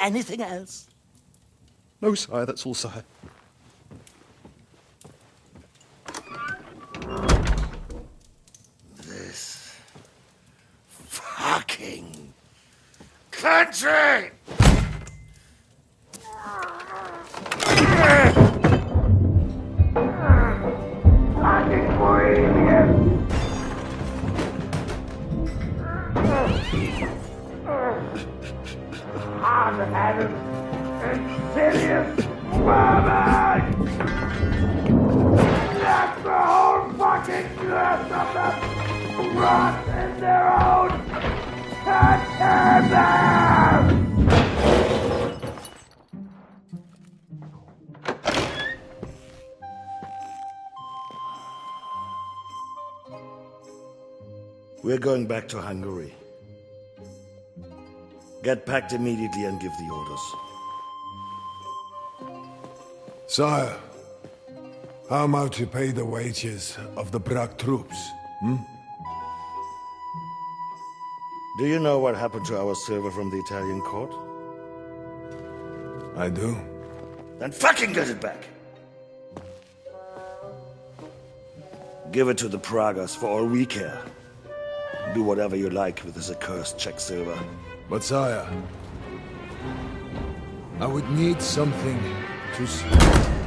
S16: Anything else?
S1: No, sire, that's all, sire.
S16: This fucking country! Fucking Bohemian! Hard-headed, insidious woman! Let the whole fucking earth of them rot in their own them! We're going back to Hungary. Get packed immediately and give the orders.
S7: Sire, how am I to pay the wages of the Prague troops?
S16: Do you know what happened to our silver from the Italian court?
S7: I do.
S16: Then fucking get it back! Give it to the Pragas for all we care. Do whatever you like with this accursed Czech silver.
S7: But sire, I would need something to see.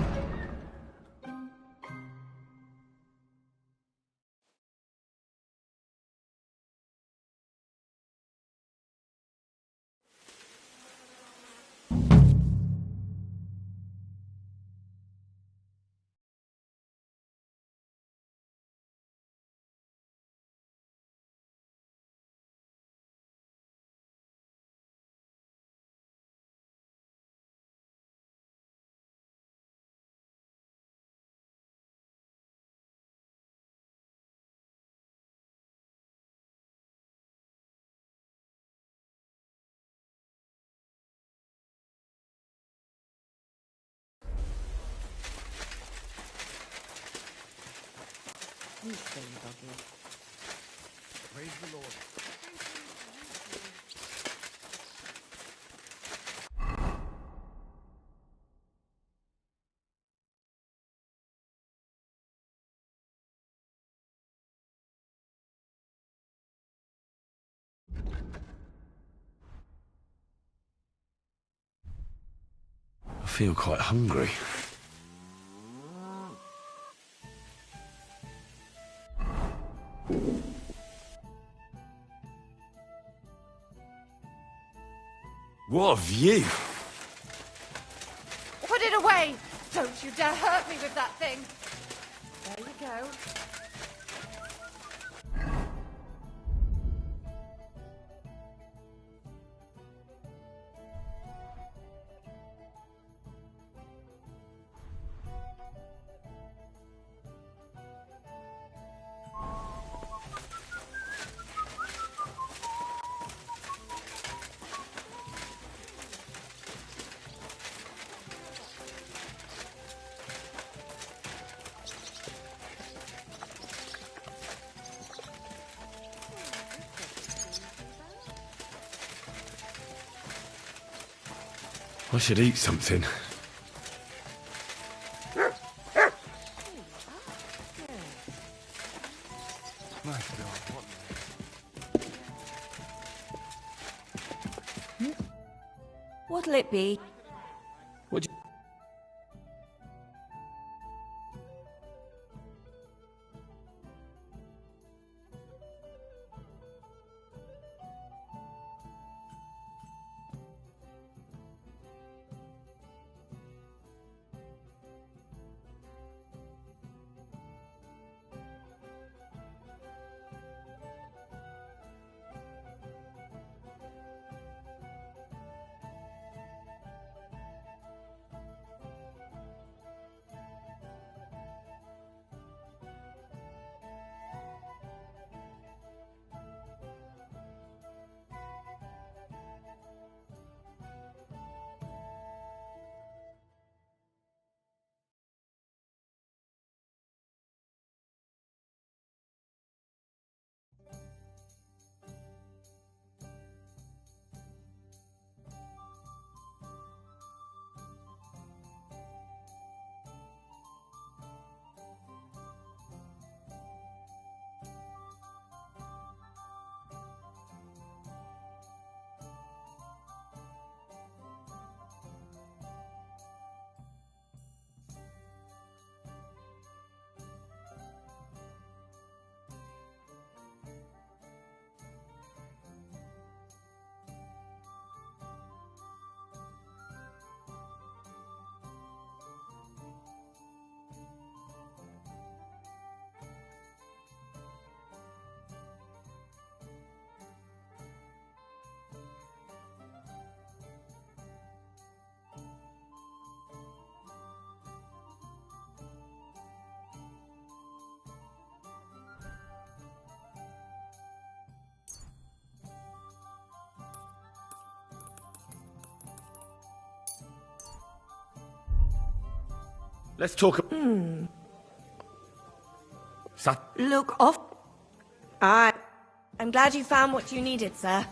S16: Praise the Lord.
S3: I feel quite hungry. What a view!
S19: Put it away! Don't you dare hurt me with that thing! There you go.
S3: I should eat something.
S17: What'll it be?
S3: What? Let's talk.
S17: Look off. I'm glad you found what you needed, sir.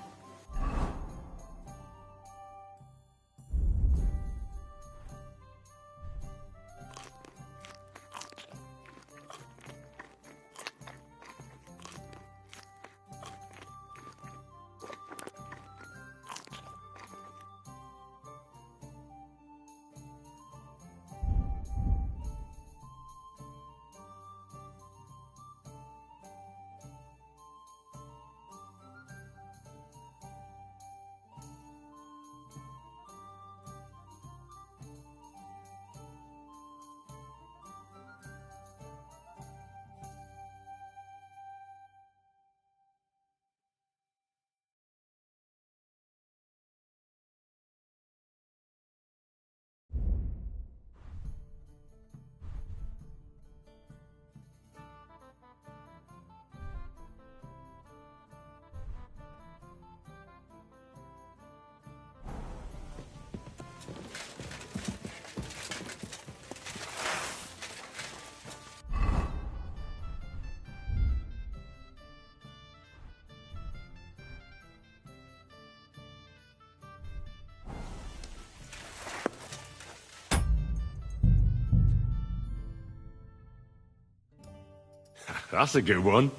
S3: That's a good one.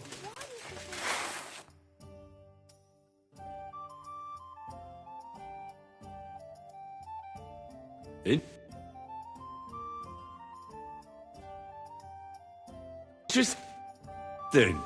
S3: Interesting.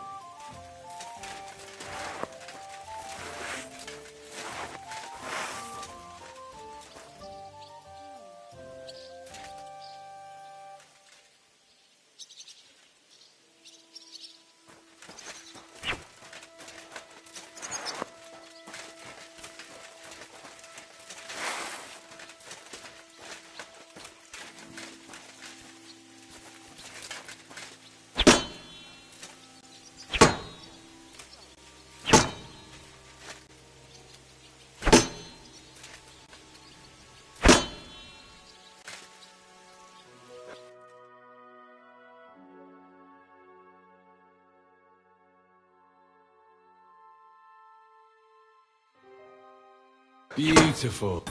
S3: Beautiful.